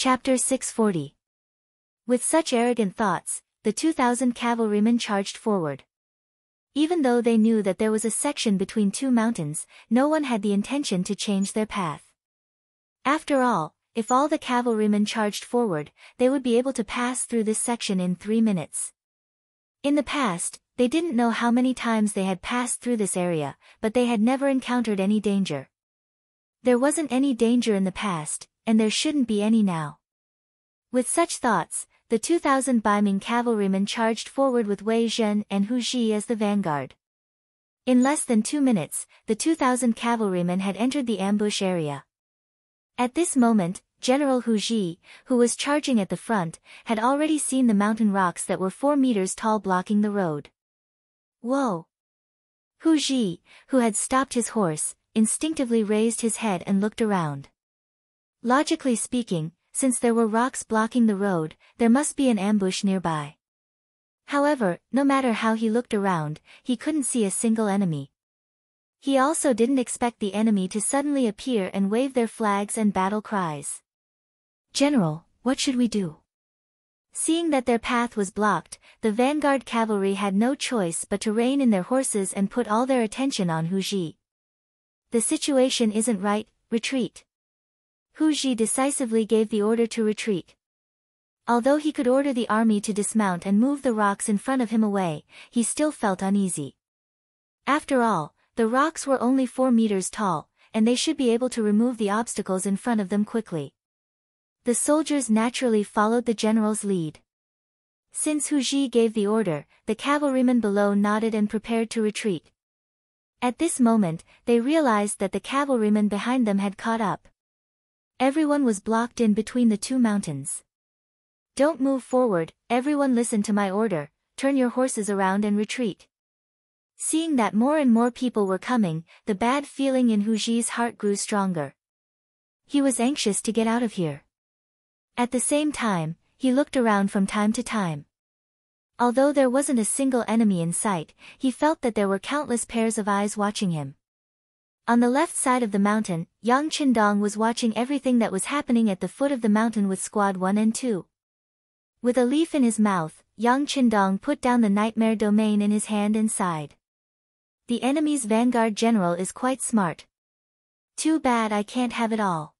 Chapter 640. With such arrogant thoughts, the 2,000 cavalrymen charged forward. Even though they knew that there was a section between two mountains, no one had the intention to change their path. After all, if all the cavalrymen charged forward, they would be able to pass through this section in 3 minutes. In the past, they didn't know how many times they had passed through this area, but they had never encountered any danger. There wasn't any danger in the past, and there shouldn't be any now. With such thoughts, the 2,000 Baiming cavalrymen charged forward with Wei Zhen and Hu Ji as the vanguard. In less than 2 minutes, the 2,000 cavalrymen had entered the ambush area. At this moment, General Hu Ji, who was charging at the front, had already seen the mountain rocks that were 4 meters tall blocking the road. Whoa! Hu Ji, who had stopped his horse, instinctively raised his head and looked around. Logically speaking, since there were rocks blocking the road, there must be an ambush nearby. However, no matter how he looked around, he couldn't see a single enemy. He also didn't expect the enemy to suddenly appear and wave their flags and battle cries. "General, what should we do?" Seeing that their path was blocked, the vanguard cavalry had no choice but to rein in their horses and put all their attention on Hu Ji. "The situation isn't right, retreat." Hu Ji decisively gave the order to retreat. Although he could order the army to dismount and move the rocks in front of him away, he still felt uneasy. After all, the rocks were only 4 meters tall, and they should be able to remove the obstacles in front of them quickly. The soldiers naturally followed the general's lead. Since Hu Ji gave the order, the cavalrymen below nodded and prepared to retreat. At this moment, they realized that the cavalrymen behind them had caught up. Everyone was blocked in between the two mountains. "Don't move forward, everyone listen to my order, turn your horses around and retreat." Seeing that more and more people were coming, the bad feeling in Hu Ji's heart grew stronger. He was anxious to get out of here. At the same time, he looked around from time to time. Although there wasn't a single enemy in sight, he felt that there were countless pairs of eyes watching him. On the left side of the mountain, Yang Qindong was watching everything that was happening at the foot of the mountain with Squad 1 and 2. With a leaf in his mouth, Yang Qindong put down the nightmare domain in his hand and sighed. "The enemy's vanguard general is quite smart. Too bad I can't have it all."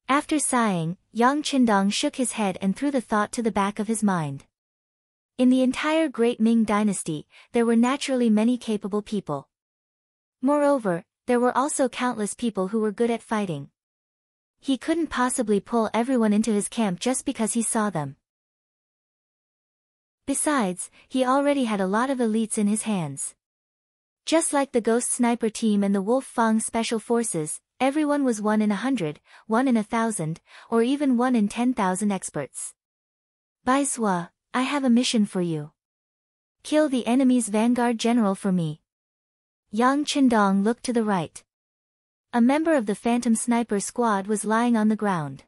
After sighing, Yang Qindong shook his head and threw the thought to the back of his mind. In the entire Great Ming dynasty, there were naturally many capable people. Moreover, there were also countless people who were good at fighting. He couldn't possibly pull everyone into his camp just because he saw them. Besides, he already had a lot of elites in his hands. Just like the Ghost Sniper team and the Wolf Fang Special Forces, everyone was 1 in 100, 1 in 1,000, or even 1 in 10,000 experts. "Bai Zhua, I have a mission for you. Kill the enemy's vanguard general for me." Yang Qindong looked to the right. A member of the Phantom Sniper squad was lying on the ground.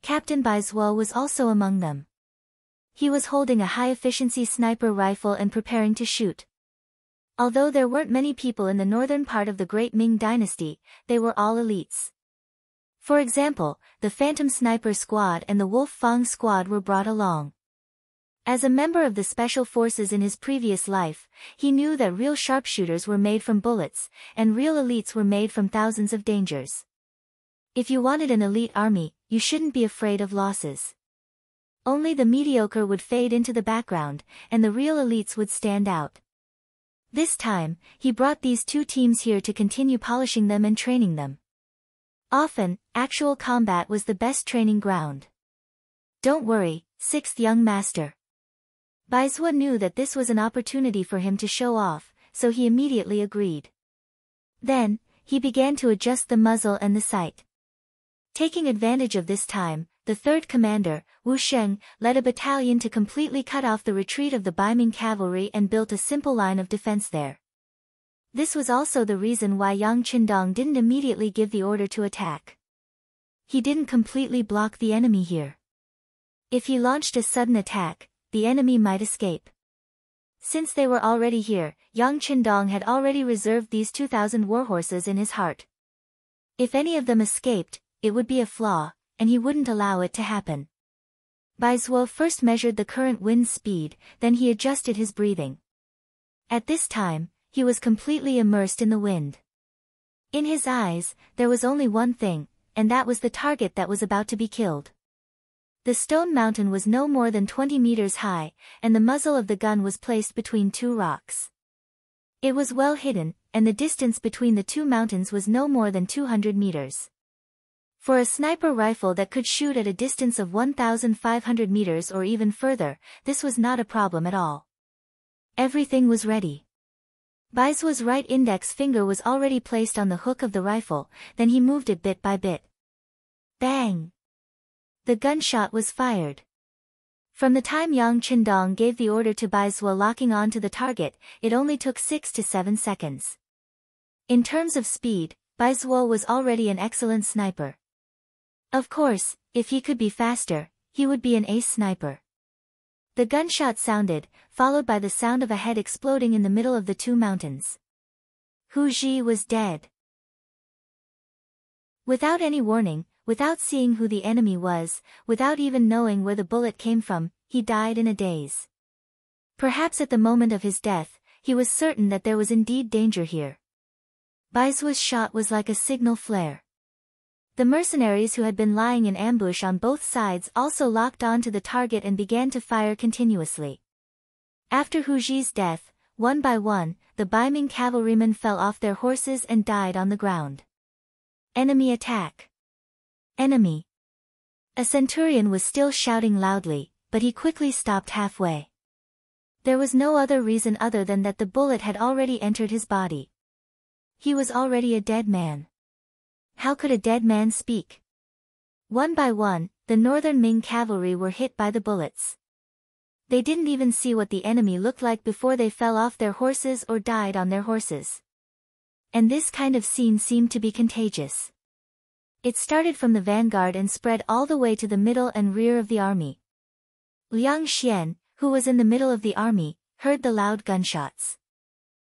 Captain Bai Zhua was also among them. He was holding a high-efficiency sniper rifle and preparing to shoot. Although there weren't many people in the northern part of the Great Ming dynasty, they were all elites. For example, the Phantom Sniper squad and the Wolf Fang squad were brought along. As a member of the Special Forces in his previous life, he knew that real sharpshooters were made from bullets, and real elites were made from thousands of dangers. If you wanted an elite army, you shouldn't be afraid of losses. Only the mediocre would fade into the background, and the real elites would stand out. This time, he brought these two teams here to continue polishing them and training them. Often, actual combat was the best training ground. "Don't worry, 6th young master." Bai Zhua knew that this was an opportunity for him to show off, so he immediately agreed. Then, he began to adjust the muzzle and the sight. Taking advantage of this time, the third commander, Wu Sheng, led a battalion to completely cut off the retreat of the Baiming cavalry and built a simple line of defense there. This was also the reason why Yang Qindong didn't immediately give the order to attack. He didn't completely block the enemy here. If he launched a sudden attack, the enemy might escape. Since they were already here, Yang Qindong had already reserved these 2,000 warhorses in his heart. If any of them escaped, it would be a flaw, and he wouldn't allow it to happen. Baizuo first measured the current wind speed, then he adjusted his breathing. At this time, he was completely immersed in the wind. In his eyes, there was only one thing, and that was the target that was about to be killed. The stone mountain was no more than 20 meters high, and the muzzle of the gun was placed between two rocks. It was well hidden, and the distance between the two mountains was no more than 200 meters. For a sniper rifle that could shoot at a distance of 1,500 meters or even further, this was not a problem at all. Everything was ready. Baizuo's right index finger was already placed on the hook of the rifle, then he moved it bit by bit. Bang! The gunshot was fired. From the time Yang Qindong gave the order to Baizuo locking on to the target, it only took 6 to 7 seconds. In terms of speed, Baizuo was already an excellent sniper. Of course, if he could be faster, he would be an ace sniper. The gunshot sounded, followed by the sound of a head exploding in the middle of the two mountains. Hu Ji was dead. Without any warning, without seeing who the enemy was, without even knowing where the bullet came from, he died in a daze. Perhaps at the moment of his death, he was certain that there was indeed danger here. Baizuo's shot was like a signal flare. The mercenaries who had been lying in ambush on both sides also locked on to the target and began to fire continuously. After Hu Ji's death, one by one, the Baiming cavalrymen fell off their horses and died on the ground. Enemy attack! Enemy! A centurion was still shouting loudly, but he quickly stopped halfway. There was no other reason other than that the bullet had already entered his body. He was already a dead man. How could a dead man speak? One by one, the northern Ming cavalry were hit by the bullets. They didn't even see what the enemy looked like before they fell off their horses or died on their horses. And this kind of scene seemed to be contagious. It started from the vanguard and spread all the way to the middle and rear of the army. Liang Xian, who was in the middle of the army, heard the loud gunshots.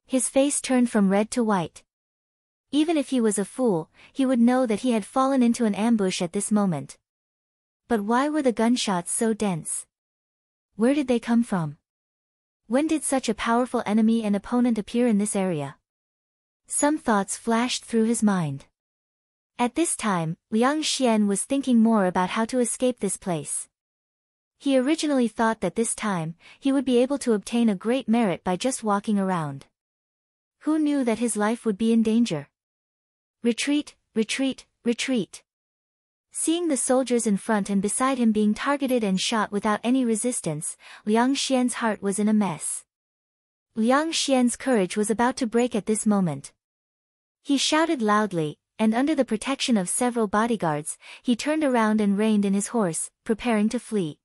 His face turned from red to white. Even if he was a fool, he would know that he had fallen into an ambush at this moment. But why were the gunshots so dense? Where did they come from? When did such a powerful enemy and opponent appear in this area? Some thoughts flashed through his mind. At this time, Liang Xian was thinking more about how to escape this place. He originally thought that this time, he would be able to obtain a great merit by just walking around. Who knew that his life would be in danger? Retreat, retreat, retreat. Seeing the soldiers in front and beside him being targeted and shot without any resistance, Liang Xian's heart was in a mess. Liang Xian's courage was about to break at this moment. He shouted loudly, and under the protection of several bodyguards, he turned around and reined in his horse, preparing to flee.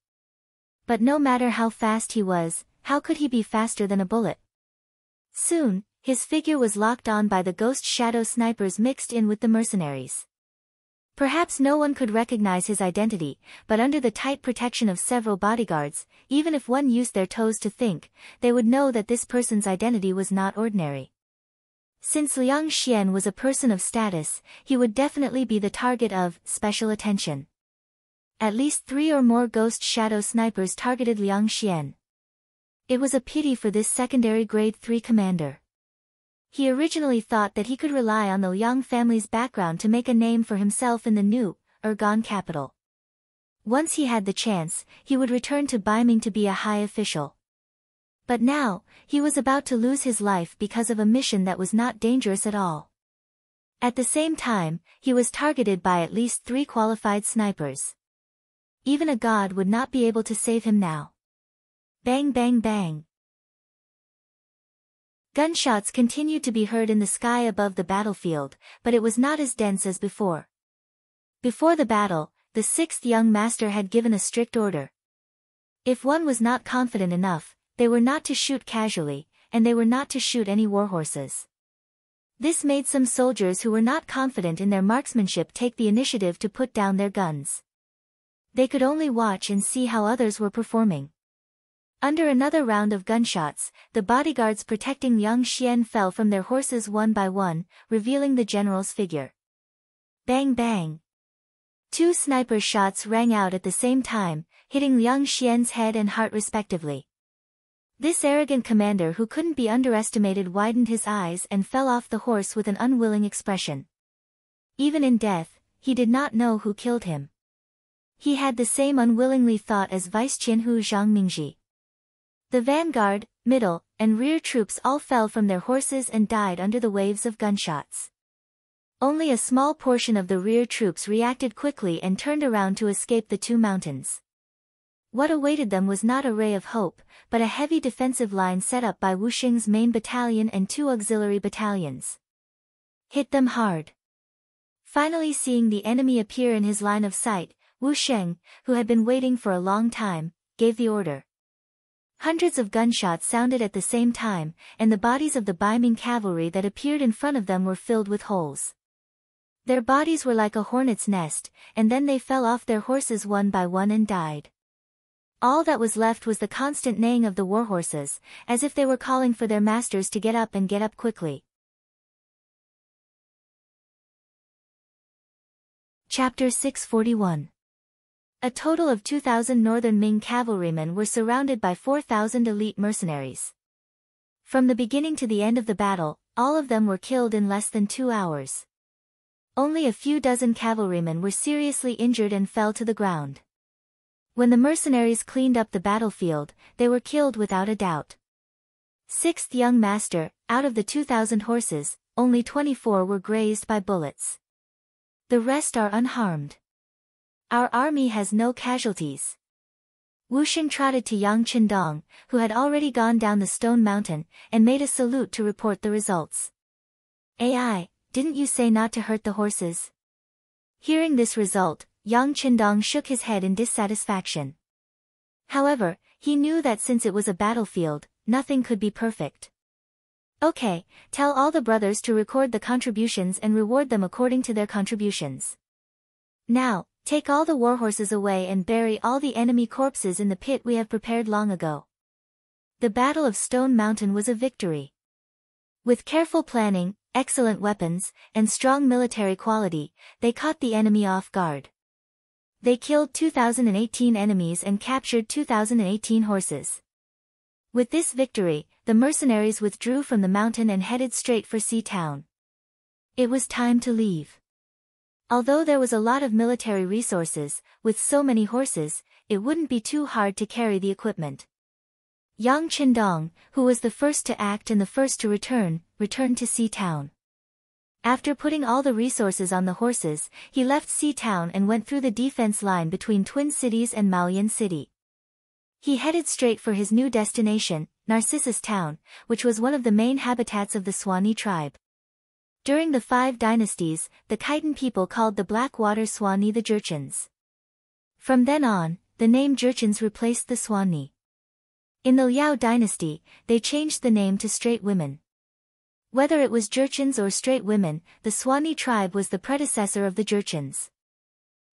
But no matter how fast he was, how could he be faster than a bullet? Soon, his figure was locked on by the ghost shadow snipers mixed in with the mercenaries. Perhaps no one could recognize his identity, but under the tight protection of several bodyguards, even if one used their toes to think, they would know that this person's identity was not ordinary. Since Liang Xian was a person of status, he would definitely be the target of special attention. At least 3 or more ghost shadow snipers targeted Liang Xian. It was a pity for this secondary grade 3 commander. He originally thought that he could rely on the Liang family's background to make a name for himself in the new, Ergon capital. Once he had the chance, he would return to Baiming to be a high official. But now, he was about to lose his life because of a mission that was not dangerous at all. At the same time, he was targeted by at least 3 qualified snipers. Even a god would not be able to save him now. Bang bang bang. Gunshots continued to be heard in the sky above the battlefield, but it was not as dense as before. Before the battle, the 6th young master had given a strict order. If one was not confident enough, they were not to shoot casually, and they were not to shoot any warhorses. This made some soldiers who were not confident in their marksmanship take the initiative to put down their guns. They could only watch and see how others were performing. Under another round of gunshots, the bodyguards protecting Liang Xian fell from their horses one by one, revealing the general's figure. Bang bang. 2 sniper shots rang out at the same time, hitting Liang Xian's head and heart respectively. This arrogant commander who couldn't be underestimated widened his eyes and fell off the horse with an unwilling expression. Even in death, he did not know who killed him. He had the same unwillingly thought as Vice Qianhu Zhang Mingji. The vanguard, middle, and rear troops all fell from their horses and died under the waves of gunshots. Only a small portion of the rear troops reacted quickly and turned around to escape the 2 mountains. What awaited them was not a ray of hope, but a heavy defensive line set up by Wu Xing's main battalion and 2 auxiliary battalions. Hit them hard. Finally seeing the enemy appear in his line of sight, Wu Xing, who had been waiting for a long time, gave the order. Hundreds of gunshots sounded at the same time, and the bodies of the Baiming cavalry that appeared in front of them were filled with holes. Their bodies were like a hornet's nest, and then they fell off their horses one by one and died. All that was left was the constant neighing of the warhorses, as if they were calling for their masters to get up and get up quickly. Chapter 641. A total of 2,000 northern Ming cavalrymen were surrounded by 4,000 elite mercenaries. From the beginning to the end of the battle, all of them were killed in less than 2 hours. Only a few dozen cavalrymen were seriously injured and fell to the ground. When the mercenaries cleaned up the battlefield, they were killed without a doubt. 6th Young Master, out of the 2,000 horses, only 24 were grazed by bullets. The rest are unharmed. Our army has no casualties. Wu Xing trotted to Yang Qindong, who had already gone down the stone mountain, and made a salute to report the results. "Ai, didn't you say not to hurt the horses?" Hearing this result, Yang Qindong shook his head in dissatisfaction. However, he knew that since it was a battlefield, nothing could be perfect. "Okay, tell all the brothers to record the contributions and reward them according to their contributions. Now, take all the warhorses away and bury all the enemy corpses in the pit we have prepared long ago." The Battle of Stone Mountain was a victory. With careful planning, excellent weapons, and strong military quality, they caught the enemy off guard. They killed 2,018 enemies and captured 2,018 horses. With this victory, the mercenaries withdrew from the mountain and headed straight for Sea Town. It was time to leave. Although there was a lot of military resources, with so many horses, it wouldn't be too hard to carry the equipment. Yang Qindong, who was the first to act and the first to returned to Sea Town. After putting all the resources on the horses, he left Sea Town and went through the defense line between Twin Cities and Maoyan City. He headed straight for his new destination, Narcissus Town, which was one of the main habitats of the Swanee tribe. During the 5 dynasties, the Khitan people called the Blackwater Swanee the Jurchens. From then on, the name Jurchens replaced the Swanee. In the Liao dynasty, they changed the name to Straight Women. Whether it was Jurchens or Straight Women, the Swanee tribe was the predecessor of the Jurchens.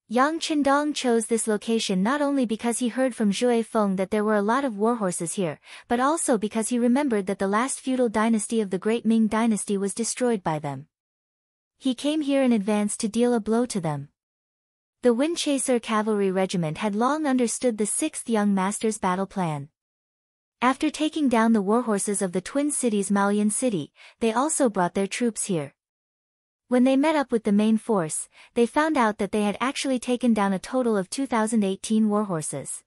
Yang Qindong chose this location not only because he heard from Zhui Feng that there were a lot of warhorses here, but also because he remembered that the last feudal dynasty of the Great Ming dynasty was destroyed by them. He came here in advance to deal a blow to them. The Windchaser Cavalry Regiment had long understood the 6th Young Master's battle plan. After taking down the warhorses of the Twin Cities Maoyan City, they also brought their troops here. When they met up with the main force, they found out that they had actually taken down a total of 2,018 warhorses.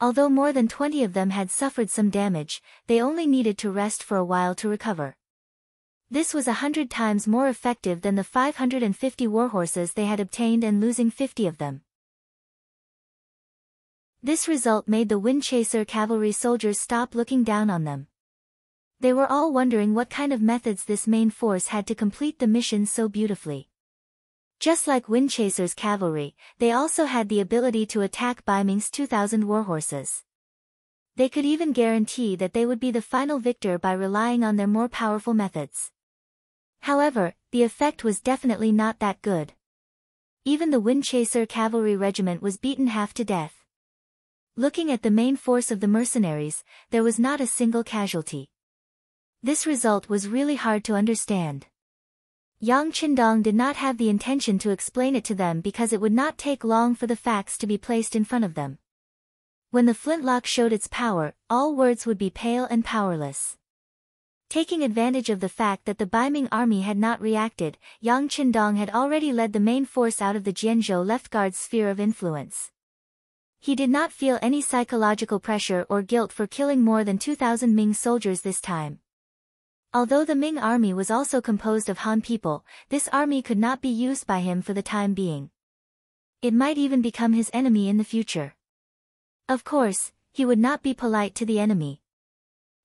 Although more than 20 of them had suffered some damage, they only needed to rest for a while to recover. This was 100 times more effective than the 550 warhorses they had obtained and losing 50 of them. This result made the Windchaser cavalry soldiers stop looking down on them. They were all wondering what kind of methods this main force had to complete the mission so beautifully. Just like Windchaser's cavalry, they also had the ability to attack Baiming's 2,000 warhorses. They could even guarantee that they would be the final victor by relying on their more powerful methods. However, the effect was definitely not that good. Even the Windchaser cavalry regiment was beaten half to death. Looking at the main force of the mercenaries, there was not a single casualty. This result was really hard to understand. Yang Qindong did not have the intention to explain it to them because it would not take long for the facts to be placed in front of them. When the flintlock showed its power, all words would be pale and powerless. Taking advantage of the fact that the Baiming army had not reacted, Yang Qindong had already led the main force out of the Jianzhou left guard's sphere of influence. He did not feel any psychological pressure or guilt for killing more than 2,000 Ming soldiers this time. Although the Ming army was also composed of Han people, this army could not be used by him for the time being. It might even become his enemy in the future. Of course, he would not be polite to the enemy.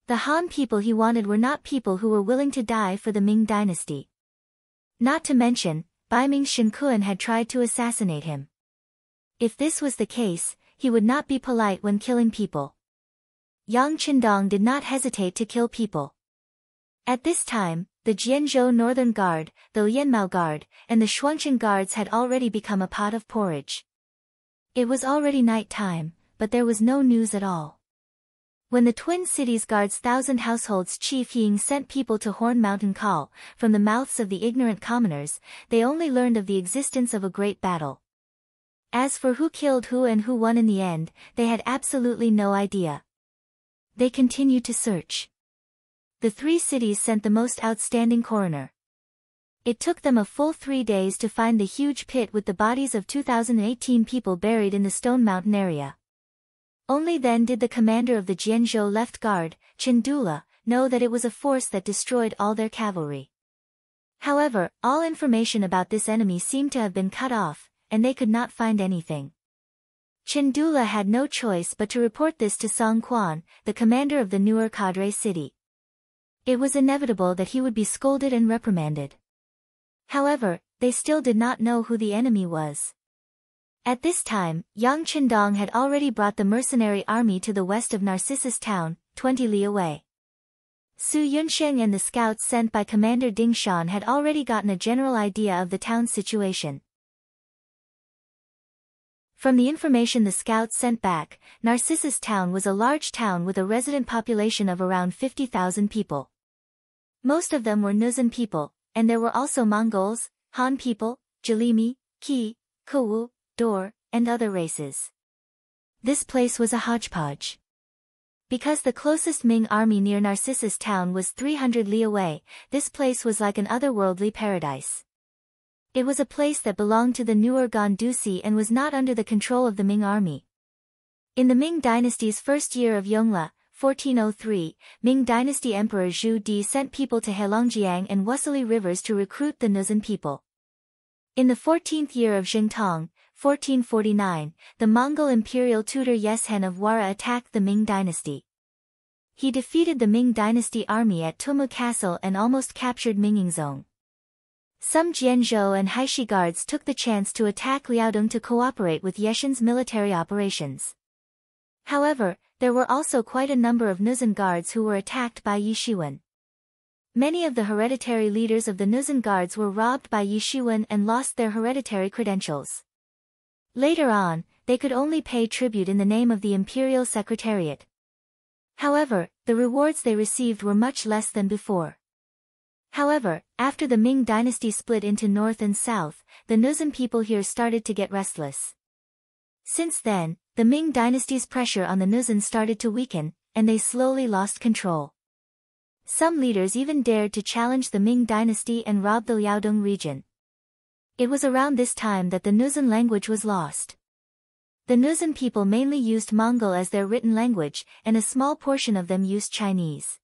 The Han people he wanted were not people who were willing to die for the Ming dynasty. Not to mention, Baiming Shenkuan had tried to assassinate him. If this was the case, he would not be polite when killing people. Yang Qindong did not hesitate to kill people. At this time, the Jianzhou Northern Guard, the Lianmao Guard, and the Shuangqin Guards had already become a pot of porridge. It was already night time, but there was no news at all. When the Twin Cities Guard's 1,000 households chief Ying sent people to Horn Mountain call, from the mouths of the ignorant commoners, they only learned of the existence of a great battle. As for who killed who and who won in the end, they had absolutely no idea. They continued to search. The 3 cities sent the most outstanding coroner. It took them a full 3 days to find the huge pit with the bodies of 2,018 people buried in the Stone Mountain area. Only then did the commander of the Jianzhou left guard, Chen Dula, know that it was a force that destroyed all their cavalry. However, all information about this enemy seemed to have been cut off, and they could not find anything. Chen Dula had no choice but to report this to Song Quan, the commander of the newer cadre city. It was inevitable that he would be scolded and reprimanded. However, they still did not know who the enemy was. At this time, Yang Qindong had already brought the mercenary army to the west of Narcissus town, 20 li away. Su Yunsheng and the scouts sent by Commander Ding Shan had already gotten a general idea of the town's situation. From the information the scouts sent back, Narcissus town was a large town with a resident population of around 50,000 people. Most of them were Nuzhan people, and there were also Mongols, Han people, Jalimi, Qi, Kuwu, Dor, and other races. This place was a hodgepodge. Because the closest Ming army near Narcissus town was 300 li away, this place was like an otherworldly paradise. It was a place that belonged to the newer Gandusi and was not under the control of the Ming army. In the Ming dynasty's first year of Yongle, 1403, Ming dynasty Emperor Zhu Di sent people to Heilongjiang and Wasuli rivers to recruit the Nuzhan people. In the 14th year of Jingtong, 1449, the Mongol imperial tutor Yeshen of Wara attacked the Ming dynasty. He defeated the Ming dynasty army at Tumu Castle and almost captured Mingyingzong. Some Jianzhou and Haishi guards took the chance to attack Liaodong to cooperate with Yeshen's military operations. However, there were also quite a number of Nuzhan guards who were attacked by Yi Shiwen. Many of the hereditary leaders of the Nuzhan guards were robbed by Yi Shiwen and lost their hereditary credentials. Later on, they could only pay tribute in the name of the imperial secretariat. However, the rewards they received were much less than before. However, after the Ming dynasty split into north and south, the Nuzhan people here started to get restless. Since then, the Ming dynasty's pressure on the Nuzhan started to weaken, and they slowly lost control. Some leaders even dared to challenge the Ming dynasty and rob the Liaodong region. It was around this time that the Nuzhan language was lost. The Nuzhan people mainly used Mongol as their written language, and a small portion of them used Chinese.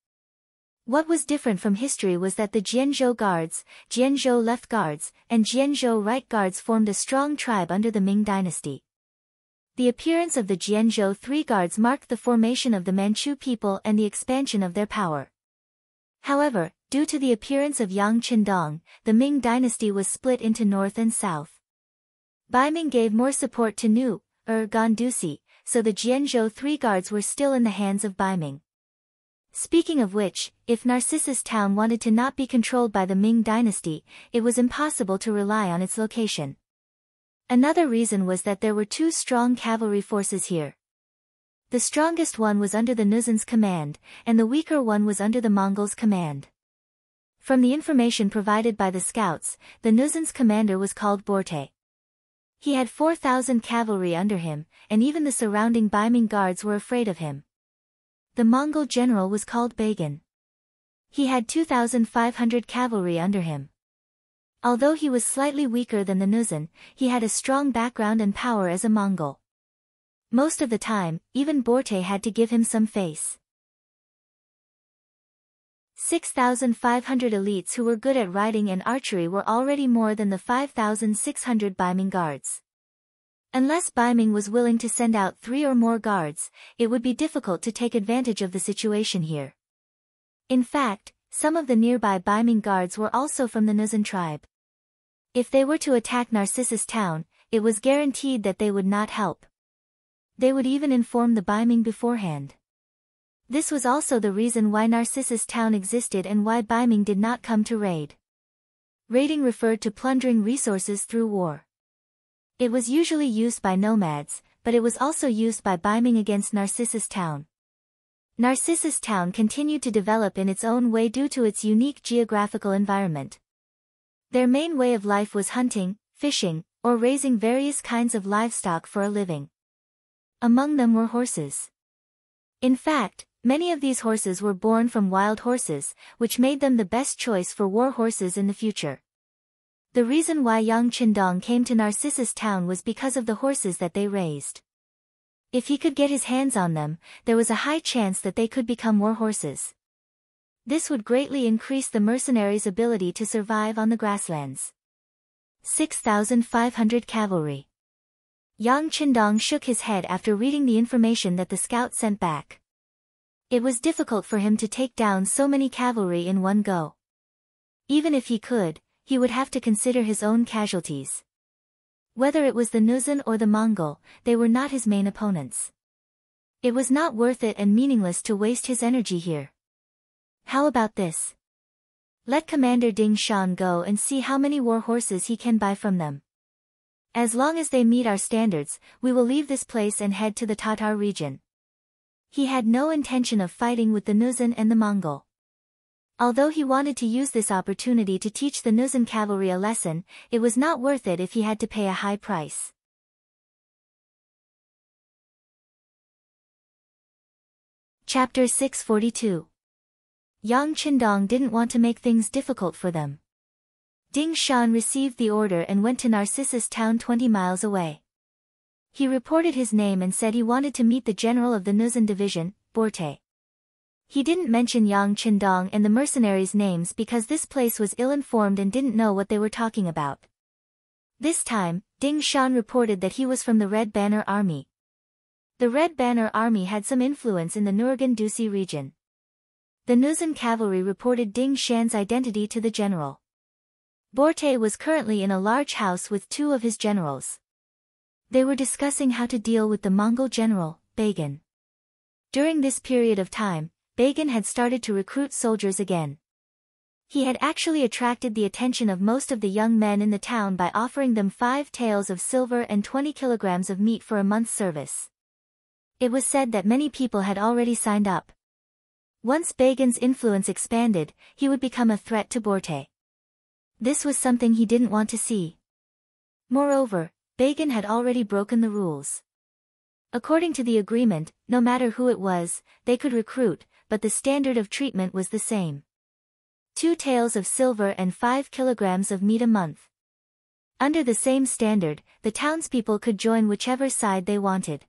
What was different from history was that the Jianzhou Guards, Jianzhou Left Guards, and Jianzhou Right Guards formed a strong tribe under the Ming dynasty. The appearance of the Jianzhou Three Guards marked the formation of the Manchu people and the expansion of their power. However, due to the appearance of Yang Qindong, the Ming dynasty was split into north and south. Baiming gave more support to Gandusi, so the Jianzhou Three Guards were still in the hands of Baiming. Speaking of which, if Narcissus town wanted to not be controlled by the Ming dynasty, it was impossible to rely on its location. Another reason was that there were 2 strong cavalry forces here. The strongest one was under the Nuzhan's command, and the weaker one was under the Mongols' command. From the information provided by the scouts, the Nuzan's commander was called Borte. He had 4,000 cavalry under him, and even the surrounding Baiming guards were afraid of him. The Mongol general was called Bagan. He had 2,500 cavalry under him. Although he was slightly weaker than the Nuzan, he had a strong background and power as a Mongol. Most of the time, even Borte had to give him some face. 6,500 elites who were good at riding and archery were already more than the 5,600 Baiming guards. Unless Baiming was willing to send out 3 or more guards, it would be difficult to take advantage of the situation here. In fact, some of the nearby Baiming guards were also from the Nuzan tribe. If they were to attack Narcissus town, it was guaranteed that they would not help. They would even inform the Baiming beforehand. This was also the reason why Narcissus town existed and why Baiming did not come to raid. Raiding referred to plundering resources through war. It was usually used by nomads, but it was also used by Baiming against Narcissus town. Narcissus town continued to develop in its own way due to its unique geographical environment. Their main way of life was hunting, fishing, or raising various kinds of livestock for a living. Among them were horses. In fact, many of these horses were born from wild horses, which made them the best choice for war horses in the future. The reason why Yang Qindong came to Narcissus town was because of the horses that they raised. If he could get his hands on them, there was a high chance that they could become war horses. This would greatly increase the mercenaries' ability to survive on the grasslands. 6,500 cavalry. Yang Qindong shook his head after reading the information that the scout sent back. It was difficult for him to take down so many cavalry in one go. Even if he could, he would have to consider his own casualties. Whether it was the Nuzan or the Mongol, they were not his main opponents. It was not worth it and meaningless to waste his energy here. How about this? Let Commander Ding Shan go and see how many war horses he can buy from them. As long as they meet our standards, we will leave this place and head to the Tatar region. He had no intention of fighting with the Nuzan and the Mongol. Although he wanted to use this opportunity to teach the Nuzan cavalry a lesson, it was not worth it if he had to pay a high price. Chapter 642. Yang Qindong didn't want to make things difficult for them. Ding Shan received the order and went to Narcissus town 20 miles away. He reported his name and said he wanted to meet the general of the Nuzan division, Borte. He didn't mention Yang Qindong and the mercenaries' names because this place was ill-informed and didn't know what they were talking about. This time, Ding Shan reported that he was from the Red Banner Army. The Red Banner Army had some influence in the Nurgan Dusi region. The Nuzan cavalry reported Ding Shan's identity to the general. Borte was currently in a large house with 2 of his generals. They were discussing how to deal with the Mongol general, Bagan. During this period of time, Bagan had started to recruit soldiers again. He had actually attracted the attention of most of the young men in the town by offering them 5 taels of silver and 20 kilograms of meat for a month's service. It was said that many people had already signed up. Once Bagan's influence expanded, he would become a threat to Borte. This was something he didn't want to see. Moreover, Bagan had already broken the rules. According to the agreement, no matter who it was, they could recruit, but the standard of treatment was the same. 2 taels of silver and 5 kilograms of meat a month. Under the same standard, the townspeople could join whichever side they wanted.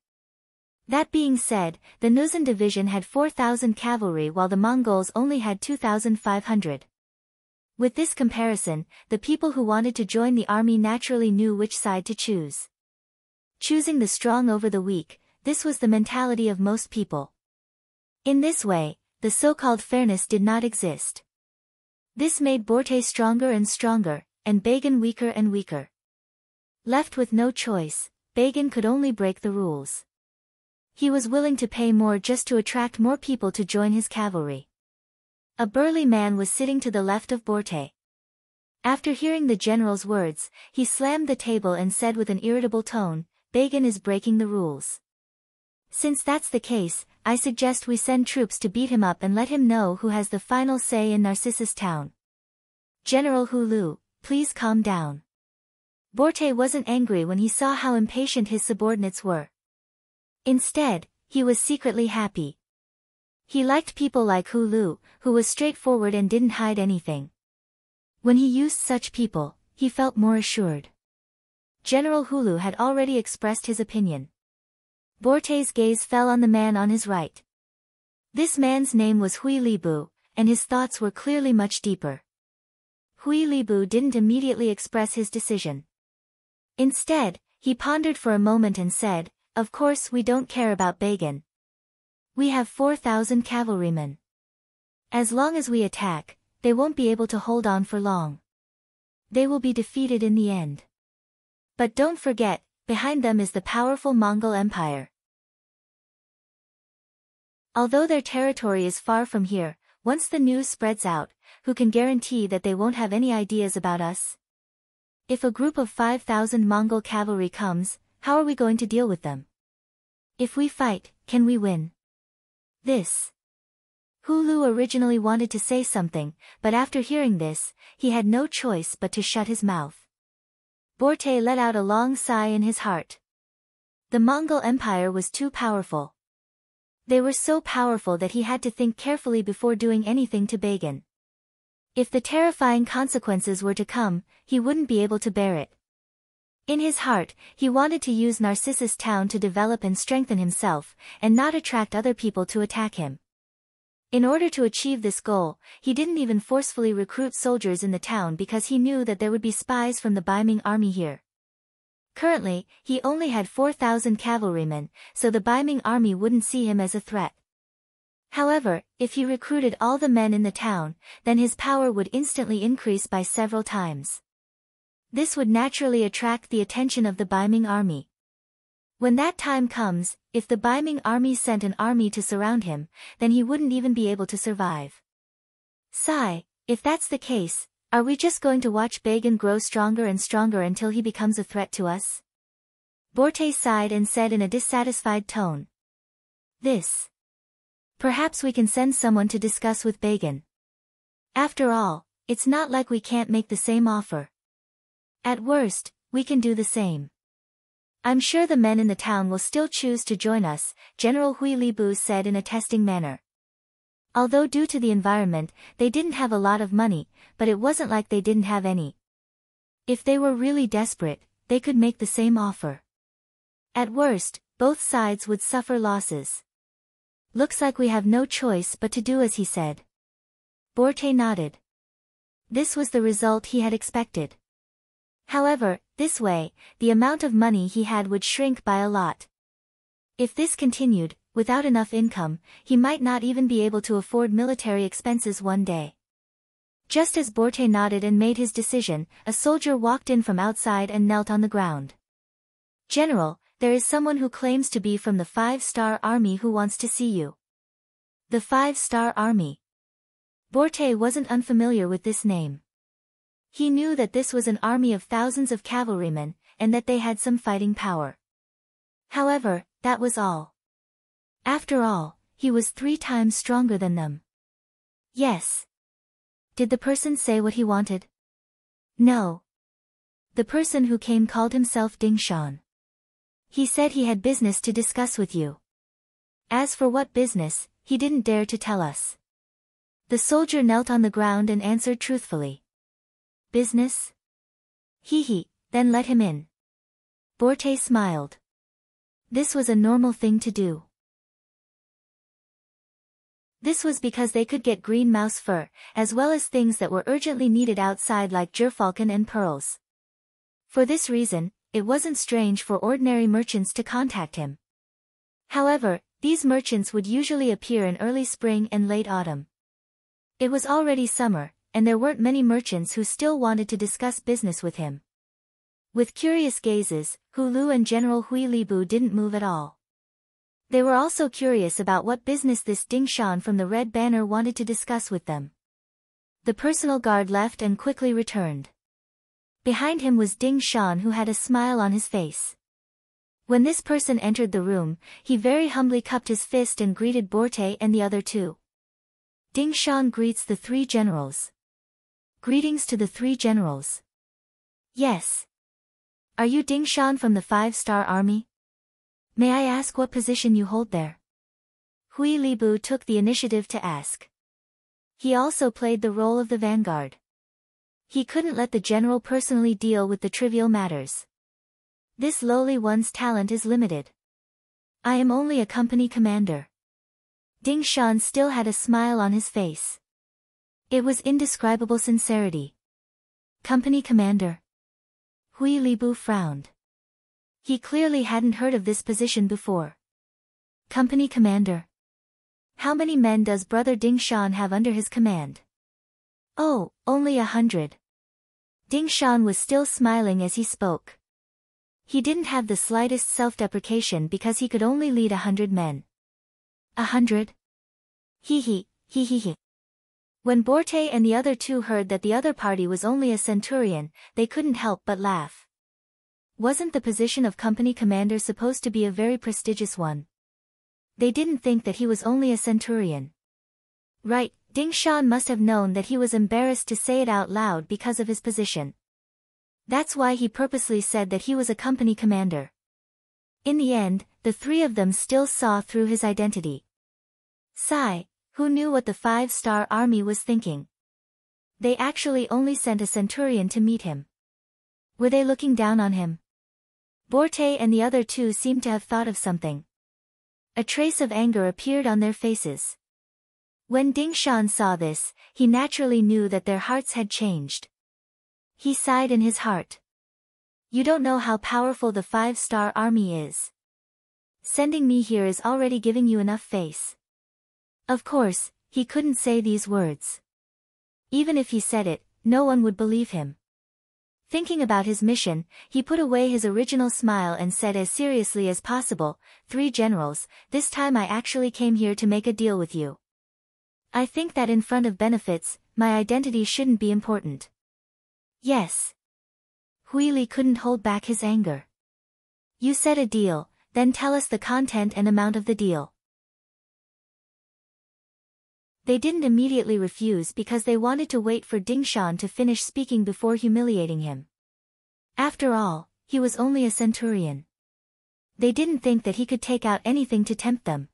That being said, the Nuzan division had 4,000 cavalry while the Mongols only had 2,500. With this comparison, the people who wanted to join the army naturally knew which side to choose. Choosing the strong over the weak, this was the mentality of most people. In this way, the so-called fairness did not exist. This made Borte stronger and stronger, and Bagan weaker and weaker. Left with no choice, Bagan could only break the rules. He was willing to pay more just to attract more people to join his cavalry. A burly man was sitting to the left of Borte. After hearing the general's words, he slammed the table and said with an irritable tone, "Bagan is breaking the rules. Since that's the case, I suggest we send troops to beat him up and let him know who has the final say in Narcissus town." General Hu Lu, please calm down. Borte wasn't angry when he saw how impatient his subordinates were. Instead, he was secretly happy. He liked people like Hu Lu, who was straightforward and didn't hide anything. When he used such people, he felt more assured. General Hu Lu had already expressed his opinion. Borte's gaze fell on the man on his right. This man's name was Hui Libu, and his thoughts were clearly much deeper. Hui Libu didn't immediately express his decision. Instead, he pondered for a moment and said, "Of course we don't care about Bagan. We have 4,000 cavalrymen. As long as we attack, they won't be able to hold on for long. They will be defeated in the end. But don't forget, behind them is the powerful Mongol Empire. Although their territory is far from here, once the news spreads out, who can guarantee that they won't have any ideas about us? If a group of 5,000 Mongol cavalry comes, how are we going to deal with them? If we fight, can we win?" This. Hu Lu originally wanted to say something, but after hearing this, he had no choice but to shut his mouth. Borte let out a long sigh in his heart. The Mongol Empire was too powerful. They were so powerful that he had to think carefully before doing anything to Bagan. If the terrifying consequences were to come, he wouldn't be able to bear it. In his heart, he wanted to use Narcissus Town to develop and strengthen himself, and not attract other people to attack him. In order to achieve this goal, he didn't even forcefully recruit soldiers in the town because he knew that there would be spies from the Baiming army here. Currently, he only had 4,000 cavalrymen, so the Baiming army wouldn't see him as a threat. However, if he recruited all the men in the town, then his power would instantly increase by several times. This would naturally attract the attention of the Baiming army. When that time comes, if the Baiming army sent an army to surround him, then he wouldn't even be able to survive. Sigh, if that's the case, are we just going to watch Bagan grow stronger and stronger until he becomes a threat to us? Borte sighed and said in a dissatisfied tone. This. Perhaps we can send someone to discuss with Bagan. After all, it's not like we can't make the same offer. At worst, we can do the same. I'm sure the men in the town will still choose to join us, General Hui Libu said in a testing manner. Although due to the environment, they didn't have a lot of money, but it wasn't like they didn't have any. If they were really desperate, they could make the same offer. At worst, both sides would suffer losses. Looks like we have no choice but to do as he said. Borte nodded. This was the result he had expected. However, this way, the amount of money he had would shrink by a lot. If this continued, without enough income, he might not even be able to afford military expenses one day. Just as Borte nodded and made his decision, a soldier walked in from outside and knelt on the ground. "General, there is someone who claims to be from the 5-Star Army who wants to see you." The 5-Star Army. Borte wasn't unfamiliar with this name. He knew that this was an army of thousands of cavalrymen, and that they had some fighting power. However, that was all. After all, he was 3 times stronger than them. Yes. Did the person say what he wanted? No. The person who came called himself Ding Shan. He said he had business to discuss with you. As for what business, he didn't dare to tell us. The soldier knelt on the ground and answered truthfully. Business? He, then let him in. Borte smiled. This was a normal thing to do. This was because they could get green mouse fur, as well as things that were urgently needed outside like gerfalcon and pearls. For this reason, it wasn't strange for ordinary merchants to contact him. However, these merchants would usually appear in early spring and late autumn. It was already summer, and there weren't many merchants who still wanted to discuss business with him. With curious gazes, Hu Lu and General Hui Libu didn't move at all. They were also curious about what business this Ding Shan from the Red Banner wanted to discuss with them. The personal guard left and quickly returned. Behind him was Ding Shan, who had a smile on his face. When this person entered the room, he very humbly cupped his fist and greeted Borte and the other two. Ding Shan greets the 3 generals. Greetings to the 3 generals. Yes. Are you Ding Shan from the 5-star army? May I ask what position you hold there? Hui Libu took the initiative to ask. He also played the role of the vanguard. He couldn't let the general personally deal with the trivial matters. This lowly one's talent is limited. I am only a company commander. Ding Shan still had a smile on his face. It was indescribable sincerity. Company commander. Hui Libu frowned. He clearly hadn't heard of this position before. Company commander. How many men does brother Ding Shan have under his command? Oh, only 100. Ding Shan was still smiling as he spoke. He didn't have the slightest self-deprecation because he could only lead 100 men. 100? Hee hee, hee hee hee. When Borte and the other 2 heard that the other party was only a centurion, they couldn't help but laugh. Wasn't the position of company commander supposed to be a very prestigious one? They didn't think that he was only a centurion. Right, Ding Shan must have known that he was embarrassed to say it out loud because of his position. That's why he purposely said that he was a company commander. In the end, the 3 of them still saw through his identity. Sigh, who knew what the 5-star army was thinking? They actually only sent a centurion to meet him. Were they looking down on him? Borte and the other 2 seemed to have thought of something. A trace of anger appeared on their faces. When Ding Shan saw this, he naturally knew that their hearts had changed. He sighed in his heart. You don't know how powerful the 5-star army is. Sending me here is already giving you enough face. Of course, he couldn't say these words. Even if he said it, no one would believe him. Thinking about his mission, he put away his original smile and said as seriously as possible, 3 generals, this time I actually came here to make a deal with you. I think that in front of benefits, my identity shouldn't be important. Yes. Hui Li couldn't hold back his anger. You said a deal, then tell us the content and amount of the deal. They didn't immediately refuse because they wanted to wait for Ding Shan to finish speaking before humiliating him. After all, he was only a centurion. They didn't think that he could take out anything to tempt them.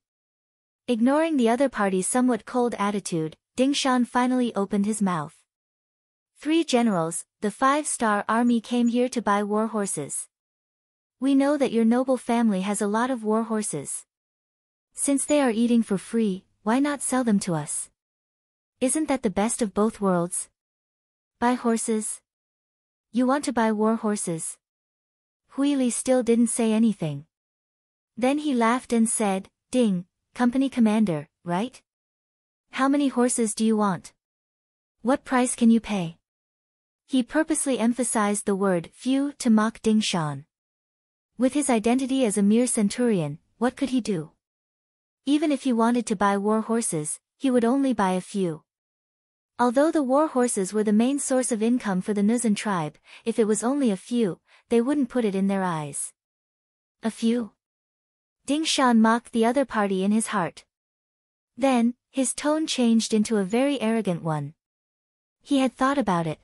Ignoring the other party's somewhat cold attitude, Ding Shan finally opened his mouth. 3 generals, the 5-star army came here to buy war horses. We know that your noble family has a lot of war horses. Since they are eating for free, why not sell them to us? Isn't that the best of both worlds? Buy horses? You want to buy war horses? Hui Li still didn't say anything. Then he laughed and said, Ding, company commander, right? How many horses do you want? What price can you pay? He purposely emphasized the word few to mock Ding Shan. With his identity as a mere centurion, what could he do? Even if he wanted to buy war horses, he would only buy a few. Although the war horses were the main source of income for the Nuzan tribe, if it was only a few, they wouldn't put it in their eyes. A few? Ding Shan mocked the other party in his heart. Then, his tone changed into a very arrogant one. He had thought about it.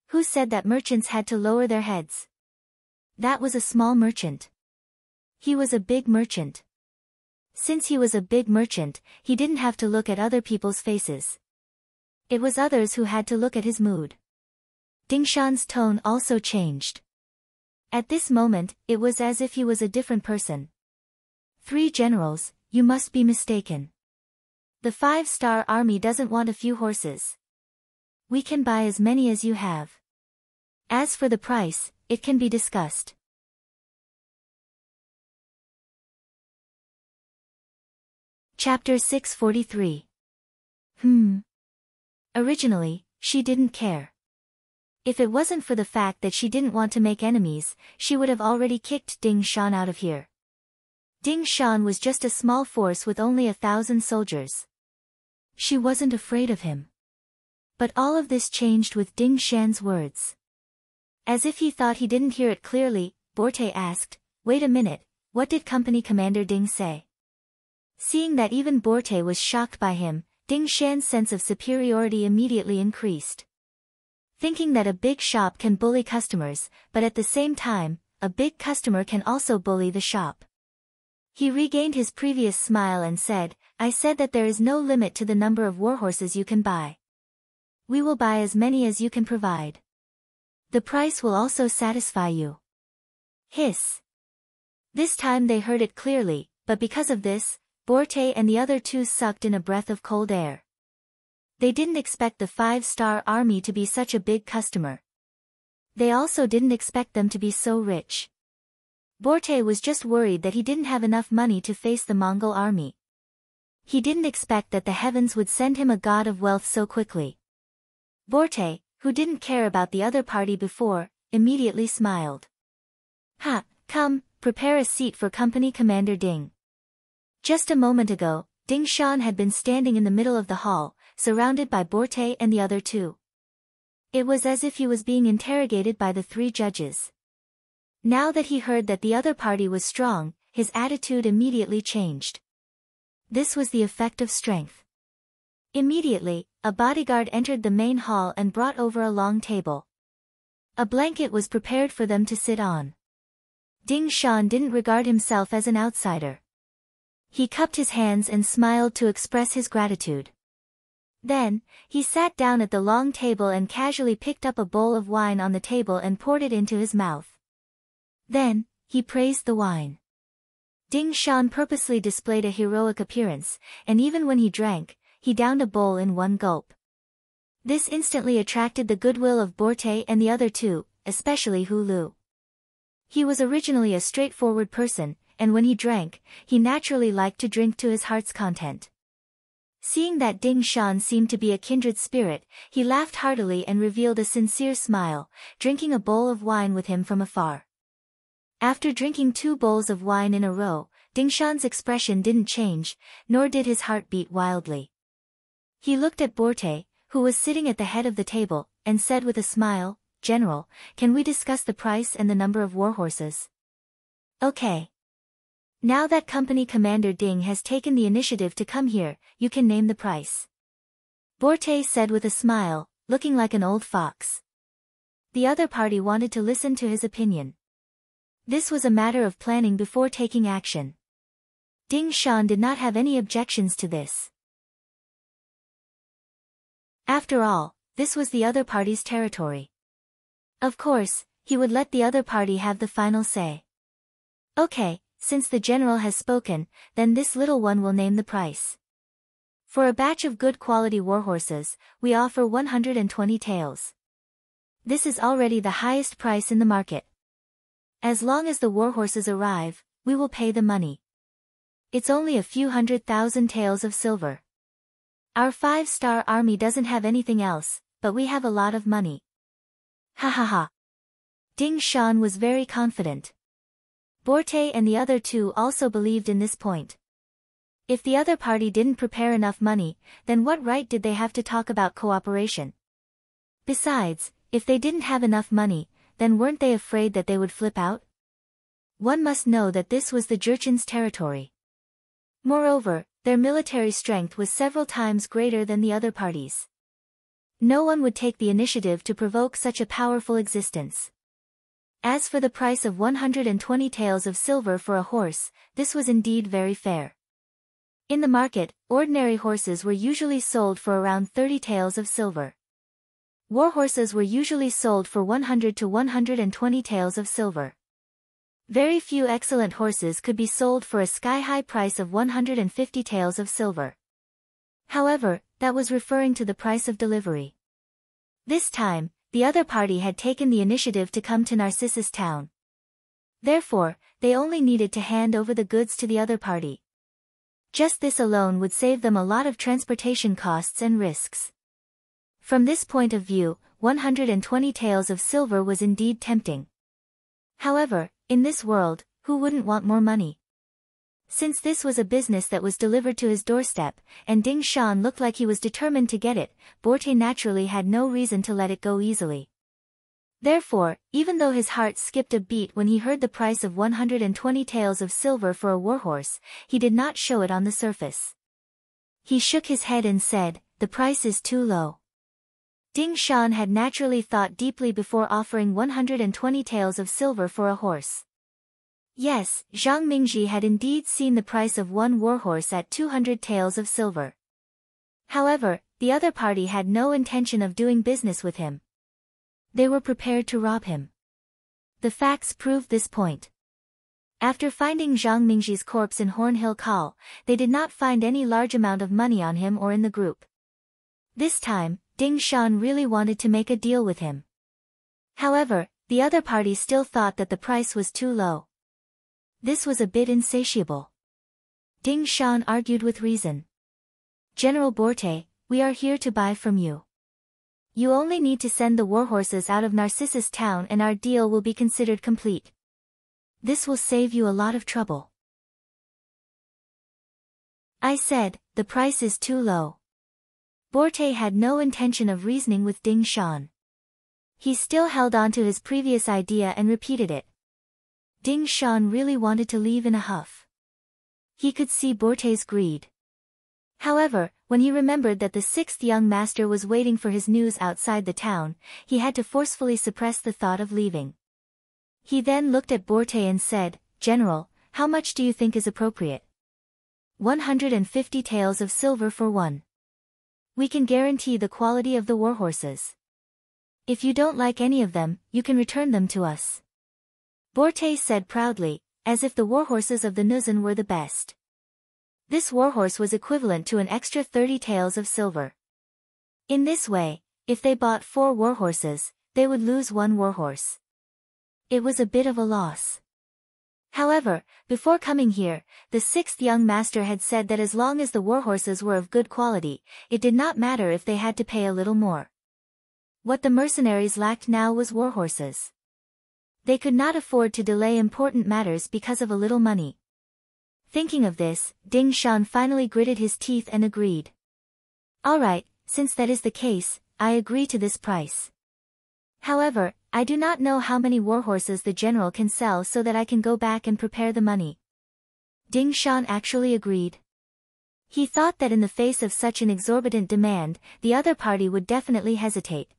Who said that merchants had to lower their heads? That was a small merchant. He was a big merchant. Since he was a big merchant, he didn't have to look at other people's faces. It was others who had to look at his mood. Ding Shan's tone also changed. At this moment, it was as if he was a different person. 3 generals, you must be mistaken. The 5-star army doesn't want a few horses. We can buy as many as you have. As for the price, it can be discussed. Chapter 643. Originally, she didn't care. If it wasn't for the fact that she didn't want to make enemies, she would have already kicked Ding Shan out of here. Ding Shan was just a small force with only 1,000 soldiers. She wasn't afraid of him. But all of this changed with Ding Shan's words. As if he thought he didn't hear it clearly, Borte asked, wait a minute, what did Company Commander Ding say? Seeing that even Borte was shocked by him, Ding Shan's sense of superiority immediately increased. thinking that a big shop can bully customers, but at the same time, a big customer can also bully the shop. He regained his previous smile and said, I said that there is no limit to the number of warhorses you can buy. We will buy as many as you can provide. The price will also satisfy you. Hiss. This time they heard it clearly, but because of this, Borte and the other two sucked in a breath of cold air. They didn't expect the 5-star army to be such a big customer. They also didn't expect them to be so rich. Borte was just worried that he didn't have enough money to face the Mongol army. He didn't expect that the heavens would send him a god of wealth so quickly. Borte, who didn't care about the other party before, immediately smiled. Ha, come, prepare a seat for Company Commander Ding. Just a moment ago, Ding Shan had been standing in the middle of the hall, surrounded by Borte and the other two. It was as if he was being interrogated by the 3 judges. Now that he heard that the other party was strong, his attitude immediately changed. This was the effect of strength. Immediately, a bodyguard entered the main hall and brought over a long table. A blanket was prepared for them to sit on. Ding Shan didn't regard himself as an outsider. He cupped his hands and smiled to express his gratitude. Then, he sat down at the long table and casually picked up a bowl of wine on the table and poured it into his mouth. Then, he praised the wine. Ding Shan purposely displayed a heroic appearance, and even when he drank, he downed a bowl in one gulp. This instantly attracted the goodwill of Borte and the other two, especially Hu Lu. He was originally a straightforward person, and when he drank, he naturally liked to drink to his heart's content. Seeing that Ding Shan seemed to be a kindred spirit, he laughed heartily and revealed a sincere smile, drinking a bowl of wine with him from afar. After drinking 2 bowls of wine in a row, Ding Shan's expression didn't change, nor did his heart beat wildly. He looked at Borte, who was sitting at the head of the table, and said with a smile, General, can we discuss the price and the number of warhorses? Okay. Now that Company Commander Ding has taken the initiative to come here, you can name the price. Borte said with a smile, looking like an old fox. The other party wanted to listen to his opinion. This was a matter of planning before taking action. Ding Shan did not have any objections to this. After all, this was the other party's territory. Of course, he would let the other party have the final say. Okay, since the general has spoken, then this little one will name the price. For a batch of good quality warhorses, we offer 120 taels. This is already the highest price in the market. As long as the warhorses arrive, we will pay the money. It's only a few 100,000 taels of silver. Our 5-star army doesn't have anything else, but we have a lot of money. Ha ha ha. Ding Shan was very confident. Borte and the other two also believed in this point. If the other party didn't prepare enough money, then what right did they have to talk about cooperation? Besides, if they didn't have enough money, then weren't they afraid that they would flip out? One must know that this was the Jurchen's territory. Moreover, their military strength was several times greater than the other parties. No one would take the initiative to provoke such a powerful existence. As for the price of 120 taels of silver for a horse, this was indeed very fair. In the market, ordinary horses were usually sold for around 30 taels of silver. Warhorses were usually sold for 100 to 120 taels of silver. Very few excellent horses could be sold for a sky-high price of 150 taels of silver. However, that was referring to the price of delivery. This time, the other party had taken the initiative to come to Narcissus town. Therefore, they only needed to hand over the goods to the other party. Just this alone would save them a lot of transportation costs and risks. From this point of view, 120 taels of silver was indeed tempting. However, in this world, who wouldn't want more money? Since this was a business that was delivered to his doorstep, and Ding Shan looked like he was determined to get it, Borte naturally had no reason to let it go easily. Therefore, even though his heart skipped a beat when he heard the price of 120 taels of silver for a warhorse, he did not show it on the surface. He shook his head and said, "The price is too low. Ding Shan had naturally thought deeply before offering 120 taels of silver for a horse. Yes, Zhang Mingji had indeed seen the price of one warhorse at 200 taels of silver. However, the other party had no intention of doing business with him. They were prepared to rob him. The facts proved this point. After finding Zhang Mingji's corpse in Hornhill Call, they did not find any large amount of money on him or in the group. This time, Ding Shan really wanted to make a deal with him. However, the other party still thought that the price was too low. This was a bit insatiable. Ding Shan argued with reason. General Borte, we are here to buy from you. You only need to send the warhorses out of Narcissus Town and our deal will be considered complete. This will save you a lot of trouble. I said, the price is too low. Borte had no intention of reasoning with Ding Shan. He still held on to his previous idea and repeated it. Ding Shan really wanted to leave in a huff. He could see Borte's greed. However, when he remembered that the sixth young master was waiting for his news outside the town, he had to forcefully suppress the thought of leaving. He then looked at Borte and said, General, how much do you think is appropriate? 150 taels of silver for one. We can guarantee the quality of the warhorses. If you don't like any of them, you can return them to us. Borte said proudly, as if the warhorses of the Nuzan were the best. This warhorse was equivalent to an extra 30 taels of silver. In this way, if they bought 4 warhorses, they would lose 1 warhorse. It was a bit of a loss. However, before coming here, the sixth young master had said that as long as the warhorses were of good quality, it did not matter if they had to pay a little more. What the mercenaries lacked now was warhorses. They could not afford to delay important matters because of a little money. Thinking of this, Ding Shan finally gritted his teeth and agreed. All right, since that is the case, I agree to this price. However, I do not know how many warhorses the general can sell so that I can go back and prepare the money. Ding Shan actually agreed. He thought that in the face of such an exorbitant demand, the other party would definitely hesitate.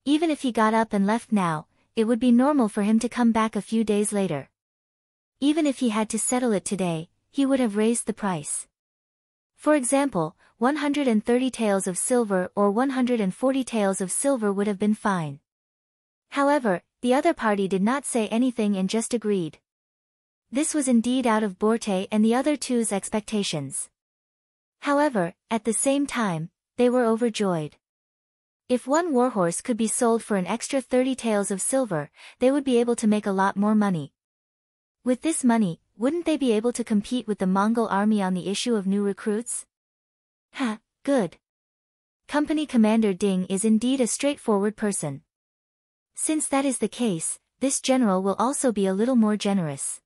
Even if he got up and left now, it would be normal for him to come back a few days later. Even if he had to settle it today, he would have raised the price. For example, 130 taels of silver or 140 taels of silver would have been fine. However, the other party did not say anything and just agreed. This was indeed out of Borte and the other two's expectations. However, at the same time, they were overjoyed. If one warhorse could be sold for an extra 30 taels of silver, they would be able to make a lot more money. With this money, wouldn't they be able to compete with the Mongol army on the issue of new recruits? Ha, good. Company Commander Ding is indeed a straightforward person. Since that is the case, this general will also be a little more generous.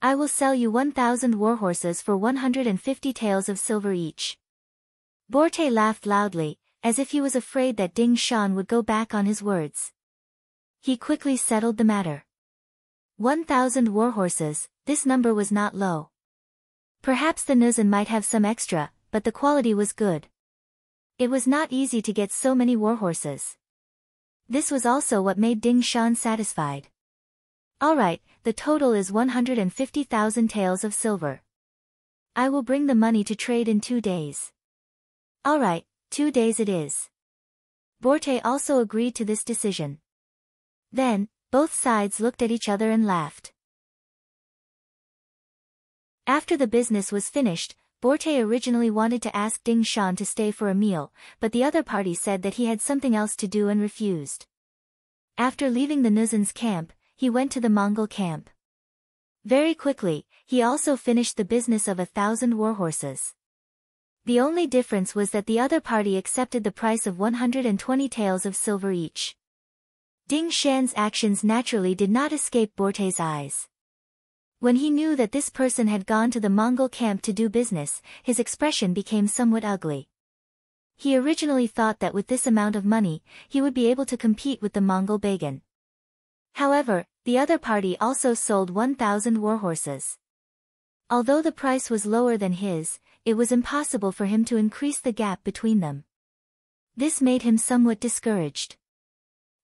I will sell you 1,000 warhorses for 150 taels of silver each. Borte laughed loudly, as if he was afraid that Ding Shan would go back on his words. He quickly settled the matter. 1,000 warhorses, this number was not low. Perhaps the Nuzan might have some extra, but the quality was good. It was not easy to get so many warhorses. This was also what made Ding Shan satisfied. Alright, the total is 150,000 taels of silver. I will bring the money to trade in 2 days. Alright, 2 days it is. Borte also agreed to this decision. Then, both sides looked at each other and laughed. After the business was finished, Borte originally wanted to ask Ding Shan to stay for a meal, but the other party said that he had something else to do and refused. After leaving the Nuzan's camp, he went to the Mongol camp. Very quickly, he also finished the business of 1,000 warhorses. The only difference was that the other party accepted the price of 120 taels of silver each. Ding Shan's actions naturally did not escape Borte's eyes. When he knew that this person had gone to the Mongol camp to do business, his expression became somewhat ugly. He originally thought that with this amount of money, he would be able to compete with the Mongol Bagan. However, the other party also sold 1,000 warhorses. Although the price was lower than his, it was impossible for him to increase the gap between them. This made him somewhat discouraged.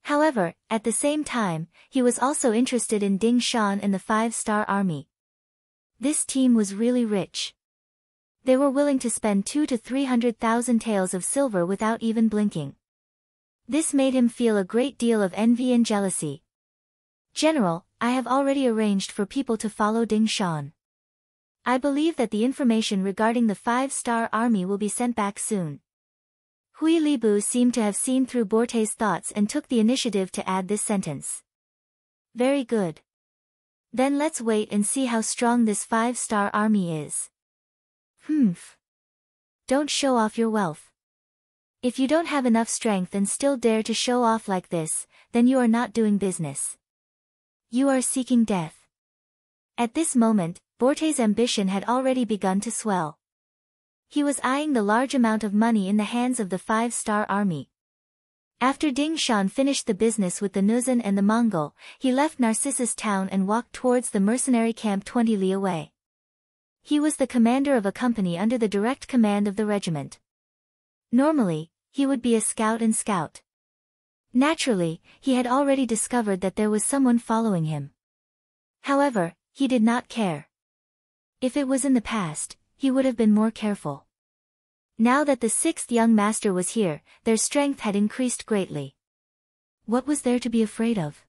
However, at the same time, he was also interested in Ding Shan and the 5-star army. This team was really rich. They were willing to spend 200,000 to 300,000 taels of silver without even blinking. This made him feel a great deal of envy and jealousy. General, I have already arranged for people to follow Ding Shan. I believe that the information regarding the 5-star army will be sent back soon. Hui Libu seemed to have seen through Borte's thoughts and took the initiative to add this sentence. Very good. Then let's wait and see how strong this 5-star army is. Don't show off your wealth. If you don't have enough strength and still dare to show off like this, then you are not doing business. You are seeking death. At this moment, Borte's ambition had already begun to swell. He was eyeing the large amount of money in the hands of the 5-star army. After Ding Shan finished the business with the Nuzan and the Mongol, he left Narcissus town and walked towards the mercenary camp 20 li away. He was the commander of a company under the direct command of the regiment. Normally, he would be a scout and scout. Naturally, he had already discovered that there was someone following him. However, he did not care. If it was in the past, he would have been more careful. Now that the 6th young master was here, their strength had increased greatly. What was there to be afraid of?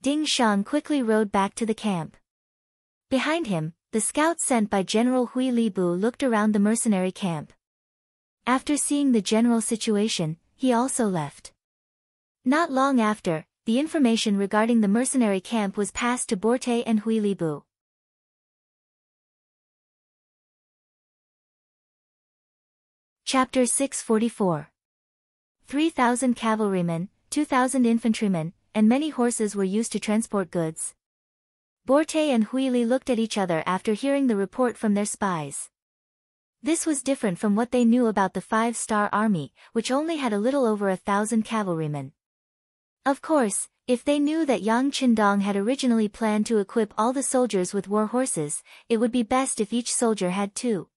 Ding Shan quickly rode back to the camp. Behind him, the scout sent by General Hui Libu looked around the mercenary camp. After seeing the general situation, he also left. Not long after, the information regarding the mercenary camp was passed to Borte and Hui Libu. Chapter 644. 3,000 cavalrymen, 2,000 infantrymen, and many horses were used to transport goods. Borte and Hui Li looked at each other after hearing the report from their spies. This was different from what they knew about the 5-star army, which only had a little over 1,000 cavalrymen. Of course, if they knew that Yang Qindong had originally planned to equip all the soldiers with war horses, it would be best if each soldier had 2.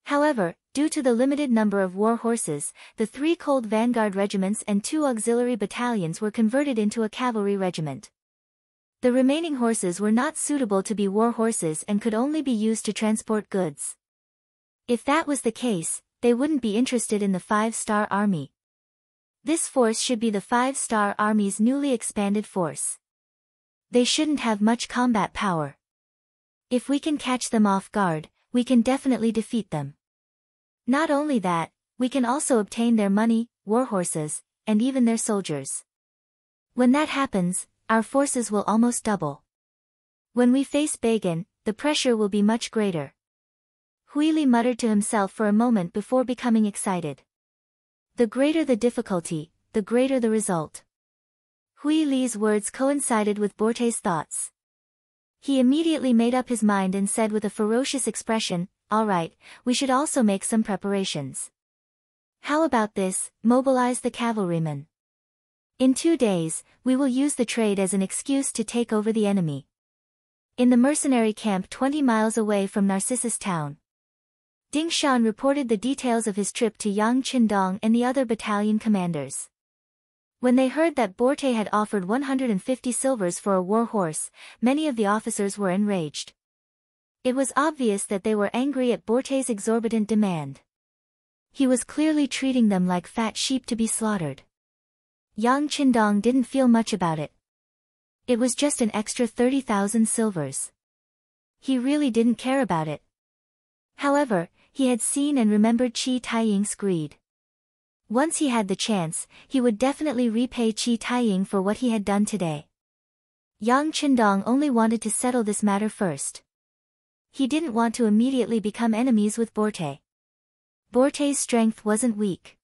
However, due to the limited number of war horses, the 3 cold vanguard regiments and 2 auxiliary battalions were converted into a cavalry regiment. The remaining horses were not suitable to be war horses and could only be used to transport goods. If that was the case, they wouldn't be interested in the 5-star army. This force should be the 5-star army's newly expanded force. They shouldn't have much combat power. If we can catch them off guard, we can definitely defeat them. Not only that, we can also obtain their money, war horses, and even their soldiers. When that happens, our forces will almost double. When we face Bagan, the pressure will be much greater. Hui Li muttered to himself for a moment before becoming excited. The greater the difficulty, the greater the result. Hui Li's words coincided with Borte's thoughts. He immediately made up his mind and said with a ferocious expression, "All right, we should also make some preparations. How about this, mobilize the cavalrymen. In 2 days, we will use the trade as an excuse to take over the enemy." In the mercenary camp 20 miles away from Narcissus town, Ding Shan reported the details of his trip to Yang Qindong and the other battalion commanders. When they heard that Borte had offered 150 silvers for a war horse, many of the officers were enraged. It was obvious that they were angry at Borte's exorbitant demand. He was clearly treating them like fat sheep to be slaughtered. Yang Qindong didn't feel much about it. It was just an extra 30,000 silvers. He really didn't care about it. However, he had seen and remembered Qi Taiying's greed. Once he had the chance, he would definitely repay Qi Taiying for what he had done today. Yang Qindong only wanted to settle this matter first. He didn't want to immediately become enemies with Borte. Borte's strength wasn't weak.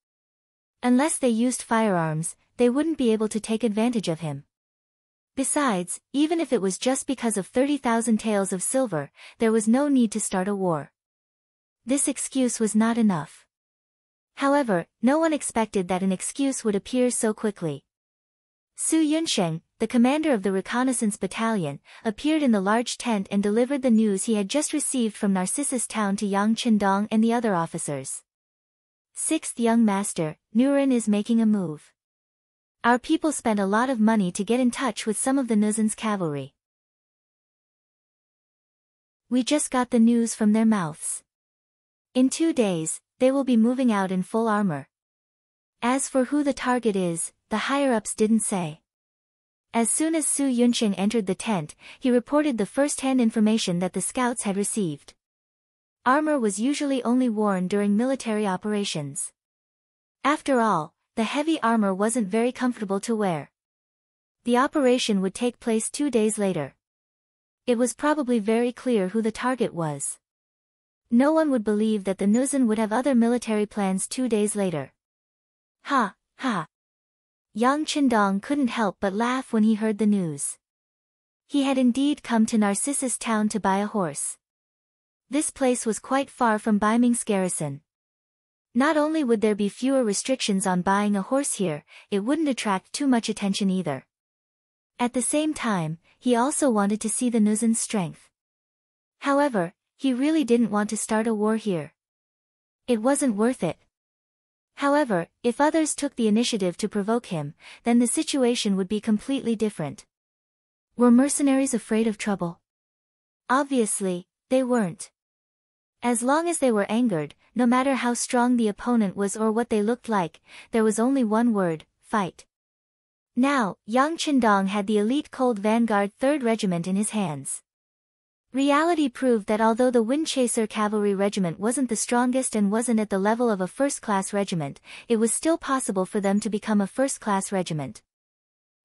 Unless they used firearms, they wouldn't be able to take advantage of him. Besides, even if it was just because of 30,000 taels of silver, there was no need to start a war. This excuse was not enough. However, no one expected that an excuse would appear so quickly. Su Yunsheng, the commander of the reconnaissance battalion, appeared in the large tent and delivered the news he had just received from Narcissus town to Yang Qindong and the other officers. Sixth young master, Nuren is making a move. Our people spent a lot of money to get in touch with some of the Nuzan's cavalry. We just got the news from their mouths. In 2 days, they will be moving out in full armor. As for who the target is, the higher-ups didn't say. As soon as Su Yunqing entered the tent, he reported the first-hand information that the scouts had received. Armor was usually only worn during military operations. After all, the heavy armor wasn't very comfortable to wear. The operation would take place 2 days later. It was probably very clear who the target was. No one would believe that the Nuzan would have other military plans 2 days later. Ha, ha. Yang Qindong couldn't help but laugh when he heard the news. He had indeed come to Narcissus town to buy a horse. This place was quite far from Baiming's garrison. Not only would there be fewer restrictions on buying a horse here, it wouldn't attract too much attention either. At the same time, he also wanted to see the Nuzan's strength. However, he really didn't want to start a war here. It wasn't worth it. However, if others took the initiative to provoke him, then the situation would be completely different. Were mercenaries afraid of trouble? Obviously, they weren't. As long as they were angered, no matter how strong the opponent was or what they looked like, there was only one word: fight. Now, Yang Qindong had the elite Cold Vanguard 3rd Regiment in his hands. Reality proved that although the Windchaser Cavalry Regiment wasn't the strongest and wasn't at the level of a first-class regiment, it was still possible for them to become a first-class regiment.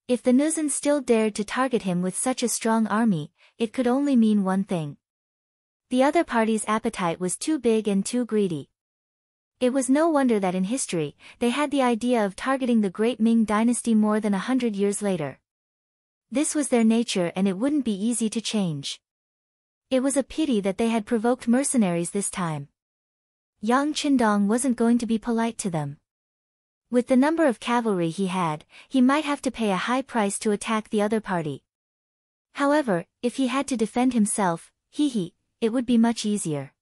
If the Nuzan still dared to target him with such a strong army, it could only mean one thing. The other party's appetite was too big and too greedy. It was no wonder that in history, they had the idea of targeting the great Ming dynasty more than 100 years later. This was their nature and it wouldn't be easy to change. It was a pity that they had provoked mercenaries this time. Yang Qindong wasn't going to be polite to them. With the number of cavalry he had, he might have to pay a high price to attack the other party. However, if he had to defend himself, it would be much easier.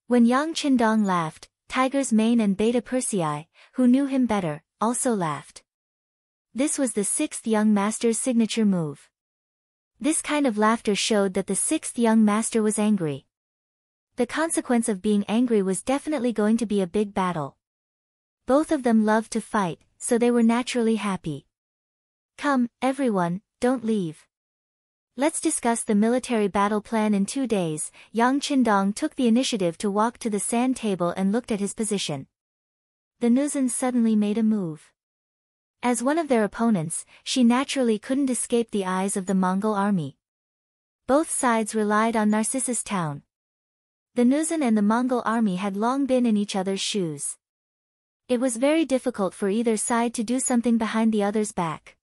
When Yang Qindong laughed, Tiger's Mane and Beta Persei, who knew him better, also laughed. This was the 6th young master's signature move. This kind of laughter showed that the 6th young master was angry. The consequence of being angry was definitely going to be a big battle. Both of them loved to fight, so they were naturally happy. Come, everyone, don't leave. Let's discuss the military battle plan in 2 days. Yang Qindong took the initiative to walk to the sand table and looked at his position. The Nuzan suddenly made a move. As one of their opponents, she naturally couldn't escape the eyes of the Mongol army. Both sides relied on Narcissus town. The Nuzan and the Mongol army had long been in each other's shoes. It was very difficult for either side to do something behind the other's back.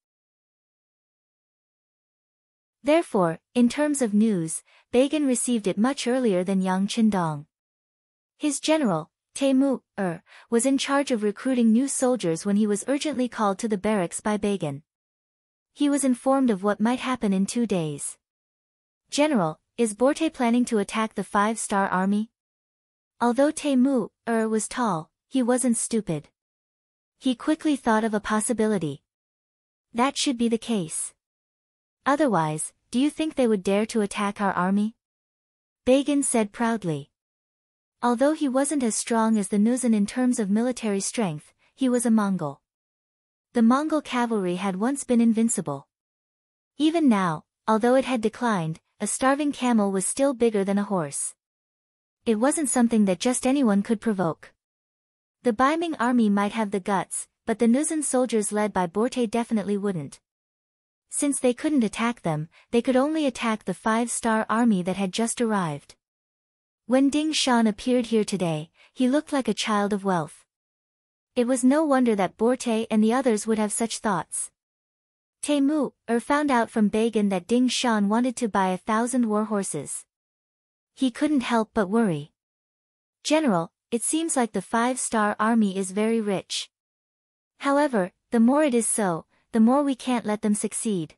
Therefore, in terms of news, Bagan received it much earlier than Yang Qindong. His general, Temu was in charge of recruiting new soldiers when he was urgently called to the barracks by Bagan. He was informed of what might happen in 2 days. General, is Borte planning to attack the 5-star army? Although Temu was tall, he wasn't stupid. He quickly thought of a possibility. That should be the case. Otherwise, do you think they would dare to attack our army? Bagan said proudly. Although he wasn't as strong as the Nuzan in terms of military strength, he was a Mongol. The Mongol cavalry had once been invincible. Even now, although it had declined, a starving camel was still bigger than a horse. It wasn't something that just anyone could provoke. The Baiming army might have the guts, but the Nuzan soldiers led by Borte definitely wouldn't. Since they couldn't attack them, they could only attack the 5-star army that had just arrived. When Ding Shan appeared here today, he looked like a child of wealth. It was no wonder that Borte and the others would have such thoughts. Temu found out from Bagan that Ding Shan wanted to buy 1,000 war horses. He couldn't help but worry. General, it seems like the 5-star army is very rich. However, the more it is so, the more we can't let them succeed.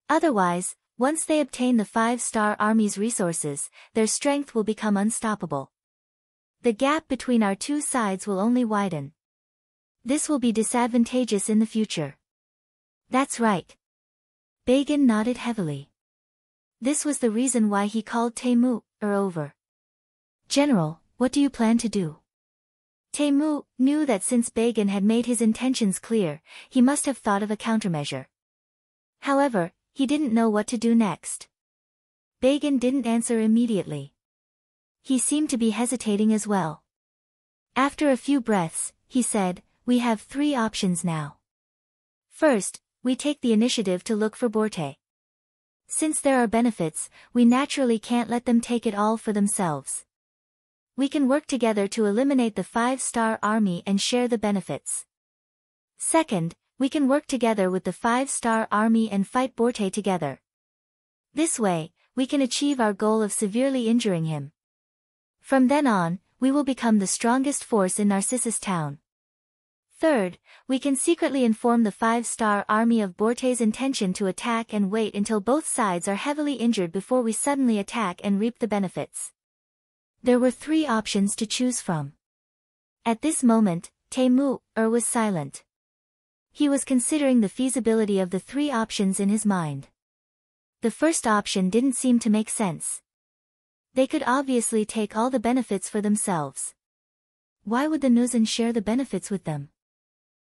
Otherwise, once they obtain the 5-star army's resources, their strength will become unstoppable. The gap between our two sides will only widen. This will be disadvantageous in the future. That's right. Bagan nodded heavily. This was the reason why he called Temu over. General, what do you plan to do? Temu knew that since Bagan had made his intentions clear, he must have thought of a countermeasure. However, he didn't know what to do next. Bagan didn't answer immediately. He seemed to be hesitating as well. After a few breaths, he said, "We have 3 options now. First, we take the initiative to look for Borte. Since there are benefits, we naturally can't let them take it all for themselves. We can work together to eliminate the 5-star army and share the benefits. Second, we can work together with the 5-star army and fight Borte together. This way, we can achieve our goal of severely injuring him. From then on, we will become the strongest force in Narcissus Town. Third, we can secretly inform the 5-star army of Borte's intention to attack and wait until both sides are heavily injured before we suddenly attack and reap the benefits." There were 3 options to choose from. At this moment, Temu was silent. He was considering the feasibility of the 3 options in his mind. The first option didn't seem to make sense. They could obviously take all the benefits for themselves. Why would the Nuzan share the benefits with them?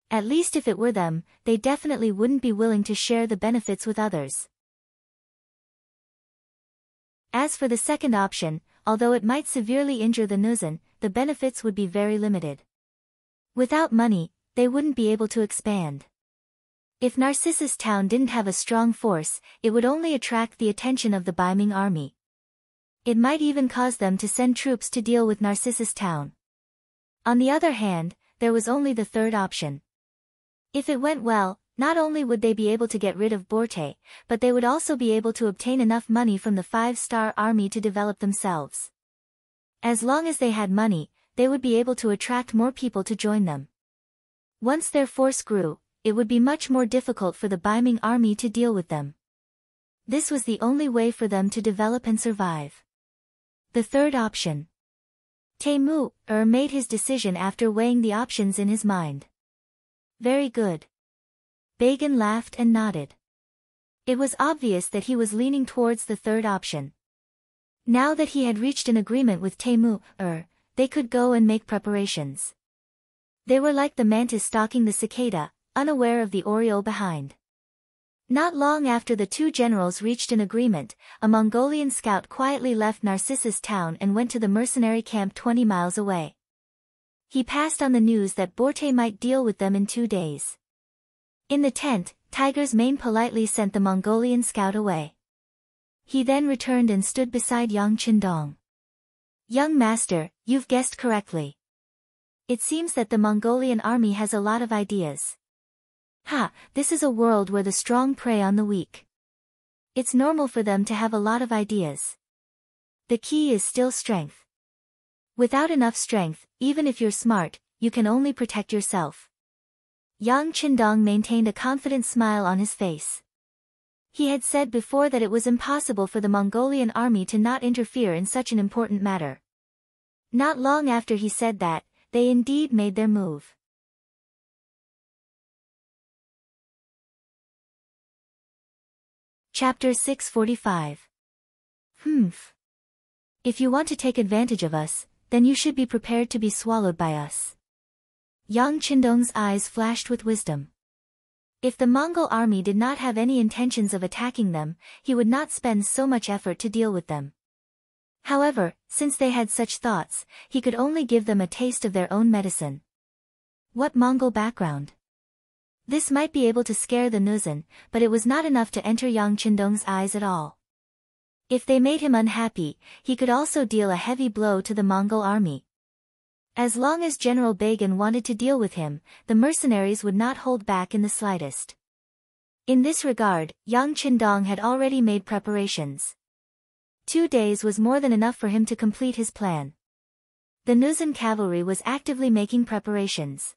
At least if it were them, they definitely wouldn't be willing to share the benefits with others. As for the second option, although it might severely injure the Nuzan, the benefits would be very limited. Without money, they wouldn't be able to expand. If Narcissus Town didn't have a strong force, it would only attract the attention of the Baiming army. It might even cause them to send troops to deal with Narcissus Town. On the other hand, there was only the third option. If it went well, not only would they be able to get rid of Borte, but they would also be able to obtain enough money from the 5-star army to develop themselves. As long as they had money, they would be able to attract more people to join them. Once their force grew, it would be much more difficult for the Baiming army to deal with them. This was the only way for them to develop and survive. The third option. Temu made his decision after weighing the options in his mind. Very good. Bagan laughed and nodded. It was obvious that he was leaning towards the third option. Now that he had reached an agreement with Temu they could go and make preparations. They were like the mantis stalking the cicada, unaware of the oriole behind. Not long after the 2 generals reached an agreement, a Mongolian scout quietly left Narcissus Town and went to the mercenary camp 20 miles away. He passed on the news that Borte might deal with them in 2 days. In the tent, Tiger's Mane politely sent the Mongolian scout away. He then returned and stood beside Yang Qindong. "Young master, you've guessed correctly. It seems that the Mongolian army has a lot of ideas. This is a world where the strong prey on the weak. It's normal for them to have a lot of ideas. The key is still strength. Without enough strength, even if you're smart, you can only protect yourself." Yang Qindong maintained a confident smile on his face. He had said before that it was impossible for the Mongolian army to not interfere in such an important matter. Not long after he said that, they indeed made their move. Chapter 645. If you want to take advantage of us, then you should be prepared to be swallowed by us. Yang Qindong's eyes flashed with wisdom. If the Mongol army did not have any intentions of attacking them, he would not spend so much effort to deal with them. However, since they had such thoughts, he could only give them a taste of their own medicine. What Mongol background? This might be able to scare the Nuzan, but it was not enough to enter Yang Qindong's eyes at all. If they made him unhappy, he could also deal a heavy blow to the Mongol army. As long as General Bagan wanted to deal with him, the mercenaries would not hold back in the slightest. In this regard, Yang Qindong had already made preparations. 2 days was more than enough for him to complete his plan. The Nuzan cavalry was actively making preparations.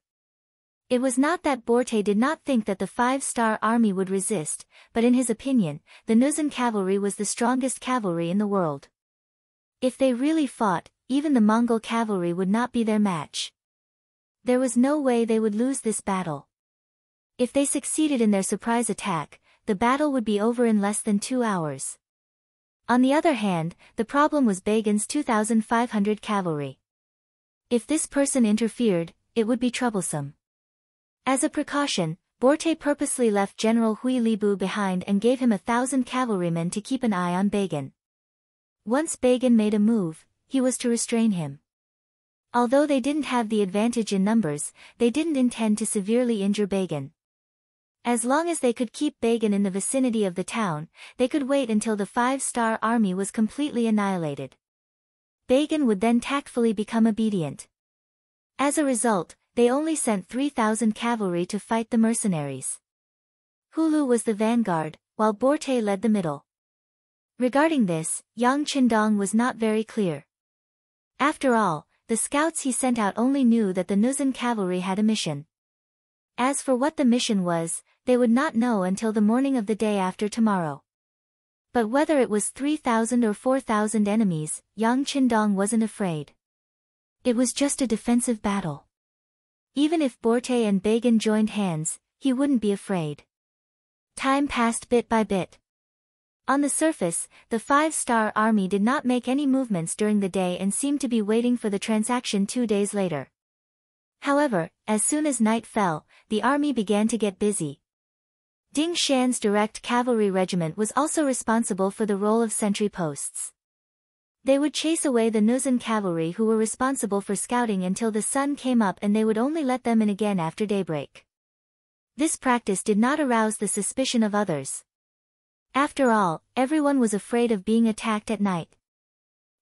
It was not that Borte did not think that the 5-star army would resist, but in his opinion, the Nuzan cavalry was the strongest cavalry in the world. If they really fought, even the Mongol cavalry would not be their match. There was no way they would lose this battle. If they succeeded in their surprise attack, the battle would be over in less than 2 hours. On the other hand, the problem was Bagan's 2,500 cavalry. If this person interfered, it would be troublesome. As a precaution, Borte purposely left General Hui Libu behind and gave him 1,000 cavalrymen to keep an eye on Bagan. Once Bagan made a move, he was to restrain him. Although they didn't have the advantage in numbers, they didn't intend to severely injure Bagan. As long as they could keep Bagan in the vicinity of the town, they could wait until the 5-star army was completely annihilated. Bagan would then tactfully become obedient. As a result, they only sent 3,000 cavalry to fight the mercenaries. Hulu was the vanguard, while Borte led the middle. Regarding this, Yang Qindong was not very clear. After all, the scouts he sent out only knew that the Nuzan cavalry had a mission. As for what the mission was, they would not know until the morning of the day after tomorrow. But whether it was 3,000 or 4,000 enemies, Yang Qindong wasn't afraid. It was just a defensive battle. Even if Borte and Bagan joined hands, he wouldn't be afraid. Time passed bit by bit. On the surface, the 5-star army did not make any movements during the day and seemed to be waiting for the transaction 2 days later. However, as soon as night fell, the army began to get busy. Ding Shan's direct cavalry regiment was also responsible for the role of sentry posts. They would chase away the Nuzan cavalry who were responsible for scouting until the sun came up, and they would only let them in again after daybreak. This practice did not arouse the suspicion of others. After all, everyone was afraid of being attacked at night.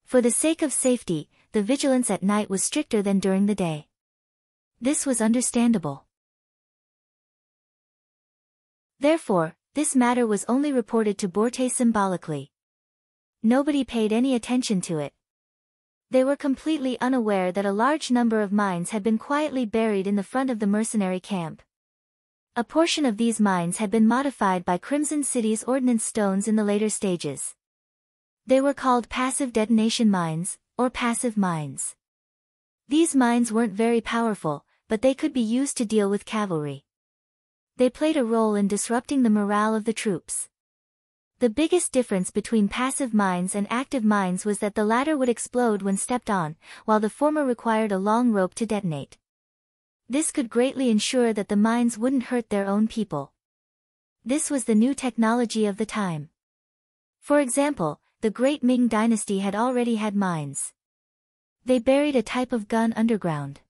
For the sake of safety, the vigilance at night was stricter than during the day. This was understandable. Therefore, this matter was only reported to Borte symbolically. Nobody paid any attention to it. They were completely unaware that a large number of mines had been quietly buried in the front of the mercenary camp. A portion of these mines had been modified by Crimson City's ordnance stones in the later stages. They were called passive detonation mines, or passive mines. These mines weren't very powerful, but they could be used to deal with cavalry. They played a role in disrupting the morale of the troops. The biggest difference between passive mines and active mines was that the latter would explode when stepped on, while the former required a long rope to detonate. This could greatly ensure that the mines wouldn't hurt their own people. This was the new technology of the time. For example, the Great Ming Dynasty had already had mines. They buried a type of gun underground.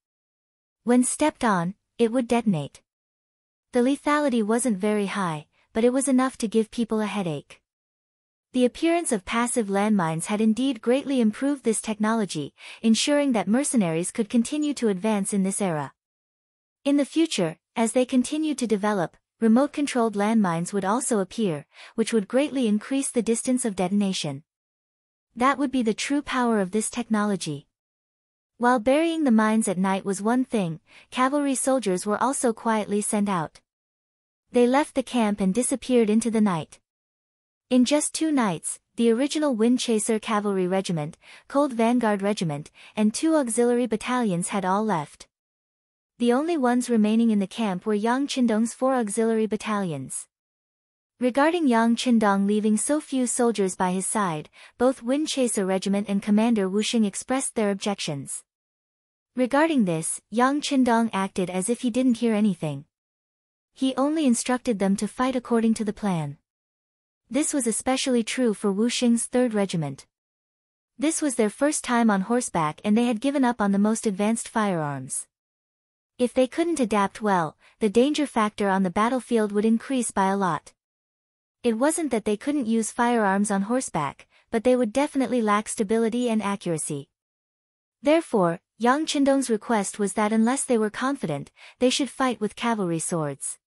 When stepped on, it would detonate. The lethality wasn't very high, but it was enough to give people a headache. The appearance of passive landmines had indeed greatly improved this technology, ensuring that mercenaries could continue to advance in this era. In the future, as they continued to develop, remote-controlled landmines would also appear, which would greatly increase the distance of detonation. That would be the true power of this technology. While burying the mines at night was one thing, cavalry soldiers were also quietly sent out. They left the camp and disappeared into the night. In just 2 nights, the original Windchaser Cavalry Regiment, Cold Vanguard Regiment, and 2 auxiliary battalions had all left. The only ones remaining in the camp were Yang Qindong's 4 auxiliary battalions. Regarding Yang Qindong leaving so few soldiers by his side, both Windchaser Regiment and Commander Wuxing expressed their objections. Regarding this, Yang Qindong acted as if he didn't hear anything. He only instructed them to fight according to the plan. This was especially true for Wuxing's 3rd Regiment. This was their first time on horseback and they had given up on the most advanced firearms. If they couldn't adapt well, the danger factor on the battlefield would increase by a lot. It wasn't that they couldn't use firearms on horseback, but they would definitely lack stability and accuracy. Therefore, Yang Qindong's request was that unless they were confident, they should fight with cavalry swords.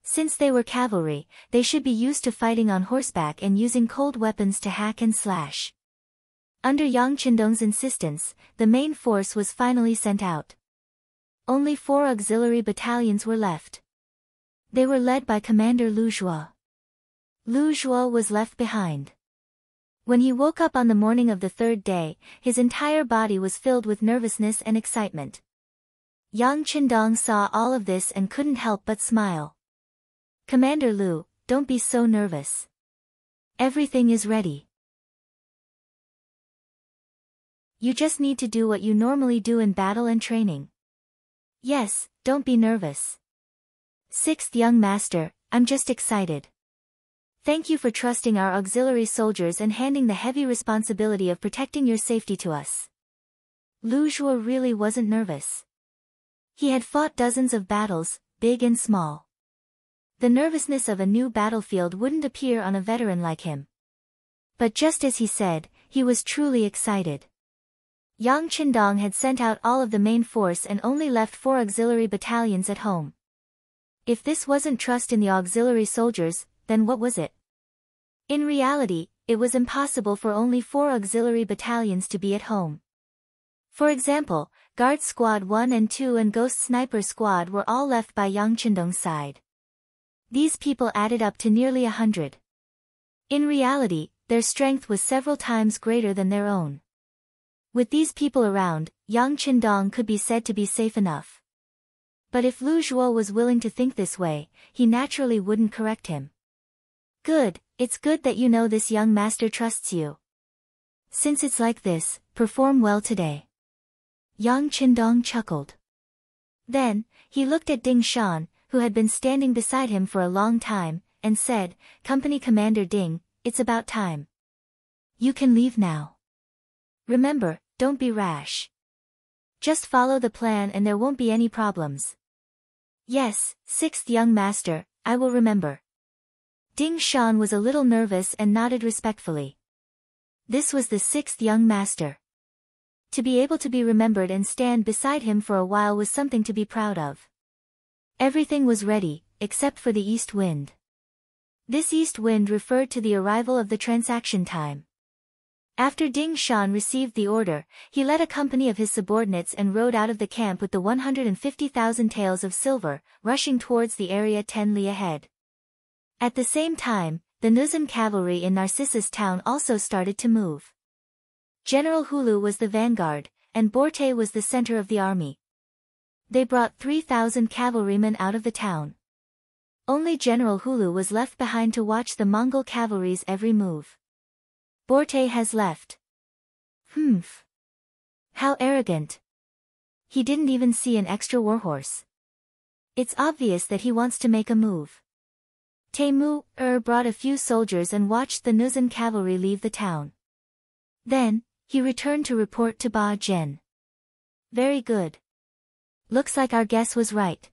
Since they were cavalry, they should be used to fighting on horseback and using cold weapons to hack and slash. Under Yang Qindong's insistence, the main force was finally sent out. Only 4 auxiliary battalions were left. They were led by Commander Lu Zhuo. Lu Zhuo was left behind. When he woke up on the morning of the third day, his entire body was filled with nervousness and excitement. Yang Qindong saw all of this and couldn't help but smile. "Commander Lu, don't be so nervous. Everything is ready. You just need to do what you normally do in battle and training. Yes, don't be nervous. Sixth young master, I'm just excited. Thank you for trusting our auxiliary soldiers and handing the heavy responsibility of protecting your safety to us." Lu Zhuo really wasn't nervous. He had fought dozens of battles, big and small. The nervousness of a new battlefield wouldn't appear on a veteran like him. But just as he said, he was truly excited. Yang Qindong had sent out all of the main force and only left 4 auxiliary battalions at home. If this wasn't trust in the auxiliary soldiers, then what was it? In reality, it was impossible for only 4 auxiliary battalions to be at home. For example, Guard Squad 1 and 2 and Ghost Sniper Squad were all left by Yang Qindong's side. These people added up to nearly 100. In reality, their strength was several times greater than their own. With these people around, Yang Qindong could be said to be safe enough. But if Lu Zhuo was willing to think this way, he naturally wouldn't correct him. "Good, it's good that you know this young master trusts you. Since it's like this, perform well today." Yang Qindong chuckled. Then, he looked at Ding Shan, who had been standing beside him for a long time, and said, "Company Commander Ding, it's about time. You can leave now. Remember, don't be rash. Just follow the plan and there won't be any problems." "Yes, sixth young master, I will remember." Ding Shan was a little nervous and nodded respectfully. This was the 6th young master. To be able to be remembered and stand beside him for a while was something to be proud of. Everything was ready, except for the east wind. This east wind referred to the arrival of the transaction time. After Ding Shan received the order, he led a company of his subordinates and rode out of the camp with the 150,000 taels of silver, rushing towards the area 10 li ahead. At the same time, the Nuzan cavalry in Narcissus town also started to move. General Hulu was the vanguard, and Borte was the center of the army. They brought 3,000 cavalrymen out of the town. Only General Hulu was left behind to watch the Mongol cavalry's every move. Borte has left. Humph. How arrogant. He didn't even see an extra warhorse. It's obvious that he wants to make a move. Temu brought a few soldiers and watched the Nuzan cavalry leave the town. Then, he returned to report to Ba Zhen. "Very good. Looks like our guess was right.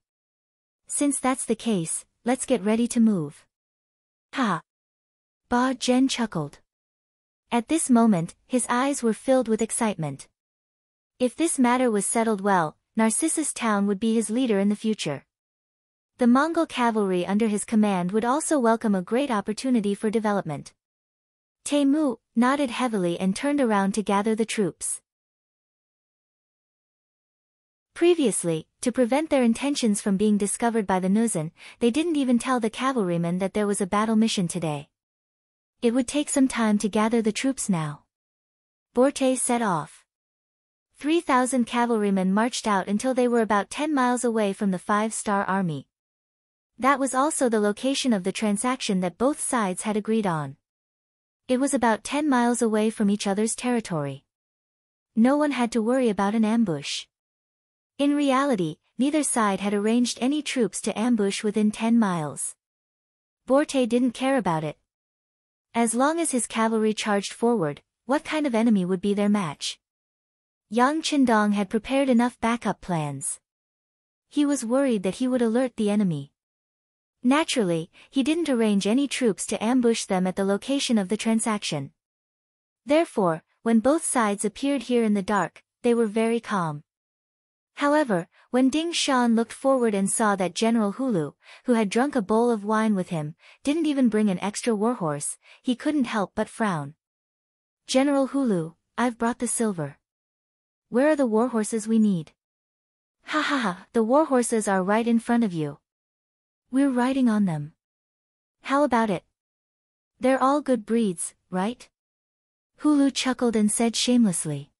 Since that's the case, let's get ready to move." Ha! Ba Zhen chuckled. At this moment, his eyes were filled with excitement. If this matter was settled well, Narcissus town would be his leader in the future. The Mongol cavalry under his command would also welcome a great opportunity for development. Temu nodded heavily and turned around to gather the troops. Previously, to prevent their intentions from being discovered by the Nuzan, they didn't even tell the cavalrymen that there was a battle mission today. It would take some time to gather the troops now. Borte set off. 3,000 cavalrymen marched out until they were about 10 miles away from the 5-star army. That was also the location of the transaction that both sides had agreed on. It was about 10 miles away from each other's territory. No one had to worry about an ambush. In reality, neither side had arranged any troops to ambush within 10 miles. Borte didn't care about it. As long as his cavalry charged forward, what kind of enemy would be their match? Yang Qindong had prepared enough backup plans. He was worried that he would alert the enemy. Naturally, he didn't arrange any troops to ambush them at the location of the transaction. Therefore, when both sides appeared here in the dark, they were very calm. However, when Ding Shan looked forward and saw that General Hulu, who had drunk a bowl of wine with him, didn't even bring an extra warhorse, he couldn't help but frown. "General Hulu, I've brought the silver. Where are the warhorses we need?" "Ha ha ha, the warhorses are right in front of you. We're riding on them. How about it? They're all good breeds, right?" Hulu chuckled and said shamelessly.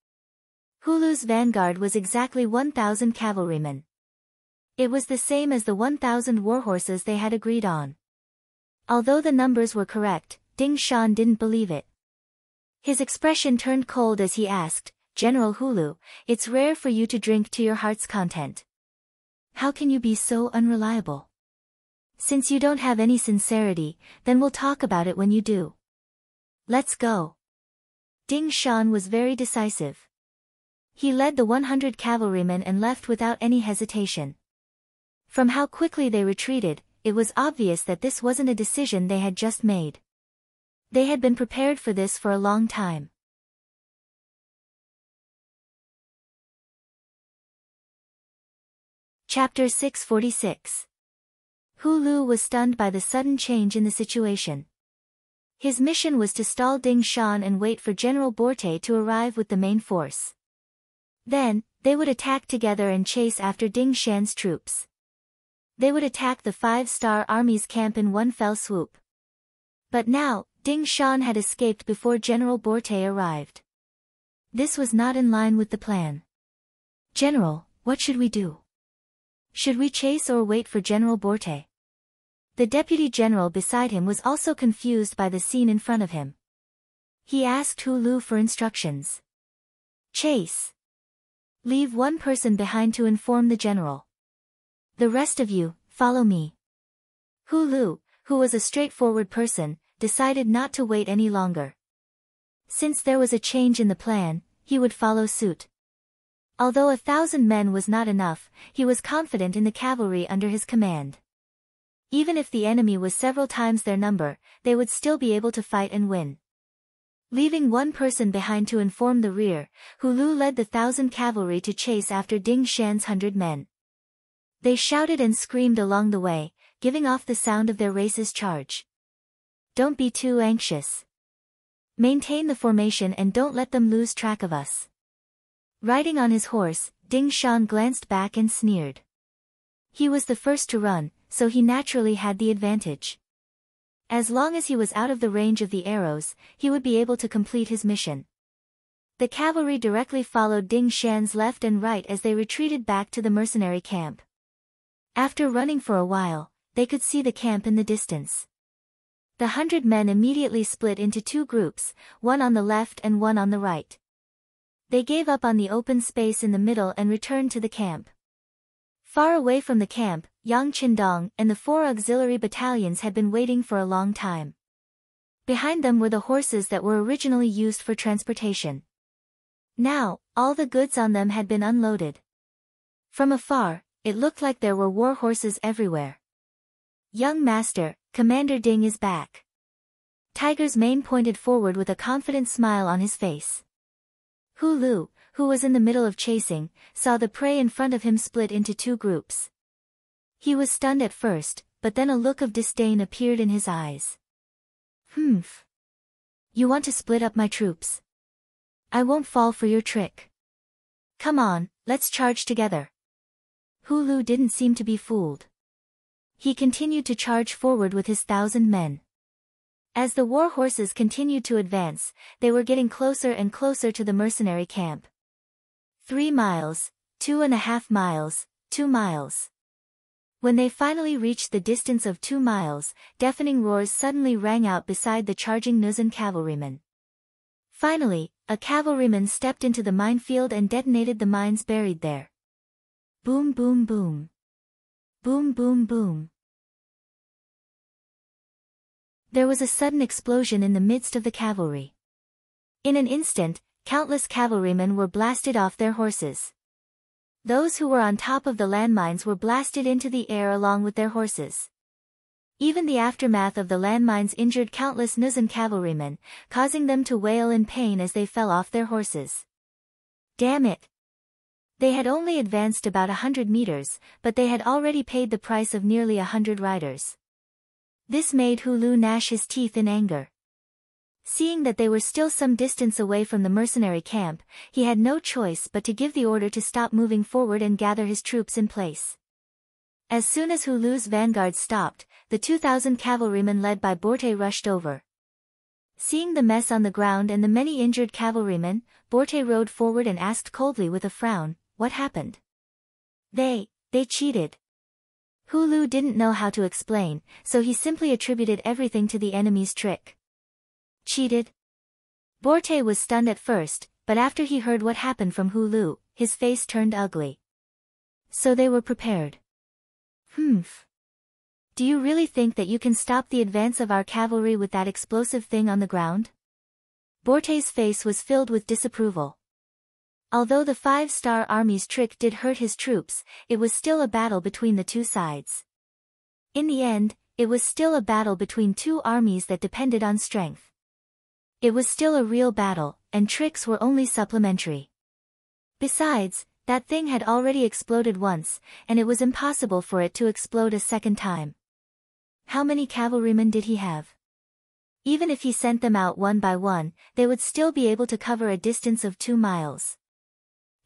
Hulu's vanguard was exactly 1,000 cavalrymen. It was the same as the 1,000 warhorses they had agreed on. Although the numbers were correct, Ding Shan didn't believe it. His expression turned cold as he asked, "General Hulu, it's rare for you to drink to your heart's content. How can you be so unreliable? Since you don't have any sincerity, then we'll talk about it when you do. Let's go." Ding Shan was very decisive. He led the 100 cavalrymen and left without any hesitation. From how quickly they retreated, it was obvious that this wasn't a decision they had just made. They had been prepared for this for a long time. Chapter 646. Hulu was stunned by the sudden change in the situation. His mission was to stall Ding Shan and wait for General Borte to arrive with the main force. Then, they would attack together and chase after Ding Shan's troops. They would attack the 5-star army's camp in one fell swoop. But now, Ding Shan had escaped before General Borte arrived. This was not in line with the plan. "General, what should we do? Should we chase or wait for General Borte?" The deputy general beside him was also confused by the scene in front of him. He asked Hulu for instructions. "Chase. Leave one person behind to inform the general. The rest of you, follow me." Hulu, who was a straightforward person, decided not to wait any longer. Since there was a change in the plan, he would follow suit. Although 1,000 men was not enough, he was confident in the cavalry under his command. Even if the enemy was several times their number, they would still be able to fight and win. Leaving one person behind to inform the rear, Hulu led the 1,000 cavalry to chase after Ding Shan's 100 men. They shouted and screamed along the way, giving off the sound of their race's charge. "Don't be too anxious. Maintain the formation and don't let them lose track of us." Riding on his horse, Ding Shan glanced back and sneered. He was the first to run, so he naturally had the advantage. As long as he was out of the range of the arrows, he would be able to complete his mission. The cavalry directly followed Ding Shan's left and right as they retreated back to the mercenary camp. After running for a while, they could see the camp in the distance. The 100 men immediately split into 2 groups, one on the left and one on the right. They gave up on the open space in the middle and returned to the camp. Far away from the camp, Yang Qindong and the 4 auxiliary battalions had been waiting for a long time. Behind them were the horses that were originally used for transportation. Now, all the goods on them had been unloaded. From afar, it looked like there were war horses everywhere. "Young master, Commander Ding is back." Tiger's mane pointed forward with a confident smile on his face. Hulu, who was in the middle of chasing, saw the prey in front of him split into 2 groups. He was stunned at first, but then a look of disdain appeared in his eyes. "Humph. You want to split up my troops? I won't fall for your trick. Come on, let's charge together." Hulu didn't seem to be fooled. He continued to charge forward with his 1,000 men. As the war horses continued to advance, they were getting closer and closer to the mercenary camp. 3 miles, 2.5 miles, 2 miles. When they finally reached the distance of 2 miles, deafening roars suddenly rang out beside the charging Nuzan cavalrymen. Finally, a cavalryman stepped into the minefield and detonated the mines buried there. Boom boom boom. Boom boom boom. There was a sudden explosion in the midst of the cavalry. In an instant, countless cavalrymen were blasted off their horses. Those who were on top of the landmines were blasted into the air along with their horses. Even the aftermath of the landmines injured countless Nuzan cavalrymen, causing them to wail in pain as they fell off their horses. Damn it! They had only advanced about 100 meters, but they had already paid the price of nearly 100 riders. This made Hulu gnash his teeth in anger. Seeing that they were still some distance away from the mercenary camp, he had no choice but to give the order to stop moving forward and gather his troops in place. As soon as Hulu's vanguard stopped, the 2,000 cavalrymen led by Borte rushed over. Seeing the mess on the ground and the many injured cavalrymen, Borte rode forward and asked coldly with a frown, "What happened?" They cheated." Hu Lu didn't know how to explain, so he simply attributed everything to the enemy's trick. Cheated? Borte was stunned at first, but after he heard what happened from Hu Lu, his face turned ugly. So they were prepared. Humph. Do you really think that you can stop the advance of our cavalry with that explosive thing on the ground? Borte's face was filled with disapproval. Although the 5-star army's trick did hurt his troops, it was still a battle between the two sides. In the end, it was still a battle between two armies that depended on strength. It was still a real battle, and tricks were only supplementary. Besides, that thing had already exploded once, and it was impossible for it to explode a second time. How many cavalrymen did he have? Even if he sent them out one by one, they would still be able to cover a distance of 2 miles.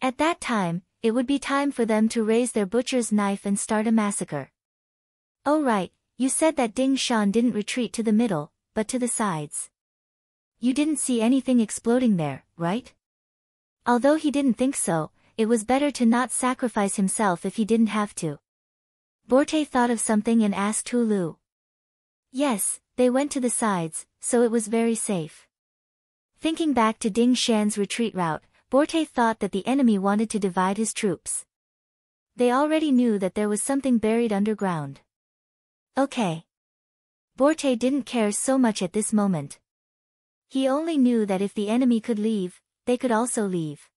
At that time, it would be time for them to raise their butcher's knife and start a massacre. Oh right, you said that Ding Shan didn't retreat to the middle, but to the sides. You didn't see anything exploding there, right? Although he didn't think so, it was better to not sacrifice himself if he didn't have to. Borte thought of something and asked Hu Lu. Yes, they went to the sides, so it was very safe. Thinking back to Ding Shan's retreat route, Borte thought that the enemy wanted to divide his troops. They already knew that there was something buried underground. Okay. Borte didn't care so much at this moment. He only knew that if the enemy could leave, they could also leave.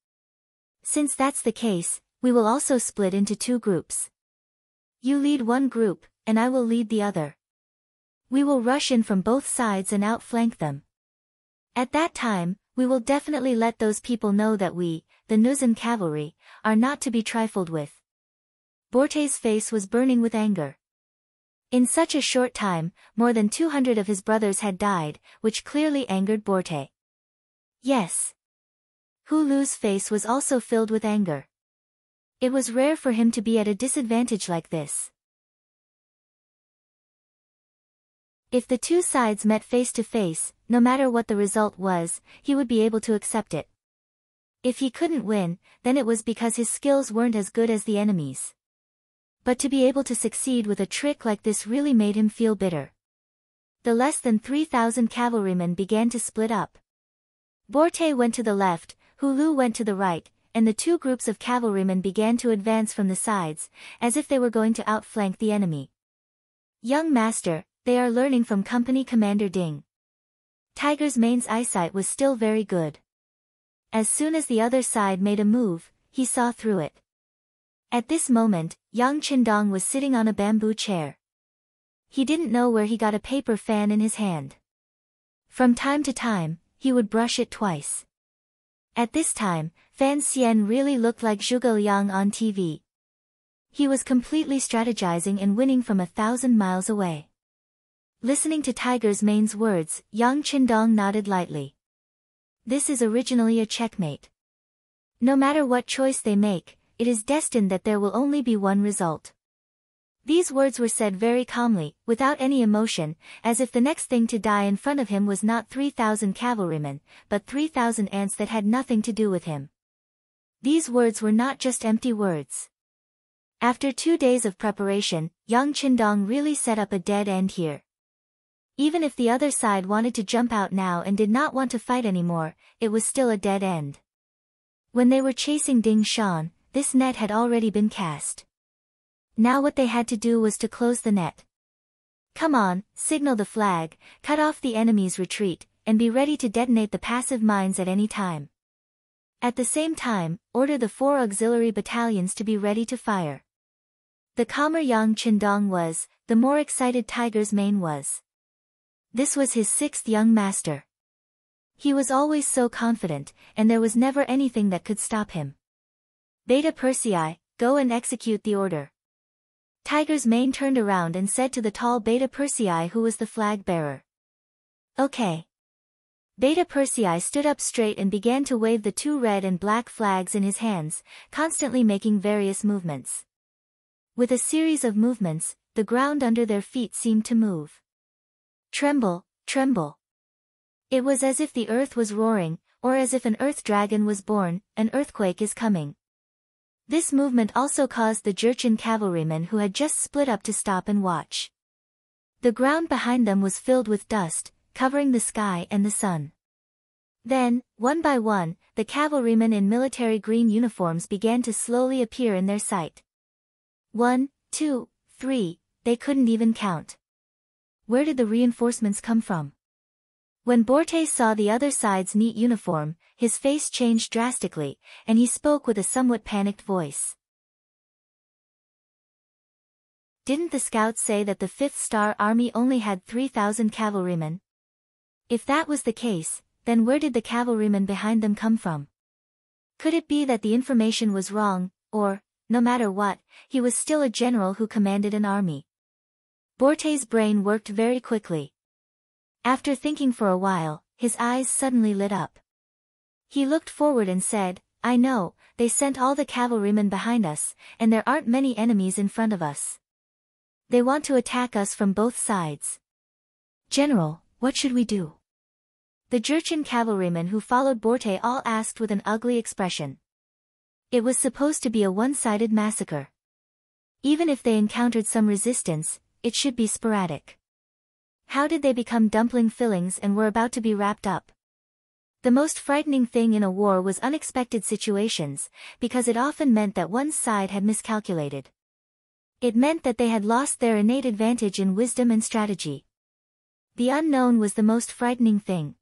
Since that's the case, we will also split into 2 groups. You lead one group, and I will lead the other. We will rush in from both sides and outflank them. At that time, we will definitely let those people know that we, the Nuzan cavalry, are not to be trifled with. Borte's face was burning with anger. In such a short time, more than 200 of his brothers had died, which clearly angered Borte. Yes. Hu Lu's face was also filled with anger. It was rare for him to be at a disadvantage like this. If the two sides met face to face, no matter what the result was, he would be able to accept it. If he couldn't win, then it was because his skills weren't as good as the enemy's. But to be able to succeed with a trick like this really made him feel bitter. The less than 3,000 cavalrymen began to split up. Borte went to the left, Hu Lu went to the right, and the 2 groups of cavalrymen began to advance from the sides, as if they were going to outflank the enemy. Young master, they are learning from Company Commander Ding. Tiger's Mane's eyesight was still very good. As soon as the other side made a move, he saw through it. At this moment, Yang Qindong was sitting on a bamboo chair. He didn't know where he got a paper fan in his hand. From time to time, he would brush it twice. At this time, Fan Xian really looked like Zhuge Liang on TV. He was completely strategizing and winning from 1,000 miles away. Listening to Tiger's Mane's words, Yang Qindong nodded lightly. This is originally a checkmate. No matter what choice they make, it is destined that there will only be one result. These words were said very calmly, without any emotion, as if the next thing to die in front of him was not 3,000 cavalrymen, but 3,000 ants that had nothing to do with him. These words were not just empty words. After 2 days of preparation, Yang Qindong really set up a dead end here. Even if the other side wanted to jump out now and did not want to fight anymore, it was still a dead end. When they were chasing Ding Shan, this net had already been cast. Now what they had to do was to close the net. Come on, signal the flag, cut off the enemy's retreat, and be ready to detonate the passive mines at any time. At the same time, order the 4 auxiliary battalions to be ready to fire. The calmer Yang Qindong was, the more excited Tiger's Mane was. This was his 6th young master. He was always so confident, and there was never anything that could stop him. Beta Persei, go and execute the order. Tiger's Mane turned around and said to the tall Beta Persei who was the flag bearer. Okay. Beta Persei stood up straight and began to wave the 2 red and black flags in his hands, constantly making various movements. With a series of movements, the ground under their feet seemed to move. Tremble, tremble. It was as if the earth was roaring, or as if an earth dragon was born. An earthquake is coming. This movement also caused the Jurchen cavalrymen who had just split up to stop and watch. The ground behind them was filled with dust, covering the sky and the sun. Then, one by one, the cavalrymen in military green uniforms began to slowly appear in their sight. 1, 2, 3, they couldn't even count. Where did the reinforcements come from? When Borte saw the other side's neat uniform, his face changed drastically, and he spoke with a somewhat panicked voice. Didn't the scouts say that the 5th Star Army only had 3,000 cavalrymen? If that was the case, then where did the cavalrymen behind them come from? Could it be that the information was wrong, or, no matter what, he was still a general who commanded an army? Borte's brain worked very quickly. After thinking for a while, his eyes suddenly lit up. He looked forward and said, I know, they sent all the cavalrymen behind us, and there aren't many enemies in front of us. They want to attack us from both sides. General, what should we do? The Jurchen cavalrymen who followed Borte all asked with an ugly expression. It was supposed to be a one-sided massacre. Even if they encountered some resistance, it should be sporadic. How did they become dumpling fillings and were about to be wrapped up? The most frightening thing in a war was unexpected situations, because it often meant that one side had miscalculated. It meant that they had lost their innate advantage in wisdom and strategy. The unknown was the most frightening thing.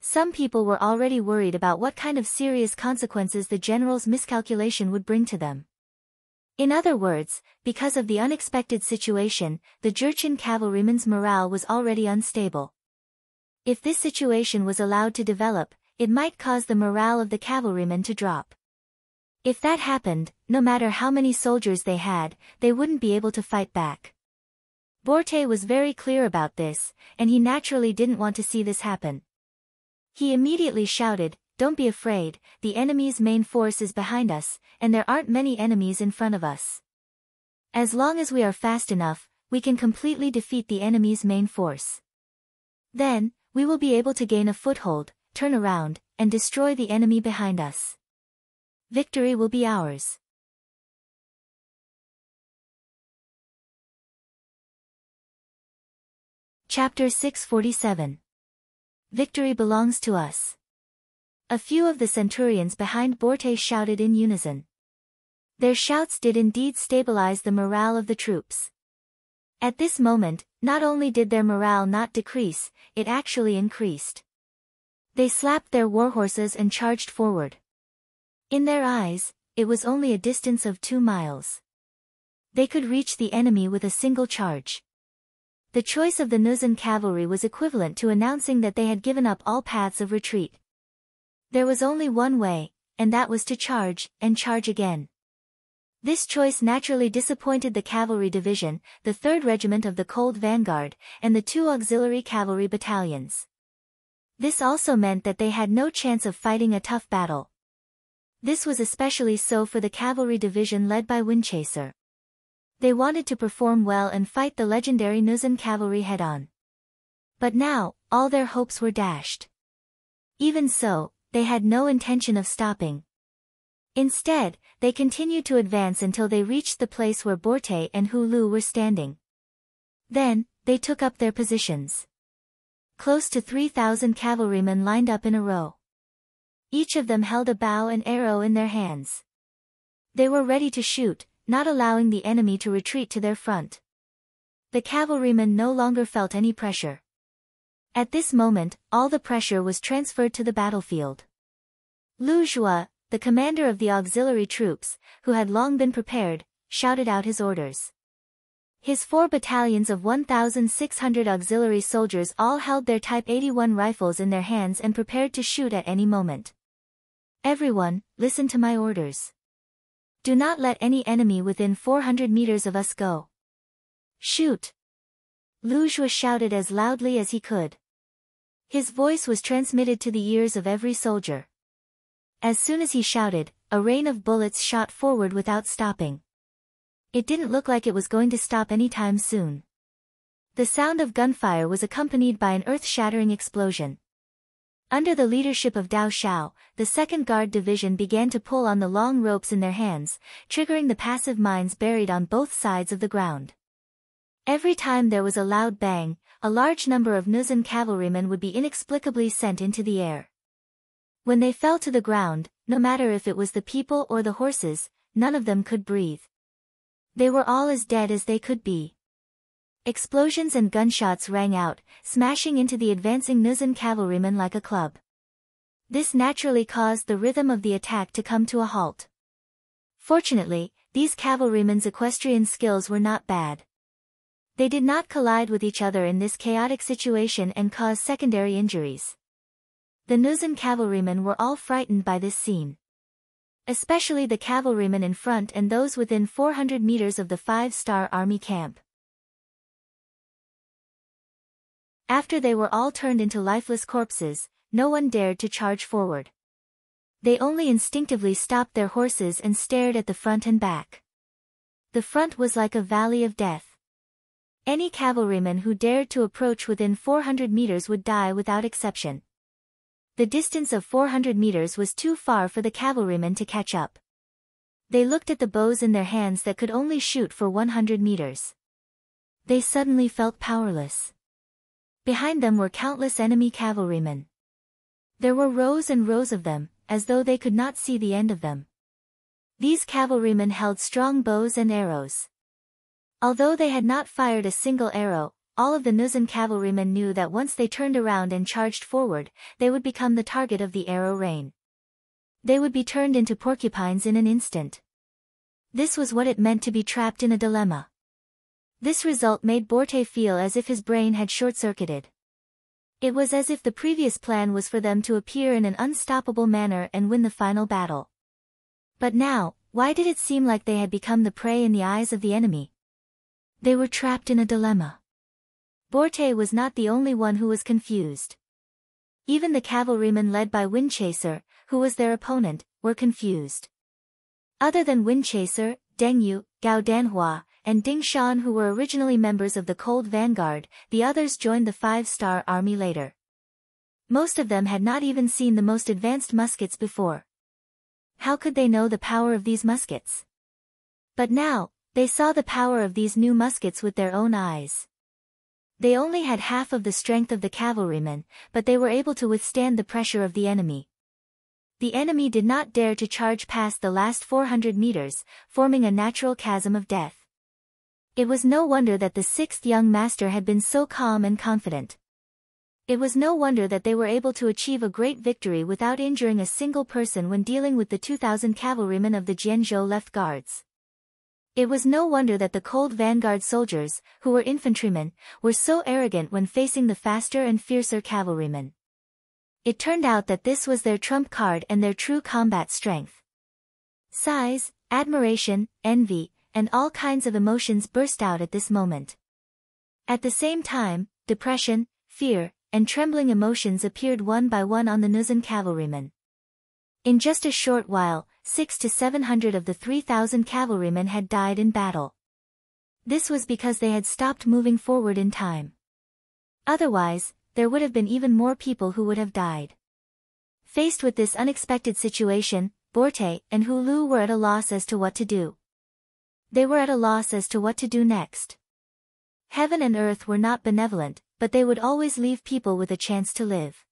Some people were already worried about what kind of serious consequences the general's miscalculation would bring to them. In other words, because of the unexpected situation, the Jurchen cavalrymen's morale was already unstable. If this situation was allowed to develop, it might cause the morale of the cavalrymen to drop. If that happened, no matter how many soldiers they had, they wouldn't be able to fight back. Borte was very clear about this, and he naturally didn't want to see this happen. He immediately shouted, Don't be afraid, the enemy's main force is behind us, and there aren't many enemies in front of us. As long as we are fast enough, we can completely defeat the enemy's main force. Then, we will be able to gain a foothold, turn around, and destroy the enemy behind us. Victory will be ours. Chapter 647. Victory belongs to us. A few of the centurions behind Borte shouted in unison. Their shouts did indeed stabilize the morale of the troops. At this moment, not only did their morale not decrease, it actually increased. They slapped their warhorses and charged forward. In their eyes, it was only a distance of 2 miles. They could reach the enemy with a single charge. The choice of the Nuzan cavalry was equivalent to announcing that they had given up all paths of retreat. There was only one way, and that was to charge, and charge again. This choice naturally disappointed the cavalry division, the 3rd Regiment of the Cold Vanguard, and the 2 auxiliary cavalry battalions. This also meant that they had no chance of fighting a tough battle. This was especially so for the cavalry division led by Windchaser. They wanted to perform well and fight the legendary Nuzan cavalry head-on. But now, all their hopes were dashed. Even so, they had no intention of stopping. Instead, they continued to advance until they reached the place where Borte and Hu Lu were standing. Then, they took up their positions. Close to 3,000 cavalrymen lined up in a row. Each of them held a bow and arrow in their hands. They were ready to shoot, not allowing the enemy to retreat to their front. The cavalrymen no longer felt any pressure. At this moment, all the pressure was transferred to the battlefield. Lu Jua, the commander of the auxiliary troops, who had long been prepared, shouted out his orders. His 4 battalions of 1,600 auxiliary soldiers all held their Type 81 rifles in their hands and prepared to shoot at any moment. Everyone, listen to my orders. Do not let any enemy within 400 meters of us go. Shoot! Lu Jua shouted as loudly as he could. His voice was transmitted to the ears of every soldier. As soon as he shouted, a rain of bullets shot forward without stopping. It didn't look like it was going to stop anytime soon. The sound of gunfire was accompanied by an earth-shattering explosion. Under the leadership of Dao Xiao, the 2nd Guard Division began to pull on the long ropes in their hands, triggering the passive mines buried on both sides of the ground. Every time there was a loud bang, a large number of Nuzan cavalrymen would be inexplicably sent into the air. When they fell to the ground, no matter if it was the people or the horses, none of them could breathe. They were all as dead as they could be. Explosions and gunshots rang out, smashing into the advancing Nuzan cavalrymen like a club. This naturally caused the rhythm of the attack to come to a halt. Fortunately, these cavalrymen's equestrian skills were not bad. They did not collide with each other in this chaotic situation and cause secondary injuries. The Nuzan cavalrymen were all frightened by this scene. Especially the cavalrymen in front and those within 400 meters of the 5-star army camp. After they were all turned into lifeless corpses, no one dared to charge forward. They only instinctively stopped their horses and stared at the front and back. The front was like a valley of death. Any cavalryman who dared to approach within 400 meters would die without exception. The distance of 400 meters was too far for the cavalrymen to catch up. They looked at the bows in their hands that could only shoot for 100 meters. They suddenly felt powerless. Behind them were countless enemy cavalrymen. There were rows and rows of them, as though they could not see the end of them. These cavalrymen held strong bows and arrows. Although they had not fired a single arrow, all of the Nuzan cavalrymen knew that once they turned around and charged forward, they would become the target of the arrow rain. They would be turned into porcupines in an instant. This was what it meant to be trapped in a dilemma. This result made Borte feel as if his brain had short-circuited. It was as if the previous plan was for them to appear in an unstoppable manner and win the final battle. But now, why did it seem like they had become the prey in the eyes of the enemy? They were trapped in a dilemma. Borte was not the only one who was confused. Even the cavalrymen led by Windchaser, who was their opponent, were confused. Other than Windchaser, Deng Yu, Gao Danhua, and Ding Shan, who were originally members of the Cold Vanguard, the others joined the 5-star army later. Most of them had not even seen the most advanced muskets before. How could they know the power of these muskets? But now, they saw the power of these new muskets with their own eyes. They only had half of the strength of the cavalrymen, but they were able to withstand the pressure of the enemy. The enemy did not dare to charge past the last 400 meters, forming a natural chasm of death. It was no wonder that the 6th young master had been so calm and confident. It was no wonder that they were able to achieve a great victory without injuring a single person when dealing with the 2,000 cavalrymen of the Jianzhou left guards. It was no wonder that the Cold Vanguard soldiers, who were infantrymen, were so arrogant when facing the faster and fiercer cavalrymen. It turned out that this was their trump card and their true combat strength. Sighs, admiration, envy, and all kinds of emotions burst out at this moment. At the same time, depression, fear, and trembling emotions appeared one by one on the Nuzan cavalrymen. In just a short while, 600 to 700 of the 3,000 cavalrymen had died in battle. This was because they had stopped moving forward in time. Otherwise, there would have been even more people who would have died. Faced with this unexpected situation, Borte and Hulu were at a loss as to what to do. They were at a loss as to what to do next. Heaven and earth were not benevolent, but they would always leave people with a chance to live.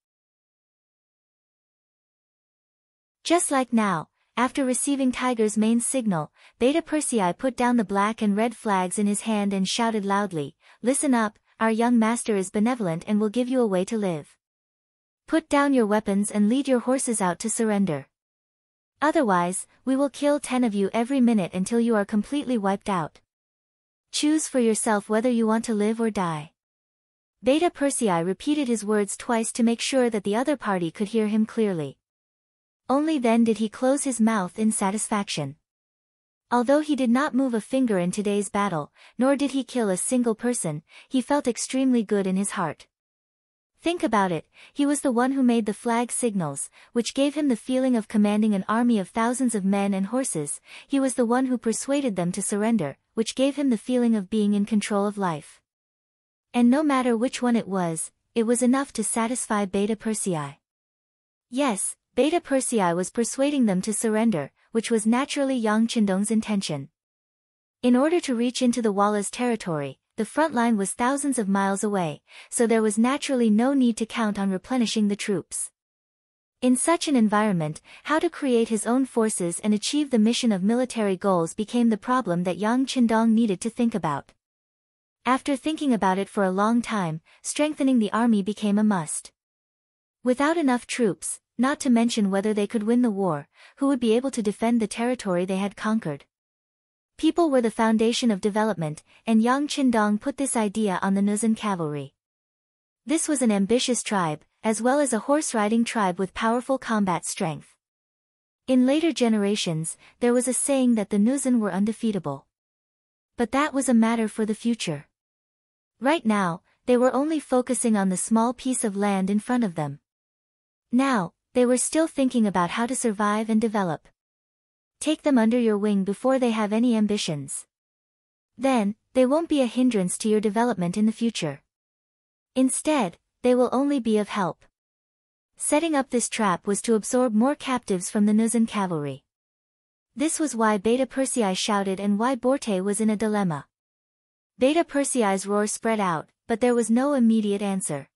Just like now, after receiving Tiger's main signal, Beta Persei put down the black and red flags in his hand and shouted loudly, "Listen up, our young master is benevolent and will give you a way to live. Put down your weapons and lead your horses out to surrender. Otherwise, we will kill 10 of you every minute until you are completely wiped out. Choose for yourself whether you want to live or die." Beta Persei repeated his words twice to make sure that the other party could hear him clearly. Only then did he close his mouth in satisfaction. Although he did not move a finger in today's battle, nor did he kill a single person, he felt extremely good in his heart. Think about it, he was the one who made the flag signals, which gave him the feeling of commanding an army of thousands of men and horses. He was the one who persuaded them to surrender, which gave him the feeling of being in control of life. And no matter which one it was enough to satisfy Beta Persei. Yes, Beta Persei was persuading them to surrender, which was naturally Yang Qindong's intention. In order to reach into the Walla's territory, the front line was thousands of miles away, so there was naturally no need to count on replenishing the troops. In such an environment, how to create his own forces and achieve the mission of military goals became the problem that Yang Qindong needed to think about. After thinking about it for a long time, strengthening the army became a must. Without enough troops, not to mention whether they could win the war, who would be able to defend the territory they had conquered? People were the foundation of development, and Yang Qindong put this idea on the Nuzhen cavalry. This was an ambitious tribe, as well as a horse-riding tribe with powerful combat strength. In later generations, there was a saying that the Nuzhen were undefeatable. But that was a matter for the future. Right now, they were only focusing on the small piece of land in front of them. Now, they were still thinking about how to survive and develop. Take them under your wing before they have any ambitions. Then, they won't be a hindrance to your development in the future. Instead, they will only be of help. Setting up this trap was to absorb more captives from the Nuzhen cavalry. This was why Beta Persei shouted and why Borte was in a dilemma. Beta Persei's roar spread out, but there was no immediate answer.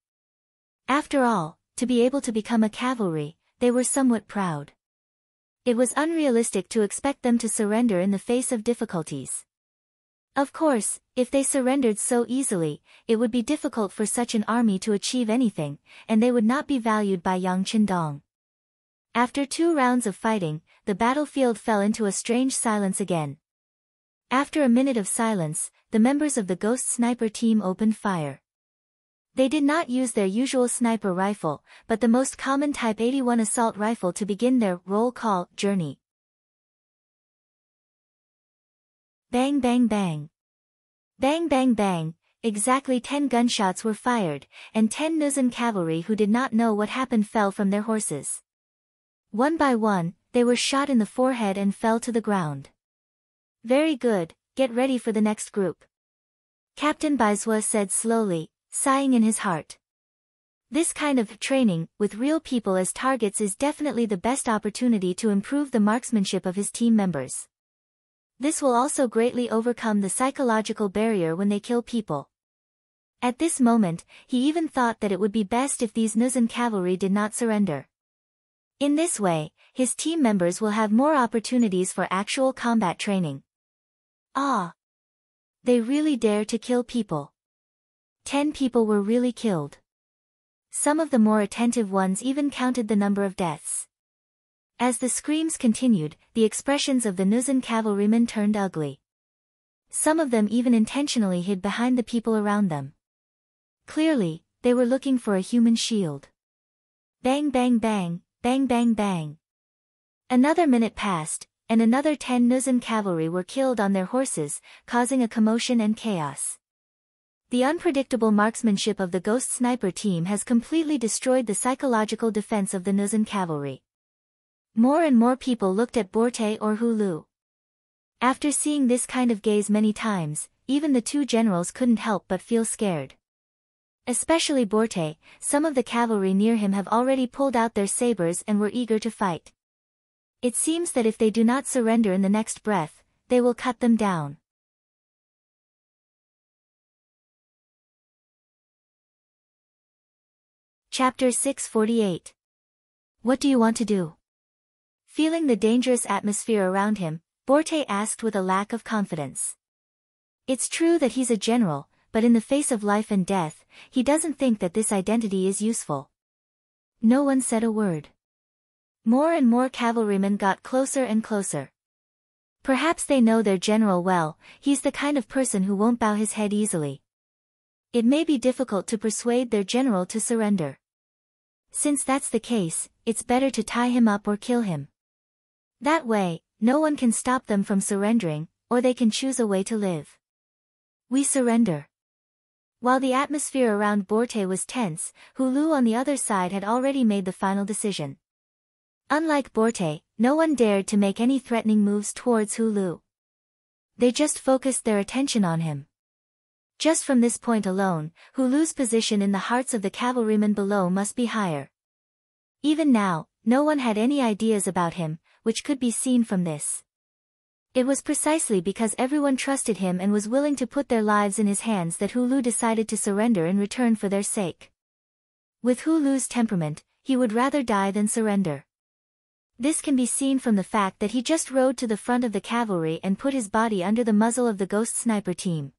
After all, to be able to become a cavalry, they were somewhat proud. It was unrealistic to expect them to surrender in the face of difficulties. Of course, if they surrendered so easily, it would be difficult for such an army to achieve anything, and they would not be valued by Yang Qindong. After 2 rounds of fighting, the battlefield fell into a strange silence again. After a minute of silence, the members of the Ghost Sniper team opened fire. They did not use their usual sniper rifle, but the most common Type 81 assault rifle to begin their roll call journey. Bang bang bang. Bang bang bang, exactly 10 gunshots were fired, and 10 Nuzhen cavalry who did not know what happened fell from their horses. One by one, they were shot in the forehead and fell to the ground. Very good, get ready for the next group. Captain Baizhua said slowly, sighing in his heart. This kind of training, with real people as targets, is definitely the best opportunity to improve the marksmanship of his team members. This will also greatly overcome the psychological barrier when they kill people. At this moment, he even thought that it would be best if these Nuzhen cavalry did not surrender. In this way, his team members will have more opportunities for actual combat training. Ah! They really dare to kill people. 10 people were really killed. Some of the more attentive ones even counted the number of deaths. As the screams continued, the expressions of the Nuzhen cavalrymen turned ugly. Some of them even intentionally hid behind the people around them. Clearly, they were looking for a human shield. Bang bang bang, bang bang bang. Another minute passed, and another 10 Nuzhen cavalry were killed on their horses, causing a commotion and chaos. The unpredictable marksmanship of the Ghost Sniper team has completely destroyed the psychological defense of the Nuzhen cavalry. More and more people looked at Borte or Hulu. After seeing this kind of gaze many times, even the 2 generals couldn't help but feel scared. Especially Borte, some of the cavalry near him have already pulled out their sabers and were eager to fight. It seems that if they do not surrender in the next breath, they will cut them down. Chapter 648. What do you want to do? Feeling the dangerous atmosphere around him, Borte asked with a lack of confidence. It's true that he's a general, but in the face of life and death, he doesn't think that this identity is useful. No one said a word. More and more cavalrymen got closer and closer. Perhaps they know their general well, he's the kind of person who won't bow his head easily. It may be difficult to persuade their general to surrender. Since that's the case, it's better to tie him up or kill him. That way, no one can stop them from surrendering, or they can choose a way to live. We surrender. While the atmosphere around Borte was tense, Hulu on the other side had already made the final decision. Unlike Borte, no one dared to make any threatening moves towards Hulu. They just focused their attention on him. Just from this point alone, Hulu's position in the hearts of the cavalrymen below must be higher. Even now, no one had any ideas about him, which could be seen from this. It was precisely because everyone trusted him and was willing to put their lives in his hands that Hu Lu decided to surrender in return for their sake. With Hu Lu's temperament, he would rather die than surrender. This can be seen from the fact that he just rode to the front of the cavalry and put his body under the muzzle of the ghost sniper team.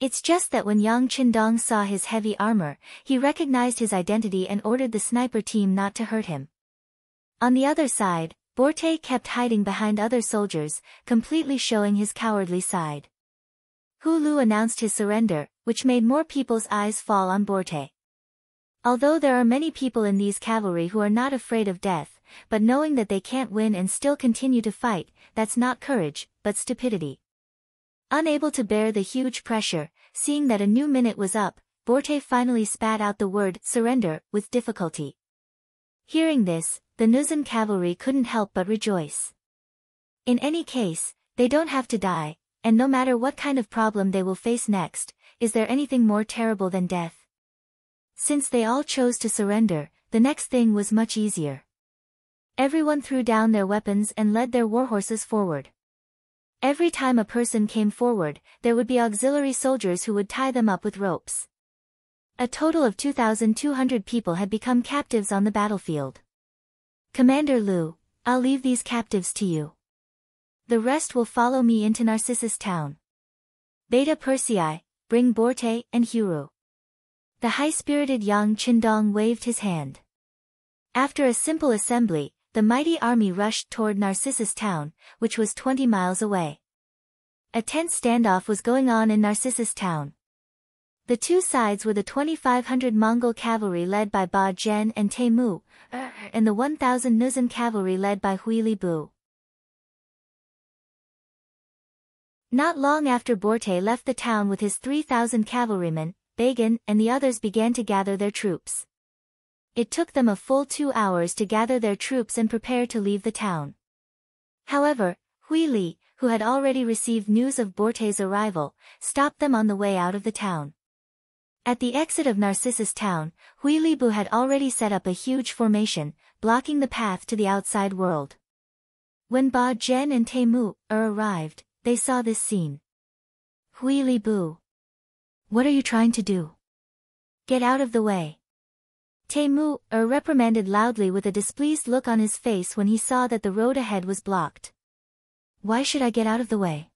It's just that when Yang Qindong saw his heavy armor, he recognized his identity and ordered the sniper team not to hurt him. On the other side, Borte kept hiding behind other soldiers, completely showing his cowardly side. Hu Lu announced his surrender, which made more people's eyes fall on Borte. Although there are many people in these cavalry who are not afraid of death, but knowing that they can't win and still continue to fight, that's not courage, but stupidity. Unable to bear the huge pressure, seeing that a new minute was up, Borte finally spat out the word surrender with difficulty. Hearing this, the Nuzan cavalry couldn't help but rejoice. In any case, they don't have to die, and no matter what kind of problem they will face next, is there anything more terrible than death? Since they all chose to surrender, the next thing was much easier. Everyone threw down their weapons and led their warhorses forward. Every time a person came forward, there would be auxiliary soldiers who would tie them up with ropes. A total of 2,200 people had become captives on the battlefield. Commander Lu, I'll leave these captives to you. The rest will follow me into Narcissus town. Beta Persei, bring Borte and Huru. The high-spirited Yang Qindong waved his hand. After a simple assembly, the mighty army rushed toward Narcissus town, which was 20 miles away. A tense standoff was going on in Narcissus town. The two sides were the 2,500 Mongol cavalry led by Ba Zhen and Temu, and the 1,000 Nuzan cavalry led by Huili Bu. Not long after Borte left the town with his 3,000 cavalrymen, Bagan and the others began to gather their troops. It took them a full 2 hours to gather their troops and prepare to leave the town. However, Huili, who had already received news of Borte's arrival, stopped them on the way out of the town. At the exit of Narcissus town, Huili Bu had already set up a huge formation, blocking the path to the outside world. When Ba Zhen and Temu arrived, they saw this scene. Huili Bu. What are you trying to do? Get out of the way. Temu reprimanded loudly with a displeased look on his face when he saw that the road ahead was blocked. Why should I get out of the way?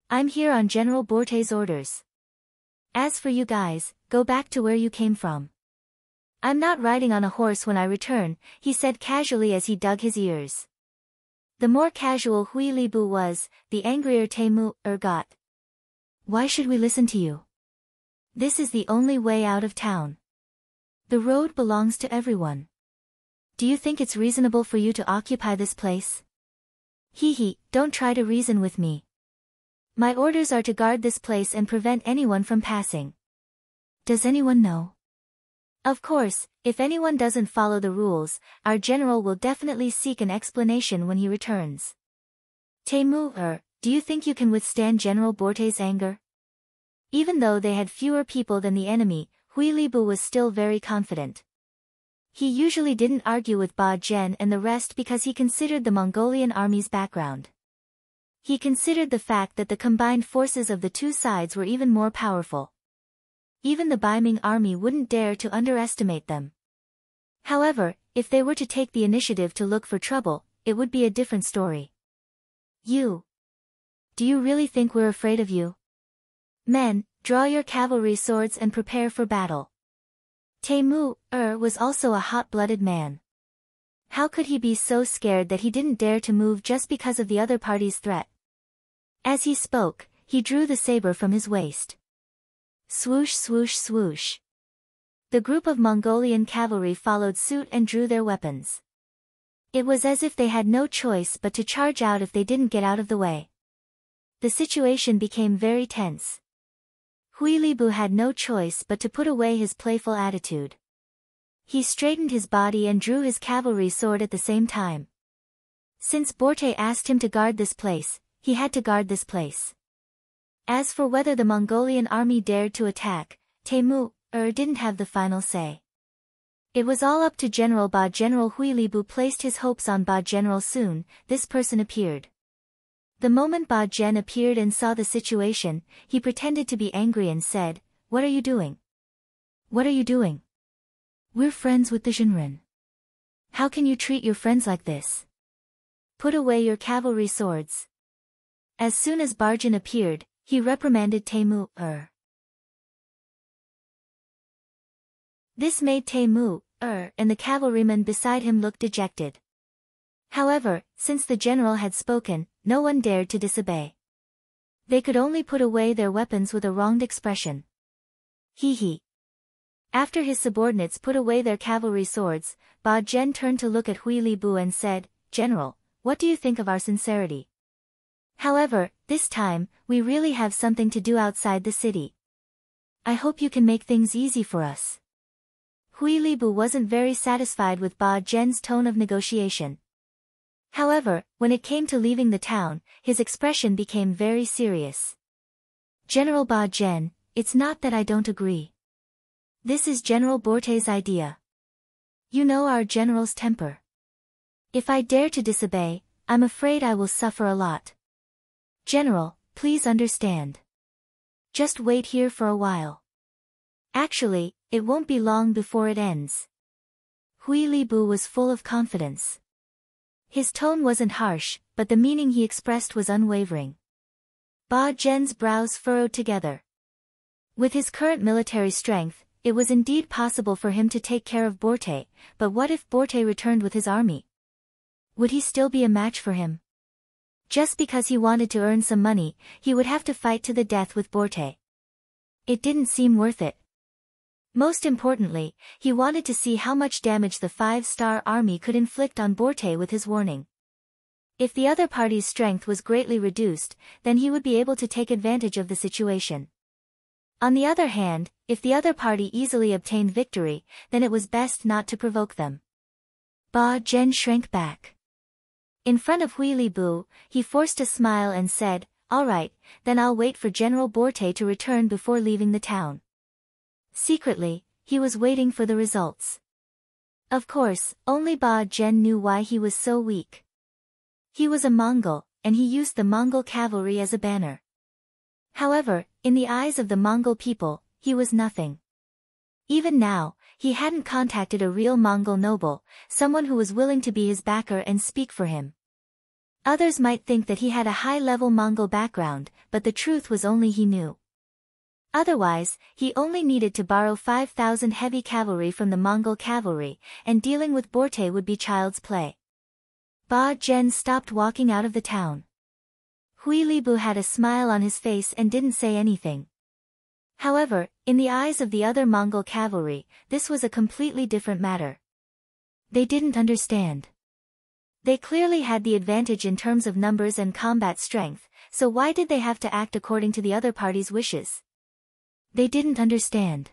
I'm here on General Borte's orders. As for you guys, go back to where you came from. I'm not riding on a horse when I return, he said casually as he dug his ears. The more casual Huili Bu was, the angrier Temu got. Why should we listen to you? This is the only way out of town. The road belongs to everyone. Do you think it's reasonable for you to occupy this place? Don't try to reason with me. My orders are to guard this place and prevent anyone from passing. Does anyone know? Of course, if anyone doesn't follow the rules, our general will definitely seek an explanation when he returns. Temu do you think you can withstand General Borte's anger? Even though they had fewer people than the enemy, Huili Bu was still very confident. He usually didn't argue with Ba Zhen and the rest because he considered the Mongolian army's background. He considered the fact that the combined forces of the two sides were even more powerful. Even the Baiming army wouldn't dare to underestimate them. However, if they were to take the initiative to look for trouble, it would be a different story. Do you really think we're afraid of you? Men, draw your cavalry swords and prepare for battle. Temu was also a hot-blooded man. How could he be so scared that he didn't dare to move just because of the other party's threat? As he spoke, he drew the saber from his waist. Swoosh swoosh swoosh. The group of Mongolian cavalry followed suit and drew their weapons. It was as if they had no choice but to charge out if they didn't get out of the way. The situation became very tense. Huili Bu had no choice but to put away his playful attitude. He straightened his body and drew his cavalry sword at the same time. Since Borte asked him to guard this place, he had to guard this place. As for whether the Mongolian army dared to attack, Temu didn't have the final say. It was all up to General Ba. General Huilibu placed his hopes on Ba. General soon, this person appeared. The moment Ba Zhen appeared and saw the situation, he pretended to be angry and said, "What are you doing? What are you doing? We're friends with the Zhenren. How can you treat your friends like this? Put away your cavalry swords." As soon as Barjan appeared, he reprimanded Temu. This made Temu, and the cavalryman beside him look dejected. However, since the general had spoken, no one dared to disobey. They could only put away their weapons with a wronged expression. He. After his subordinates put away their cavalry swords, Ba Zhen turned to look at Huilibu and said, "General, what do you think of our sincerity? However, this time, we really have something to do outside the city. I hope you can make things easy for us." Huilibu wasn't very satisfied with Ba Zhen's tone of negotiation. However, when it came to leaving the town, his expression became very serious. "General Ba Zhen, it's not that I don't agree. This is General Borte's idea. You know our general's temper. If I dare to disobey, I'm afraid I will suffer a lot. General, please understand. Just wait here for a while. Actually, it won't be long before it ends." Huilibu was full of confidence. His tone wasn't harsh, but the meaning he expressed was unwavering. Ba Zhen's brows furrowed together. With his current military strength, it was indeed possible for him to take care of Borte, but what if Borte returned with his army? Would he still be a match for him? Just because he wanted to earn some money, he would have to fight to the death with Borte. It didn't seem worth it. Most importantly, he wanted to see how much damage the 5-star army could inflict on Borte with his warning. If the other party's strength was greatly reduced, then he would be able to take advantage of the situation. On the other hand, if the other party easily obtained victory, then it was best not to provoke them. Ba Zhen shrank back. In front of Huilibu, he forced a smile and said, "All right, then I'll wait for General Borte to return before leaving the town." Secretly, he was waiting for the results. Of course, only Ba Zhen knew why he was so weak. He was a Mongol, and he used the Mongol cavalry as a banner. However, in the eyes of the Mongol people, he was nothing. Even now, he hadn't contacted a real Mongol noble, someone who was willing to be his backer and speak for him. Others might think that he had a high-level Mongol background, but the truth was only he knew. Otherwise, he only needed to borrow 5,000 heavy cavalry from the Mongol cavalry, and dealing with Borte would be child's play. Ba Zhen stopped walking out of the town. Huilibu had a smile on his face and didn't say anything. However, in the eyes of the other Mongol cavalry, this was a completely different matter. They didn't understand. They clearly had the advantage in terms of numbers and combat strength, so why did they have to act according to the other party's wishes? They didn't understand.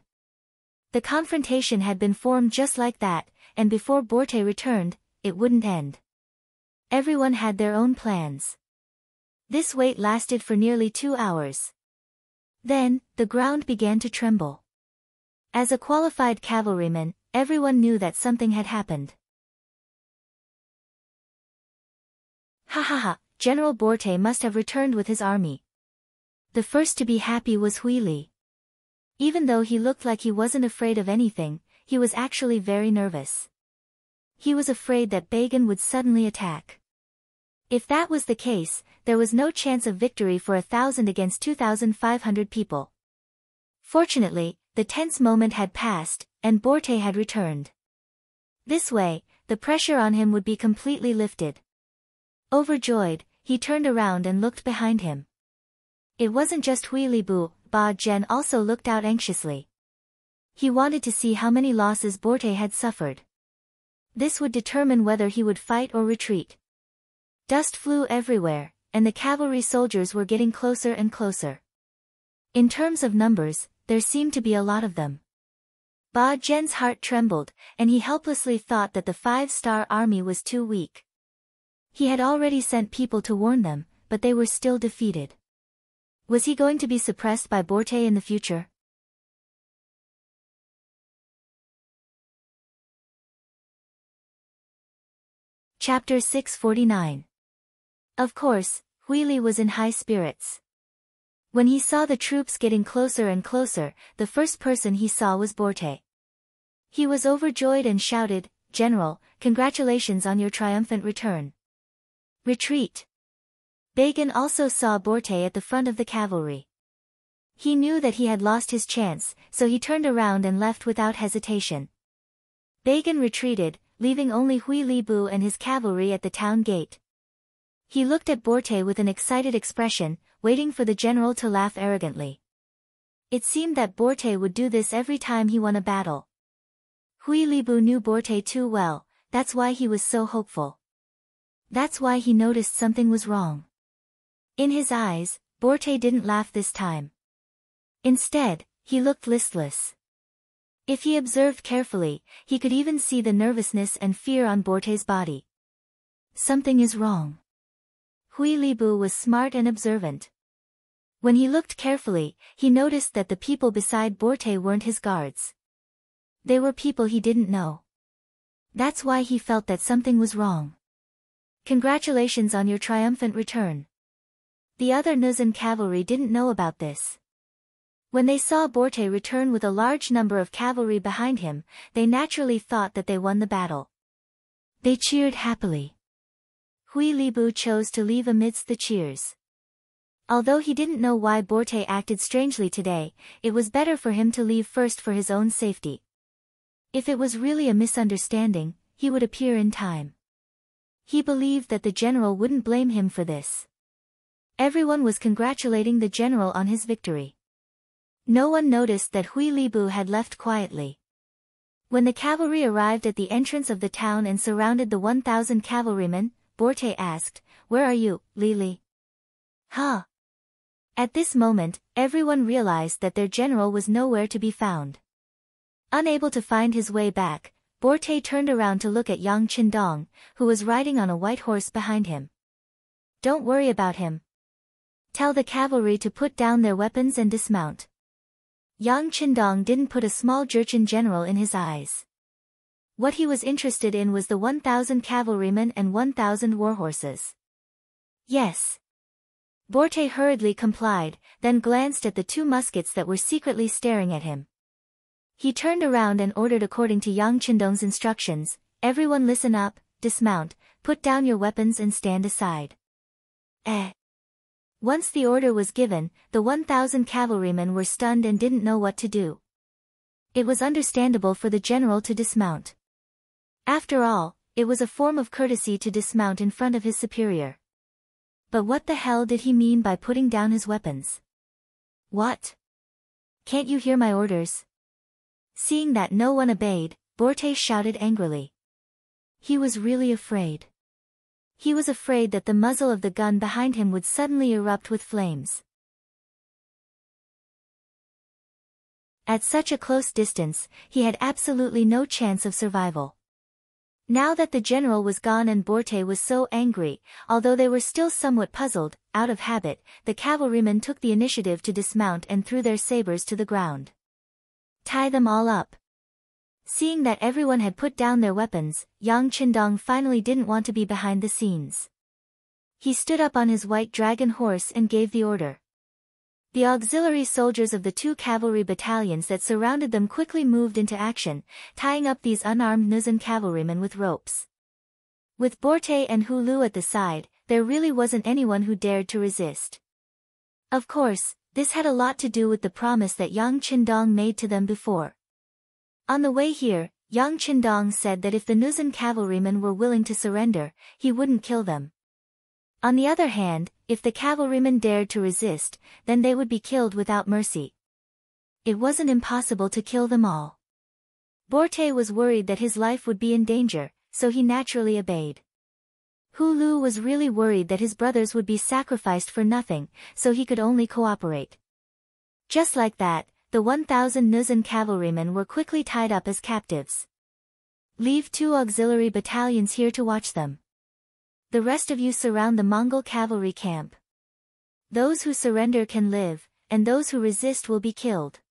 The confrontation had been formed just like that, and before Borte returned, it wouldn't end. Everyone had their own plans. This wait lasted for nearly 2 hours. Then, the ground began to tremble. As a qualified cavalryman, everyone knew that something had happened. Ha, General Borte must have returned with his army. The first to be happy was Huili. Even though he looked like he wasn't afraid of anything, he was actually very nervous. He was afraid that Bagan would suddenly attack. If that was the case, there was no chance of victory for 1,000 against 2,500 people. Fortunately, the tense moment had passed, and Borte had returned. This way, the pressure on him would be completely lifted. Overjoyed, he turned around and looked behind him. It wasn't just Huilibu, Ba Zhen also looked out anxiously. He wanted to see how many losses Borte had suffered. This would determine whether he would fight or retreat. Dust flew everywhere, and the cavalry soldiers were getting closer and closer. In terms of numbers, there seemed to be a lot of them. Ba Zhen's heart trembled, and he helplessly thought that the 5-star army was too weak. He had already sent people to warn them, but they were still defeated. Was he going to be suppressed by Borte in the future? Chapter 649. Of course, Huili was in high spirits. When he saw the troops getting closer and closer, the first person he saw was Borte. He was overjoyed and shouted, "General, congratulations on your triumphant return. Retreat." Bagan also saw Borte at the front of the cavalry. He knew that he had lost his chance, so he turned around and left without hesitation. Bagan retreated, leaving only Huili Bu and his cavalry at the town gate. He looked at Borte with an excited expression, waiting for the general to laugh arrogantly. It seemed that Borte would do this every time he won a battle. Huili Bu knew Borte too well, that's why he was so hopeful. That's why he noticed something was wrong. In his eyes, Borte didn't laugh this time. Instead, he looked listless. If he observed carefully, he could even see the nervousness and fear on Borte's body. Something is wrong. Huili Bu was smart and observant. When he looked carefully, he noticed that the people beside Borte weren't his guards. They were people he didn't know. That's why he felt that something was wrong. Congratulations on your triumphant return. The other Nuzan cavalry didn't know about this. When they saw Borte return with a large number of cavalry behind him, they naturally thought that they won the battle. They cheered happily. Huili Bu chose to leave amidst the cheers. Although he didn't know why Borte acted strangely today, it was better for him to leave first for his own safety. If it was really a misunderstanding, he would appear in time. He believed that the general wouldn't blame him for this. Everyone was congratulating the general on his victory. No one noticed that Huili Bu had left quietly. When the cavalry arrived at the entrance of the town and surrounded the 1,000 cavalrymen, Borte asked, "Where are you, Lili?" Huh? At this moment, everyone realized that their general was nowhere to be found. Unable to find his way back, Borte turned around to look at Yang Qindong, who was riding on a white horse behind him. "Don't worry about him. Tell the cavalry to put down their weapons and dismount." Yang Qindong didn't put a small Jurchen general in his eyes. What he was interested in was the 1,000 cavalrymen and 1,000 warhorses. "Yes." Borte hurriedly complied, then glanced at the 2 muskets that were secretly staring at him. He turned around and ordered according to Yang Qindong's instructions, "Everyone listen up, dismount, put down your weapons and stand aside." Once the order was given, the 1,000 cavalrymen were stunned and didn't know what to do. It was understandable for the general to dismount. After all, it was a form of courtesy to dismount in front of his superior. But what the hell did he mean by putting down his weapons? What? Can't you hear my orders? Seeing that no one obeyed, Borte shouted angrily. He was really afraid. He was afraid that the muzzle of the gun behind him would suddenly erupt with flames. At such a close distance, he had absolutely no chance of survival. Now that the general was gone and Borte was so angry, although they were still somewhat puzzled, out of habit, the cavalrymen took the initiative to dismount and threw their sabers to the ground. "Tie them all up." Seeing that everyone had put down their weapons, Yang Qindong finally didn't want to be behind the scenes. He stood up on his white dragon horse and gave the order. The auxiliary soldiers of the 2 cavalry battalions that surrounded them quickly moved into action, tying up these unarmed Nuzan cavalrymen with ropes. With Borte and Hu Lu at the side, there really wasn't anyone who dared to resist. Of course, this had a lot to do with the promise that Yang Qindong made to them before. On the way here, Yang Qindong said that if the Nuzan cavalrymen were willing to surrender, he wouldn't kill them. On the other hand, if the cavalrymen dared to resist, then they would be killed without mercy. It wasn't impossible to kill them all. Borte was worried that his life would be in danger, so he naturally obeyed. Hu Lu was really worried that his brothers would be sacrificed for nothing, so he could only cooperate. Just like that, the 1,000 Nuzan cavalrymen were quickly tied up as captives. "Leave 2 auxiliary battalions here to watch them. The rest of you surround the Mongol cavalry camp. Those who surrender can live, and those who resist will be killed."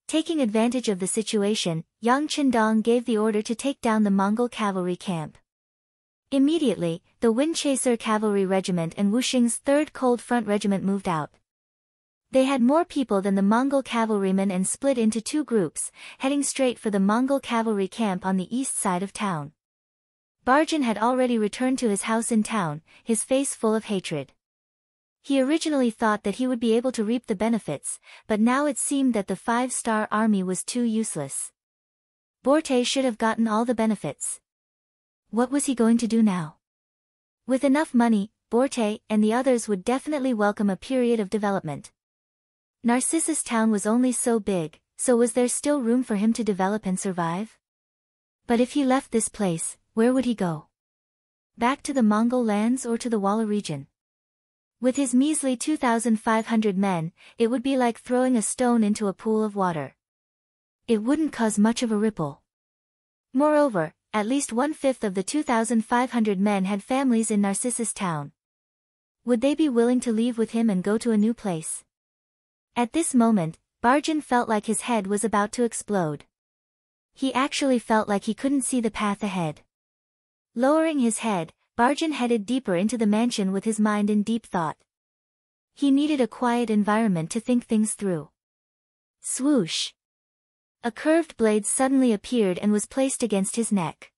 Taking advantage of the situation, Yang Qindong gave the order to take down the Mongol cavalry camp. Immediately, the Windchaser Cavalry Regiment and Wuxing's 3rd Cold Front Regiment moved out. They had more people than the Mongol cavalrymen and split into 2 groups, heading straight for the Mongol cavalry camp on the east side of town. Barjan had already returned to his house in town, his face full of hatred. He originally thought that he would be able to reap the benefits, but now it seemed that the 5-star army was too useless. Borte should have gotten all the benefits. What was he going to do now? With enough money, Borte and the others would definitely welcome a period of development. Narcissus Town was only so big, so was there still room for him to develop and survive? But if he left this place, where would he go? Back to the Mongol lands or to the Walla region? With his measly 2,500 men, it would be like throwing a stone into a pool of water. It wouldn't cause much of a ripple. Moreover, at least 1/5 of the 2,500 men had families in Narcissus Town. Would they be willing to leave with him and go to a new place? At this moment, Barjan felt like his head was about to explode. He actually felt like he couldn't see the path ahead. Lowering his head, Barjan headed deeper into the mansion with his mind in deep thought. He needed a quiet environment to think things through. Swoosh! A curved blade suddenly appeared and was placed against his neck.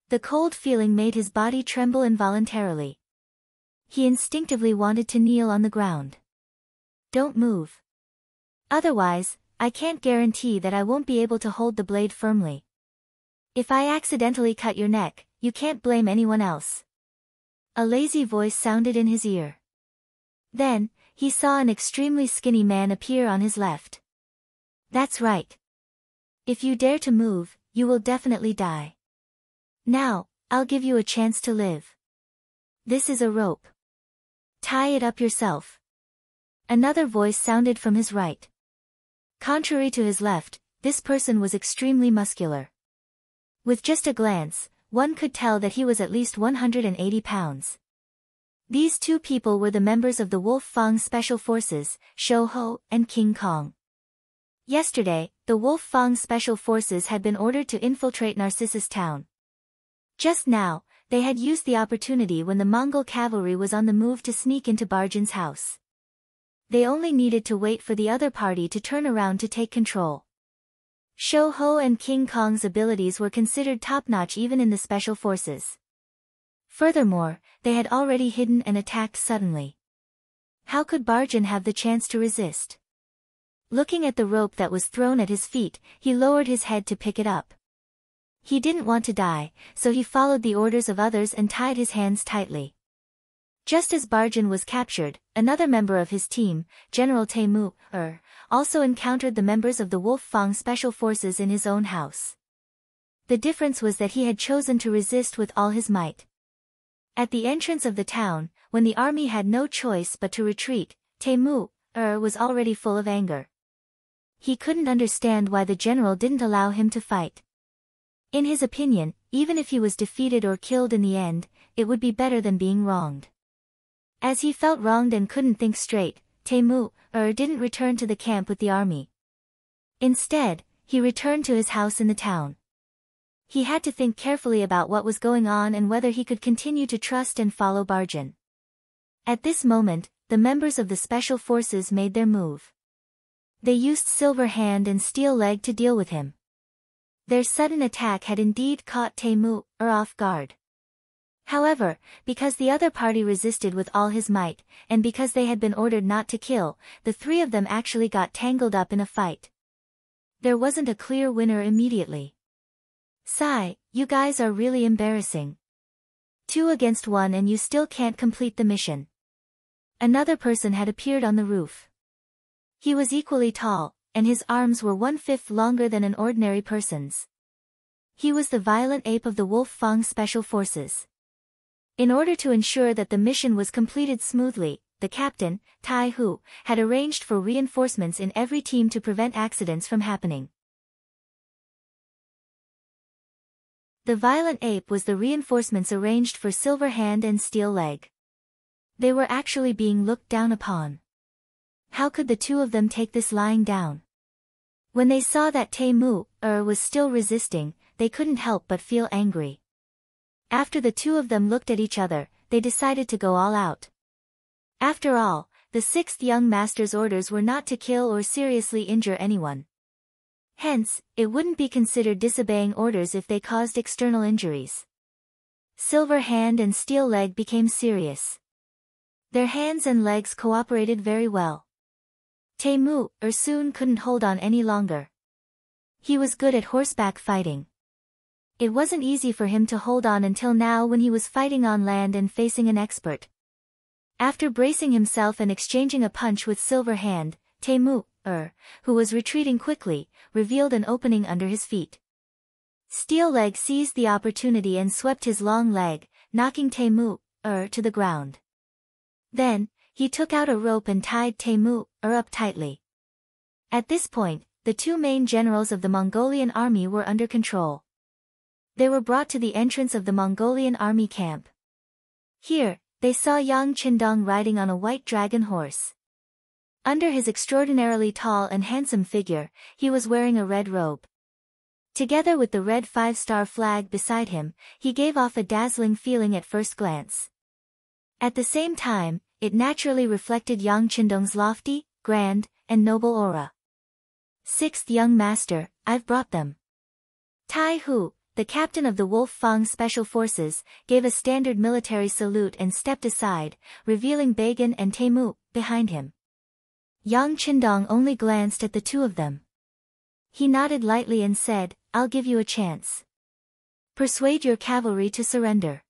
The cold feeling made his body tremble involuntarily. He instinctively wanted to kneel on the ground. Don't move. Otherwise, I can't guarantee that I won't be able to hold the blade firmly. If I accidentally cut your neck, you can't blame anyone else. A lazy voice sounded in his ear. Then, he saw an extremely skinny man appear on his left. That's right. If you dare to move, you will definitely die. Now, I'll give you a chance to live. This is a rope. Tie it up yourself. Another voice sounded from his right. Contrary to his left, this person was extremely muscular. With just a glance, one could tell that he was at least 180 pounds. These 2 people were the members of the Wolf Fang Special Forces, Shou Ho and King Kong. Yesterday, the Wolf Fang Special Forces had been ordered to infiltrate Narcissus Town. Just now, they had used the opportunity when the Mongol cavalry was on the move to sneak into Barjan's house. They only needed to wait for the other party to turn around to take control. Shou Ho and King Kong's abilities were considered top-notch even in the Special Forces. Furthermore, they had already hidden and attacked suddenly. How could Barjan have the chance to resist? Looking at the rope that was thrown at his feet, he lowered his head to pick it up. He didn't want to die, so he followed the orders of others and tied his hands tightly. Just as Barjan was captured, another member of his team, General Temu, also encountered the members of the Wolf Fang Special Forces in his own house. The difference was that he had chosen to resist with all his might. At the entrance of the town, when the army had no choice but to retreat, Temu, was already full of anger. He couldn't understand why the general didn't allow him to fight. In his opinion, even if he was defeated or killed in the end, it would be better than being wronged. As he felt wronged and couldn't think straight, Temu, didn't return to the camp with the army. Instead, he returned to his house in the town. He had to think carefully about what was going on and whether he could continue to trust and follow Barjan. At this moment, the members of the Special Forces made their move. They used Silver Hand and Steel Leg to deal with him. Their sudden attack had indeed caught Temu, off guard. However, because the other party resisted with all his might, and because they had been ordered not to kill, the 3 of them actually got tangled up in a fight. There wasn't a clear winner immediately. Sigh, you guys are really embarrassing. 2 against 1 and you still can't complete the mission. Another person had appeared on the roof. He was equally tall, and his arms were 1/5 longer than an ordinary person's. He was the violent ape of the Wolf Fang Special Forces. In order to ensure that the mission was completed smoothly, the captain, Tai Hu, had arranged for reinforcements in every team to prevent accidents from happening. The violent ape was the reinforcements arranged for Silver Hand and Steel Leg. They were actually being looked down upon. How could the 2 of them take this lying down? When they saw that Temu, was still resisting, they couldn't help but feel angry. After the two of them looked at each other, they decided to go all out. After all, the sixth young master's orders were not to kill or seriously injure anyone. Hence, it wouldn't be considered disobeying orders if they caused external injuries. Silver Hand and Steel Leg became serious. Their hands and legs cooperated very well. Temu soon couldn't hold on any longer. He was good at horseback fighting. It wasn't easy for him to hold on until now when he was fighting on land and facing an expert. After bracing himself and exchanging a punch with Silver Hand, Temu, who was retreating quickly, revealed an opening under his feet. Steel Leg seized the opportunity and swept his long leg, knocking Temu, to the ground. Then, he took out a rope and tied Temu, up tightly. At this point, the two main generals of the Mongolian army were under control. They were brought to the entrance of the Mongolian army camp. Here, they saw Yang Qindong riding on a white dragon horse. Under his extraordinarily tall and handsome figure, he was wearing a red robe. Together with the red 5-star flag beside him, he gave off a dazzling feeling at first glance. At the same time, it naturally reflected Yang Qindong's lofty, grand, and noble aura. Sixth young master, I've brought them. Tai Hu, the captain of the Wolf Fang Special Forces, gave a standard military salute and stepped aside, revealing Bagan and Temu behind him. Yang Qindong only glanced at the two of them. He nodded lightly and said, I'll give you a chance. Persuade your cavalry to surrender.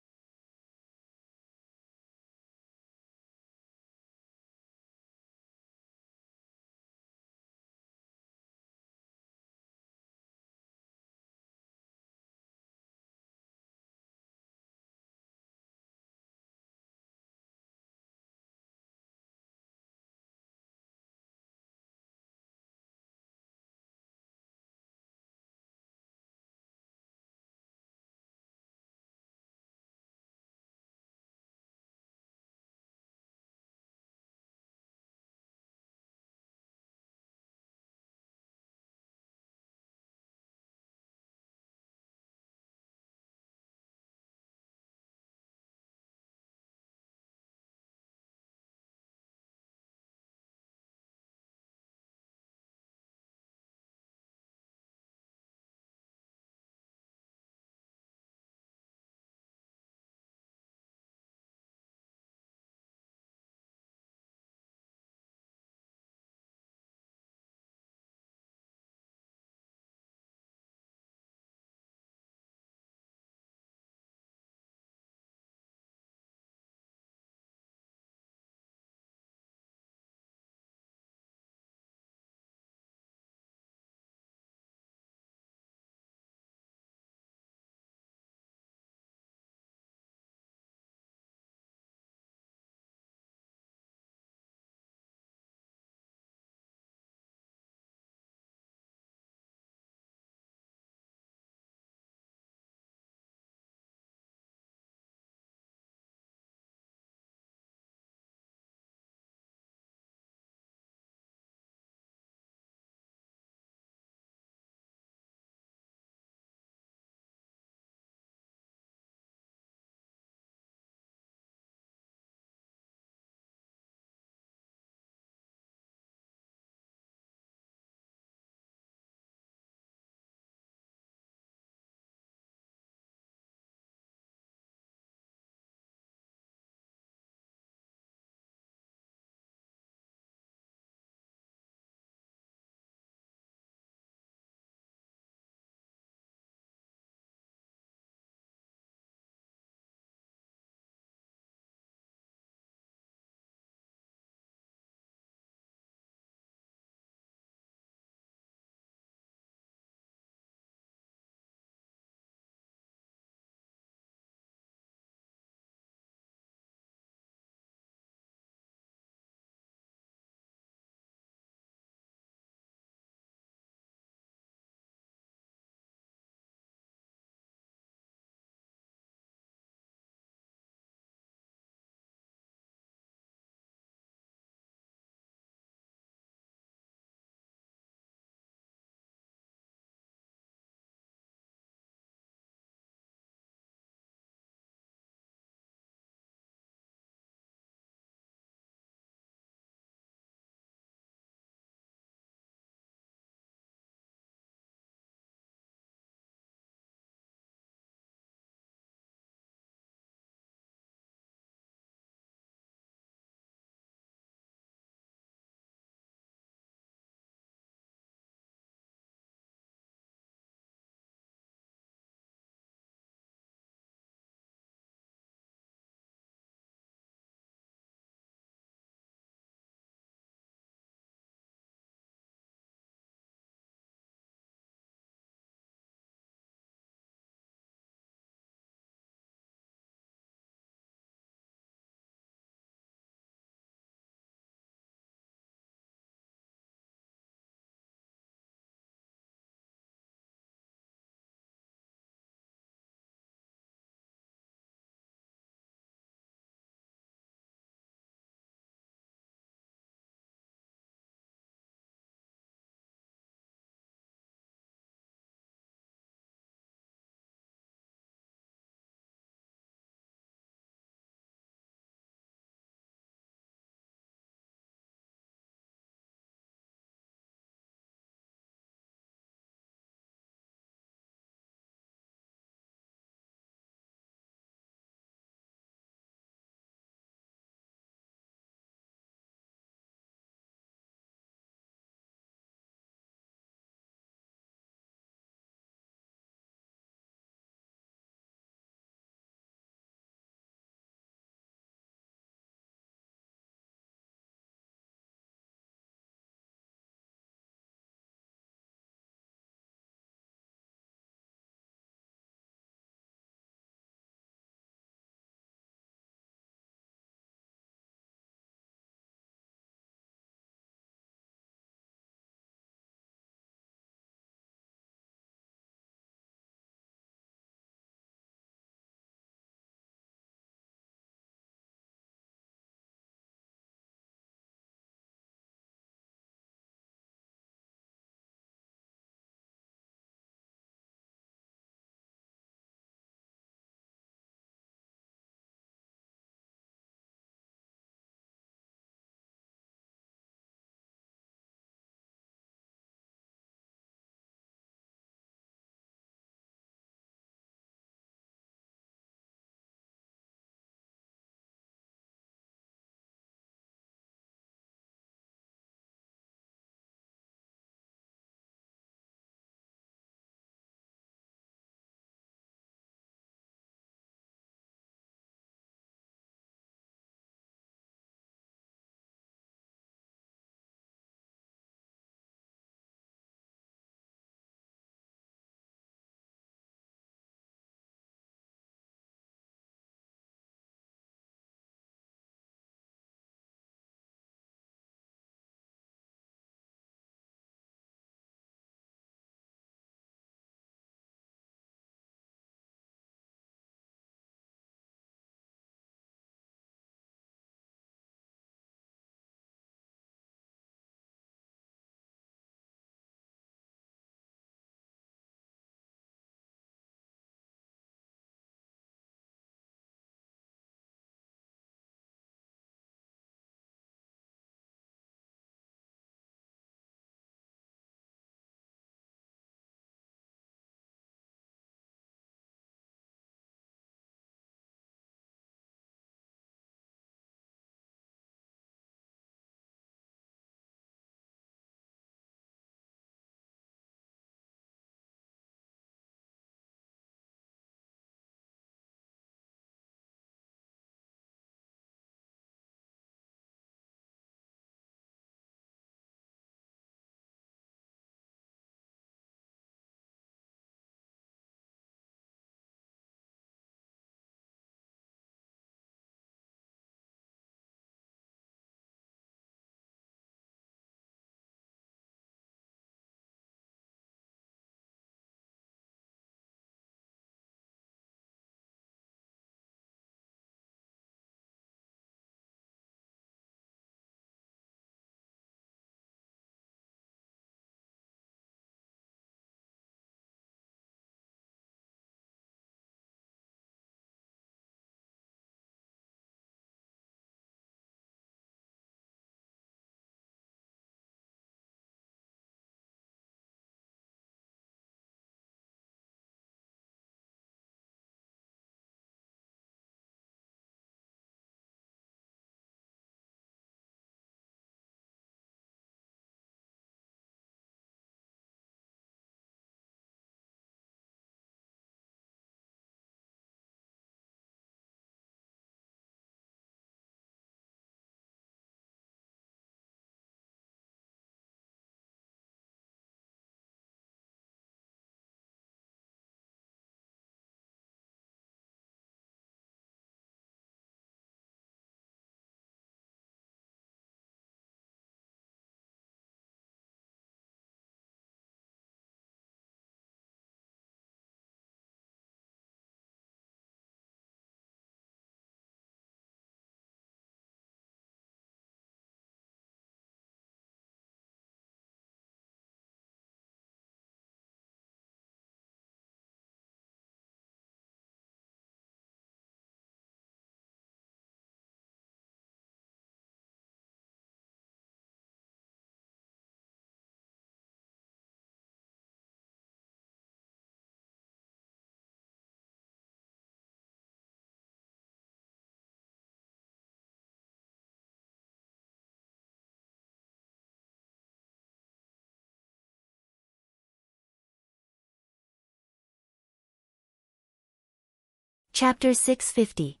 Chapter 650.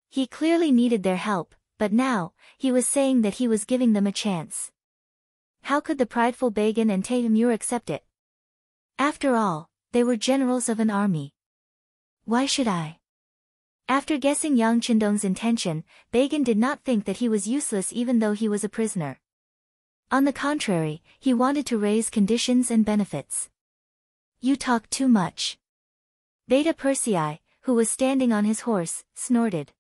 He clearly needed their help, but now, he was saying that he was giving them a chance. How could the prideful Bagan and Taimur accept it? After all, they were generals of an army. Why should I? After guessing Yang Qindong's intention, Bagan did not think that he was useless even though he was a prisoner. On the contrary, he wanted to raise conditions and benefits. You talk too much. Beta Persei, who was standing on his horse, snorted.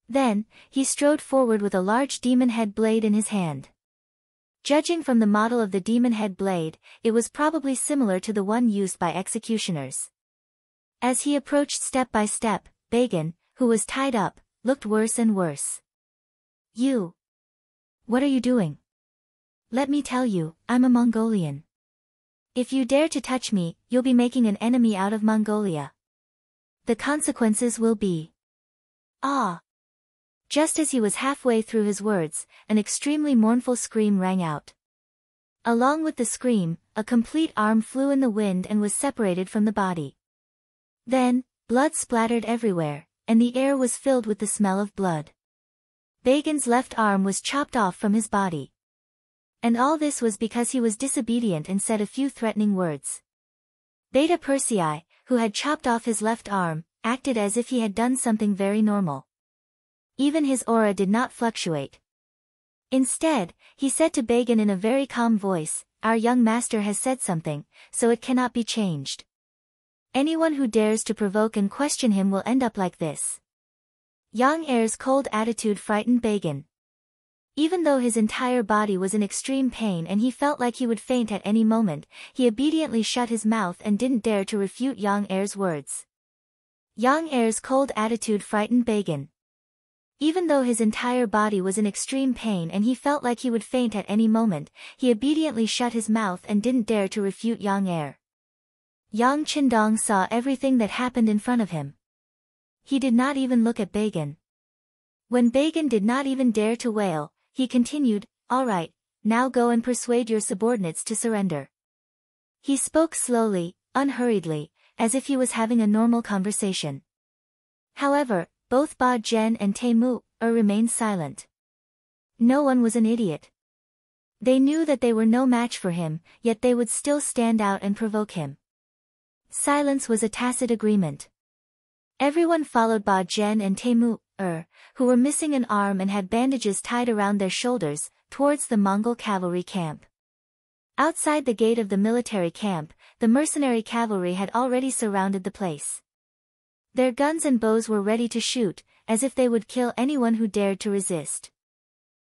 Then, he strode forward with a large demon head blade in his hand. Judging from the model of the demon head blade, it was probably similar to the one used by executioners. As he approached step by step, Bagan, who was tied up, looked worse and worse. You! What are you doing? Let me tell you, I'm a Mongolian. If you dare to touch me, you'll be making an enemy out of Mongolia. The consequences will be... Ah! Just as he was halfway through his words, an extremely mournful scream rang out. Along with the scream, a complete arm flew in the wind and was separated from the body. Then, blood splattered everywhere, and the air was filled with the smell of blood. Bagan's left arm was chopped off from his body. And all this was because he was disobedient and said a few threatening words. Beta Persei, who had chopped off his left arm, acted as if he had done something very normal. Even his aura did not fluctuate. Instead, he said to Bagan in a very calm voice, "Our young master has said something, so it cannot be changed. Anyone who dares to provoke and question him will end up like this." Yang Er's cold attitude frightened Bagan. Even though his entire body was in extreme pain and he felt like he would faint at any moment, he obediently shut his mouth and didn't dare to refute Yang Er's words. Yang Er's cold attitude frightened Bagan. Even though his entire body was in extreme pain and he felt like he would faint at any moment, he obediently shut his mouth and didn't dare to refute Yang Er. Yang Qindong saw everything that happened in front of him. He did not even look at Bagan. When Bagan did not even dare to wail, he continued, "All right, now go and persuade your subordinates to surrender." He spoke slowly, unhurriedly, as if he was having a normal conversation. However, both Ba Zhen and Taimur remained silent. No one was an idiot. They knew that they were no match for him, yet they would still stand out and provoke him. Silence was a tacit agreement. Everyone followed Ba Zhen and Taimur, who were missing an arm and had bandages tied around their shoulders, towards the Mongol cavalry camp. Outside the gate of the military camp, the mercenary cavalry had already surrounded the place. Their guns and bows were ready to shoot, as if they would kill anyone who dared to resist.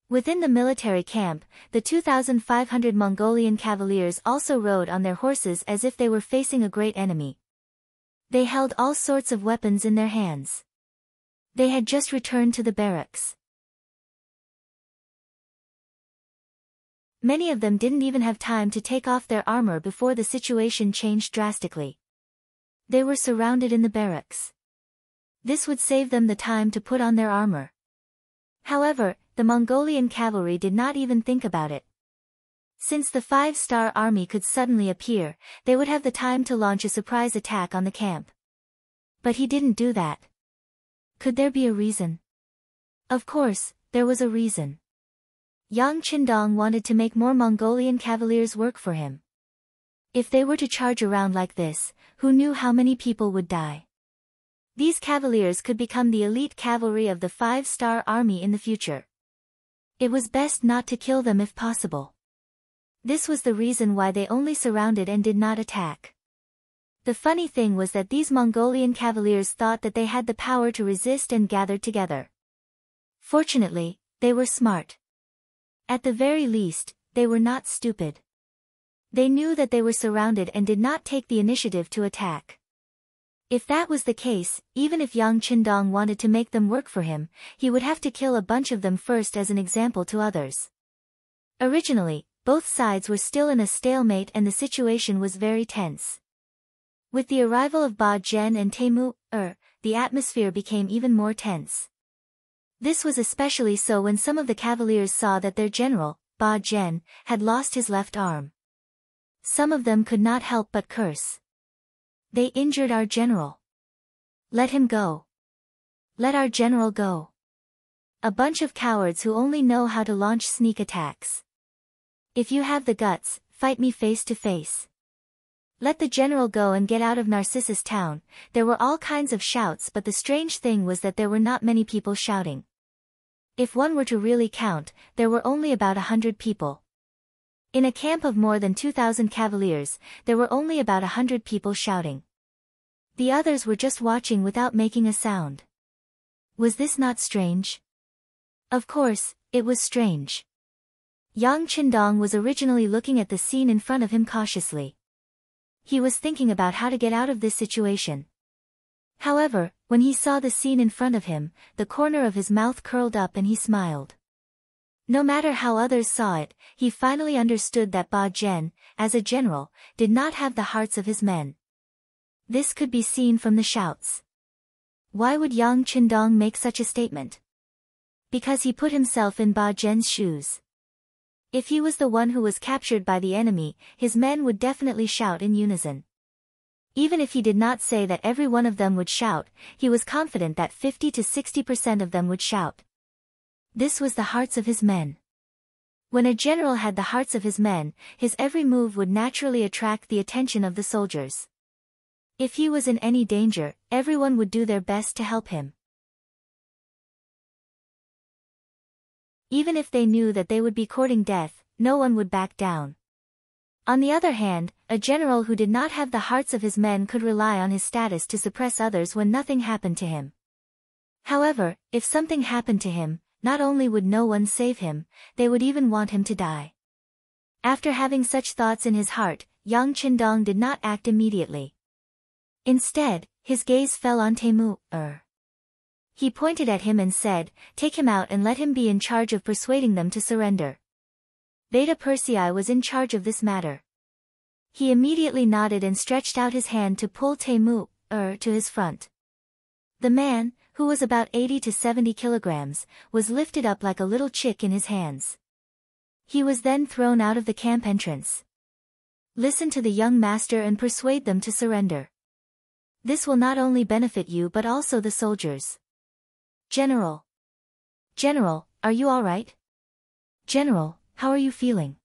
Within the military camp, the 2,500 Mongolian cavaliers also rode on their horses as if they were facing a great enemy. They held all sorts of weapons in their hands. They had just returned to the barracks. Many of them didn't even have time to take off their armor before the situation changed drastically. They were surrounded in the barracks. This would save them the time to put on their armor. However, the Mongolian cavalry did not even think about it. Since the 5-star army could suddenly appear, they would have the time to launch a surprise attack on the camp. But he didn't do that. Could there be a reason? Of course, there was a reason. Yang Qindong wanted to make more Mongolian cavaliers work for him. If they were to charge around like this, who knew how many people would die? These cavaliers could become the elite cavalry of the 5-star army in the future. It was best not to kill them if possible. This was the reason why they only surrounded and did not attack. The funny thing was that these Mongolian cavaliers thought that they had the power to resist and gathered together. Fortunately, they were smart. At the very least, they were not stupid. They knew that they were surrounded and did not take the initiative to attack. If that was the case, even if Yang Qindong wanted to make them work for him, he would have to kill a bunch of them first as an example to others. Originally, both sides were still in a stalemate and the situation was very tense. With the arrival of Ba Zhen and Taimur, the atmosphere became even more tense. This was especially so when some of the cavaliers saw that their general, Ba Zhen, had lost his left arm. Some of them could not help but curse. They injured our general. Let him go. Let our general go. A bunch of cowards who only know how to launch sneak attacks. If you have the guts, fight me face to face. Let the general go and get out of Narcissus town. There were all kinds of shouts, but the strange thing was that there were not many people shouting. If one were to really count, there were only about 100 people. In a camp of more than 2,000 cavaliers, there were only about 100 people shouting. The others were just watching without making a sound. Was this not strange? Of course, it was strange. Yang Qindong was originally looking at the scene in front of him cautiously. He was thinking about how to get out of this situation. However, when he saw the scene in front of him, the corner of his mouth curled up and he smiled. No matter how others saw it, he finally understood that Ba Zhen, as a general, did not have the hearts of his men. This could be seen from the shouts. Why would Yang Qindong make such a statement? Because he put himself in Ba Zhen's shoes. If he was the one who was captured by the enemy, his men would definitely shout in unison. Even if he did not say that every one of them would shout, he was confident that 50 to 60% of them would shout. This was the hearts of his men. When a general had the hearts of his men, his every move would naturally attract the attention of the soldiers. If he was in any danger, everyone would do their best to help him. Even if they knew that they would be courting death, no one would back down. On the other hand, a general who did not have the hearts of his men could rely on his status to suppress others when nothing happened to him. However, if something happened to him, not only would no one save him, they would even want him to die. After having such thoughts in his heart, Yang Qindong did not act immediately. Instead, his gaze fell on Temu. He pointed at him and said, "Take him out and let him be in charge of persuading them to surrender." Beta Persei was in charge of this matter. He immediately nodded and stretched out his hand to pull Temu to his front. The man, who was about 80 to 70 kilograms, was lifted up like a little chick in his hands. He was then thrown out of the camp entrance. Listen to the young master and persuade them to surrender. This will not only benefit you but also the soldiers. General. General, are you all right? General, how are you feeling?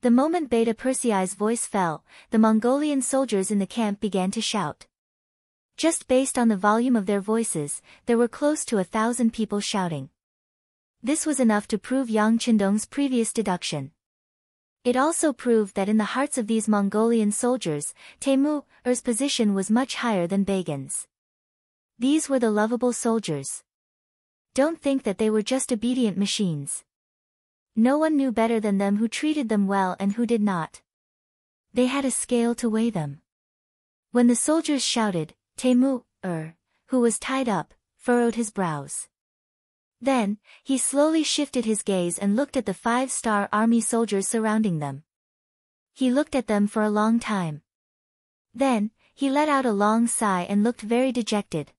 The moment Beta Persei's voice fell, the Mongolian soldiers in the camp began to shout. Just based on the volume of their voices, there were close to 1,000 people shouting. This was enough to prove Yang Qindong's previous deduction. It also proved that in the hearts of these Mongolian soldiers, Temu's position was much higher than Bagan's. These were the lovable soldiers. Don't think that they were just obedient machines. No one knew better than them who treated them well and who did not. They had a scale to weigh them. When the soldiers shouted, Temu, who was tied up, furrowed his brows. Then, he slowly shifted his gaze and looked at the 5-star army soldiers surrounding them. He looked at them for a long time. Then, he let out a long sigh and looked very dejected.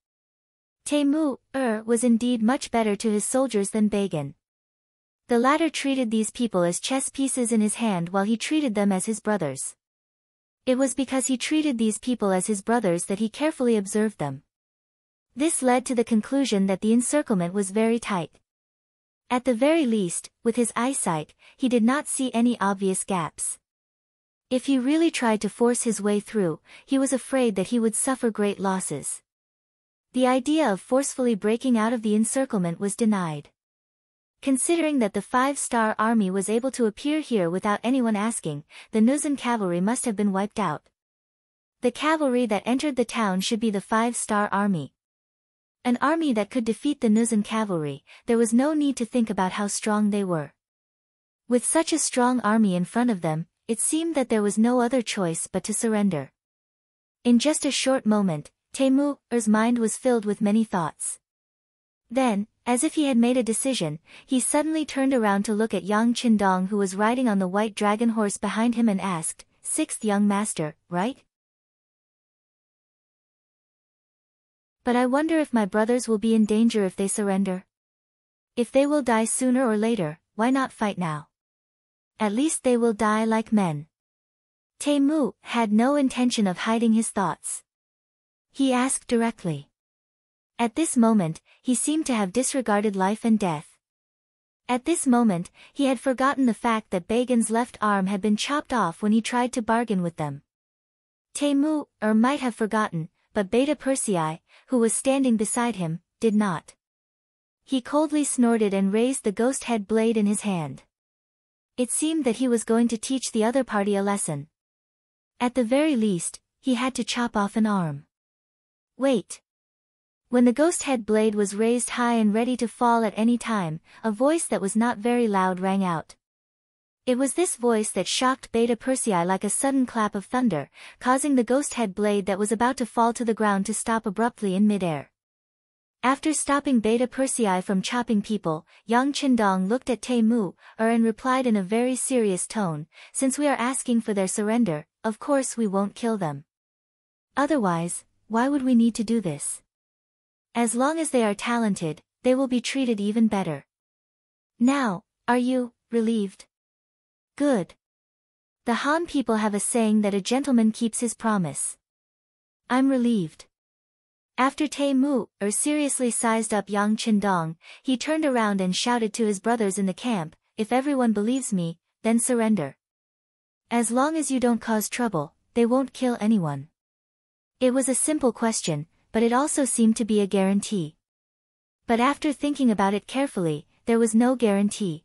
Temu was indeed much better to his soldiers than Bagan. The latter treated these people as chess pieces in his hand while he treated them as his brothers. It was because he treated these people as his brothers that he carefully observed them. This led to the conclusion that the encirclement was very tight. At the very least, with his eyesight, he did not see any obvious gaps. If he really tried to force his way through, he was afraid that he would suffer great losses. The idea of forcefully breaking out of the encirclement was denied. Considering that the 5-star army was able to appear here without anyone asking, the Nuzan cavalry must have been wiped out. The cavalry that entered the town should be the 5-star army. An army that could defeat the Nuzan cavalry, there was no need to think about how strong they were. With such a strong army in front of them, it seemed that there was no other choice but to surrender. In just a short moment, Temu's mind was filled with many thoughts. Then, as if he had made a decision, he suddenly turned around to look at Yang Qindong, who was riding on the white dragon horse behind him, and asked, "Sixth young master, right? But I wonder if my brothers will be in danger if they surrender. If they will die sooner or later, why not fight now? At least they will die like men." Temu had no intention of hiding his thoughts. he asked directly. At this moment, he seemed to have disregarded life and death. At this moment, he had forgotten the fact that Bagan's left arm had been chopped off when he tried to bargain with them. Taimur might have forgotten, but Beta Persei, who was standing beside him, did not. He coldly snorted and raised the ghost head blade in his hand. It seemed that he was going to teach the other party a lesson. At the very least, he had to chop off an arm. Wait. When the ghost head blade was raised high and ready to fall at any time, a voice that was not very loud rang out. It was this voice that shocked Beta Persei like a sudden clap of thunder, causing the ghost head blade that was about to fall to the ground to stop abruptly in midair. After stopping Beta Persei from chopping people, Yang Qindong looked at Taimur and replied in a very serious tone, "Since we are asking for their surrender, of course we won't kill them. Otherwise, why would we need to do this? As long as they are talented, they will be treated even better. Now, are you relieved? Good. The Han people have a saying that a gentleman keeps his promise. I'm relieved." After Taimur seriously sized up Yang Qindong, he turned around and shouted to his brothers in the camp, "If everyone believes me, then surrender. As long as you don't cause trouble, they won't kill anyone." It was a simple question, but it also seemed to be a guarantee. But after thinking about it carefully, there was no guarantee.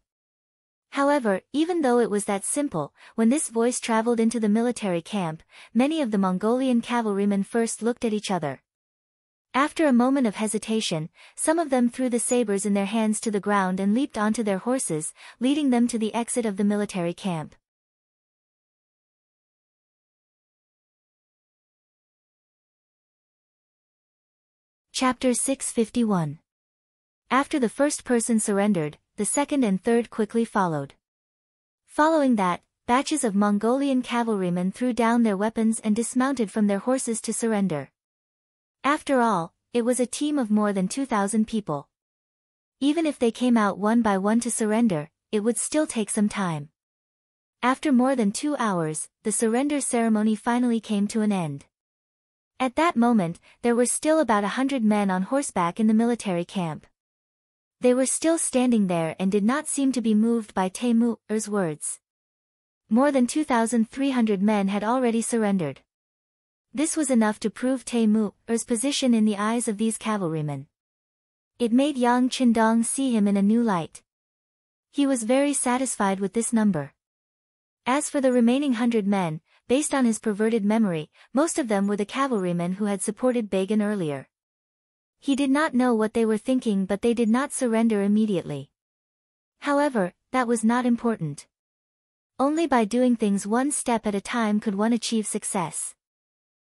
However, even though it was that simple, when this voice traveled into the military camp, many of the Mongolian cavalrymen first looked at each other. After a moment of hesitation, some of them threw the sabers in their hands to the ground and leaped onto their horses, leading them to the exit of the military camp. Chapter 651. After the first person surrendered, the second and third quickly followed. Following that, batches of Mongolian cavalrymen threw down their weapons and dismounted from their horses to surrender. After all, it was a team of more than 2,000 people. Even if they came out one by one to surrender, it would still take some time. After more than 2 hours, the surrender ceremony finally came to an end. At that moment, there were still about 100 men on horseback in the military camp. They were still standing there and did not seem to be moved by Taimur's words. More than 2,300 men had already surrendered. This was enough to prove Taimur's position in the eyes of these cavalrymen. It made Yang Qindong see him in a new light. He was very satisfied with this number. As for the remaining 100 men, based on his perverted memory, most of them were the cavalrymen who had supported Bagan earlier. He did not know what they were thinking, but they did not surrender immediately. However, that was not important. Only by doing things one step at a time could one achieve success.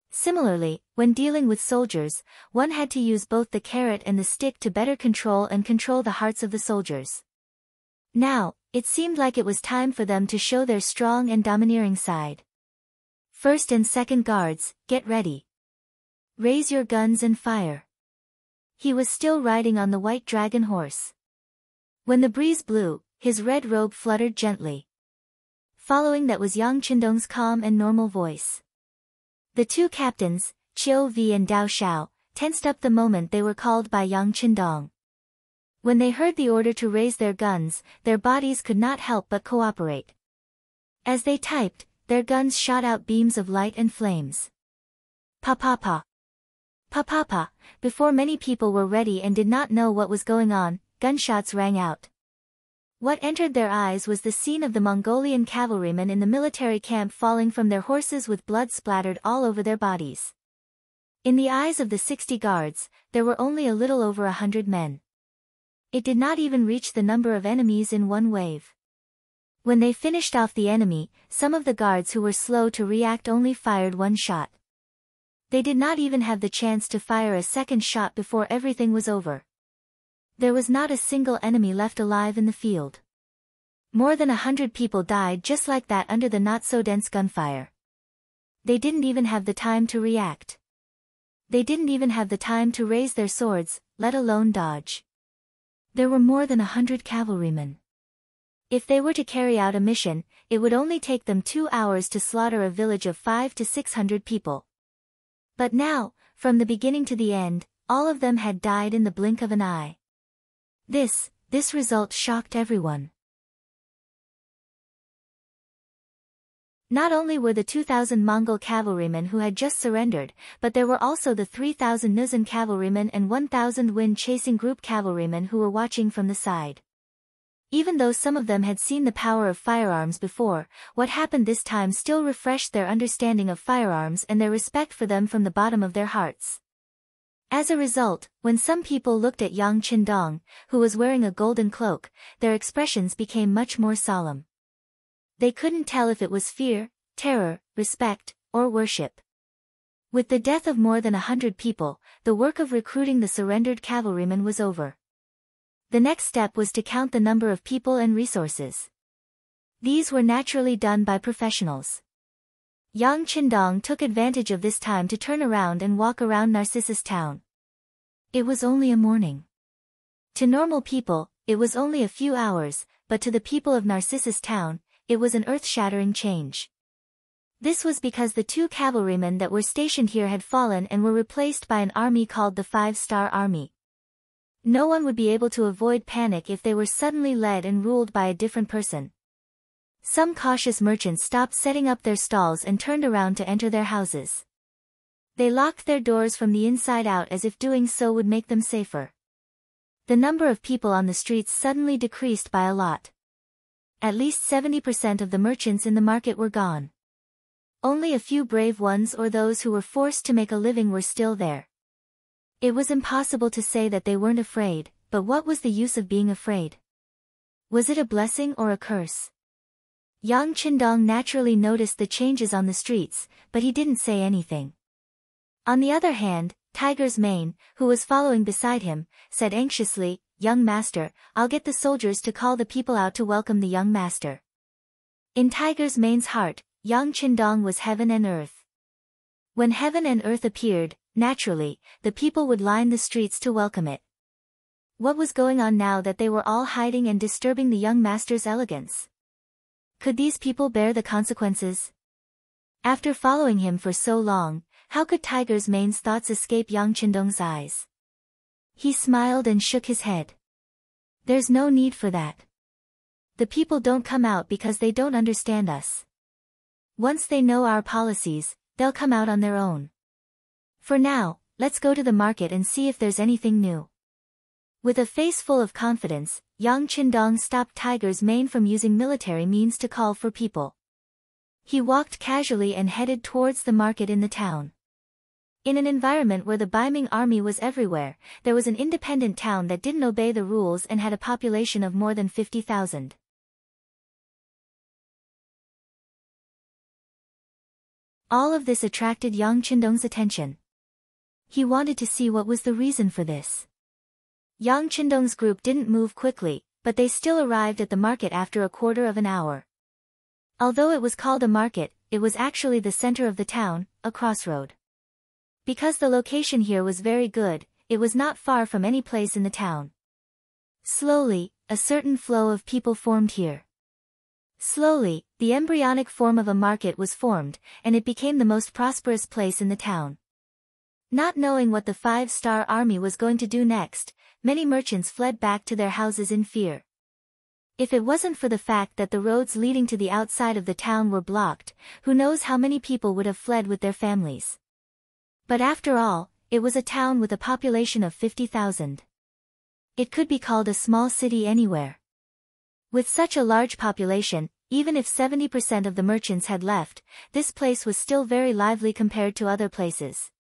Similarly, when dealing with soldiers, one had to use both the carrot and the stick to better control the hearts of the soldiers. Now, it seemed like it was time for them to show their strong and domineering side. First and second guards, get ready. Raise your guns and fire. He was still riding on the white dragon horse. When the breeze blew, his red robe fluttered gently. Following that was Yang Qindong's calm and normal voice. The two captains, Qiu Vi and Dao Shao, tensed up the moment they were called by Yang Qindong. When they heard the order to raise their guns, their bodies could not help but cooperate. As they typed, their guns shot out beams of light and flames. Pa-pa-pa. Pa-pa-pa. Before many people were ready and did not know what was going on, gunshots rang out. What entered their eyes was the scene of the Mongolian cavalrymen in the military camp falling from their horses with blood splattered all over their bodies. In the eyes of the 60 guards, there were only a little over 100 men. It did not even reach the number of enemies in one wave. When they finished off the enemy, some of the guards who were slow to react only fired one shot. They did not even have the chance to fire a second shot before everything was over. There was not a single enemy left alive in the field. More than 100 people died just like that under the not-so-dense gunfire. They didn't even have the time to react. They didn't even have the time to raise their swords, let alone dodge. There were more than 100 cavalrymen. If they were to carry out a mission, it would only take them 2 hours to slaughter a village of 500 to 600 people. But now, from the beginning to the end, all of them had died in the blink of an eye. This result shocked everyone. Not only were the 2,000 Mongol cavalrymen who had just surrendered, but there were also the 3,000 Nuzan cavalrymen and 1,000 wind-chasing group cavalrymen who were watching from the side. Even though some of them had seen the power of firearms before, what happened this time still refreshed their understanding of firearms and their respect for them from the bottom of their hearts. As a result, when some people looked at Yang Qindong, who was wearing a golden cloak, their expressions became much more solemn. They couldn't tell if it was fear, terror, respect, or worship. With the death of more than 100 people, the work of recruiting the surrendered cavalrymen was over. The next step was to count the number of people and resources. These were naturally done by professionals. Yang Qindong took advantage of this time to turn around and walk around Narcissus town. It was only a morning. To normal people, it was only a few hours, but to the people of Narcissus town, it was an earth-shattering change. This was because the 2 cavalrymen that were stationed here had fallen and were replaced by an army called the 5-Star Army. No one would be able to avoid panic if they were suddenly led and ruled by a different person. Some cautious merchants stopped setting up their stalls and turned around to enter their houses. They locked their doors from the inside out as if doing so would make them safer. The number of people on the streets suddenly decreased by a lot. At least 70% of the merchants in the market were gone. Only a few brave ones or those who were forced to make a living were still there. It was impossible to say that they weren't afraid, but what was the use of being afraid? Was it a blessing or a curse? Yang Qindong naturally noticed the changes on the streets, but he didn't say anything. On the other hand, Tiger's Mane, who was following beside him, said anxiously, "Young master, I'll get the soldiers to call the people out to welcome the young master." In Tiger's Mane's heart, Yang Qindong was heaven and earth. When heaven and earth appeared, naturally, the people would line the streets to welcome it. What was going on now that they were all hiding and disturbing the young master's elegance? Could these people bear the consequences? After following him for so long, how could Tiger's Mane's thoughts escape Yang Qindong's eyes? He smiled and shook his head. There's no need for that. The people don't come out because they don't understand us. Once they know our policies, they'll come out on their own. For now, let's go to the market and see if there's anything new. With a face full of confidence, Yang Qindong stopped Tiger's Mane from using military means to call for people. He walked casually and headed towards the market in the town. In an environment where the Baiming army was everywhere, there was an independent town that didn't obey the rules and had a population of more than 50,000. All of this attracted Yang Qindong's attention. He wanted to see what was the reason for this. Yang Qindong's group didn't move quickly, but they still arrived at the market after a quarter of an hour. Although it was called a market, it was actually the center of the town, a crossroad. Because the location here was very good, it was not far from any place in the town. Slowly, a certain flow of people formed here. Slowly, the embryonic form of a market was formed, and it became the most prosperous place in the town. Not knowing what the 5-Star Army was going to do next, many merchants fled back to their houses in fear. If it wasn't for the fact that the roads leading to the outside of the town were blocked, who knows how many people would have fled with their families. But after all, it was a town with a population of 50,000. It could be called a small city anywhere. With such a large population, even if 70% of the merchants had left, this place was still very lively compared to other places.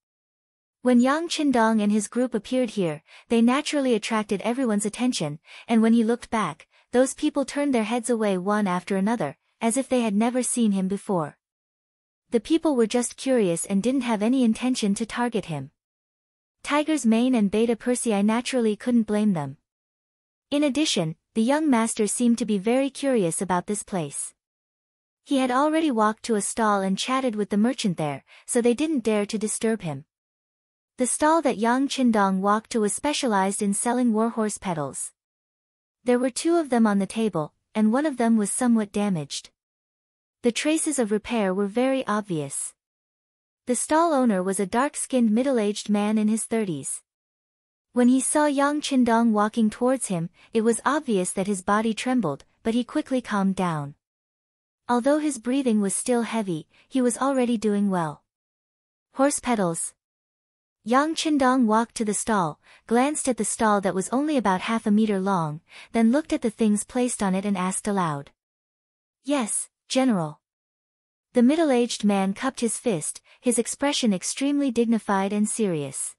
When Yang Qindong and his group appeared here, they naturally attracted everyone's attention, and when he looked back, those people turned their heads away one after another, as if they had never seen him before. The people were just curious and didn't have any intention to target him. Tiger's Mane and Beta Persei naturally couldn't blame them. In addition, the young master seemed to be very curious about this place. He had already walked to a stall and chatted with the merchant there, so they didn't dare to disturb him. The stall that Yang Qindong walked to was specialized in selling warhorse pedals. There were 2 of them on the table, and one of them was somewhat damaged. The traces of repair were very obvious. The stall owner was a dark-skinned middle-aged man in his 30s. When he saw Yang Qindong walking towards him, it was obvious that his body trembled, but he quickly calmed down. Although his breathing was still heavy, he was already doing well. Horse pedals. Yang Qindong walked to the stall, glanced at the stall that was only about half a meter long, then looked at the things placed on it and asked aloud. Yes, General. The middle-aged man cupped his fist, his expression extremely dignified and serious.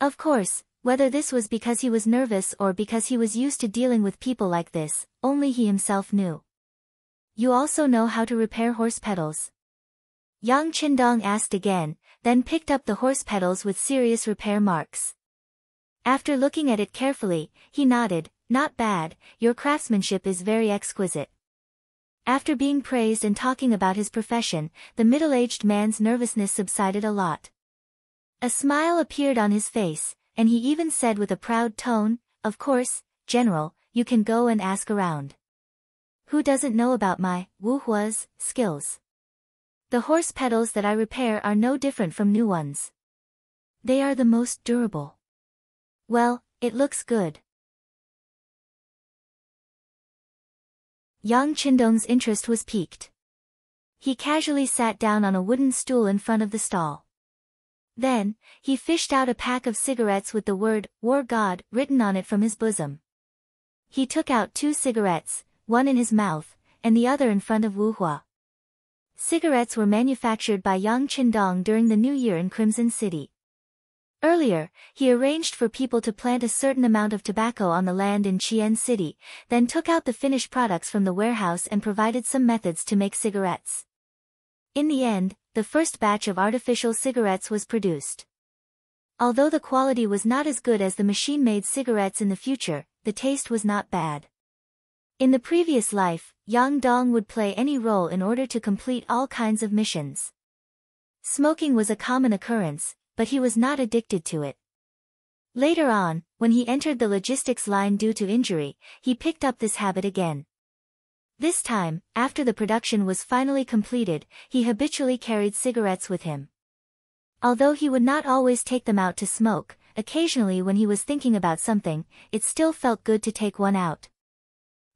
Of course, whether this was because he was nervous or because he was used to dealing with people like this, only he himself knew. You also know how to repair horse pedals? Yang Qindong asked again, then picked up the horse pedals with serious repair marks. After looking at it carefully, he nodded. Not bad, your craftsmanship is very exquisite. After being praised and talking about his profession, the middle-aged man's nervousness subsided a lot. A smile appeared on his face, and he even said with a proud tone, Of course, General, you can go and ask around. Who doesn't know about my wuhua's skills? The horse pedals that I repair are no different from new ones. They are the most durable. Well, it looks good. Yang Qindong's interest was piqued. He casually sat down on a wooden stool in front of the stall. Then, he fished out a pack of cigarettes with the word, War God, written on it from his bosom. He took out 2 cigarettes, one in his mouth, and the other in front of Wu Hua. Cigarettes were manufactured by Yang Qindong during the New Year in Crimson City. Earlier, he arranged for people to plant a certain amount of tobacco on the land in Qing City, then took out the finished products from the warehouse and provided some methods to make cigarettes. In the end, the first batch of artificial cigarettes was produced. Although the quality was not as good as the machine-made cigarettes in the future, the taste was not bad. In the previous life, Yang Dong would play any role in order to complete all kinds of missions. Smoking was a common occurrence, but he was not addicted to it. Later on, when he entered the logistics line due to injury, he picked up this habit again. This time, after the production was finally completed, he habitually carried cigarettes with him. Although he would not always take them out to smoke, occasionally when he was thinking about something, it still felt good to take one out.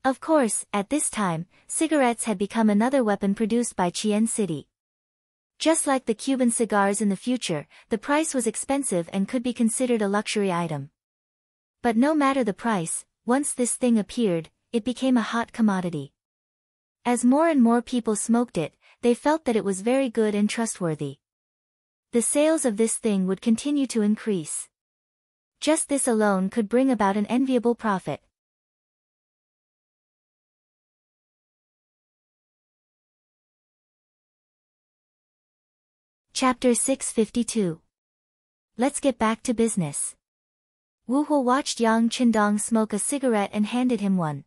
Of course, at this time, cigarettes had become another weapon produced by Qing City. Just like the Cuban cigars in the future, the price was expensive and could be considered a luxury item. But no matter the price, once this thing appeared, it became a hot commodity. As more and more people smoked it, they felt that it was very good and trustworthy. The sales of this thing would continue to increase. Just this alone could bring about an enviable profit. Chapter 652. Let's get back to business. Wu Hua watched Yang Qindong smoke a cigarette and handed him one.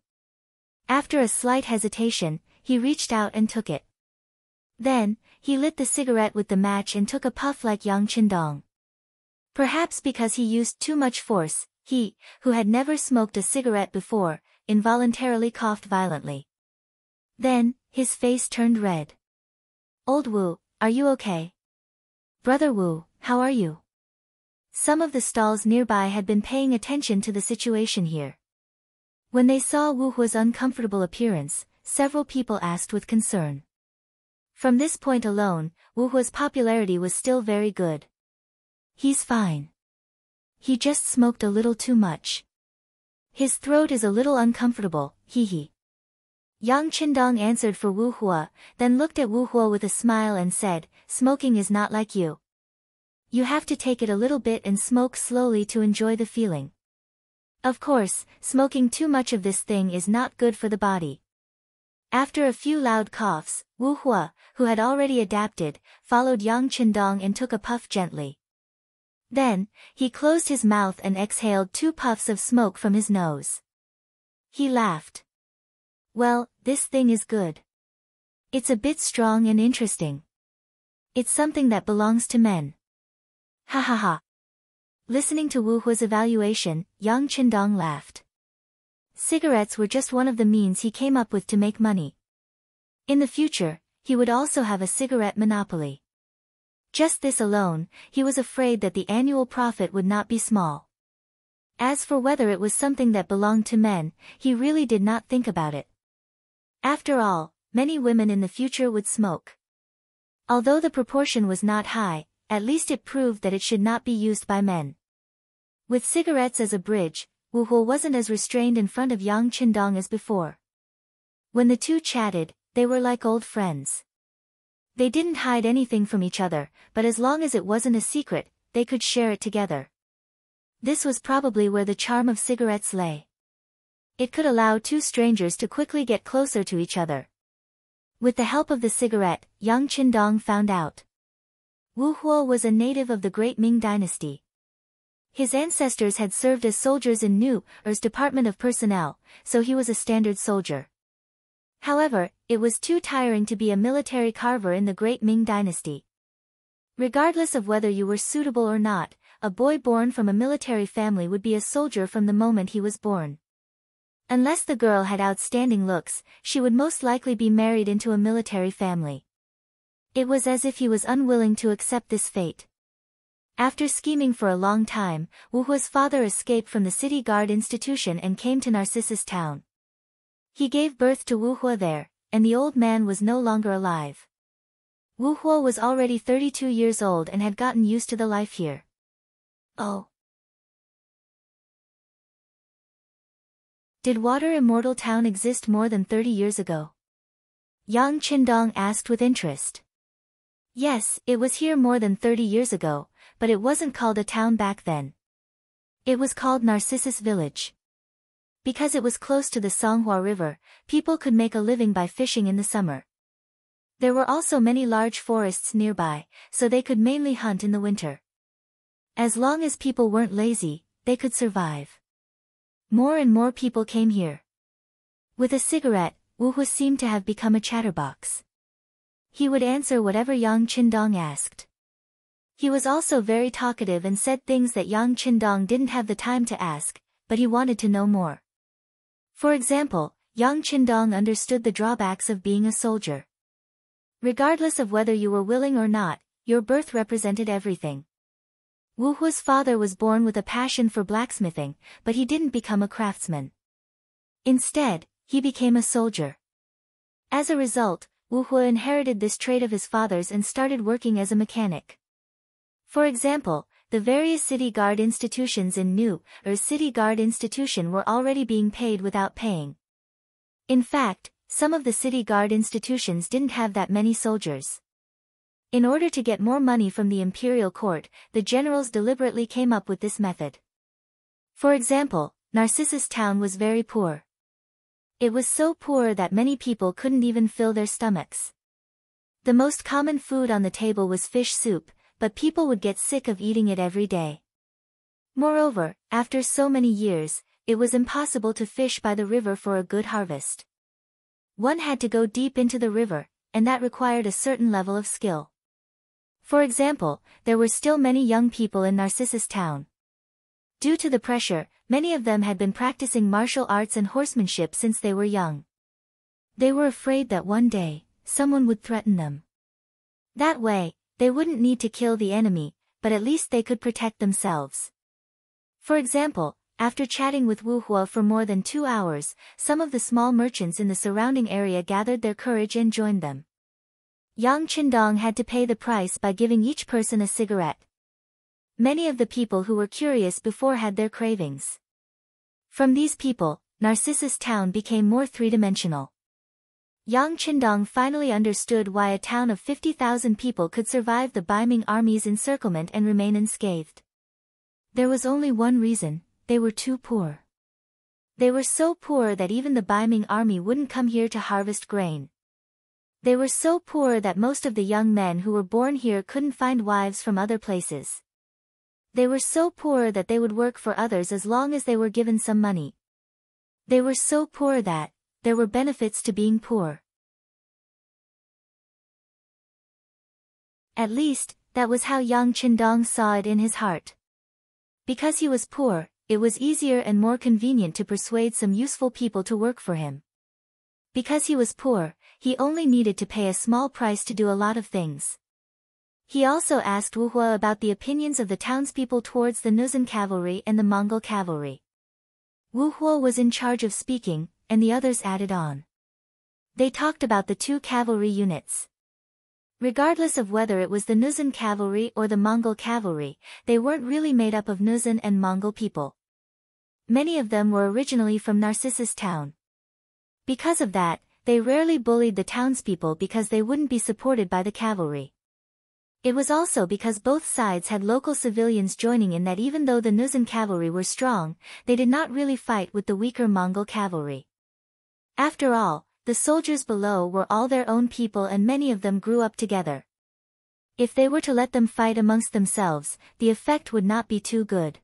After a slight hesitation, he reached out and took it. Then, he lit the cigarette with the match and took a puff like Yang Qindong. Perhaps because he used too much force, he, who had never smoked a cigarette before, involuntarily coughed violently. Then, his face turned red. Old Wu, are you okay? Brother Wu, how are you? Some of the stalls nearby had been paying attention to the situation here. When they saw Wu Hua's uncomfortable appearance, several people asked with concern. From this point alone, Wu Hua's popularity was still very good. He's fine. He just smoked a little too much. His throat is a little uncomfortable, hee. Yang Qindong answered for Wu Hua, then looked at Wu Hua with a smile and said, Smoking is not like you. You have to take it a little bit and smoke slowly to enjoy the feeling. Of course, smoking too much of this thing is not good for the body. After a few loud coughs, Wu Hua, who had already adapted, followed Yang Qindong and took a puff gently. Then, he closed his mouth and exhaled 2 puffs of smoke from his nose. He laughed. Well, this thing is good. It's a bit strong and interesting. It's something that belongs to men. Ha ha ha. Listening to Wu Hua's evaluation, Yang Qindong laughed. Cigarettes were just one of the means he came up with to make money. In the future, he would also have a cigarette monopoly. Just this alone, he was afraid that the annual profit would not be small. As for whether it was something that belonged to men, he really did not think about it. After all, many women in the future would smoke. Although the proportion was not high, at least it proved that it should not be used by men. With cigarettes as a bridge, Wu Huo wasn't as restrained in front of Yang Qindong as before. When the two chatted, they were like old friends. They didn't hide anything from each other, but as long as it wasn't a secret, they could share it together. This was probably where the charm of cigarettes lay. It could allow two strangers to quickly get closer to each other. With the help of the cigarette, Yang Qindong found out. Wu Huo was a native of the Great Ming Dynasty. His ancestors had served as soldiers in Nu's Department of Personnel, so he was a standard soldier. However, it was too tiring to be a military carver in the Great Ming Dynasty. Regardless of whether you were suitable or not, a boy born from a military family would be a soldier from the moment he was born. Unless the girl had outstanding looks, she would most likely be married into a military family. It was as if he was unwilling to accept this fate. After scheming for a long time, Wu Huo's father escaped from the city guard institution and came to Narcissus town. He gave birth to Wu Huo there, and the old man was no longer alive. Wu Huo was already 32 years old and had gotten used to the life here. Oh. Did Water Immortal Town exist more than 30 years ago? Yang Qindong asked with interest. Yes, it was here more than 30 years ago, but it wasn't called a town back then. It was called Narcissus Village. Because it was close to the Songhua River, people could make a living by fishing in the summer. There were also many large forests nearby, so they could mainly hunt in the winter. As long as people weren't lazy, they could survive. More and more people came here. With a cigarette, Wu Huo seemed to have become a chatterbox. He would answer whatever Yang Qindong asked. He was also very talkative and said things that Yang Qindong didn't have the time to ask, but he wanted to know more. For example, Yang Qindong understood the drawbacks of being a soldier. Regardless of whether you were willing or not, your birth represented everything. Wu Huo's father was born with a passion for blacksmithing, but he didn't become a craftsman. Instead, he became a soldier. As a result, Wu Huo inherited this trait of his father's and started working as a mechanic. For example, the various city guard institutions in Nu's city guard institution were already being paid without paying. In fact, some of the city guard institutions didn't have that many soldiers. In order to get more money from the imperial court, the generals deliberately came up with this method. For example, Narcissus town was very poor. It was so poor that many people couldn't even fill their stomachs. The most common food on the table was fish soup, but people would get sick of eating it every day. Moreover, after so many years, it was impossible to fish by the river for a good harvest. One had to go deep into the river, and that required a certain level of skill. For example, there were still many young people in Narcissus town. Due to the pressure, many of them had been practicing martial arts and horsemanship since they were young. They were afraid that one day, someone would threaten them. That way, they wouldn't need to kill the enemy, but at least they could protect themselves. For example, after chatting with Wu Huo for more than 2 hours, some of the small merchants in the surrounding area gathered their courage and joined them. Yang Qindong had to pay the price by giving each person a cigarette. Many of the people who were curious before had their cravings. From these people, Narcissus town became more three-dimensional. Yang Qindong finally understood why a town of 50,000 people could survive the Baiming army's encirclement and remain unscathed. There was only one reason: they were too poor. They were so poor that even the Baiming army wouldn't come here to harvest grain. They were so poor that most of the young men who were born here couldn't find wives from other places. They were so poor that they would work for others as long as they were given some money. They were so poor that there were benefits to being poor. At least, that was how Yang Qindong saw it in his heart. Because he was poor, it was easier and more convenient to persuade some useful people to work for him. Because he was poor, he only needed to pay a small price to do a lot of things. He also asked Wu Hua about the opinions of the townspeople towards the Nuzan cavalry and the Mongol cavalry. Wu Hua was in charge of speaking, and the others added on. They talked about the two cavalry units. Regardless of whether it was the Nuzan cavalry or the Mongol cavalry, they weren't really made up of Nuzan and Mongol people. Many of them were originally from Narcissus town. Because of that, they rarely bullied the townspeople because they wouldn't be supported by the cavalry. It was also because both sides had local civilians joining in that even though the Nuzan cavalry were strong, they did not really fight with the weaker Mongol cavalry. After all, the soldiers below were all their own people and many of them grew up together. If they were to let them fight amongst themselves, the effect would not be too good.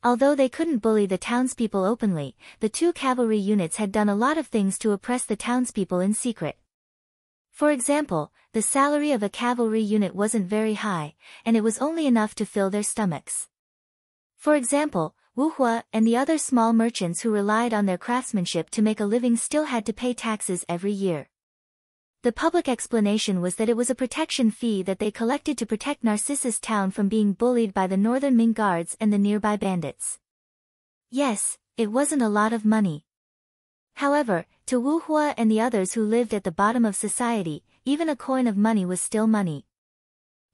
Although they couldn't bully the townspeople openly, the two cavalry units had done a lot of things to oppress the townspeople in secret. For example, the salary of a cavalry unit wasn't very high, and it was only enough to fill their stomachs. For example, Wu Hua and the other small merchants who relied on their craftsmanship to make a living still had to pay taxes every year. The public explanation was that it was a protection fee that they collected to protect Narcissus town from being bullied by the northern Ming guards and the nearby bandits. Yes, it wasn't a lot of money. However, to Wu Hua and the others who lived at the bottom of society, even a coin of money was still money.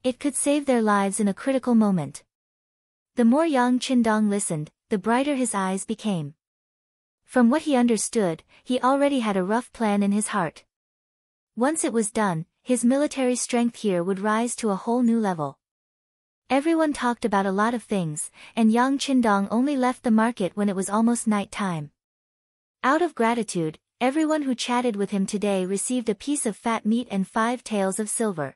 It could save their lives in a critical moment. The more Yang Qindong listened, the brighter his eyes became. From what he understood, he already had a rough plan in his heart. Once it was done, his military strength here would rise to a whole new level. Everyone talked about a lot of things, and Yang Qindong only left the market when it was almost night time. Out of gratitude, everyone who chatted with him today received a piece of fat meat and 5 taels of silver.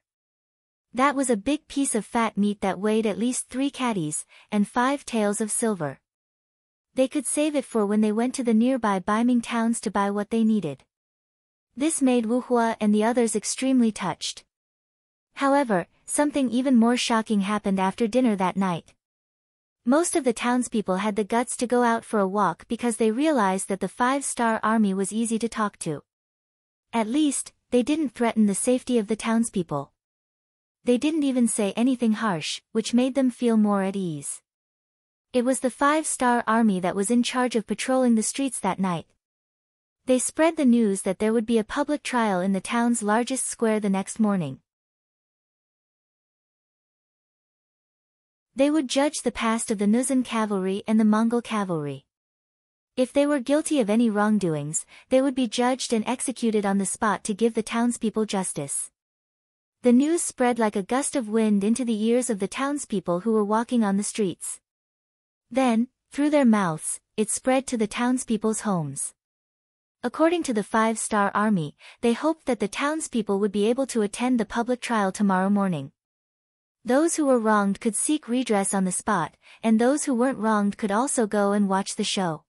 That was a big piece of fat meat that weighed at least 3 caddies, and 5 taels of silver. They could save it for when they went to the nearby Baiming towns to buy what they needed. This made Wu Hua and the others extremely touched. However, something even more shocking happened after dinner that night. Most of the townspeople had the guts to go out for a walk because they realized that the 5-star army was easy to talk to. At least, they didn't threaten the safety of the townspeople. They didn't even say anything harsh, which made them feel more at ease. It was the 5-star army that was in charge of patrolling the streets that night. They spread the news that there would be a public trial in the town's largest square the next morning. They would judge the past of the Nuzan cavalry and the Mongol cavalry. If they were guilty of any wrongdoings, they would be judged and executed on the spot to give the townspeople justice. The news spread like a gust of wind into the ears of the townspeople who were walking on the streets. Then, through their mouths, it spread to the townspeople's homes. According to the 5-star army, they hoped that the townspeople would be able to attend the public trial tomorrow morning. Those who were wronged could seek redress on the spot, and those who weren't wronged could also go and watch the show.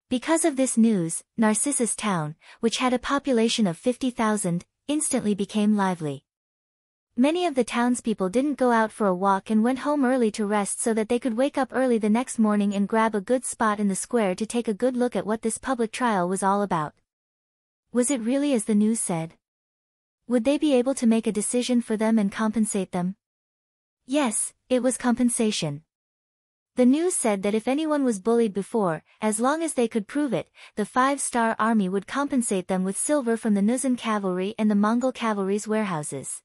Because of this news, Narcissus town, which had a population of 50,000, instantly became lively. Many of the townspeople didn't go out for a walk and went home early to rest so that they could wake up early the next morning and grab a good spot in the square to take a good look at what this public trial was all about. Was it really as the news said? Would they be able to make a decision for them and compensate them? Yes, it was compensation. The news said that if anyone was bullied before, as long as they could prove it, the 5-star army would compensate them with silver from the Nuzan cavalry and the Mongol cavalry's warehouses.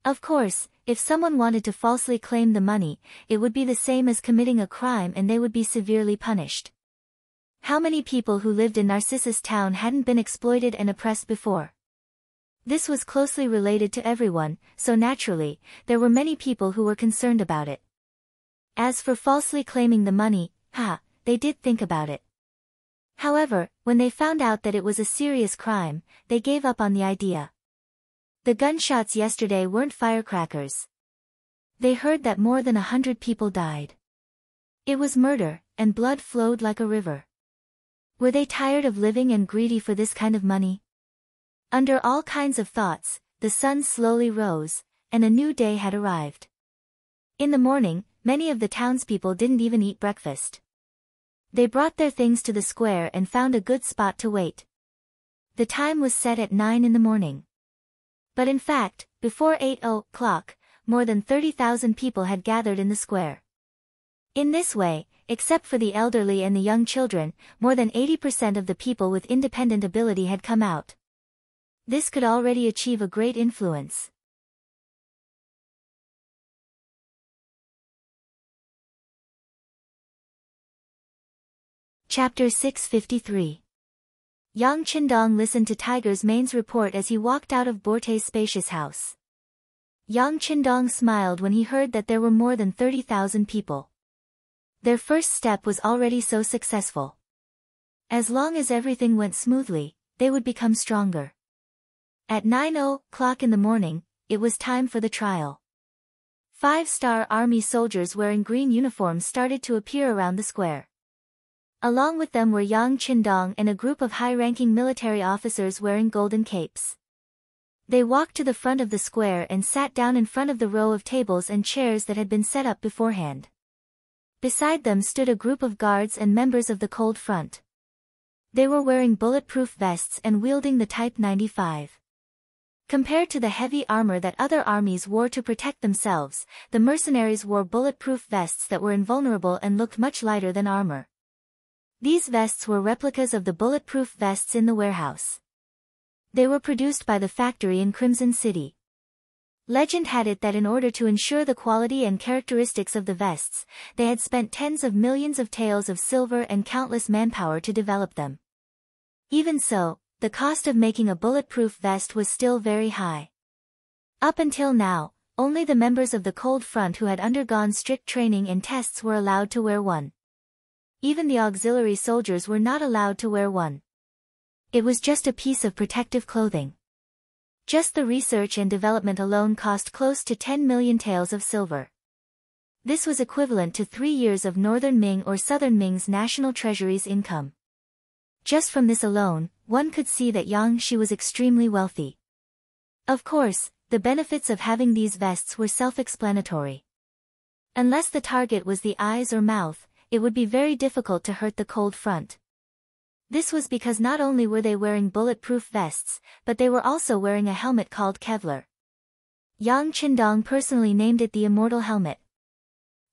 Of course, if someone wanted to falsely claim the money, it would be the same as committing a crime and they would be severely punished. How many people who lived in Narcissus town hadn't been exploited and oppressed before? This was closely related to everyone, so naturally, there were many people who were concerned about it. As for falsely claiming the money, they did think about it. However, when they found out that it was a serious crime, they gave up on the idea. The gunshots yesterday weren't firecrackers. They heard that more than 100 people died. It was murder, and blood flowed like a river. Were they tired of living and greedy for this kind of money? Under all kinds of thoughts, the sun slowly rose, and a new day had arrived. In the morning, many of the townspeople didn't even eat breakfast. They brought their things to the square and found a good spot to wait. The time was set at 9 in the morning. But in fact, before 8 o'clock, more than 30,000 people had gathered in the square. In this way, except for the elderly and the young children, more than 80% of the people with independent ability had come out. This could already achieve a great influence. Chapter 653. Yang Qindong listened to Tiger's Mane's report as he walked out of Borte's spacious house. Yang Qindong smiled when he heard that there were more than 30,000 people. Their first step was already so successful. As long as everything went smoothly, they would become stronger. At 9:00 in the morning, it was time for the trial. 5-star army soldiers wearing green uniforms started to appear around the square. Along with them were Yang Qindong and a group of high-ranking military officers wearing golden capes. They walked to the front of the square and sat down in front of the row of tables and chairs that had been set up beforehand. Beside them stood a group of guards and members of the cold front. They were wearing bulletproof vests and wielding the Type 95. Compared to the heavy armor that other armies wore to protect themselves, the mercenaries wore bulletproof vests that were invulnerable and looked much lighter than armor. These vests were replicas of the bulletproof vests in the warehouse. They were produced by the factory in Crimson City. Legend had it that in order to ensure the quality and characteristics of the vests, they had spent tens of millions of taels of silver and countless manpower to develop them. Even so, the cost of making a bulletproof vest was still very high. Up until now, only the members of the Cold Front who had undergone strict training and tests were allowed to wear one. Even the auxiliary soldiers were not allowed to wear one. It was just a piece of protective clothing. Just the research and development alone cost close to 10 million taels of silver. This was equivalent to 3 years of Northern Ming or Southern Ming's national treasury's income. Just from this alone, one could see that Yang Shi was extremely wealthy. Of course, the benefits of having these vests were self-explanatory. Unless the target was the eyes or mouth, it would be very difficult to hurt the Cold Front. This was because not only were they wearing bulletproof vests, but they were also wearing a helmet called Kevlar. Yang Qindong personally named it the Immortal Helmet.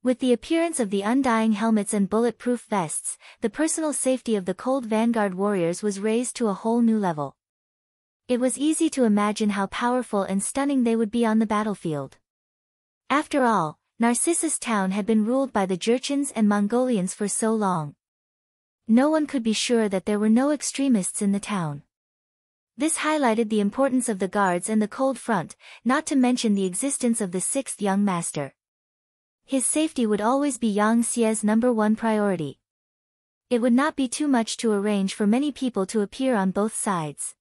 With the appearance of the undying helmets and bulletproof vests, the personal safety of the Cold Vanguard warriors was raised to a whole new level. It was easy to imagine how powerful and stunning they would be on the battlefield. After all, Narcissus Town had been ruled by the Jurchens and Mongolians for so long. No one could be sure that there were no extremists in the town. This highlighted the importance of the guards and the Cold Front, not to mention the existence of the 6th young master. His safety would always be Yang Xie's #1 priority. It would not be too much to arrange for many people to appear on both sides.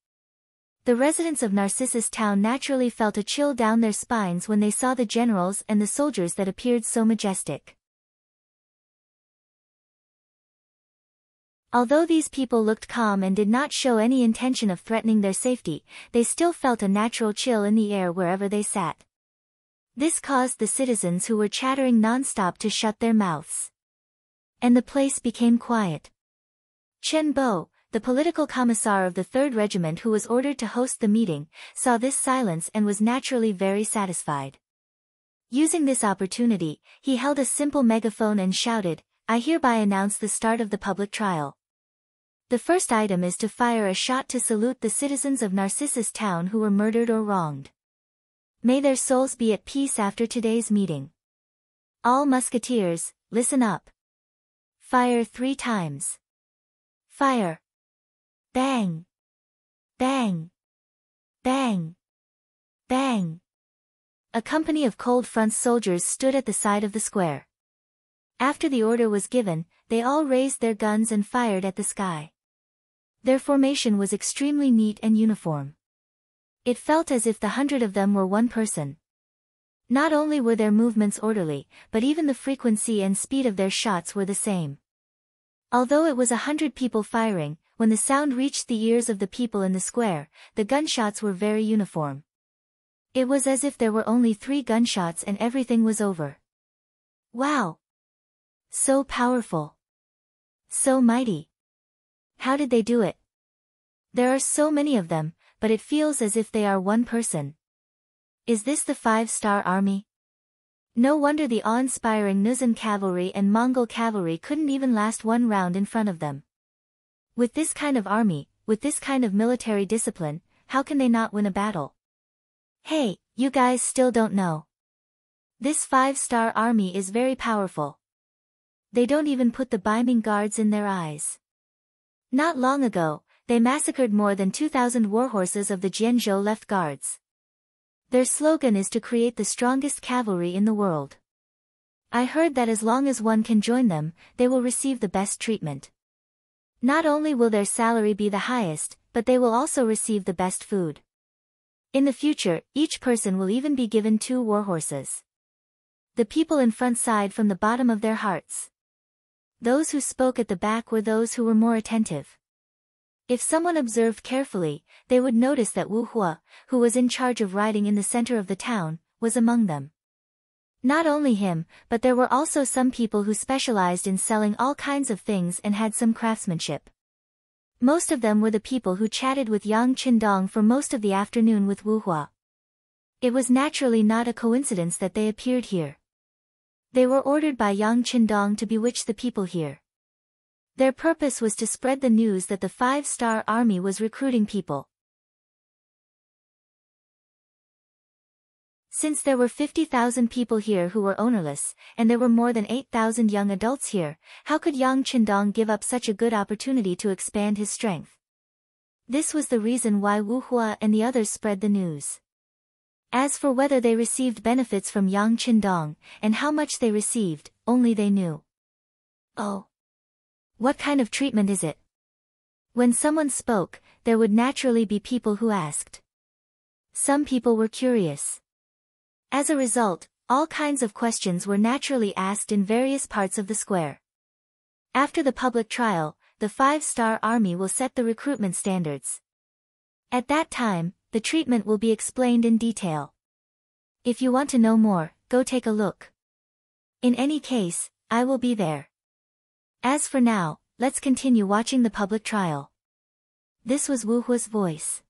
The residents of Narcissus Town naturally felt a chill down their spines when they saw the generals and the soldiers that appeared so majestic. Although these people looked calm and did not show any intention of threatening their safety, they still felt a natural chill in the air wherever they sat. This caused the citizens who were chattering non-stop to shut their mouths. And the place became quiet. Chen Bo, the political commissar of the 3rd Regiment who was ordered to host the meeting, saw this silence and was naturally very satisfied. Using this opportunity, he held a simple megaphone and shouted, "I hereby announce the start of the public trial. The first item is to fire a shot to salute the citizens of Narcissus Town who were murdered or wronged. May their souls be at peace after today's meeting. All musketeers, listen up. Fire 3 times. Fire. Bang. Bang. Bang. Bang." A company of Cold Front soldiers stood at the side of the square. After the order was given, they all raised their guns and fired at the sky. Their formation was extremely neat and uniform. It felt as if the 100 of them were one person. Not only were their movements orderly, but even the frequency and speed of their shots were the same. Although it was 100 people firing, when the sound reached the ears of the people in the square, the gunshots were very uniform. It was as if there were only 3 gunshots and everything was over. Wow! So powerful. So mighty. How did they do it? There are so many of them, but it feels as if they are one person. Is this the 5-star army? No wonder the awe-inspiring Nuzan cavalry and Mongol cavalry couldn't even last one round in front of them. With this kind of army, with this kind of military discipline, how can they not win a battle? Hey, you guys still don't know. This 5-star army is very powerful. They don't even put the beaming guards in their eyes. Not long ago, they massacred more than 2,000 warhorses of the Jianzhou left guards. Their slogan is to create the strongest cavalry in the world. I heard that as long as one can join them, they will receive the best treatment. Not only will their salary be the highest, but they will also receive the best food. In the future, each person will even be given 2 warhorses. The people in front sighed from the bottom of their hearts. Those who spoke at the back were those who were more attentive. If someone observed carefully, they would notice that Wu Hua, who was in charge of riding in the center of the town, was among them. Not only him, but there were also some people who specialized in selling all kinds of things and had some craftsmanship. Most of them were the people who chatted with Yang Qindong for most of the afternoon with Wu Hua. It was naturally not a coincidence that they appeared here. They were ordered by Yang Qindong to bewitch the people here. Their purpose was to spread the news that the 5-star army was recruiting people. Since there were 50,000 people here who were ownerless, and there were more than 8,000 young adults here, how could Yang Qindong give up such a good opportunity to expand his strength? This was the reason why Wu Hua and the others spread the news. As for whether they received benefits from Yang Qindong, and how much they received, only they knew. Oh. What kind of treatment is it? When someone spoke, there would naturally be people who asked. Some people were curious. As a result, all kinds of questions were naturally asked in various parts of the square. After the public trial, the 5-star army will set the recruitment standards. At that time, the treatment will be explained in detail. If you want to know more, go take a look. In any case, I will be there. As for now, let's continue watching the public trial. This was Wu Hua's voice.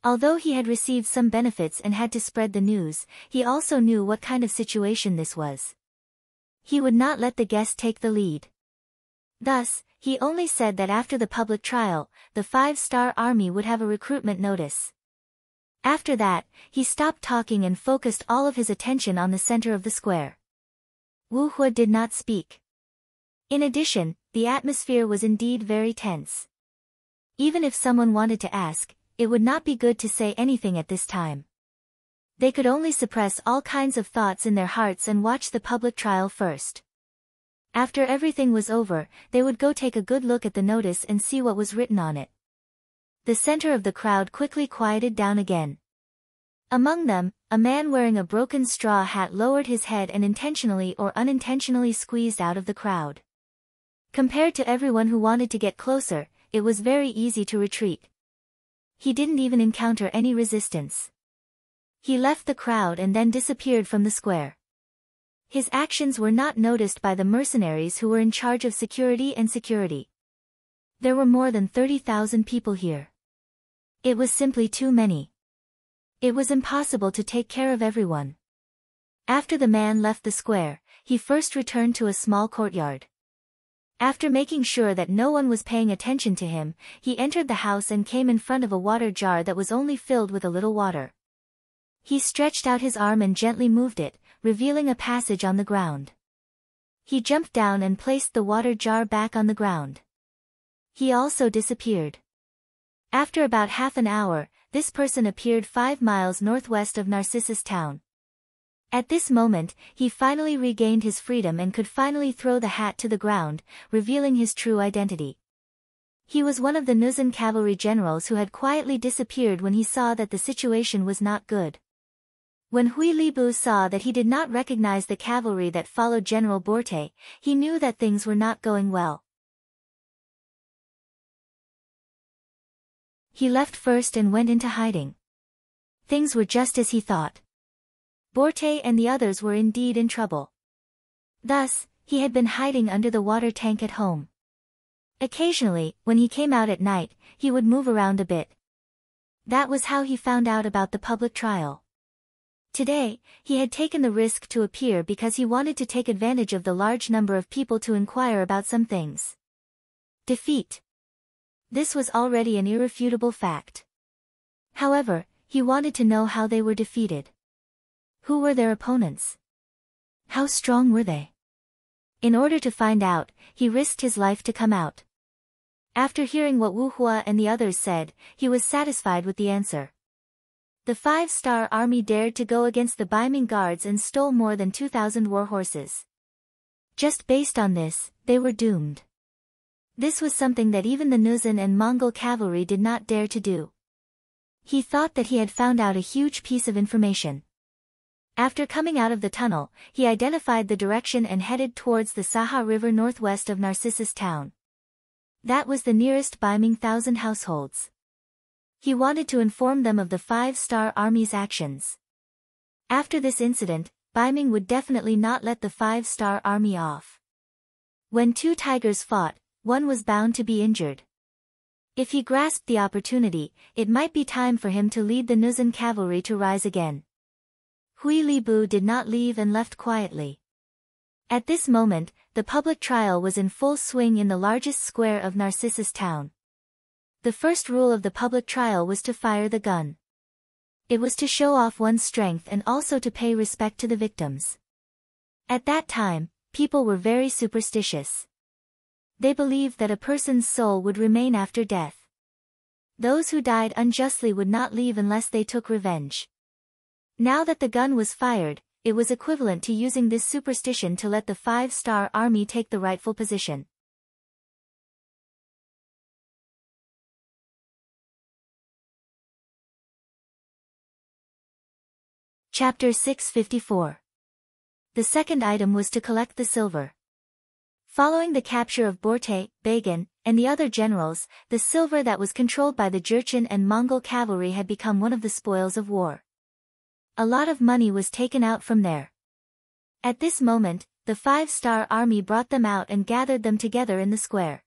Although he had received some benefits and had to spread the news, he also knew what kind of situation this was. He would not let the guest take the lead. Thus, he only said that after the public trial, the 5-star army would have a recruitment notice. After that, he stopped talking and focused all of his attention on the center of the square. Wu Hua did not speak. In addition, the atmosphere was indeed very tense. Even if someone wanted to ask, it would not be good to say anything at this time. They could only suppress all kinds of thoughts in their hearts and watch the public trial first. After everything was over, they would go take a good look at the notice and see what was written on it. The center of the crowd quickly quieted down again. Among them, a man wearing a broken straw hat lowered his head and intentionally or unintentionally squeezed out of the crowd. Compared to everyone who wanted to get closer, it was very easy to retreat. He didn't even encounter any resistance. He left the crowd and then disappeared from the square. His actions were not noticed by the mercenaries who were in charge of security and security. There were more than 30,000 people here. It was simply too many. It was impossible to take care of everyone. After the man left the square, he first returned to a small courtyard. After making sure that no one was paying attention to him, he entered the house and came in front of a water jar that was only filled with a little water. He stretched out his arm and gently moved it, revealing a passage on the ground. He jumped down and placed the water jar back on the ground. He also disappeared. After about half an hour, this person appeared 5 miles northwest of Narcissus town. At this moment, he finally regained his freedom and could finally throw the hat to the ground, revealing his true identity. He was one of the Nuzan cavalry generals who had quietly disappeared when he saw that the situation was not good. When Hui Libu saw that he did not recognize the cavalry that followed General Borte, he knew that things were not going well. He left first and went into hiding. Things were just as he thought. Borte and the others were indeed in trouble. Thus, he had been hiding under the water tank at home. Occasionally, when he came out at night, he would move around a bit. That was how he found out about the public trial. Today, he had taken the risk to appear because he wanted to take advantage of the large number of people to inquire about some things. Defeat. This was already an irrefutable fact. However, he wanted to know how they were defeated. Who were their opponents? How strong were they? In order to find out, he risked his life to come out. After hearing what Wu Hua and the others said, he was satisfied with the answer. The 5-star army dared to go against the Baiming guards and stole more than 2,000 war horses. Just based on this, they were doomed. This was something that even the Nuzan and Mongol cavalry did not dare to do. He thought that he had found out a huge piece of information. After coming out of the tunnel, he identified the direction and headed towards the Saha River northwest of Narcissus town. That was the nearest Baiming 1,000 households. He wanted to inform them of the 5-star army's actions. After this incident, Baiming would definitely not let the 5-star army off. When two tigers fought, one was bound to be injured. If he grasped the opportunity, it might be time for him to lead the Nuzan cavalry to rise again. Hui Libu did not leave and left quietly. At this moment, the public trial was in full swing in the largest square of Narcissus town. The first rule of the public trial was to fire the gun. It was to show off one's strength and also to pay respect to the victims. At that time, people were very superstitious. They believed that a person's soul would remain after death. Those who died unjustly would not leave unless they took revenge. Now that the gun was fired, it was equivalent to using this superstition to let the 5-star army take the rightful position. Chapter 654. The second item was to collect the silver. Following the capture of Borte, Bagan, and the other generals, the silver that was controlled by the Jurchen and Mongol cavalry had become one of the spoils of war. A lot of money was taken out from there. At this moment, the 5-star army brought them out and gathered them together in the square.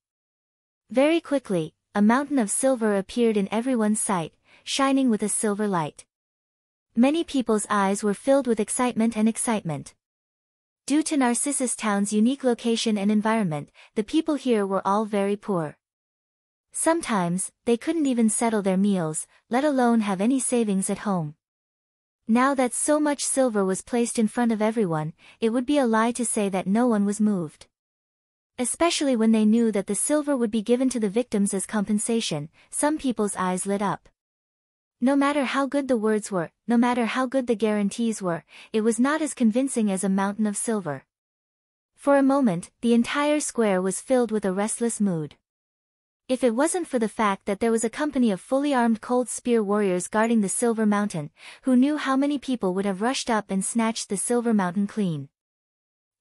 Very quickly, a mountain of silver appeared in everyone's sight, shining with a silver light. Many people's eyes were filled with excitement. Due to Narcissus town's unique location and environment, the people here were all very poor. Sometimes, they couldn't even settle their meals, let alone have any savings at home. Now that so much silver was placed in front of everyone, it would be a lie to say that no one was moved. Especially when they knew that the silver would be given to the victims as compensation, some people's eyes lit up. No matter how good the words were, no matter how good the guarantees were, it was not as convincing as a mountain of silver. For a moment, the entire square was filled with a restless mood. If it wasn't for the fact that there was a company of fully armed cold spear warriors guarding the silver mountain, who knew how many people would have rushed up and snatched the silver mountain clean.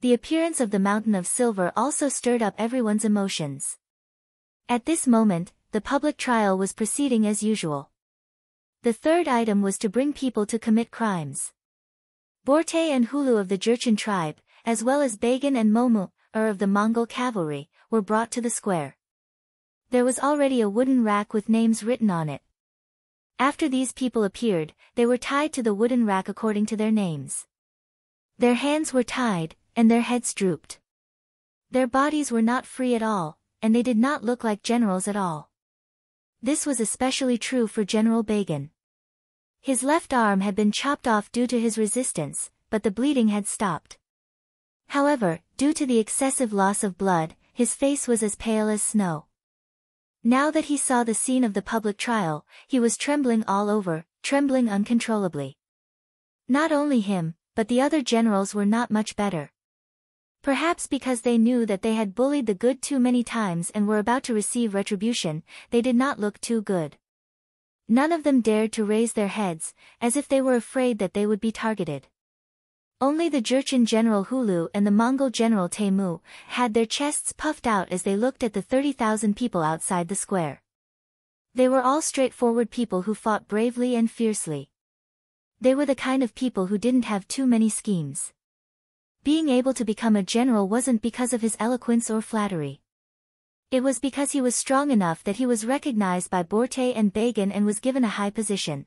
The appearance of the mountain of silver also stirred up everyone's emotions. At this moment, the public trial was proceeding as usual. The third item was to bring people to commit crimes. Borte and Hulu of the Jurchen tribe, as well as Bagan and Momu, of the Mongol cavalry, were brought to the square. There was already a wooden rack with names written on it. After these people appeared, they were tied to the wooden rack according to their names. Their hands were tied, and their heads drooped. Their bodies were not free at all, and they did not look like generals at all. This was especially true for General Bagan. His left arm had been chopped off due to his resistance, but the bleeding had stopped. However, due to the excessive loss of blood, his face was as pale as snow. Now that he saw the scene of the public trial, he was trembling all over, trembling uncontrollably. Not only him, but the other generals were not much better. Perhaps because they knew that they had bullied the good too many times and were about to receive retribution, they did not look too good. None of them dared to raise their heads, as if they were afraid that they would be targeted. Only the Jurchen General Hulu and the Mongol General Temu had their chests puffed out as they looked at the 30,000 people outside the square. They were all straightforward people who fought bravely and fiercely. They were the kind of people who didn't have too many schemes. Being able to become a general wasn't because of his eloquence or flattery. It was because he was strong enough that he was recognized by Borte and Bagan and was given a high position.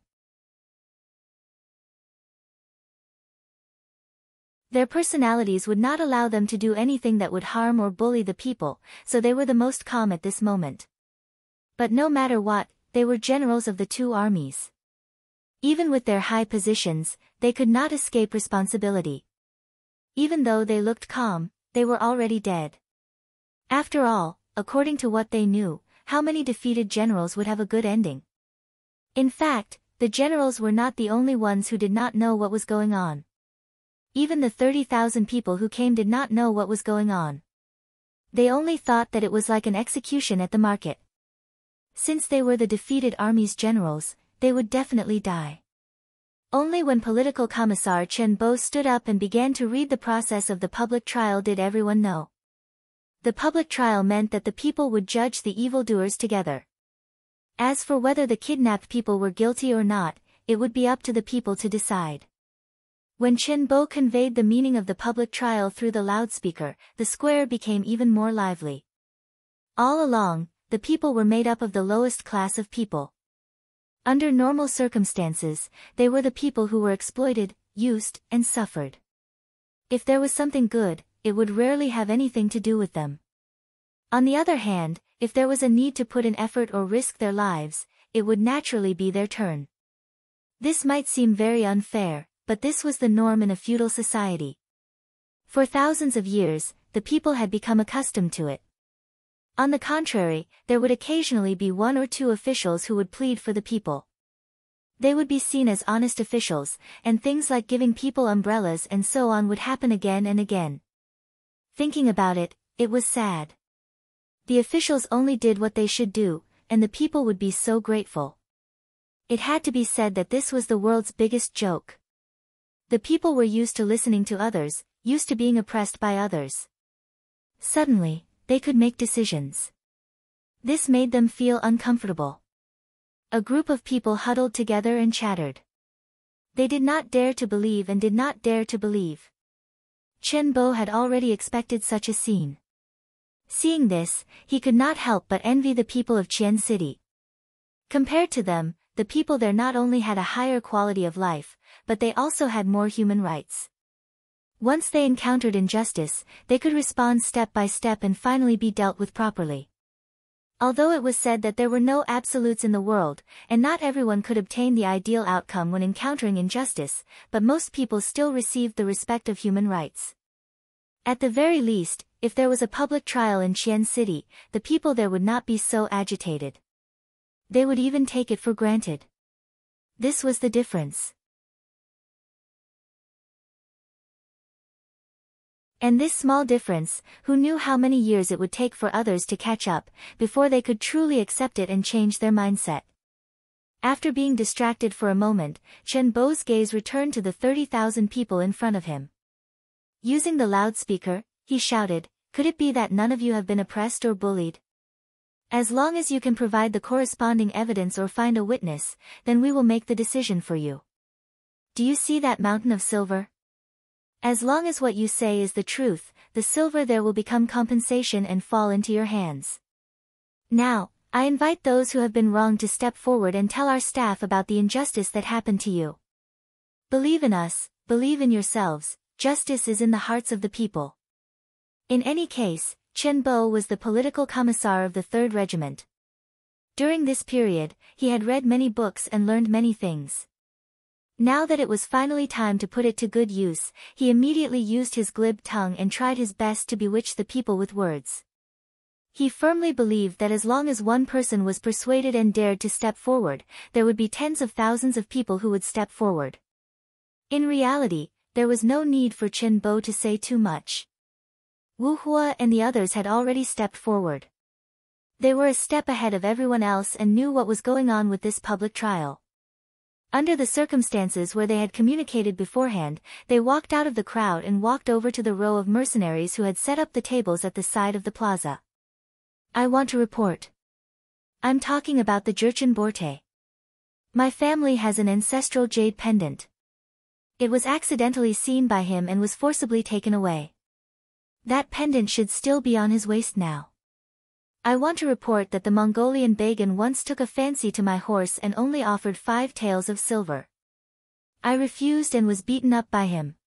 Their personalities would not allow them to do anything that would harm or bully the people, so they were the most calm at this moment. But no matter what, they were generals of the two armies. Even with their high positions, they could not escape responsibility. Even though they looked calm, they were already dead. After all, according to what they knew, how many defeated generals would have a good ending? In fact, the generals were not the only ones who did not know what was going on. Even the 30,000 people who came did not know what was going on. They only thought that it was like an execution at the market. Since they were the defeated army's generals, they would definitely die. Only when political commissar Chen Bo stood up and began to read the process of the public trial did everyone know. The public trial meant that the people would judge the evildoers together. As for whether the kidnapped people were guilty or not, it would be up to the people to decide. When Chen Bo conveyed the meaning of the public trial through the loudspeaker, the square became even more lively. All along, the people were made up of the lowest class of people. Under normal circumstances, they were the people who were exploited, used, and suffered. If there was something good, it would rarely have anything to do with them. On the other hand, if there was a need to put in effort or risk their lives, it would naturally be their turn. This might seem very unfair, but this was the norm in a feudal society. For thousands of years, the people had become accustomed to it. On the contrary, there would occasionally be one or two officials who would plead for the people. They would be seen as honest officials, and things like giving people umbrellas and so on would happen again and again. Thinking about it, it was sad. The officials only did what they should do, and the people would be so grateful. It had to be said that this was the world's biggest joke. The people were used to listening to others, used to being oppressed by others. Suddenly, they could make decisions. This made them feel uncomfortable. A group of people huddled together and chattered. They did not dare to believe and did not dare to believe. Chen Bo had already expected such a scene. Seeing this, he could not help but envy the people of Qian City. Compared to them, the people there not only had a higher quality of life, but they also had more human rights. Once they encountered injustice, they could respond step by step and finally be dealt with properly. Although it was said that there were no absolutes in the world, and not everyone could obtain the ideal outcome when encountering injustice, but most people still received the respect of human rights. At the very least, if there was a public trial in Qian City, the people there would not be so agitated. They would even take it for granted. This was the difference. And this small difference, who knew how many years it would take for others to catch up, before they could truly accept it and change their mindset. After being distracted for a moment, Chen Bo's gaze returned to the 30,000 people in front of him. Using the loudspeaker, he shouted, "Could it be that none of you have been oppressed or bullied? As long as you can provide the corresponding evidence or find a witness, then we will make the decision for you. Do you see that mountain of silver? As long as what you say is the truth, the silver there will become compensation and fall into your hands. Now, I invite those who have been wronged to step forward and tell our staff about the injustice that happened to you. Believe in us, believe in yourselves, justice is in the hearts of the people." In any case, Chen Bo was the political commissar of the 3rd Regiment. During this period, he had read many books and learned many things. Now that it was finally time to put it to good use, he immediately used his glib tongue and tried his best to bewitch the people with words. He firmly believed that as long as one person was persuaded and dared to step forward, there would be tens of thousands of people who would step forward. In reality, there was no need for Chen Bo to say too much. Wu Hua and the others had already stepped forward. They were a step ahead of everyone else and knew what was going on with this public trial. Under the circumstances where they had communicated beforehand, they walked out of the crowd and walked over to the row of mercenaries who had set up the tables at the side of the plaza. "I want to report. I'm talking about the Jurchen Borte. My family has an ancestral jade pendant. It was accidentally seen by him and was forcibly taken away. That pendant should still be on his waist now. I want to report that the Mongolian Bagan once took a fancy to my horse and only offered 5 taels of silver. I refused and was beaten up by him.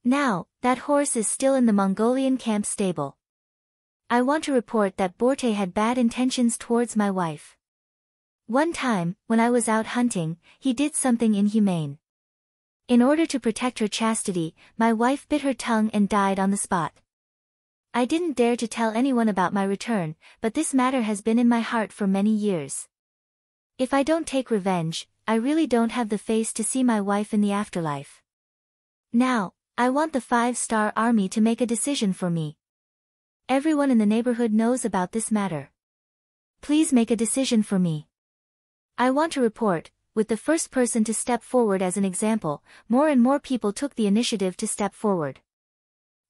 Now, that horse is still in the Mongolian camp stable. I want to report that Borte had bad intentions towards my wife. One time, when I was out hunting, he did something inhumane. In order to protect her chastity, my wife bit her tongue and died on the spot. I didn't dare to tell anyone about my return, but this matter has been in my heart for many years. If I don't take revenge, I really don't have the face to see my wife in the afterlife. Now, I want the 5-star army to make a decision for me. Everyone in the neighborhood knows about this matter. Please make a decision for me. I want to report, with the first person to step forward as an example. More and more people took the initiative to step forward.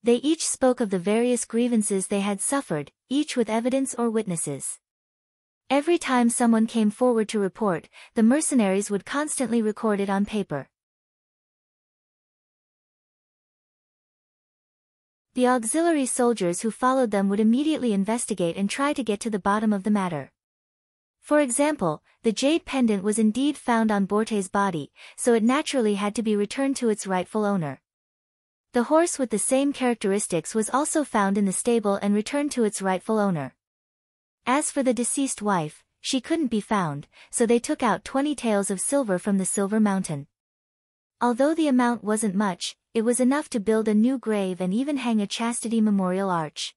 They each spoke of the various grievances they had suffered, each with evidence or witnesses. Every time someone came forward to report, the mercenaries would constantly record it on paper. The auxiliary soldiers who followed them would immediately investigate and try to get to the bottom of the matter. For example, the jade pendant was indeed found on Borte's body, so it naturally had to be returned to its rightful owner. The horse with the same characteristics was also found in the stable and returned to its rightful owner. As for the deceased wife, she couldn't be found, so they took out 20 taels of silver from the silver mountain. Although the amount wasn't much, it was enough to build a new grave and even hang a chastity memorial arch.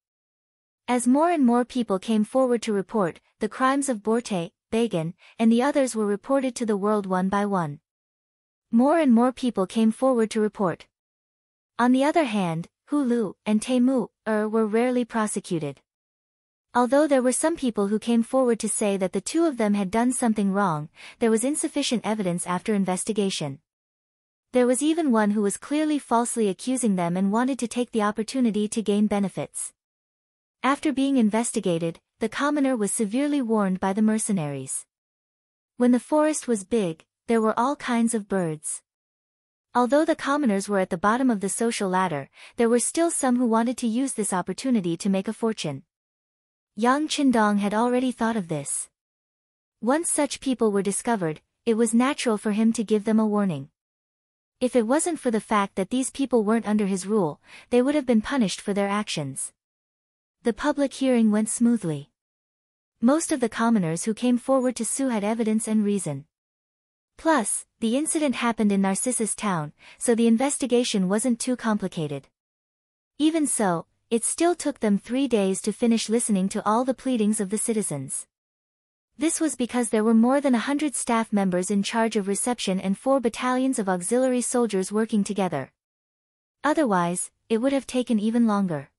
As more and more people came forward to report, the crimes of Borte, Bagan, and the others were reported to the world one by one. More and more people came forward to report. On the other hand, Hulu and Temu were rarely prosecuted. Although there were some people who came forward to say that the two of them had done something wrong, there was insufficient evidence after investigation. There was even one who was clearly falsely accusing them and wanted to take the opportunity to gain benefits. After being investigated, the commoner was severely warned by the mercenaries. When the forest was big, there were all kinds of birds. Although the commoners were at the bottom of the social ladder, there were still some who wanted to use this opportunity to make a fortune. Yang Qindong had already thought of this. Once such people were discovered, it was natural for him to give them a warning. If it wasn't for the fact that these people weren't under his rule, they would have been punished for their actions. The public hearing went smoothly. Most of the commoners who came forward to sue had evidence and reason. Plus, the incident happened in Narcissus town, so the investigation wasn't too complicated. Even so, it still took them 3 days to finish listening to all the pleadings of the citizens. This was because there were more than 100 staff members in charge of reception and 4 battalions of auxiliary soldiers working together. Otherwise, it would have taken even longer.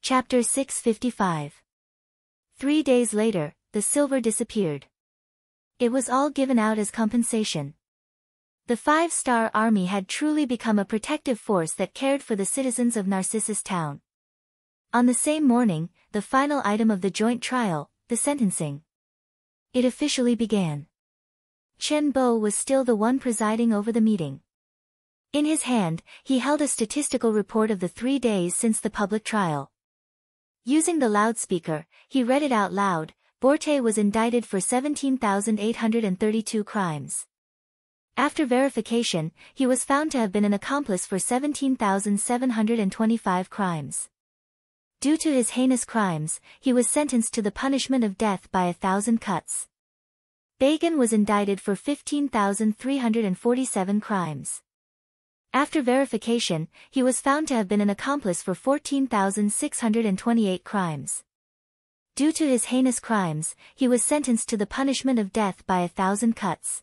Chapter 655. 3 days later, the silver disappeared. It was all given out as compensation. The 5-star army had truly become a protective force that cared for the citizens of Narcissus town. On the same morning, the final item of the joint trial, the sentencing. It officially began. Chen Bo was still the one presiding over the meeting. In his hand, he held a statistical report of the 3 days since the public trial. Using the loudspeaker, he read it out loud. Borte was indicted for 17,832 crimes. After verification, he was found to have been an accomplice for 17,725 crimes. Due to his heinous crimes, he was sentenced to the punishment of death by 1,000 cuts. Bagan was indicted for 15,347 crimes. After verification, he was found to have been an accomplice for 14,628 crimes. Due to his heinous crimes, he was sentenced to the punishment of death by 1,000 cuts.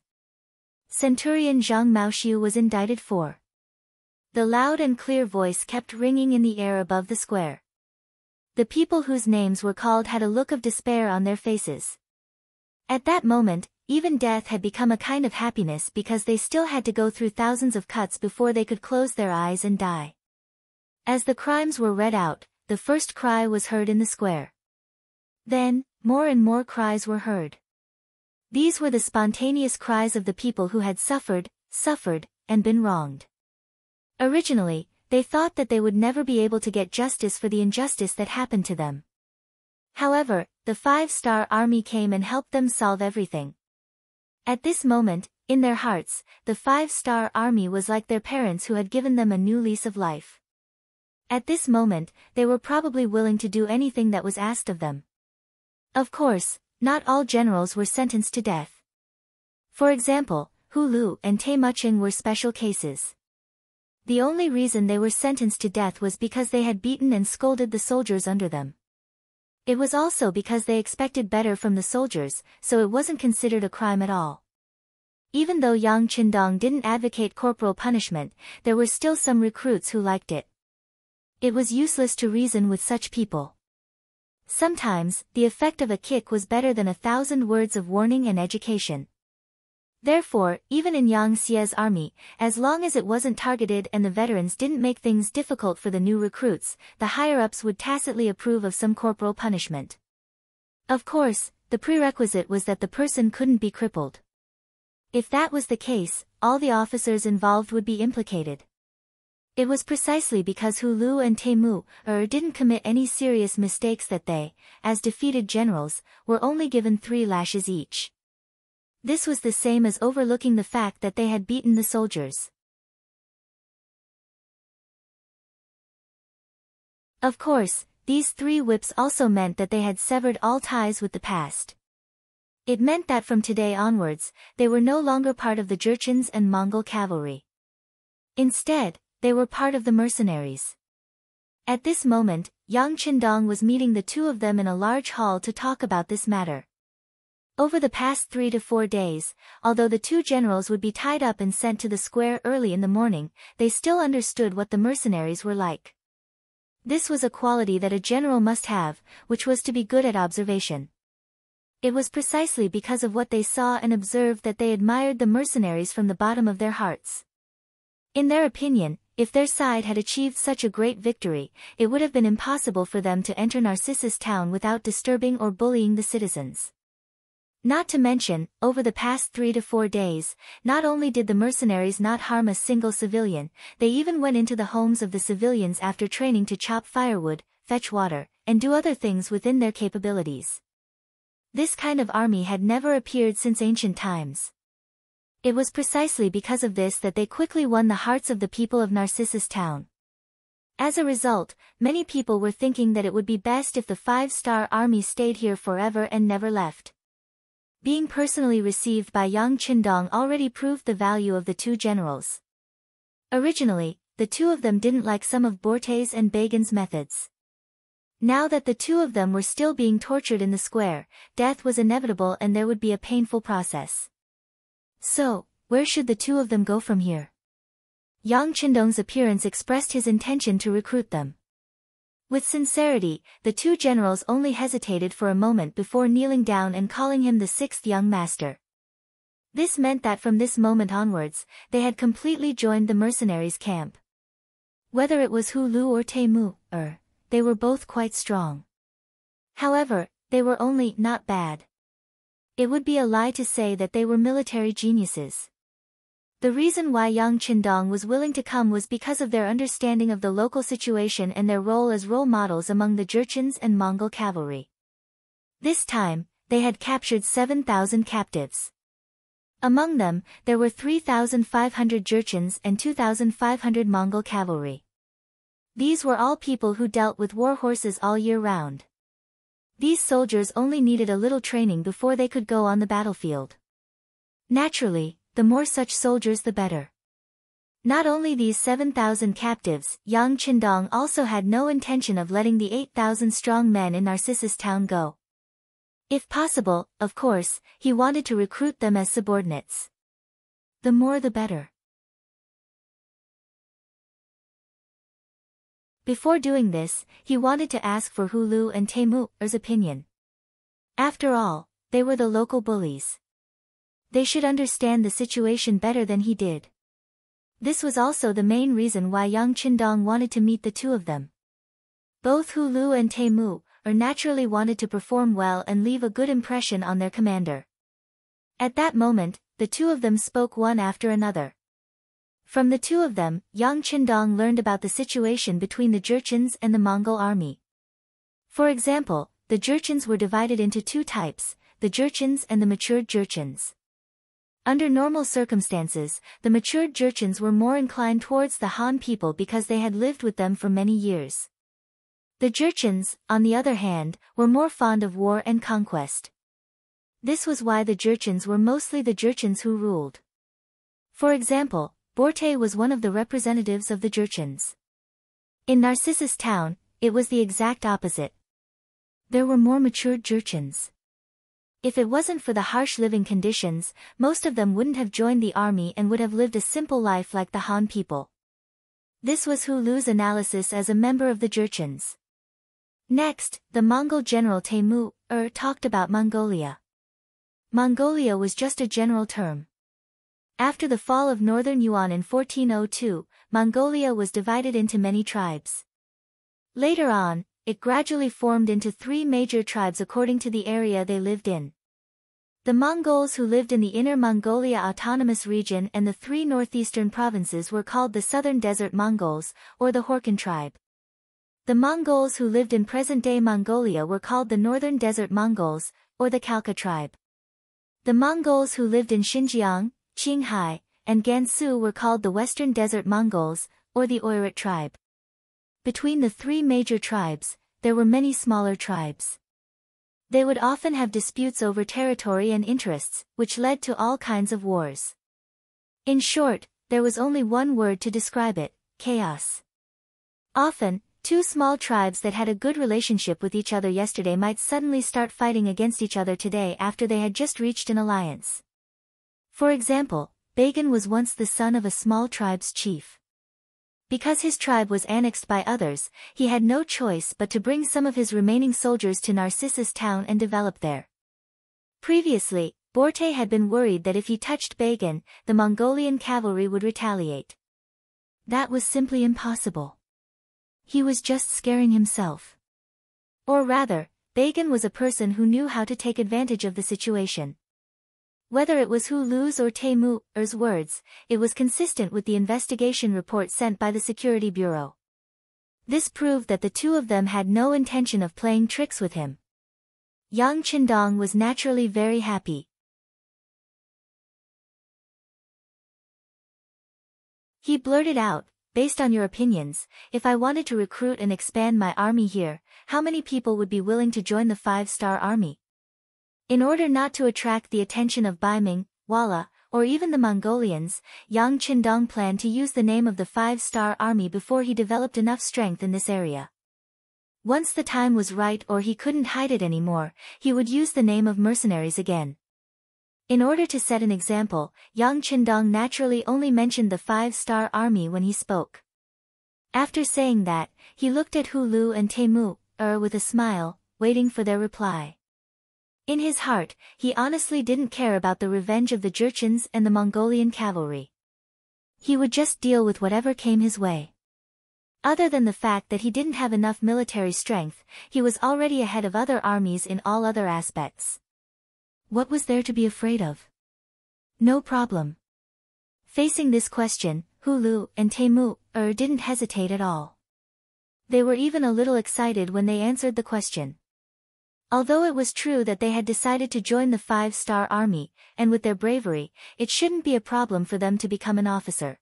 Centurion Zhang Maoxiu was indicted for. The loud and clear voice kept ringing in the air above the square. The people whose names were called had a look of despair on their faces. At that moment, even death had become a kind of happiness because they still had to go through thousands of cuts before they could close their eyes and die. As the crimes were read out, the first cry was heard in the square. Then, more and more cries were heard. These were the spontaneous cries of the people who had suffered, and been wronged. Originally, they thought that they would never be able to get justice for the injustice that happened to them. However, the 5-star army came and helped them solve everything. At this moment, in their hearts, the 5-star army was like their parents who had given them a new lease of life. At this moment, they were probably willing to do anything that was asked of them. Of course, not all generals were sentenced to death. For example, Hu Lu and Te Muching were special cases. The only reason they were sentenced to death was because they had beaten and scolded the soldiers under them. It was also because they expected better from the soldiers, so it wasn't considered a crime at all. Even though Yang Qindong didn't advocate corporal punishment, there were still some recruits who liked it. It was useless to reason with such people. Sometimes, the effect of a kick was better than 1,000 words of warning and education. Therefore, even in Yang Xie's army, as long as it wasn't targeted and the veterans didn't make things difficult for the new recruits, the higher-ups would tacitly approve of some corporal punishment. Of course, the prerequisite was that the person couldn't be crippled. If that was the case, all the officers involved would be implicated. It was precisely because Hu Lu and Te Mu didn't commit any serious mistakes that they, as defeated generals, were only given 3 lashes each. This was the same as overlooking the fact that they had beaten the soldiers. Of course, these 3 whips also meant that they had severed all ties with the past. It meant that from today onwards, they were no longer part of the Jurchens and Mongol cavalry. Instead, they were part of the mercenaries. At this moment, Yang Qindong was meeting the 2 of them in a large hall to talk about this matter. Over the past 3 to 4 days, although the 2 generals would be tied up and sent to the square early in the morning, they still understood what the mercenaries were like. This was a quality that a general must have, which was to be good at observation. It was precisely because of what they saw and observed that they admired the mercenaries from the bottom of their hearts. In their opinion, if their side had achieved such a great victory, it would have been impossible for them to enter Narcissus town without disturbing or bullying the citizens. Not to mention, over the past 3 to 4 days, not only did the mercenaries not harm a single civilian, they even went into the homes of the civilians after training to chop firewood, fetch water, and do other things within their capabilities. This kind of army had never appeared since ancient times. It was precisely because of this that they quickly won the hearts of the people of Narcissus town. As a result, many people were thinking that it would be best if the 5-star army stayed here forever and never left. Being personally received by Yang Qindong already proved the value of the 2 generals. Originally, the 2 of them didn't like some of Borte's and Bagan's methods. Now that the 2 of them were still being tortured in the square, death was inevitable and there would be a painful process. So, where should the 2 of them go from here? Yang Qindong's appearance expressed his intention to recruit them. With sincerity, the 2 generals only hesitated for a moment before kneeling down and calling him the 6th young master. This meant that from this moment onwards, they had completely joined the mercenaries' camp. Whether it was Hu Lu or Te Mu, they were both quite strong. However, they were only not bad. It would be a lie to say that they were military geniuses. The reason why Yang Qindong was willing to come was because of their understanding of the local situation and their role as role models among the Jurchens and Mongol cavalry. This time, they had captured 7,000 captives. Among them, there were 3,500 Jurchens and 2,500 Mongol cavalry. These were all people who dealt with war horses all year round. These soldiers only needed a little training before they could go on the battlefield. Naturally, the more such soldiers the better. Not only these 7,000 captives, Yang Qindong also had no intention of letting the 8,000 strong men in Narcissus town go. If possible, of course, he wanted to recruit them as subordinates. The more the better. Before doing this, he wanted to ask for Hu Lu and Te Mu's opinion. After all, they were the local bullies. They should understand the situation better than he did. This was also the main reason why Yang Qindong wanted to meet the 2 of them. Both Hu Lu and Te Mu naturally wanted to perform well and leave a good impression on their commander. At that moment, the 2 of them spoke one after another. From the 2 of them, Yang Qindong learned about the situation between the Jurchens and the Mongol army. For example, the Jurchens were divided into two types, the Jurchens and the matured Jurchens. Under normal circumstances, the matured Jurchens were more inclined towards the Han people because they had lived with them for many years. The Jurchens, on the other hand, were more fond of war and conquest. This was why the Jurchens were mostly the Jurchens who ruled. For example, Borte was one of the representatives of the Jurchens. In Narcissus town, it was the exact opposite. There were more matured Jurchens. If it wasn't for the harsh living conditions, most of them wouldn't have joined the army and would have lived a simple life like the Han people. This was Hu Lu's analysis as a member of the Jurchens. Next, the Mongol general Temür talked about Mongolia. Mongolia was just a general term. After the fall of northern Yuan in 1402, Mongolia was divided into many tribes. Later on, it gradually formed into three major tribes according to the area they lived in. The Mongols who lived in the Inner Mongolia Autonomous Region and the three northeastern provinces were called the Southern Desert Mongols, or the Horkan tribe. The Mongols who lived in present-day Mongolia were called the Northern Desert Mongols, or the Khalkha tribe. The Mongols who lived in Xinjiang, Qinghai, and Gansu were called the Western Desert Mongols, or the Oirat tribe. Between the three major tribes, there were many smaller tribes. They would often have disputes over territory and interests, which led to all kinds of wars. In short, there was only one word to describe it: chaos. Often, two small tribes that had a good relationship with each other yesterday might suddenly start fighting against each other today after they had just reached an alliance. For example, Bagan was once the son of a small tribe's chief. Because his tribe was annexed by others, he had no choice but to bring some of his remaining soldiers to Narcissus town and develop there. Previously, Borte had been worried that if he touched Bagan, the Mongolian cavalry would retaliate. That was simply impossible. He was just scaring himself. Or rather, Bagan was a person who knew how to take advantage of the situation. Whether it was Hu Lu's or Temür's words, it was consistent with the investigation report sent by the Security Bureau. This proved that the two of them had no intention of playing tricks with him. Yang Qindong was naturally very happy. He blurted out, "Based on your opinions, if I wanted to recruit and expand my army here, how many people would be willing to join the 5-star army?" In order not to attract the attention of Baiming, Wala, or even the Mongolians, Yang Qindong planned to use the name of the 5-star army before he developed enough strength in this area. Once the time was right or he couldn't hide it anymore, he would use the name of mercenaries again. In order to set an example, Yang Qindong naturally only mentioned the 5-star army when he spoke. After saying that, he looked at Hu Lu and Temür with a smile, waiting for their reply. In his heart, he honestly didn't care about the revenge of the Jurchens and the Mongolian cavalry. He would just deal with whatever came his way. Other than the fact that he didn't have enough military strength, he was already ahead of other armies in all other aspects. What was there to be afraid of? No problem. Facing this question, Hu Lu and Temür didn't hesitate at all. They were even a little excited when they answered the question. Although it was true that they had decided to join the 5-star army, and with their bravery, it shouldn't be a problem for them to become an officer.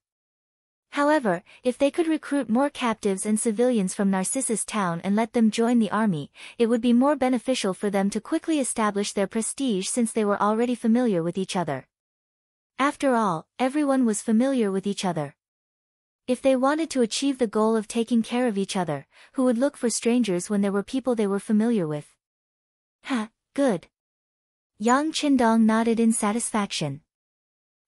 However, if they could recruit more captives and civilians from Narcissus town and let them join the army, it would be more beneficial for them to quickly establish their prestige since they were already familiar with each other. After all, everyone was familiar with each other. If they wanted to achieve the goal of taking care of each other, who would look for strangers when there were people they were familiar with? Good. Yang Qindong nodded in satisfaction.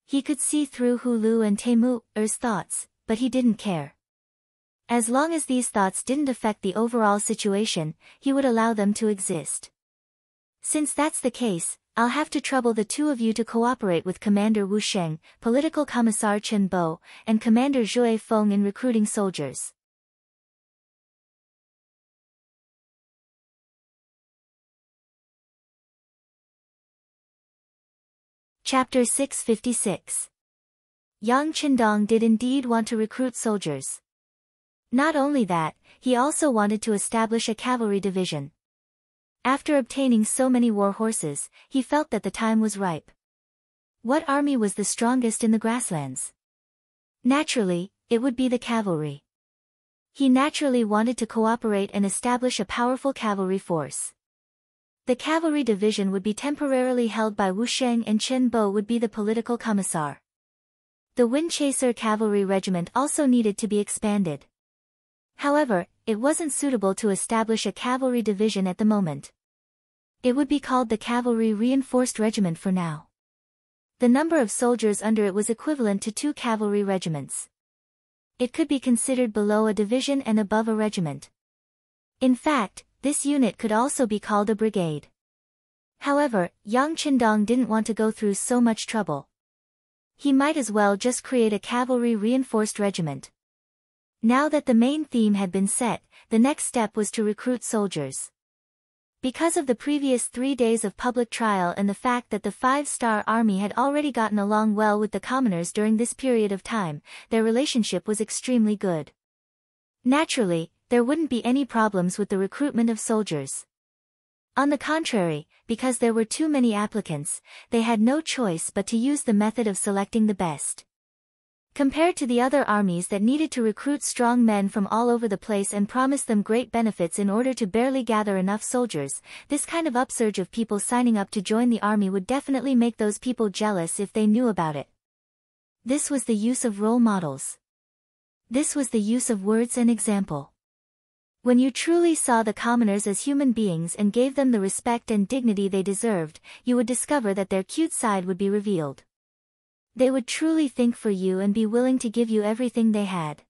He could see through Hu Lu and Temür's thoughts, but he didn't care. As long as these thoughts didn't affect the overall situation, he would allow them to exist. Since that's the case, I'll have to trouble the two of you to cooperate with Commander Wu Sheng, Political Commissar Chen Bo, and Commander Zhui Feng in recruiting soldiers. Chapter 656. Yang Qindong did indeed want to recruit soldiers. Not only that, he also wanted to establish a cavalry division. After obtaining so many war horses, he felt that the time was ripe. What army was the strongest in the grasslands? Naturally, it would be the cavalry. He naturally wanted to cooperate and establish a powerful cavalry force. The cavalry division would be temporarily held by Wu Sheng and Chen Bo would be the political commissar. The Wind Chaser cavalry regiment also needed to be expanded. However, it wasn't suitable to establish a cavalry division at the moment. It would be called the Cavalry Reinforced Regiment for now. The number of soldiers under it was equivalent to 2 cavalry regiments. It could be considered below a division and above a regiment. In fact, this unit could also be called a brigade. However, Yang Qindong didn't want to go through so much trouble. He might as well just create a cavalry reinforced regiment. Now that the main theme had been set, the next step was to recruit soldiers. Because of the previous 3 days of public trial and the fact that the 5-star army had already gotten along well with the commoners during this period of time, their relationship was extremely good. Naturally, there wouldn't be any problems with the recruitment of soldiers. On the contrary, because there were too many applicants, they had no choice but to use the method of selecting the best. Compared to the other armies that needed to recruit strong men from all over the place and promise them great benefits in order to barely gather enough soldiers, this kind of upsurge of people signing up to join the army would definitely make those people jealous if they knew about it. This was the use of role models. This was the use of words and example. When you truly saw the commoners as human beings and gave them the respect and dignity they deserved, you would discover that their cute side would be revealed. They would truly think for you and be willing to give you everything they had.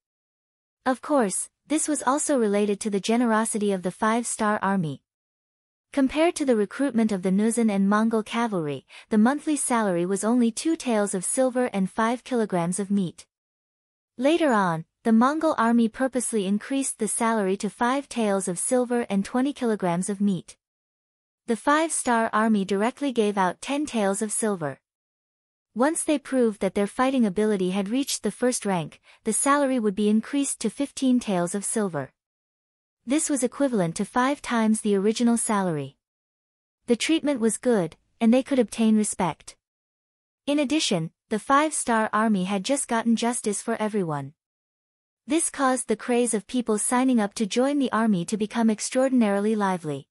Of course, this was also related to the generosity of the 5-star army. Compared to the recruitment of the Nuzan and Mongol cavalry, the monthly salary was only 2 taels of silver and 5 kilograms of meat. Later on, the Mongol army purposely increased the salary to 5 taels of silver and 20 kilograms of meat. The 5-star army directly gave out 10 taels of silver. Once they proved that their fighting ability had reached the first rank, the salary would be increased to 15 taels of silver. This was equivalent to 5 times the original salary. The treatment was good, and they could obtain respect. In addition, the 5-star army had just gotten justice for everyone. This caused the craze of people signing up to join the army to become extraordinarily lively.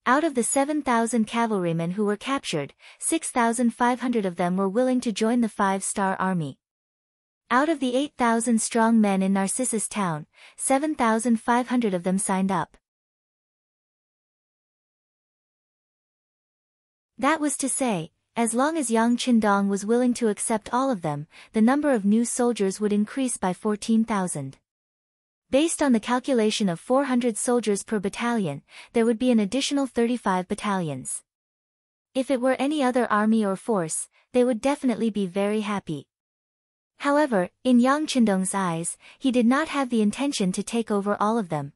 Out of the 7,000 cavalrymen who were captured, 6,500 of them were willing to join the 5-star army. Out of the 8,000 strong men in Narcissus town, 7,500 of them signed up. That was to say, as long as Yang Qindong was willing to accept all of them, the number of new soldiers would increase by 14,000. Based on the calculation of 400 soldiers per battalion, there would be an additional 35 battalions. If it were any other army or force, they would definitely be very happy. However, in Yang Qindong's eyes, he did not have the intention to take over all of them.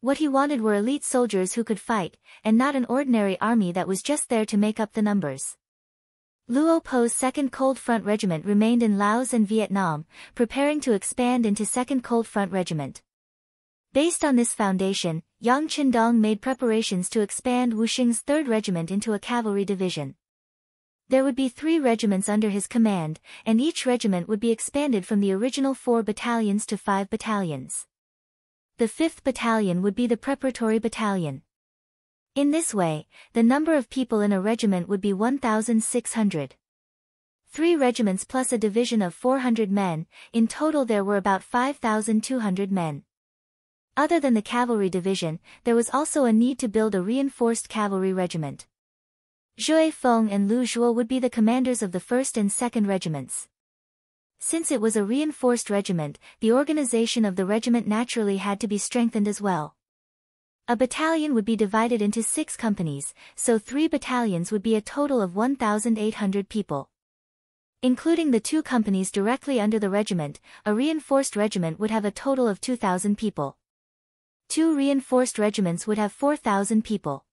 What he wanted were elite soldiers who could fight, and not an ordinary army that was just there to make up the numbers. Luo Po's 2nd Cold Front Regiment remained in Laos and Vietnam, preparing to expand into 2nd Cold Front Regiment. Based on this foundation, Yang Qindong made preparations to expand Wu Xing's 3rd Regiment into a cavalry division. There would be 3 regiments under his command, and each regiment would be expanded from the original 4 battalions to 5 battalions. The 5th battalion would be the preparatory battalion. In this way, the number of people in a regiment would be 1,600. 3 regiments plus a division of 400 men, in total there were about 5,200 men. Other than the cavalry division, there was also a need to build a reinforced cavalry regiment. Zhui Feng and Lu Zhuo would be the commanders of the 1st and 2nd regiments. Since it was a reinforced regiment, the organization of the regiment naturally had to be strengthened as well. A battalion would be divided into 6 companies, so 3 battalions would be a total of 1,800 people. Including the 2 companies directly under the regiment, a reinforced regiment would have a total of 2,000 people. 2 reinforced regiments would have 4,000 people.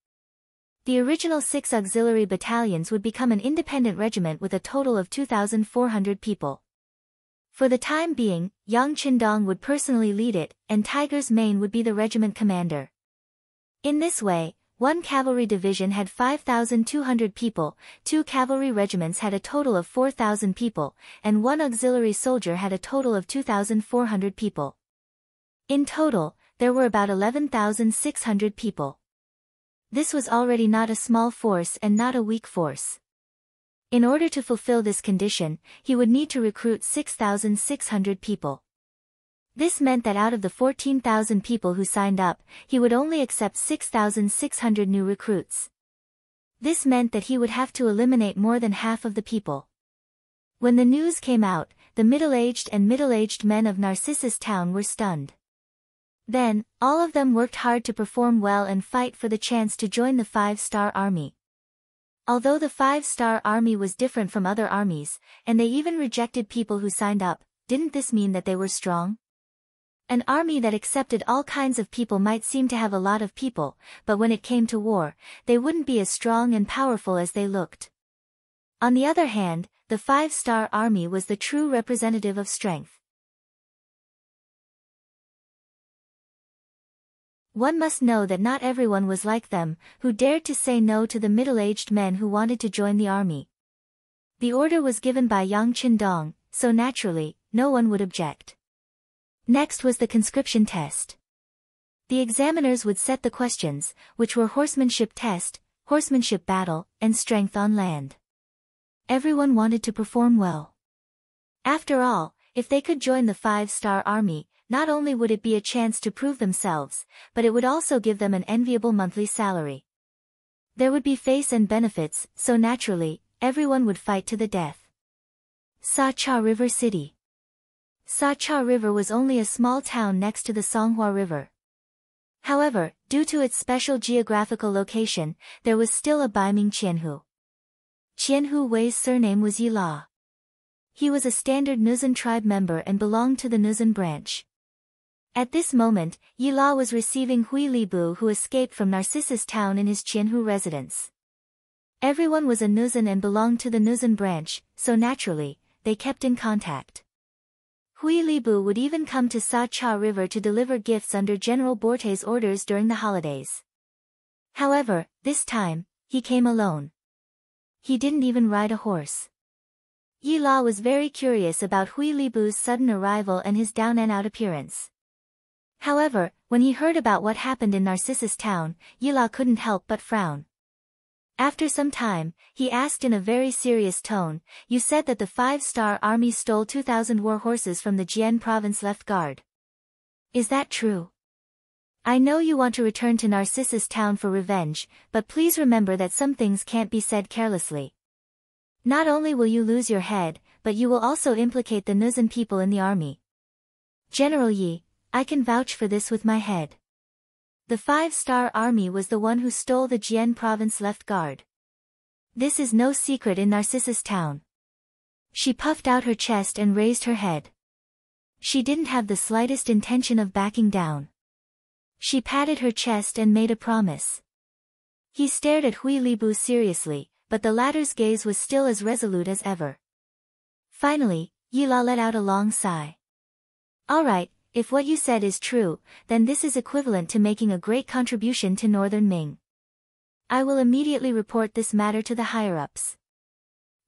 The original 6 auxiliary battalions would become an independent regiment with a total of 2,400 people. For the time being, Yang Qindong would personally lead it, and Tiger's Mane would be the regiment commander. In this way, one cavalry division had 5,200 people, 2 cavalry regiments had a total of 4,000 people, and 1 auxiliary soldier had a total of 2,400 people. In total, there were about 11,600 people. This was already not a small force and not a weak force. In order to fulfill this condition, he would need to recruit 6,600 people. This meant that out of the 14,000 people who signed up, he would only accept 6,600 new recruits. This meant that he would have to eliminate more than half of the people. When the news came out, the middle-aged and middle-aged men of Narcissus town were stunned. Then, all of them worked hard to perform well and fight for the chance to join the 5-star army. Although the 5-star army was different from other armies, and they even rejected people who signed up, didn't this mean that they were strong? An army that accepted all kinds of people might seem to have a lot of people, but when it came to war, they wouldn't be as strong and powerful as they looked. On the other hand, the 5-star army was the true representative of strength. One must know that not everyone was like them, who dared to say no to the middle-aged men who wanted to join the army. The order was given by Yang Qindong, so naturally, no one would object. Next was the conscription test. The examiners would set the questions, which were horsemanship test, horsemanship battle, and strength on land. Everyone wanted to perform well. After all, if they could join the 5-star army, not only would it be a chance to prove themselves, but it would also give them an enviable monthly salary. There would be face and benefits, so naturally, everyone would fight to the death. Sa Cha River City. Sa Cha River was only a small town next to the Songhua River. However, due to its special geographical location, there was still a Baiming Qianhu. Qianhu Wei's surname was Yila. He was a standard Nuzan tribe member and belonged to the Nuzan branch. At this moment, Yila was receiving Hui Libu, who escaped from Narcissus town in his Qianhu residence. Everyone was a Nuzan and belonged to the Nuzan branch, so naturally, they kept in contact. Hui Libu would even come to Sa Cha River to deliver gifts under General Borte's orders during the holidays. However, this time, he came alone. He didn't even ride a horse. Yila was very curious about Hui Libu's sudden arrival and his down-and-out appearance. However, when he heard about what happened in Narcissus town, Yila couldn't help but frown. After some time, he asked in a very serious tone, "You said that the 5-star army stole 2,000 war horses from the Jian province left guard. Is that true? I know you want to return to Narcissus town for revenge, but please remember that some things can't be said carelessly. Not only will you lose your head, but you will also implicate the Nuzan people in the army. General Yi, I can vouch for this with my head. The 5-star army was the one who stole the Jian province left guard. This is no secret in Narcissus town." She puffed out her chest and raised her head. She didn't have the slightest intention of backing down. She patted her chest and made a promise. He stared at Hui Libu seriously, but the latter's gaze was still as resolute as ever. Finally, Yila let out a long sigh. "All right. If what you said is true, then this is equivalent to making a great contribution to Northern Ming. I will immediately report this matter to the higher-ups.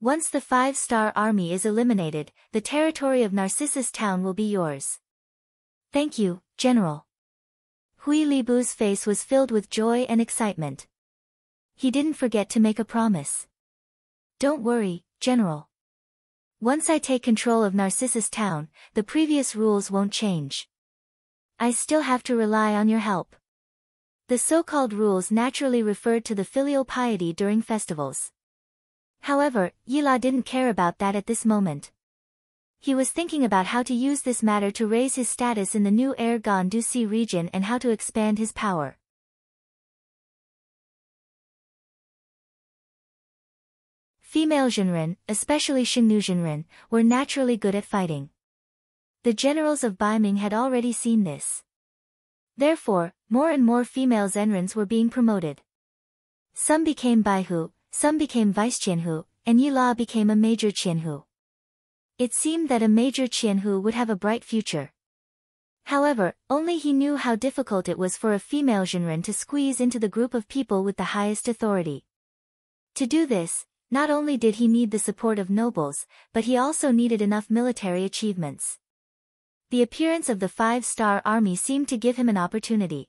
Once the 5-star army is eliminated, the territory of Narcissus town will be yours." "Thank you, General." Hui Libu's face was filled with joy and excitement. He didn't forget to make a promise. "Don't worry, General. Once I take control of Narcissus town, the previous rules won't change. I still have to rely on your help." The so-called rules naturally referred to the filial piety during festivals. However, Yila didn't care about that at this moment. He was thinking about how to use this matter to raise his status in the new Ergon Dusi region and how to expand his power. Female Zhenren, especially Xingnu Zhenren, were naturally good at fighting. The generals of Baiming had already seen this. Therefore, more and more female Zhenrens were being promoted. Some became Baihu, some became Vice Qianhu, and Yila became a Major Qianhu. It seemed that a Major Qianhu would have a bright future. However, only he knew how difficult it was for a female Jinren to squeeze into the group of people with the highest authority. To do this, not only did he need the support of nobles, but he also needed enough military achievements. The appearance of the 5-star army seemed to give him an opportunity.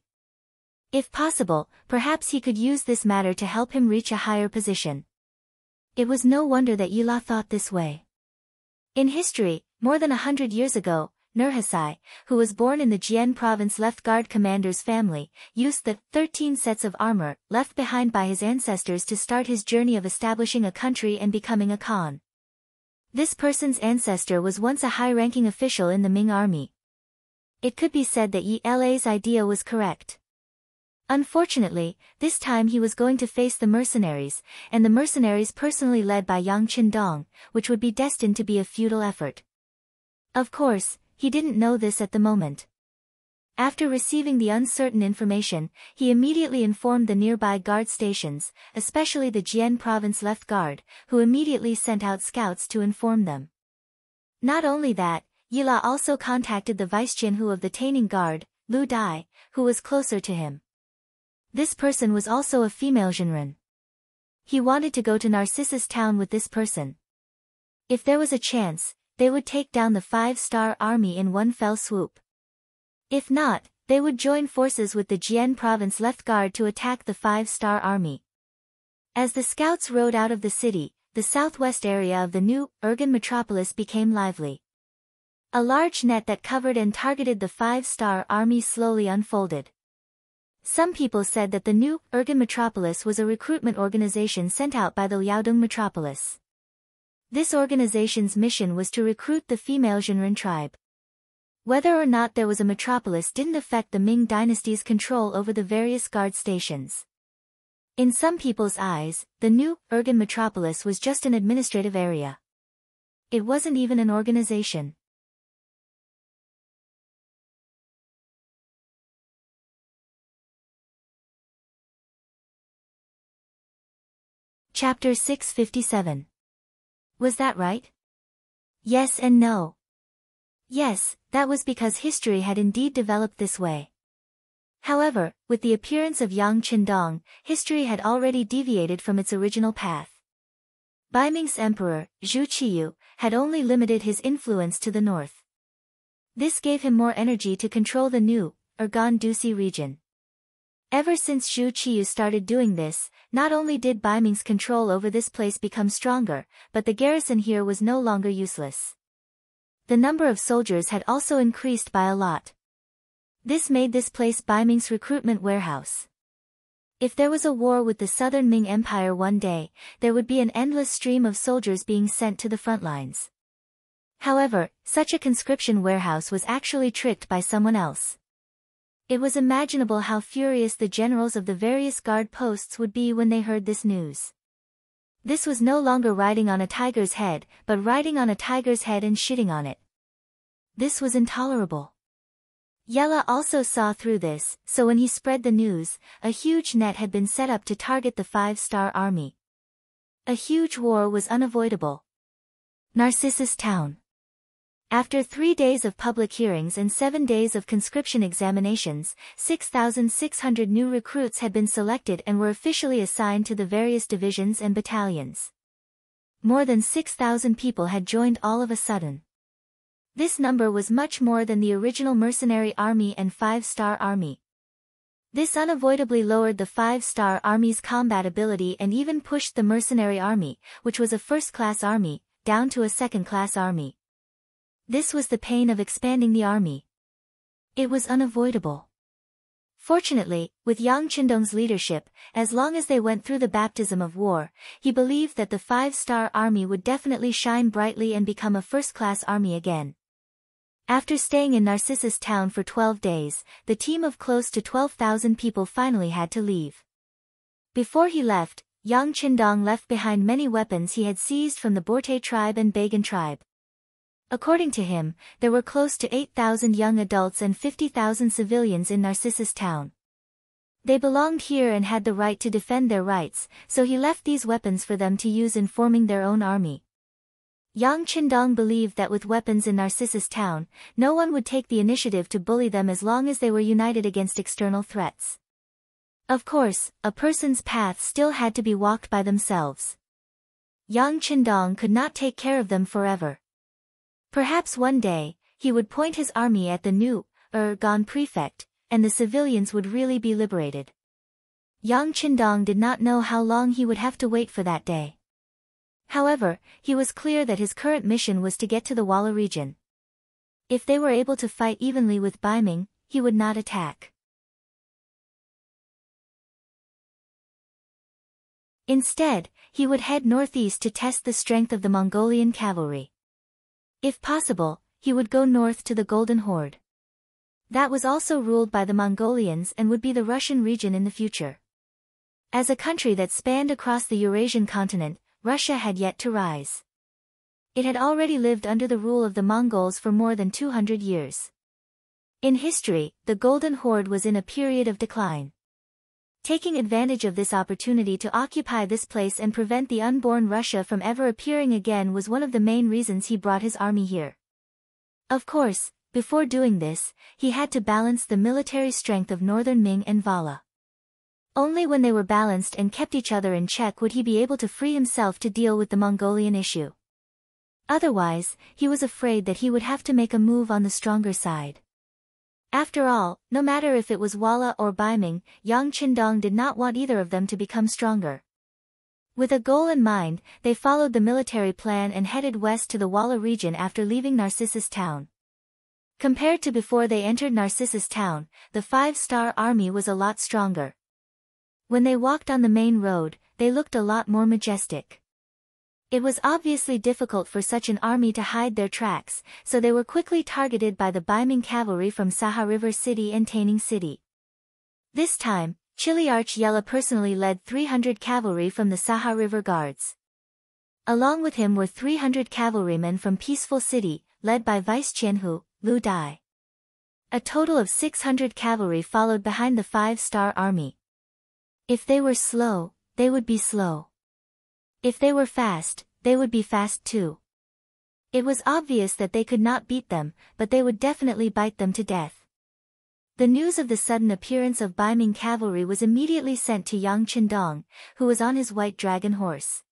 If possible, perhaps he could use this matter to help him reach a higher position. It was no wonder that Yila thought this way. In history, more than 100 years ago, Nurhasai, who was born in the Jian province left guard commander's family, used the 13 sets of armor left behind by his ancestors to start his journey of establishing a country and becoming a Khan. This person's ancestor was once a high-ranking official in the Ming army. It could be said that Yi La's idea was correct. Unfortunately, this time he was going to face the mercenaries, and the mercenaries personally led by Yang Qindong, which would be destined to be a futile effort. Of course, he didn't know this at the moment. After receiving the uncertain information, he immediately informed the nearby guard stations, especially the Jian province left guard, who immediately sent out scouts to inform them. Not only that, Yila also contacted the vice-jinhu of the Taining guard, Lu Dai, who was closer to him. This person was also a female Jinren. He wanted to go to Narcissus town with this person. If there was a chance, they would take down the 5-star army in one fell swoop. If not, they would join forces with the Jian province left guard to attack the 5-star army. As the scouts rode out of the city, the southwest area of the new, Urgan metropolis became lively. A large net that covered and targeted the 5-star army slowly unfolded. Some people said that the new, Urgan metropolis was a recruitment organization sent out by the Liaodong metropolis. This organization's mission was to recruit the female Jinren tribe. Whether or not there was a metropolis didn't affect the Ming dynasty's control over the various guard stations. In some people's eyes, the new, Urgan metropolis was just an administrative area. It wasn't even an organization. Chapter 657. Was that right? Yes and no. Yes, that was because history had indeed developed this way. However, with the appearance of Yang Qindong, history had already deviated from its original path. Baiming's emperor, Zhu Qiyu, had only limited his influence to the north. This gave him more energy to control the new, Urgan Dusi region. Ever since Zhu Qiyu started doing this, not only did Baiming's control over this place become stronger, but the garrison here was no longer useless. The number of soldiers had also increased by a lot. This made this place Baiming's recruitment warehouse. If there was a war with the southern Ming Empire one day, there would be an endless stream of soldiers being sent to the front lines. However, such a conscription warehouse was actually tricked by someone else. It was imaginable how furious the generals of the various guard posts would be when they heard this news. This was no longer riding on a tiger's head, but riding on a tiger's head and shitting on it. This was intolerable. Yella also saw through this, so when he spread the news, a huge net had been set up to target the 5-star army. A huge war was unavoidable. Narcissus town. After 3 days of public hearings and 7 days of conscription examinations, 6,600 new recruits had been selected and were officially assigned to the various divisions and battalions. More than 6,000 people had joined all of a sudden. This number was much more than the original mercenary army and 5-star army. This unavoidably lowered the 5-star army's combat ability and even pushed the mercenary army, which was a first-class army, down to a second-class army. This was the pain of expanding the army. It was unavoidable. Fortunately, with Yang Qindong's leadership, as long as they went through the baptism of war, he believed that the 5-star army would definitely shine brightly and become a first-class army again. After staying in Narcissus town for 12 days, the team of close to 12,000 people finally had to leave. Before he left, Yang Qindong left behind many weapons he had seized from the Borte tribe and Bagan tribe. According to him, there were close to 8,000 young adults and 50,000 civilians in Narcissus town. They belonged here and had the right to defend their rights, so he left these weapons for them to use in forming their own army. Yang Qindong believed that with weapons in Narcissus Town, no one would take the initiative to bully them as long as they were united against external threats. Of course, a person's path still had to be walked by themselves. Yang Qindong could not take care of them forever. Perhaps one day, he would point his army at the new, gone prefect, and the civilians would really be liberated. Yang Qindong did not know how long he would have to wait for that day. However, he was clear that his current mission was to get to the Walla region. If they were able to fight evenly with Baiming, he would not attack. Instead, he would head northeast to test the strength of the Mongolian cavalry. If possible, he would go north to the Golden Horde. That was also ruled by the Mongolians and would be the Russian region in the future. As a country that spanned across the Eurasian continent, Russia had yet to rise. It had already lived under the rule of the Mongols for more than 200 years. In history, the Golden Horde was in a period of decline. Taking advantage of this opportunity to occupy this place and prevent the unborn Russia from ever appearing again was one of the main reasons he brought his army here. Of course, before doing this, he had to balance the military strength of northern Ming and Vala. Only when they were balanced and kept each other in check would he be able to free himself to deal with the Mongolian issue. Otherwise, he was afraid that he would have to make a move on the stronger side. After all, no matter if it was Walla or Baiming, Yang Qindong did not want either of them to become stronger. With a goal in mind, they followed the military plan and headed west to the Walla region after leaving Narcissus Town. Compared to before they entered Narcissus Town, the 5-star army was a lot stronger. When they walked on the main road, they looked a lot more majestic. It was obviously difficult for such an army to hide their tracks, so they were quickly targeted by the Baiming cavalry from Saha River City and Taining City. This time, Chiliarch Yella personally led 300 cavalry from the Saha River Guards. Along with him were 300 cavalrymen from Peaceful City, led by Vice Qianhu, Lu Dai. A total of 600 cavalry followed behind the 5-star army. If they were slow, they would be slow. If they were fast, they would be fast too. It was obvious that they could not beat them, but they would definitely bite them to death. The news of the sudden appearance of Baiming cavalry was immediately sent to Yang Qindong, who was on his white dragon horse.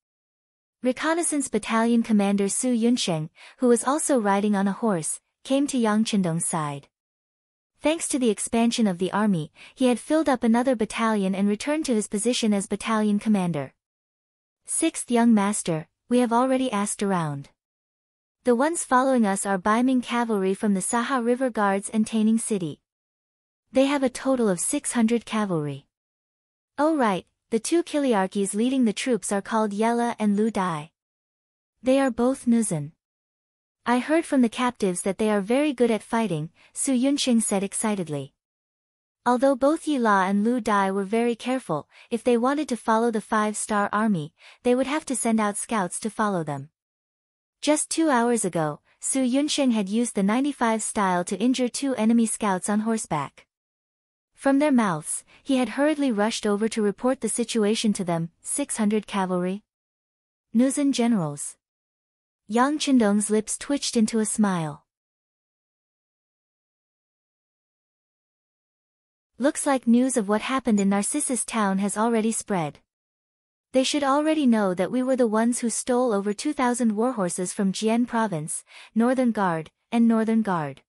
Reconnaissance Battalion Commander Su Yunsheng, who was also riding on a horse, came to Yang Qindong's side. Thanks to the expansion of the army, he had filled up another battalion and returned to his position as battalion commander. 6th Young Master, we have already asked around. The ones following us are Baiming cavalry from the Saha River Guards and Taining City. They have a total of 600 cavalry. Oh right, the two Kiliarchies leading the troops are called Yella and Lu Dai. They are both Nuzan. I heard from the captives that they are very good at fighting, Su Yunsheng said excitedly. Although both Yi La and Lu Dai were very careful, if they wanted to follow the 5-star army, they would have to send out scouts to follow them. Just 2 hours ago, Su Yunsheng had used the 95 style to injure 2 enemy scouts on horseback. From their mouths, he had hurriedly rushed over to report the situation to them. 600 cavalry? Nuzan generals. Yang Qindong's lips twitched into a smile. Looks like news of what happened in Narcissus Town has already spread. They should already know that we were the ones who stole over 2,000 warhorses from Jian Province, Northern Guard, and Northern Guard.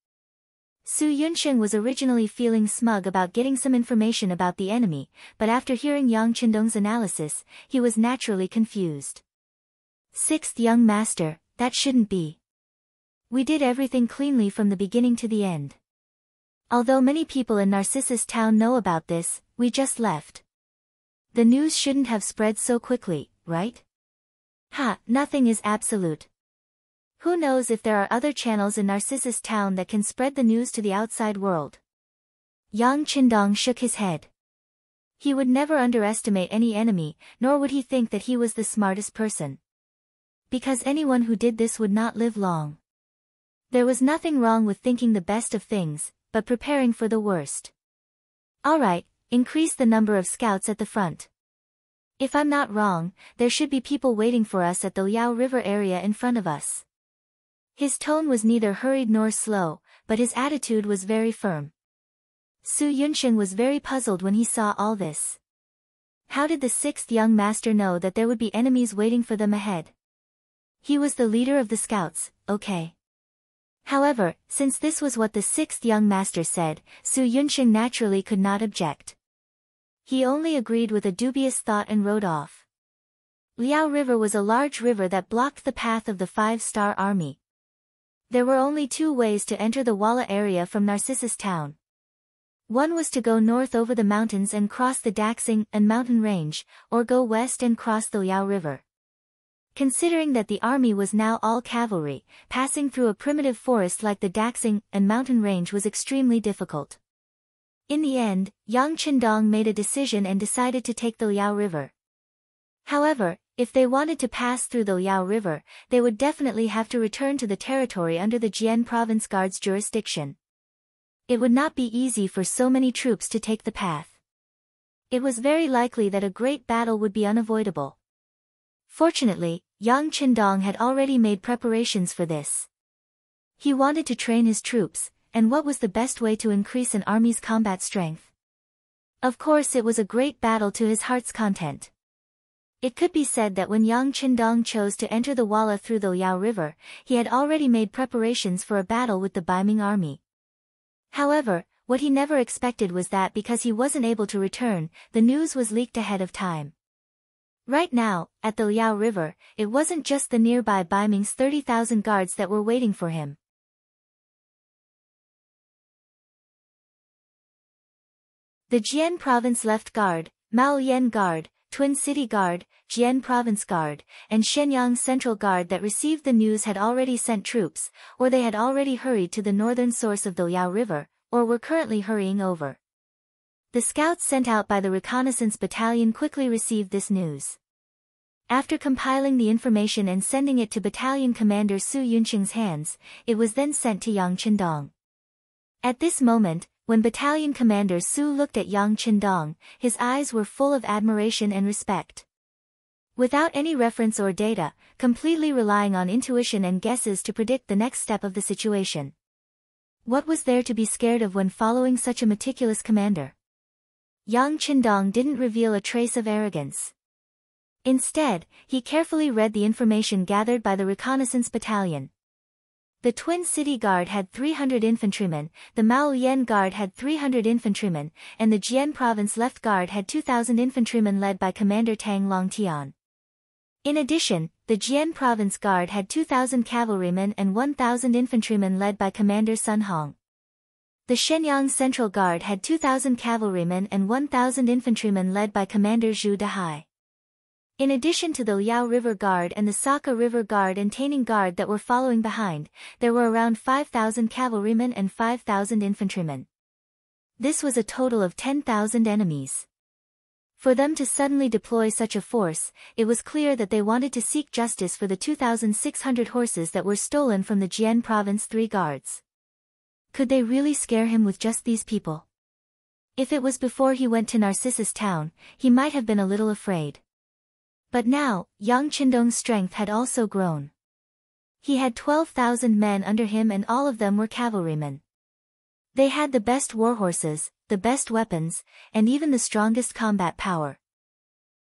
Su Yunsheng was originally feeling smug about getting some information about the enemy, but after hearing Yang Qindong's analysis, he was naturally confused. 6th Young Master, that shouldn't be. We did everything cleanly from the beginning to the end. Although many people in Narcissus Town know about this, we just left. The news shouldn't have spread so quickly, right? Nothing is absolute. Who knows if there are other channels in Narcissus Town that can spread the news to the outside world? Yang Qindong shook his head. He would never underestimate any enemy, nor would he think that he was the smartest person. Because anyone who did this would not live long. There was nothing wrong with thinking the best of things, but preparing for the worst. Alright, increase the number of scouts at the front. If I'm not wrong, there should be people waiting for us at the Liao River area in front of us. His tone was neither hurried nor slow, but his attitude was very firm. Su Yunsheng was very puzzled when he saw all this. How did the sixth young master know that there would be enemies waiting for them ahead? He was the leader of the scouts, okay. However, since this was what the sixth young master said, Su Yunsheng naturally could not object. He only agreed with a dubious thought and rode off. Liao River was a large river that blocked the path of the five-star army. There were only two ways to enter the Walla area from Narcissus Town. One was to go north over the mountains and cross the Daxing and mountain range, or go west and cross the Liao River. Considering that the army was now all cavalry, passing through a primitive forest like the Daxing and mountain range was extremely difficult. In the end, Yang Qindong made a decision and decided to take the Liao River. However, if they wanted to pass through the Liao River, they would definitely have to return to the territory under the Jian Province Guard's jurisdiction. It would not be easy for so many troops to take the path. It was very likely that a great battle would be unavoidable. Fortunately, Yang Qindong had already made preparations for this. He wanted to train his troops, and what was the best way to increase an army's combat strength? Of course, it was a great battle to his heart's content. It could be said that when Yang Qindong chose to enter the Walla through the Liao River, he had already made preparations for a battle with the Baiming army. However, what he never expected was that because he wasn't able to return, the news was leaked ahead of time. Right now, at the Liao River, it wasn't just the nearby Baiming's 30,000 guards that were waiting for him. The Jian Province Left Guard, Maoyan Guard, Twin City Guard, Jian Province Guard, and Shenyang Central Guard that received the news had already sent troops, or they had already hurried to the northern source of the Liao River, or were currently hurrying over. The scouts sent out by the reconnaissance battalion quickly received this news. After compiling the information and sending it to battalion commander Su Yunsheng's hands, it was then sent to Yang Qindong. At this moment, when battalion commander Su looked at Yang Qindong, his eyes were full of admiration and respect. Without any reference or data, completely relying on intuition and guesses to predict the next step of the situation. What was there to be scared of when following such a meticulous commander? Yang Qindong didn't reveal a trace of arrogance. Instead, he carefully read the information gathered by the reconnaissance battalion. The Twin City Guard had 300 infantrymen, the Maoyan Guard had 300 infantrymen, and the Jian Province Left Guard had 2,000 infantrymen led by Commander Tang Longtian. In addition, the Jian Province Guard had 2,000 cavalrymen and 1,000 infantrymen led by Commander Sun Hong. The Shenyang Central Guard had 2,000 cavalrymen and 1,000 infantrymen led by Commander Zhu Dehai. In addition to the Liao River Guard and the Saka River Guard and Taining Guard that were following behind, there were around 5,000 cavalrymen and 5,000 infantrymen. This was a total of 10,000 enemies. For them to suddenly deploy such a force, it was clear that they wanted to seek justice for the 2,600 horses that were stolen from the Jian Province 3 guards. Could they really scare him with just these people? If it was before he went to Narcissus Town, he might have been a little afraid. But now, Yang Qindong's strength had also grown. He had 12,000 men under him and all of them were cavalrymen. They had the best warhorses, the best weapons, and even the strongest combat power.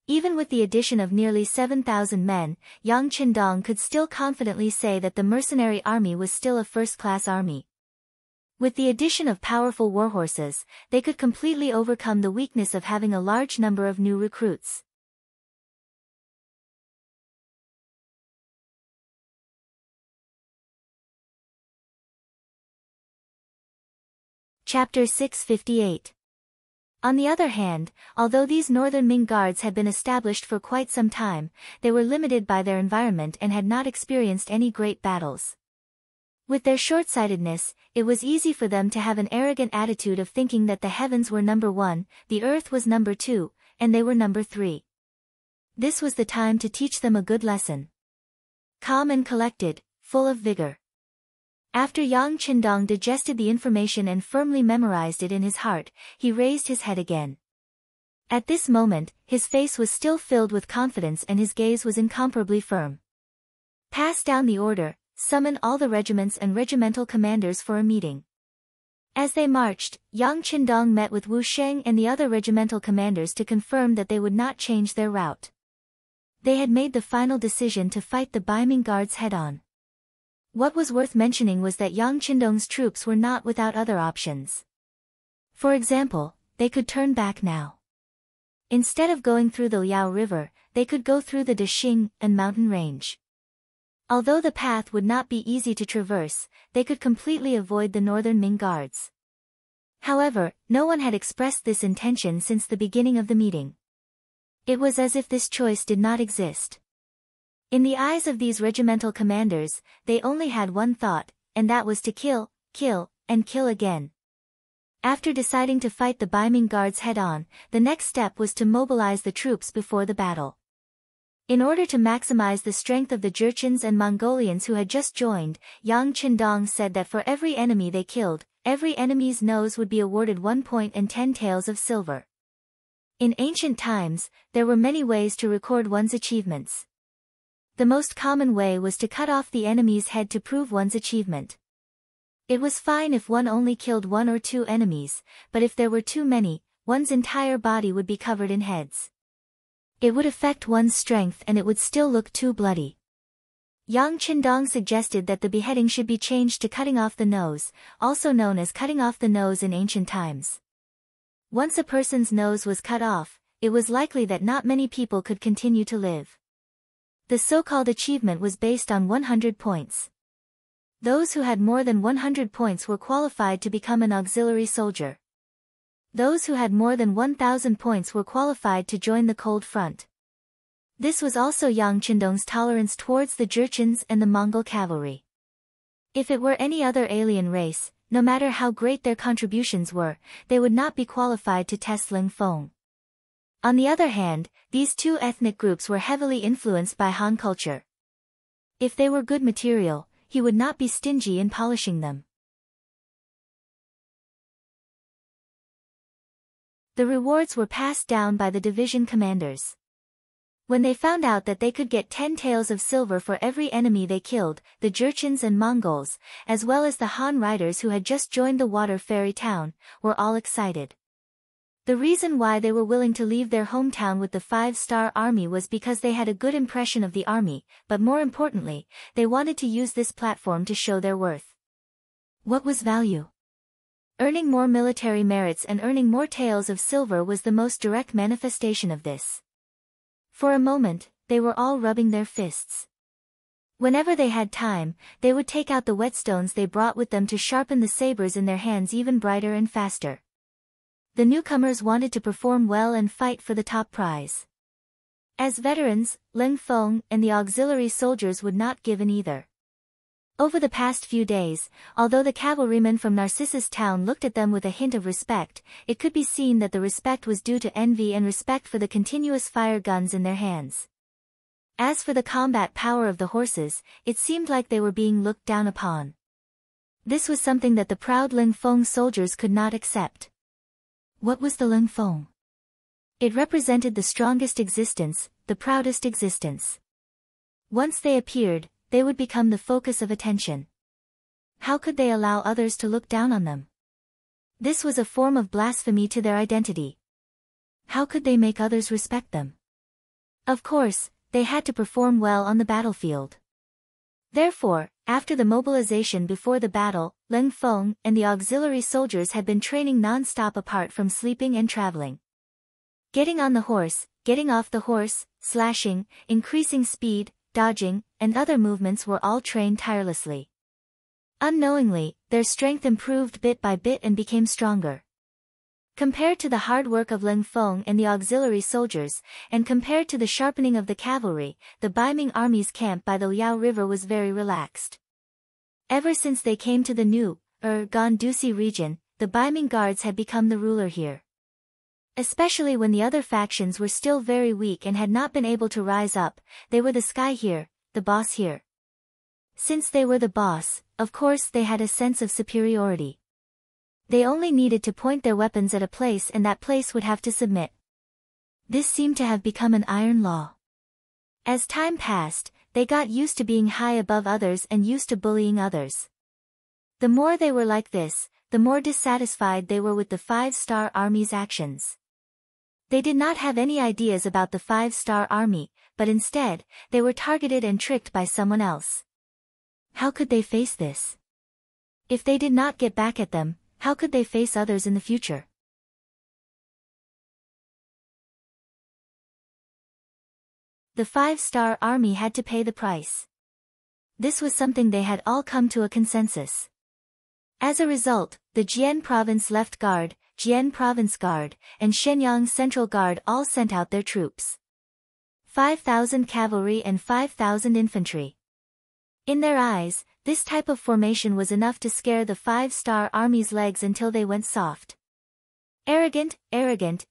Even with the addition of nearly 7,000 men, Yang Qindong could still confidently say that the mercenary army was still a first-class army. With the addition of powerful warhorses, they could completely overcome the weakness of having a large number of new recruits. Chapter 658. On the other hand, although these northern Ming guards had been established for quite some time, they were limited by their environment and had not experienced any great battles. With their short-sightedness, it was easy for them to have an arrogant attitude of thinking that the heavens were number 1, the earth was number 2, and they were number 3. This was the time to teach them a good lesson. Calm and collected, full of vigor. After Yang Qindong digested the information and firmly memorized it in his heart, he raised his head again. At this moment, his face was still filled with confidence and his gaze was incomparably firm. Pass down the order, summon all the regiments and regimental commanders for a meeting. As they marched, Yang Qindong met with Wu Sheng and the other regimental commanders to confirm that they would not change their route. They had made the final decision to fight the Baiming guards head-on. What was worth mentioning was that Yang Qindong's troops were not without other options. For example, they could turn back now. Instead of going through the Liao River, they could go through the Dexing and mountain range. Although the path would not be easy to traverse, they could completely avoid the northern Ming guards. However, no one had expressed this intention since the beginning of the meeting. It was as if this choice did not exist. In the eyes of these regimental commanders, they only had one thought, and that was to kill, kill, and kill again. After deciding to fight the Baiming guards head-on, the next step was to mobilize the troops before the battle. In order to maximize the strength of the Jurchens and Mongolians who had just joined, Yang Qindong said that for every enemy they killed, every enemy's nose would be awarded 1 point and 10 taels of silver. In ancient times, there were many ways to record one's achievements. The most common way was to cut off the enemy's head to prove one's achievement. It was fine if one only killed 1 or 2 enemies, but if there were too many, one's entire body would be covered in heads. It would affect one's strength and it would still look too bloody. Yang Qindong suggested that the beheading should be changed to cutting off the nose, also known as cutting off the nose in ancient times. Once a person's nose was cut off, it was likely that not many people could continue to live. The so-called achievement was based on 100 points. Those who had more than 100 points were qualified to become an auxiliary soldier. Those who had more than 1,000 points were qualified to join the Cold Front. This was also Yang Qindong's tolerance towards the Jurchens and the Mongol cavalry. If it were any other alien race, no matter how great their contributions were, they would not be qualified to test Ling Feng. On the other hand, these two ethnic groups were heavily influenced by Han culture. If they were good material, he would not be stingy in polishing them. The rewards were passed down by the division commanders. When they found out that they could get 10 taels of silver for every enemy they killed, the Jurchens and Mongols, as well as the Han riders who had just joined the water ferry town, were all excited. The reason why they were willing to leave their hometown with the 5-star army was because they had a good impression of the army, but more importantly, they wanted to use this platform to show their worth. What was value? Earning more military merits and earning more taels of silver was the most direct manifestation of this. For a moment, they were all rubbing their fists. Whenever they had time, they would take out the whetstones they brought with them to sharpen the sabers in their hands even brighter and faster. The newcomers wanted to perform well and fight for the top prize. As veterans, Ling Feng and the auxiliary soldiers would not give in either. Over the past few days, although the cavalrymen from Narcissus town looked at them with a hint of respect, it could be seen that the respect was due to envy and respect for the continuous fire guns in their hands. As for the combat power of the horses, it seemed like they were being looked down upon. This was something that the proud Ling Feng soldiers could not accept. What was the Ling Feng? It represented the strongest existence, the proudest existence. Once they appeared, they would become the focus of attention. How could they allow others to look down on them? This was a form of blasphemy to their identity. How could they make others respect them? Of course, they had to perform well on the battlefield. Therefore, after the mobilization before the battle, Ling Feng and the auxiliary soldiers had been training non-stop apart from sleeping and traveling. Getting on the horse, getting off the horse, slashing, increasing speed, dodging, and other movements were all trained tirelessly. Unknowingly, their strength improved bit by bit and became stronger. Compared to the hard work of Ling Feng and the auxiliary soldiers, and compared to the sharpening of the cavalry, the Baiming army's camp by the Liao River was very relaxed. Ever since they came to the new, Gandusi region, the Baiming guards had become the ruler here. Especially when the other factions were still very weak and had not been able to rise up, they were the sky here, the boss here. Since they were the boss, of course they had a sense of superiority. They only needed to point their weapons at a place and that place would have to submit. This seemed to have become an iron law. As time passed, they got used to being high above others and used to bullying others. The more they were like this, the more dissatisfied they were with the 5-star Army's actions. They did not have any ideas about the 5-star Army, but instead, they were targeted and tricked by someone else. How could they face this? If they did not get back at them, how could they face others in the future? The 5-star Army had to pay the price. This was something they had all come to a consensus. As a result, the Jian Province Left Guard, Jian Province Guard, and Shenyang Central Guard all sent out their troops. 5,000 cavalry and 5,000 infantry. In their eyes, this type of formation was enough to scare the 5-star Army's legs until they went soft. Arrogant,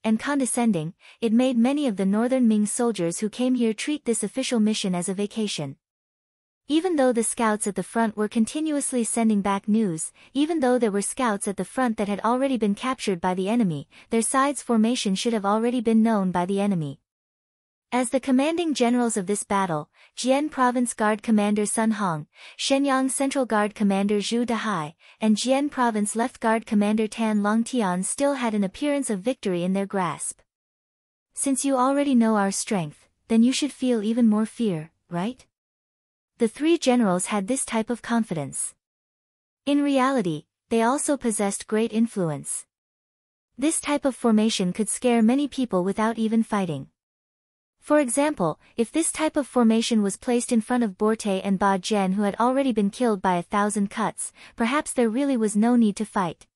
and condescending, it made many of the northern Ming soldiers who came here treat this official mission as a vacation. Even though the scouts at the front were continuously sending back news, even though there were scouts at the front that had already been captured by the enemy, their side's formation should have already been known by the enemy. As the commanding generals of this battle, Jian Province Guard Commander Sun Hong, Shenyang Central Guard Commander Zhu Dahai, and Jian Province Left Guard Commander Tan Longtian still had an appearance of victory in their grasp. Since you already know our strength, then you should feel even more fear, right? The three generals had this type of confidence. In reality, they also possessed great influence. This type of formation could scare many people without even fighting. For example, if this type of formation was placed in front of Borte and Ba Zhen who had already been killed by 1,000 cuts, perhaps there really was no need to fight.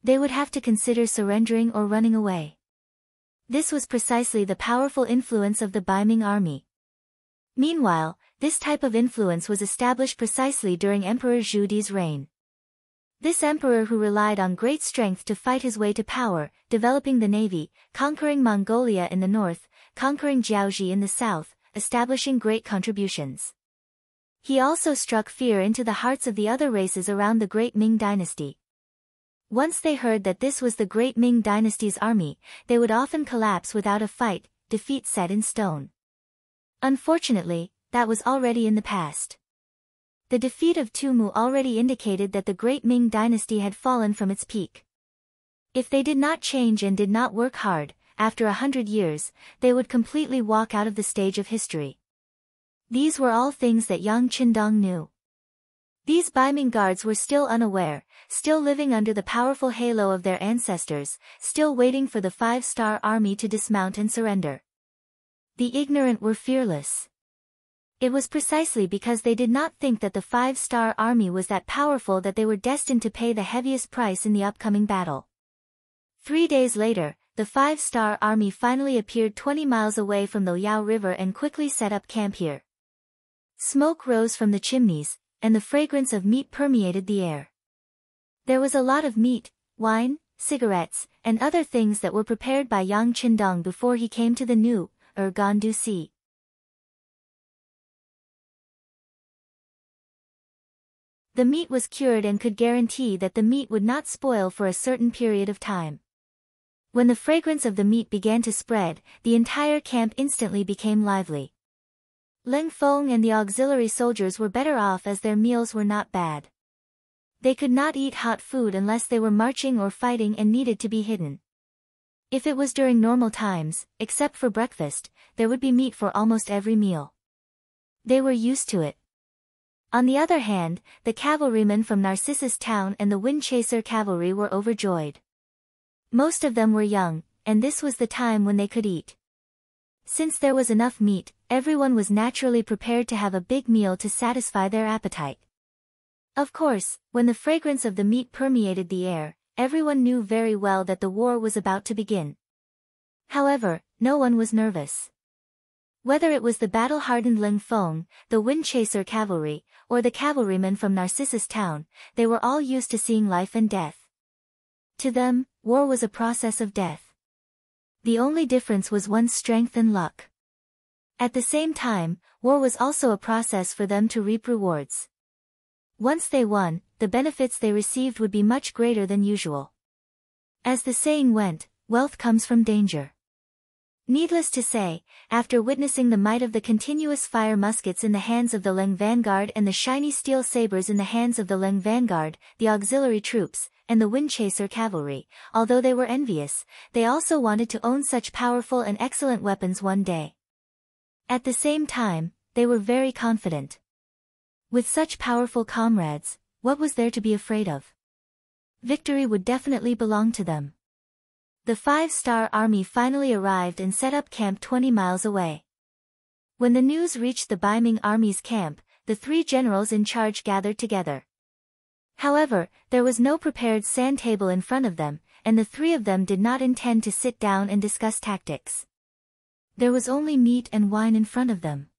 They would have to consider surrendering or running away. This was precisely the powerful influence of the Baiming army. Meanwhile, this type of influence was established precisely during Emperor Zhu Di's reign. This emperor who relied on great strength to fight his way to power, developing the navy, conquering Mongolia in the north, conquering Jiaozhi in the south, establishing great contributions. He also struck fear into the hearts of the other races around the great Ming dynasty. Once they heard that this was the great Ming dynasty's army, they would often collapse without a fight, defeat set in stone. Unfortunately, that was already in the past. The defeat of Tumu already indicated that the great Ming dynasty had fallen from its peak. If they did not change and did not work hard, after 100 years, they would completely walk out of the stage of history. These were all things that Yang Qindong knew. These Baiming guards were still unaware, still living under the powerful halo of their ancestors, still waiting for the 5-star army to dismount and surrender. The ignorant were fearless. It was precisely because they did not think that the 5-star army was that powerful that they were destined to pay the heaviest price in the upcoming battle. 3 days later, the 5-star army finally appeared 20 miles away from the Liao River and quickly set up camp here. Smoke rose from the chimneys, and the fragrance of meat permeated the air. There was a lot of meat, wine, cigarettes, and other things that were prepared by Yang Qindong before he came to the new, Gandu Sea. The meat was cured and could guarantee that the meat would not spoil for a certain period of time. When the fragrance of the meat began to spread, the entire camp instantly became lively. Leng Feng and the auxiliary soldiers were better off as their meals were not bad. They could not eat hot food unless they were marching or fighting and needed to be hidden. If it was during normal times, except for breakfast, there would be meat for almost every meal. They were used to it. On the other hand, the cavalrymen from Narcissus Town and the Wind Chaser cavalry were overjoyed. Most of them were young, and this was the time when they could eat. Since there was enough meat, everyone was naturally prepared to have a big meal to satisfy their appetite. Of course, when the fragrance of the meat permeated the air, everyone knew very well that the war was about to begin. However, no one was nervous. Whether it was the battle-hardened Leng Feng, the Wind Chaser cavalry, or the cavalrymen from Narcissus Town, they were all used to seeing life and death. To them, war was a process of death. The only difference was one's strength and luck. At the same time, war was also a process for them to reap rewards. Once they won, the benefits they received would be much greater than usual. As the saying went, wealth comes from danger. Needless to say, after witnessing the might of the continuous fire muskets in the hands of the Leng vanguard and the shiny steel sabers in the hands of the Leng vanguard, the auxiliary troops, and the Windchaser cavalry, although they were envious, they also wanted to own such powerful and excellent weapons one day. At the same time, they were very confident. With such powerful comrades, what was there to be afraid of? Victory would definitely belong to them. The 5-star army finally arrived and set up camp 20 miles away. When the news reached the Baiming army's camp, the 3 generals in charge gathered together. However, there was no prepared sand table in front of them, and the 3 of them did not intend to sit down and discuss tactics. There was only meat and wine in front of them.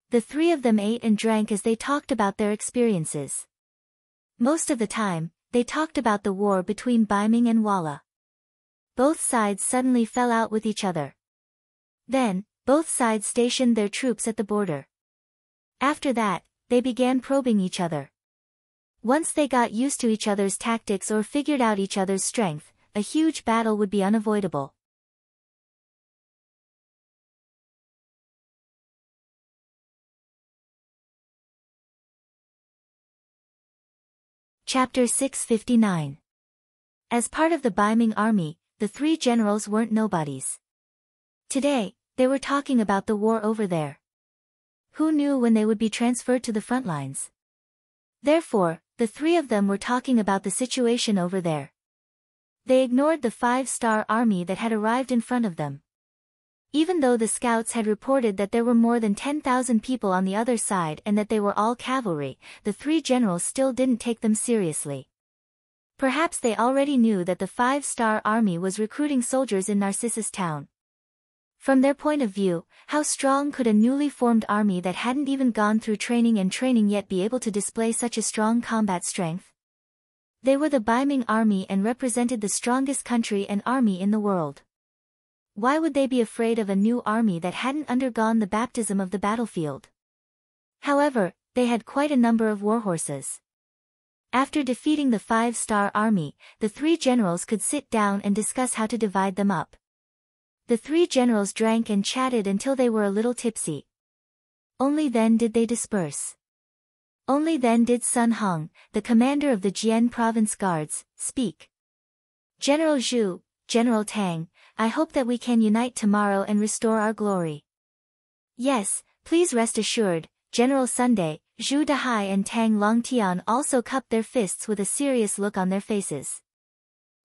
The 3 of them ate and drank as they talked about their experiences. Most of the time, they talked about the war between Baiming and Walla. Both sides suddenly fell out with each other. Then, both sides stationed their troops at the border. After that, they began probing each other. Once they got used to each other's tactics or figured out each other's strength, a huge battle would be unavoidable. Chapter 659. As part of the Baiming army, the 3 generals weren't nobodies. Today, they were talking about the war over there. Who knew when they would be transferred to the front lines? Therefore, the 3 of them were talking about the situation over there. They ignored the 5-star army that had arrived in front of them. Even though the scouts had reported that there were more than 10,000 people on the other side and that they were all cavalry, the 3 generals still didn't take them seriously. Perhaps they already knew that the 5-star army was recruiting soldiers in Narcissus town. From their point of view, how strong could a newly formed army that hadn't even gone through training yet be able to display such a strong combat strength? They were the Baiming army and represented the strongest country and army in the world. Why would they be afraid of a new army that hadn't undergone the baptism of the battlefield? However, they had quite a number of warhorses. After defeating the 5-star army, the 3 generals could sit down and discuss how to divide them up. The 3 generals drank and chatted until they were a little tipsy. Only then did they disperse. Only then did Sun Hong, the commander of the Jian province guards, speak. General Zhu, General Tang, I hope that we can unite tomorrow and restore our glory. Yes, please rest assured, General Sunday, Zhu Dahai and Tang Longtian also cupped their fists with a serious look on their faces.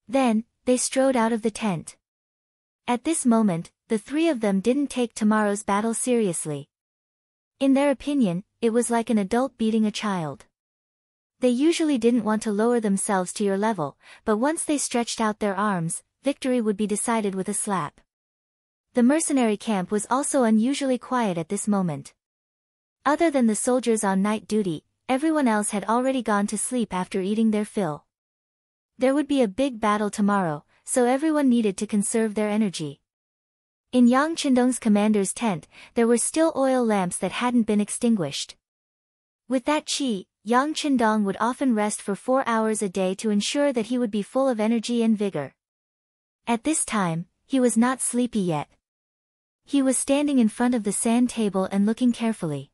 Then, they strode out of the tent. At this moment, the 3 of them didn't take tomorrow's battle seriously. In their opinion, it was like an adult beating a child. They usually didn't want to lower themselves to your level, but once they stretched out their arms, victory would be decided with a slap. The mercenary camp was also unusually quiet at this moment. Other than the soldiers on night duty, everyone else had already gone to sleep after eating their fill. There would be a big battle tomorrow, so everyone needed to conserve their energy. In Yang Qindong's commander's tent, there were still oil lamps that hadn't been extinguished. With that qi, Yang Qindong would often rest for 4 hours a day to ensure that he would be full of energy and vigor. At this time, he was not sleepy yet. He was standing in front of the sand table and looking carefully.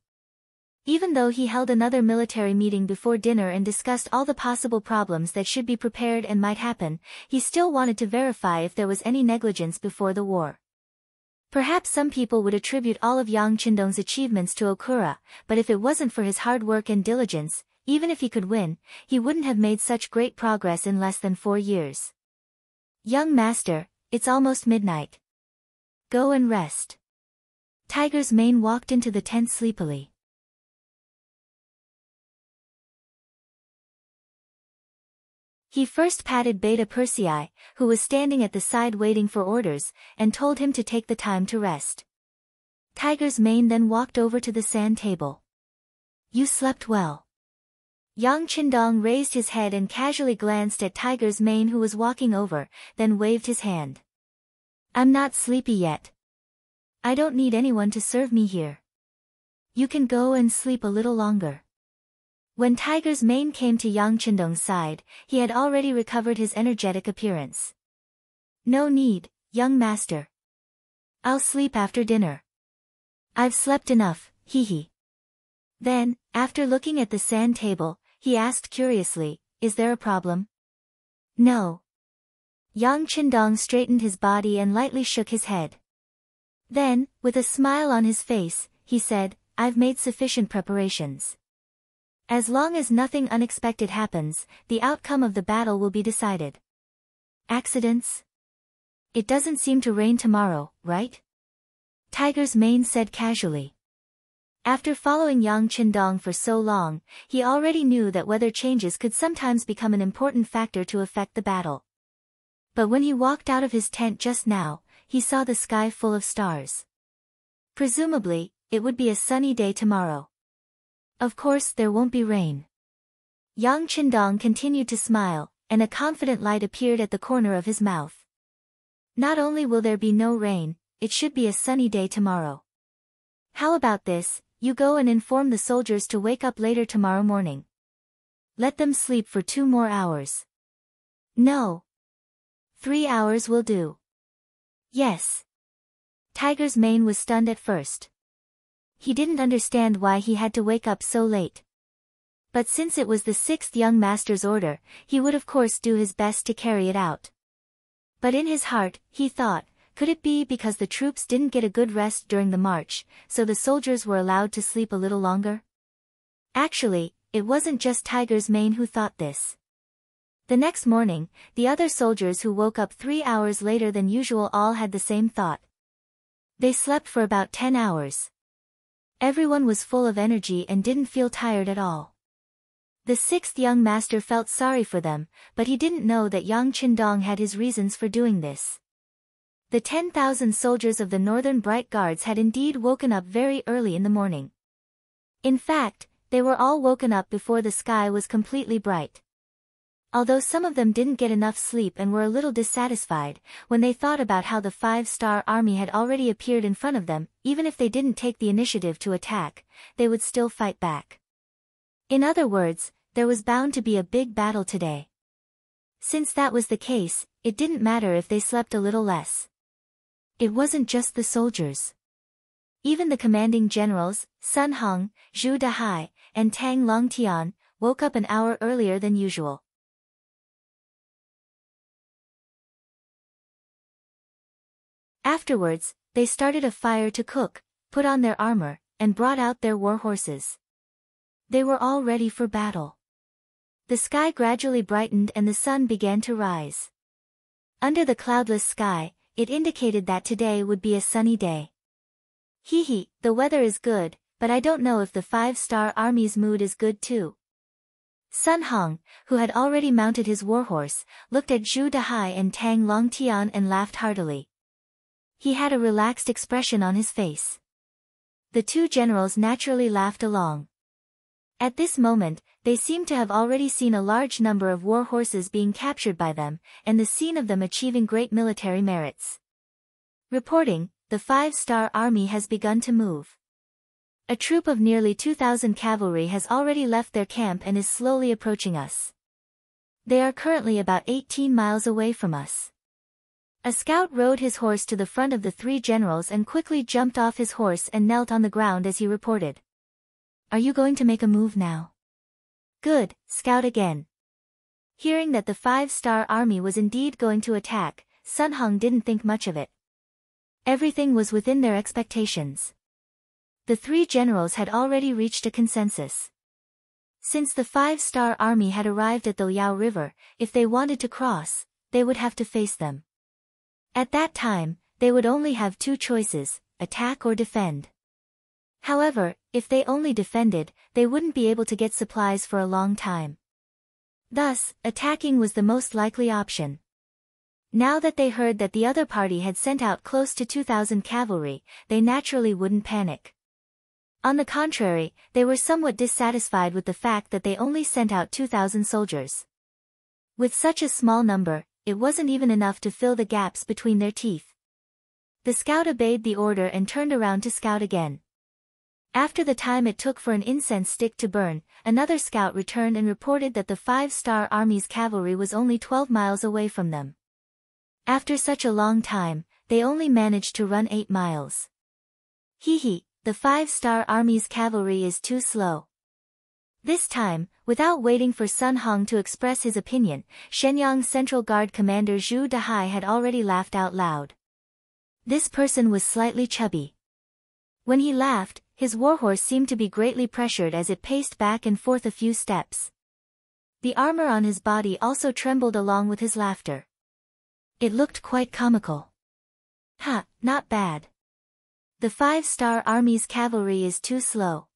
Even though he held another military meeting before dinner and discussed all the possible problems that should be prepared and might happen, he still wanted to verify if there was any negligence before the war. Perhaps some people would attribute all of Yang Qindong's achievements to Okura, but if it wasn't for his hard work and diligence, even if he could win, he wouldn't have made such great progress in less than 4 years. Young master, it's almost midnight. Go and rest. Tiger's Mane walked into the tent sleepily. He first patted Beta Persei, who was standing at the side waiting for orders, and told him to take the time to rest. Tiger's Mane then walked over to the sand table. You slept well. Yang Qindong raised his head and casually glanced at Tiger's Mane who was walking over, then waved his hand. I'm not sleepy yet. I don't need anyone to serve me here. You can go and sleep a little longer. When Tiger's Mane came to Yang Qindong's side, he had already recovered his energetic appearance. No need, young master. I'll sleep after dinner. I've slept enough, hee. Then, after looking at the sand table, he asked curiously, is there a problem? No. Yang Qindong straightened his body and lightly shook his head. Then, with a smile on his face, he said, I've made sufficient preparations. As long as nothing unexpected happens, the outcome of the battle will be decided. Accidents? It doesn't seem to rain tomorrow, right? Tiger's Mane said casually. After following Yang Qindong for so long, he already knew that weather changes could sometimes become an important factor to affect the battle. But when he walked out of his tent just now, he saw the sky full of stars. Presumably, it would be a sunny day tomorrow. Of course there won't be rain. Yang Qindong continued to smile, and a confident light appeared at the corner of his mouth. Not only will there be no rain, it should be a sunny day tomorrow. How about this, you go and inform the soldiers to wake up later tomorrow morning. Let them sleep for 2 more hours. No. 3 hours will do. Yes. Tiger's Mane was stunned at first. He didn't understand why he had to wake up so late. But since it was the 6th young master's order, he would of course do his best to carry it out. But in his heart, he thought, could it be because the troops didn't get a good rest during the march, so the soldiers were allowed to sleep a little longer? Actually, it wasn't just Tiger's Mane who thought this. The next morning, the other soldiers who woke up 3 hours later than usual all had the same thought. They slept for about 10 hours. Everyone was full of energy and didn't feel tired at all. The 6th young master felt sorry for them, but he didn't know that Yang Qindong had his reasons for doing this. The 10,000 soldiers of the Northern Bright Guards had indeed woken up very early in the morning. In fact, they were all woken up before the sky was completely bright. Although some of them didn't get enough sleep and were a little dissatisfied, when they thought about how the 5-star army had already appeared in front of them, even if they didn't take the initiative to attack, they would still fight back. In other words, there was bound to be a big battle today. Since that was the case, it didn't matter if they slept a little less. It wasn't just the soldiers. Even the commanding generals, Sun Hong, Zhu Dahai, and Tang Longtian, woke up an hour earlier than usual. Afterwards, they started a fire to cook, put on their armor, and brought out their war horses. They were all ready for battle. The sky gradually brightened and the sun began to rise. Under the cloudless sky, it indicated that today would be a sunny day. Hee, the weather is good, but I don't know if the 5-star army's mood is good too. Sun Hong, who had already mounted his warhorse, looked at Zhu Dahai and Tang Longtian and laughed heartily. He had a relaxed expression on his face. The 2 generals naturally laughed along. At this moment, they seemed to have already seen a large number of war horses being captured by them, and the scene of them achieving great military merits. Reporting, the 5-star army has begun to move. A troop of nearly 2,000 cavalry has already left their camp and is slowly approaching us. They are currently about 18 miles away from us. A scout rode his horse to the front of the 3 generals and quickly jumped off his horse and knelt on the ground as he reported. Are you going to make a move now? Good, scout again. Hearing that the 5-star army was indeed going to attack, Sun Hong didn't think much of it. Everything was within their expectations. The 3 generals had already reached a consensus. Since the 5-star army had arrived at the Liao River, if they wanted to cross, they would have to face them. At that time, they would only have 2 choices, attack or defend. However, if they only defended, they wouldn't be able to get supplies for a long time. Thus, attacking was the most likely option. Now that they heard that the other party had sent out close to 2,000 cavalry, they naturally wouldn't panic. On the contrary, they were somewhat dissatisfied with the fact that they only sent out 2,000 soldiers. With such a small number, it wasn't even enough to fill the gaps between their teeth. The scout obeyed the order and turned around to scout again. After the time it took for an incense stick to burn, another scout returned and reported that the 5-star army's cavalry was only 12 miles away from them. After such a long time, they only managed to run 8 miles. Hee, the 5-star Army's cavalry is too slow. This time, without waiting for Sun Hong to express his opinion, Shenyang Central Guard Commander Zhu Dehai had already laughed out loud. This person was slightly chubby. When he laughed, his warhorse seemed to be greatly pressured as it paced back and forth a few steps. The armor on his body also trembled along with his laughter. It looked quite comical. Ha, not bad. The 5-star Army's cavalry is too slow.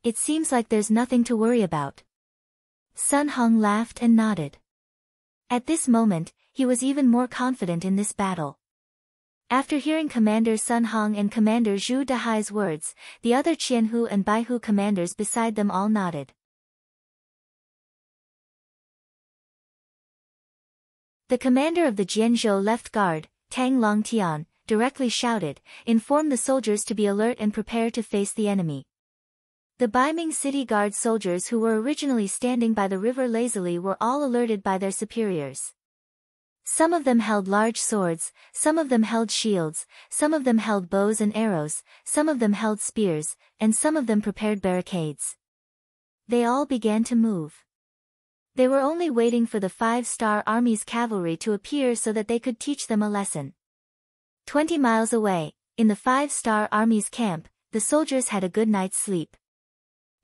It seems like there's nothing to worry about. Sun Hong laughed and nodded. At this moment, he was even more confident in this battle. After hearing Commander Sun Hong and Commander Zhu Dehai's words, the other Qianhu and Baihu commanders beside them all nodded. The commander of the Jianzhou left guard, Tang Longtian, directly shouted, "Inform the soldiers to be alert and prepare to face the enemy." The Baiming City Guard soldiers who were originally standing by the river lazily were all alerted by their superiors. Some of them held large swords, some of them held shields, some of them held bows and arrows, some of them held spears, and some of them prepared barricades. They all began to move. They were only waiting for the 5-star Army's cavalry to appear so that they could teach them a lesson. 20 miles away, in the 5-star Army's camp, the soldiers had a good night's sleep.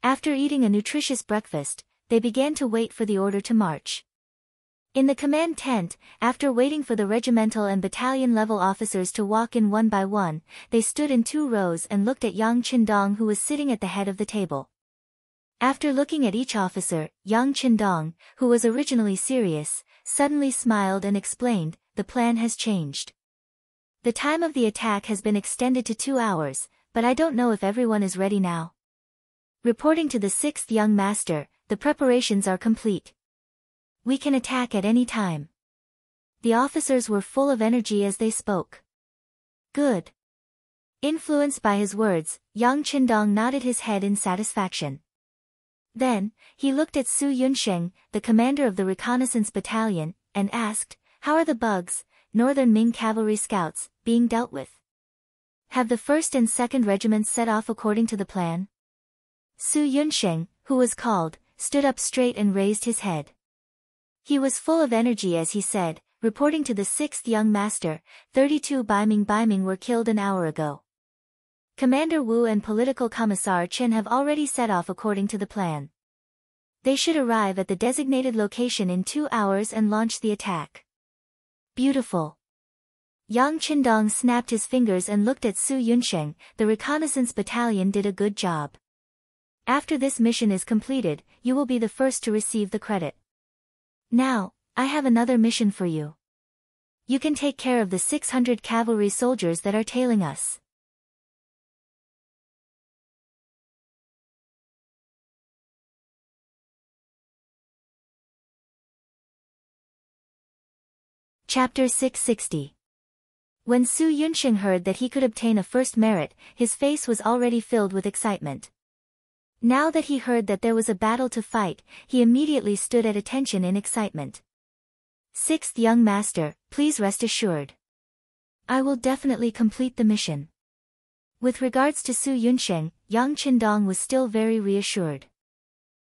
After eating a nutritious breakfast, they began to wait for the order to march. In the command tent, after waiting for the regimental and battalion-level officers to walk in one by one, they stood in 2 rows and looked at Yang Qindong, who was sitting at the head of the table. After looking at each officer, Yang Qindong, who was originally serious, suddenly smiled and explained, "The plan has changed. The time of the attack has been extended to 2 hours, but I don't know if everyone is ready now." Reporting to the 6th young master, "The preparations are complete. We can attack at any time." The officers were full of energy as they spoke. Good. Influenced by his words, Yang Qindong nodded his head in satisfaction. Then, he looked at Su Yunsheng, the commander of the reconnaissance battalion, and asked, "How are the Bugs, Northern Ming cavalry scouts, being dealt with? Have the 1st and 2nd regiments set off according to the plan?" Su Yunsheng, who was called, stood up straight and raised his head. He was full of energy as he said, reporting to the 6th young master, 32 Baiming were killed an hour ago. Commander Wu and Political Commissar Chen have already set off according to the plan. They should arrive at the designated location in 2 hours and launch the attack. Beautiful. Yang Qindong snapped his fingers and looked at Su Yunsheng. "The reconnaissance battalion did a good job. After this mission is completed, you will be the first to receive the credit. Now, I have another mission for you. You can take care of the 600 cavalry soldiers that are tailing us." Chapter 660. When Su Yunsheng heard that he could obtain a first merit, his face was already filled with excitement. Now that he heard that there was a battle to fight, he immediately stood at attention in excitement. "6th young master, please rest assured. I will definitely complete the mission." With regards to Su Yunsheng, Yang Qindong was still very reassured.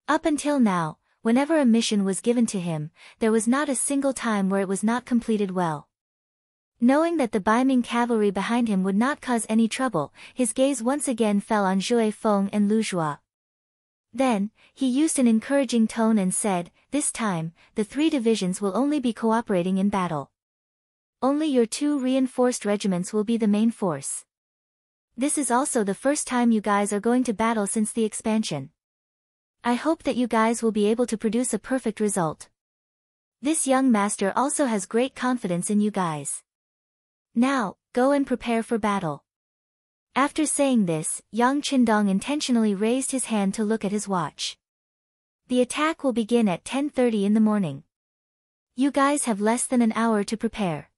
Up until now, whenever a mission was given to him, there was not a single time where it was not completed well. Knowing that the Baiming cavalry behind him would not cause any trouble, his gaze once again fell on Zhui Feng and Lu Zhua. Then, he used an encouraging tone and said, "This time, the 3 divisions will only be cooperating in battle. Only your 2 reinforced regiments will be the main force. This is also the first time you guys are going to battle since the expansion. I hope that you guys will be able to produce a perfect result. This young master also has great confidence in you guys. Now, go and prepare for battle." After saying this, Yang Qindong intentionally raised his hand to look at his watch. "The attack will begin at 10:30 in the morning. You guys have less than an hour to prepare."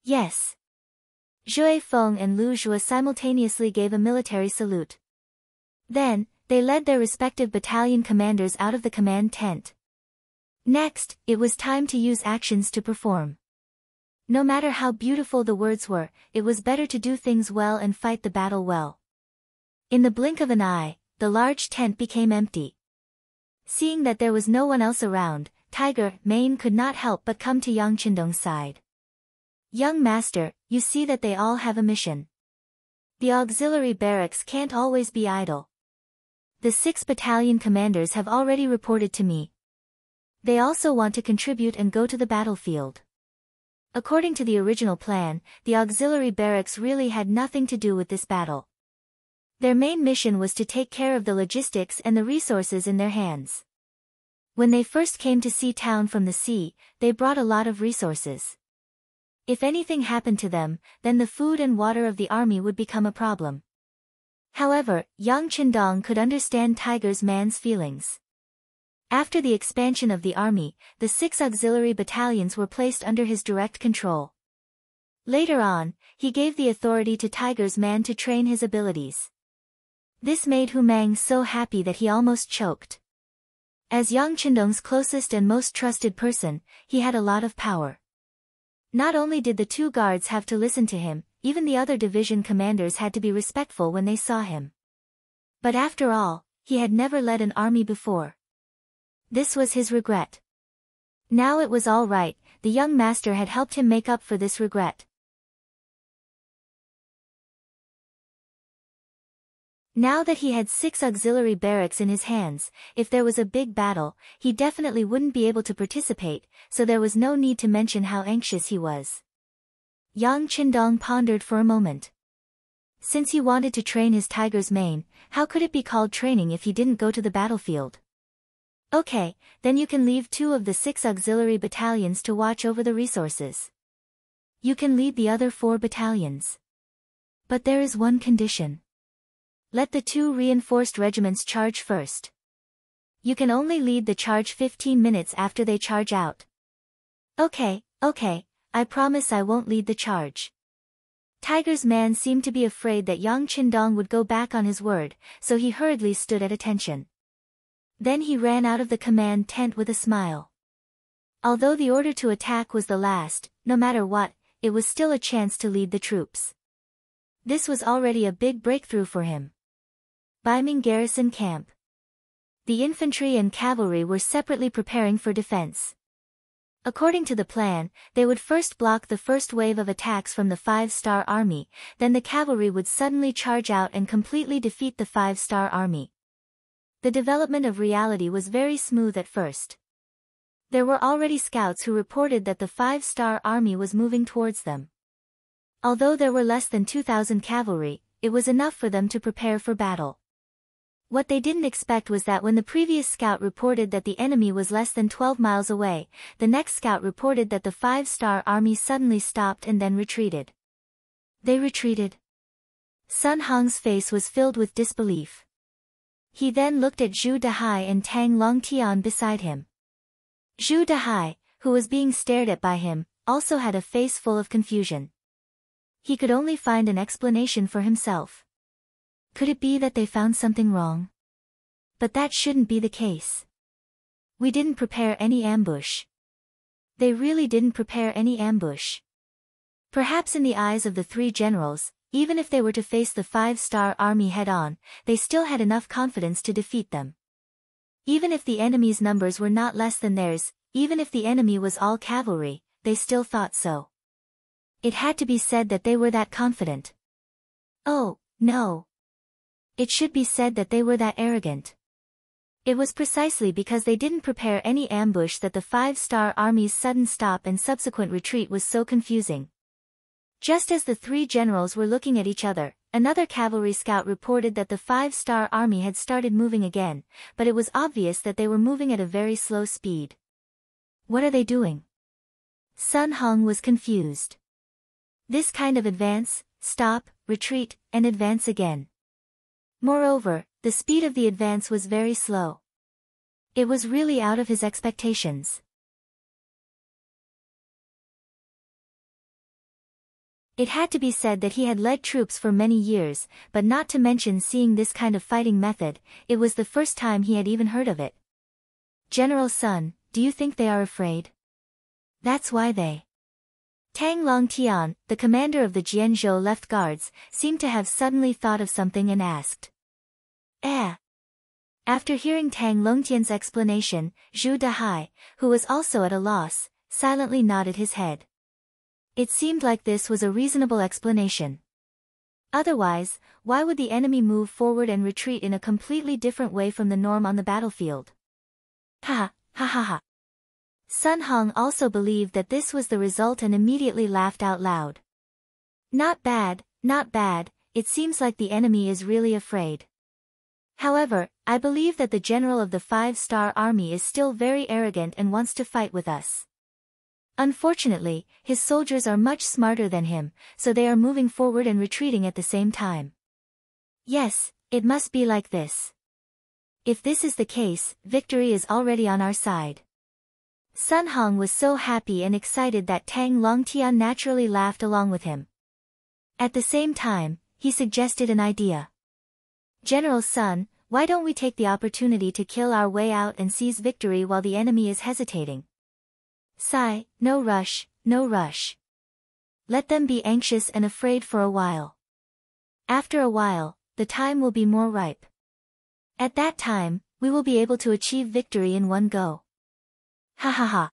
"Yes." Zhui Feng and Lu Zhua simultaneously gave a military salute. Then, they led their respective battalion commanders out of the command tent. Next, it was time to use actions to perform. No matter how beautiful the words were, it was better to do things well and fight the battle well. In the blink of an eye, the large tent became empty. Seeing that there was no one else around, Tiger Mane could not help but come to Yang Qindong's side. "Young master, you see that they all have a mission. The auxiliary barracks can't always be idle. The 6 battalion commanders have already reported to me. They also want to contribute and go to the battlefield." According to the original plan, the auxiliary barracks really had nothing to do with this battle. Their main mission was to take care of the logistics and the resources in their hands. When they first came to Sea Town from the sea, they brought a lot of resources. If anything happened to them, then the food and water of the army would become a problem. However, Yang Qindong could understand Tiger's man's feelings. After the expansion of the army, the 6 auxiliary battalions were placed under his direct control. Later on, he gave the authority to Tiger's man to train his abilities. This made Hu Mang so happy that he almost choked. As Yang Qindong's closest and most trusted person, he had a lot of power. Not only did the 2 guards have to listen to him, even the other division commanders had to be respectful when they saw him. But after all, he had never led an army before. This was his regret. Now it was all right, the young master had helped him make up for this regret. Now that he had 6 auxiliary barracks in his hands, if there was a big battle, he definitely wouldn't be able to participate, so there was no need to mention how anxious he was. Yang Qindong pondered for a moment. Since he wanted to train his tiger's mane, how could it be called training if he didn't go to the battlefield? Okay, then you can leave 2 of the 6 auxiliary battalions to watch over the resources. You can lead the other 4 battalions. But there is one condition. Let the 2 reinforced regiments charge first. You can only lead the charge 15 minutes after they charge out. Okay, I promise I won't lead the charge. Tiger's man seemed to be afraid that Yang Qindong would go back on his word, so he hurriedly stood at attention. Then he ran out of the command tent with a smile. Although the order to attack was the last, no matter what, it was still a chance to lead the troops. This was already a big breakthrough for him. Baiming Garrison Camp. The infantry and cavalry were separately preparing for defense. According to the plan, they would first block the first wave of attacks from the 5-star army, then the cavalry would suddenly charge out and completely defeat the 5-star army. The development of reality was very smooth at first. There were already scouts who reported that the 5-star army was moving towards them. Although there were less than 2,000 cavalry, it was enough for them to prepare for battle. What they didn't expect was that when the previous scout reported that the enemy was less than 12 miles away, the next scout reported that the 5-star army suddenly stopped and then retreated. They retreated. Sun Hong's face was filled with disbelief. He then looked at Zhu Dahai and Tang Longtian beside him. Zhu Dahai, who was being stared at by him, also had a face full of confusion. He could only find an explanation for himself. Could it be that they found something wrong? But that shouldn't be the case. We didn't prepare any ambush. They really didn't prepare any ambush. Perhaps in the eyes of the 3 generals, even if they were to face the 5-star army head-on, they still had enough confidence to defeat them. Even if the enemy's numbers were not less than theirs, even if the enemy was all cavalry, they still thought so. It had to be said that they were that confident. Oh, no. It should be said that they were that arrogant. It was precisely because they didn't prepare any ambush that the 5-star army's sudden stop and subsequent retreat was so confusing. Just as the 3 generals were looking at each other, another cavalry scout reported that the 5-star army had started moving again, but it was obvious that they were moving at a very slow speed. What are they doing? Sun Hong was confused. This kind of advance, stop, retreat, and advance again. Moreover, the speed of the advance was very slow. It was really out of his expectations. It had to be said that he had led troops for many years, but not to mention seeing this kind of fighting method, it was the first time he had even heard of it. General Sun, do you think they are afraid? That's why they Tang Longtian, the commander of the Jianzhou left guards, seemed to have suddenly thought of something and asked. Eh? After hearing Tang Longtian's explanation, Zhu Dahai, who was also at a loss, silently nodded his head. It seemed like this was a reasonable explanation. Otherwise, why would the enemy move forward and retreat in a completely different way from the norm on the battlefield? Ha ha ha ha. Sun Hong also believed that this was the result and immediately laughed out loud. Not bad, not bad, it seems like the enemy is really afraid. However, I believe that the general of the 5-star army is still very arrogant and wants to fight with us. Unfortunately, his soldiers are much smarter than him, so they are moving forward and retreating at the same time. Yes, it must be like this. If this is the case, victory is already on our side. Sun Hong was so happy and excited that Tang Longtian naturally laughed along with him. At the same time, he suggested an idea. General Sun, why don't we take the opportunity to kill our way out and seize victory while the enemy is hesitating? Sigh, no rush, no rush. Let them be anxious and afraid for a while. After a while, the time will be more ripe. At that time, we will be able to achieve victory in one go. Ha ha ha.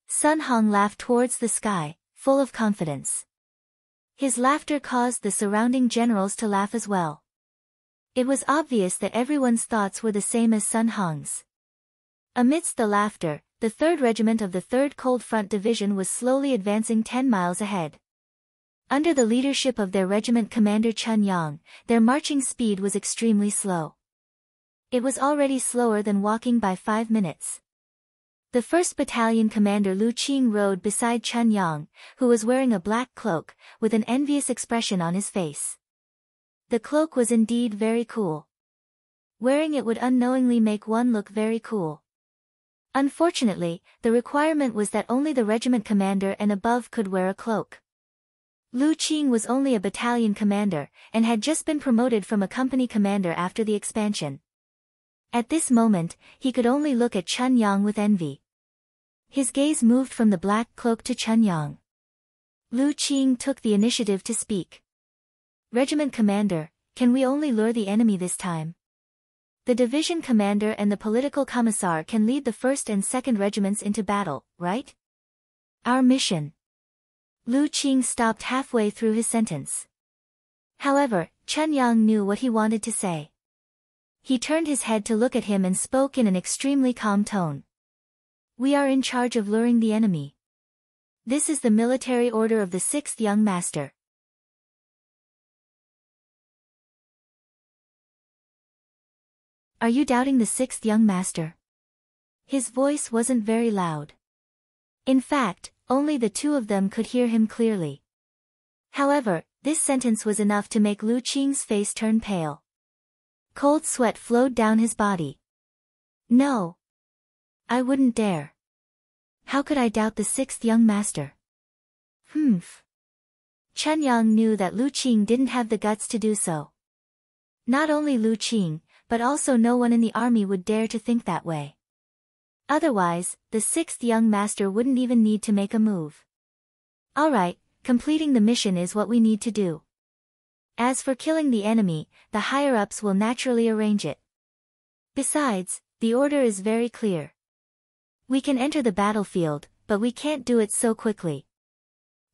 Sun Hong laughed towards the sky, full of confidence. His laughter caused the surrounding generals to laugh as well. It was obvious that everyone's thoughts were the same as Sun Hong's. Amidst the laughter, the 3rd Regiment of the 3rd Cold Front Division was slowly advancing 10 miles ahead. Under the leadership of their regiment commander Chun Yang, their marching speed was extremely slow. It was already slower than walking by 5 minutes. The 1st Battalion commander Lu Qing rode beside Chun Yang, who was wearing a black cloak, with an envious expression on his face. The cloak was indeed very cool. Wearing it would unknowingly make one look very cool. Unfortunately, the requirement was that only the regiment commander and above could wear a cloak. Lu Qing was only a battalion commander, and had just been promoted from a company commander after the expansion. At this moment, he could only look at Chun Yang with envy. His gaze moved from the black cloak to Chun Yang. Lu Qing took the initiative to speak. Regiment commander, can we only lure the enemy this time? The division commander and the political commissar can lead the 1st and 2nd regiments into battle, right? Our mission. Lu Qing stopped halfway through his sentence. However, Chun Yang knew what he wanted to say. He turned his head to look at him and spoke in an extremely calm tone. We are in charge of luring the enemy. This is the military order of the 6th young master. Are you doubting the 6th young master? His voice wasn't very loud. In fact, only the two of them could hear him clearly. However, this sentence was enough to make Lu Qing's face turn pale. Cold sweat flowed down his body. No. I wouldn't dare. How could I doubt the 6th young master? Humph. Chun Yang knew that Lu Qing didn't have the guts to do so. Not only Lu Qing, but also no one in the army would dare to think that way. Otherwise, the 6th young master wouldn't even need to make a move. Alright, completing the mission is what we need to do. As for killing the enemy, the higher-ups will naturally arrange it. Besides, the order is very clear. We can enter the battlefield, but we can't do it so quickly.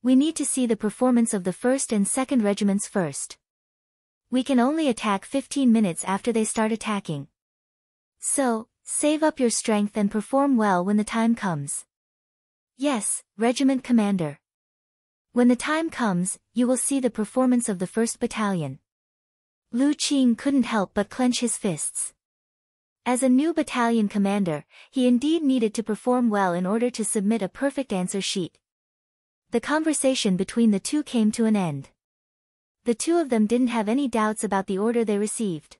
We need to see the performance of the 1st and 2nd regiments first. We can only attack 15 minutes after they start attacking. So, save up your strength and perform well when the time comes. Yes, regiment commander. When the time comes, you will see the performance of the 1st battalion. Lu Qing couldn't help but clench his fists. As a new battalion commander, he indeed needed to perform well in order to submit a perfect answer sheet. The conversation between the two came to an end. The two of them didn't have any doubts about the order they received.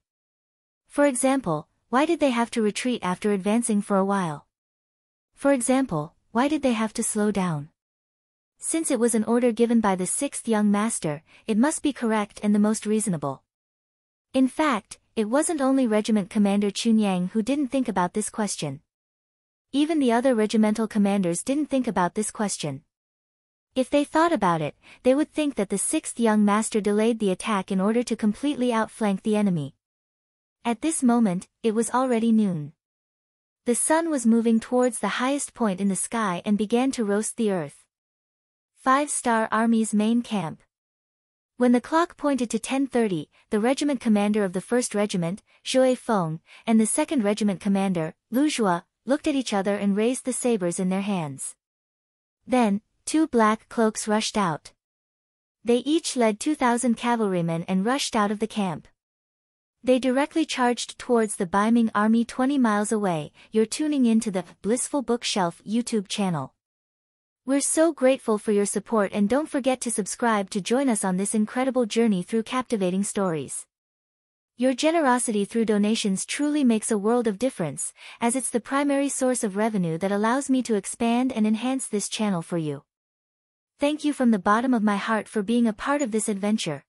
For example, why did they have to retreat after advancing for a while? For example, why did they have to slow down? Since it was an order given by the 6th young master, it must be correct and the most reasonable. In fact, it wasn't only Regiment Commander Chunyang who didn't think about this question. Even the other regimental commanders didn't think about this question. If they thought about it, they would think that the sixth young master delayed the attack in order to completely outflank the enemy. At this moment, it was already noon. The sun was moving towards the highest point in the sky and began to roast the earth. 5-Star Army's main camp. When the clock pointed to 10:30, the regiment commander of the 1st Regiment, Zhou Feng, and the 2nd Regiment commander, Lu Zhua, looked at each other and raised the sabers in their hands. Then, 2 black cloaks rushed out. They each led 2,000 cavalrymen and rushed out of the camp. They directly charged towards the Baiming army 20 miles away. You're tuning in to the Blissful Bookshelf YouTube channel. We're so grateful for your support, and don't forget to subscribe to join us on this incredible journey through captivating stories. Your generosity through donations truly makes a world of difference, as it's the primary source of revenue that allows me to expand and enhance this channel for you. Thank you from the bottom of my heart for being a part of this adventure.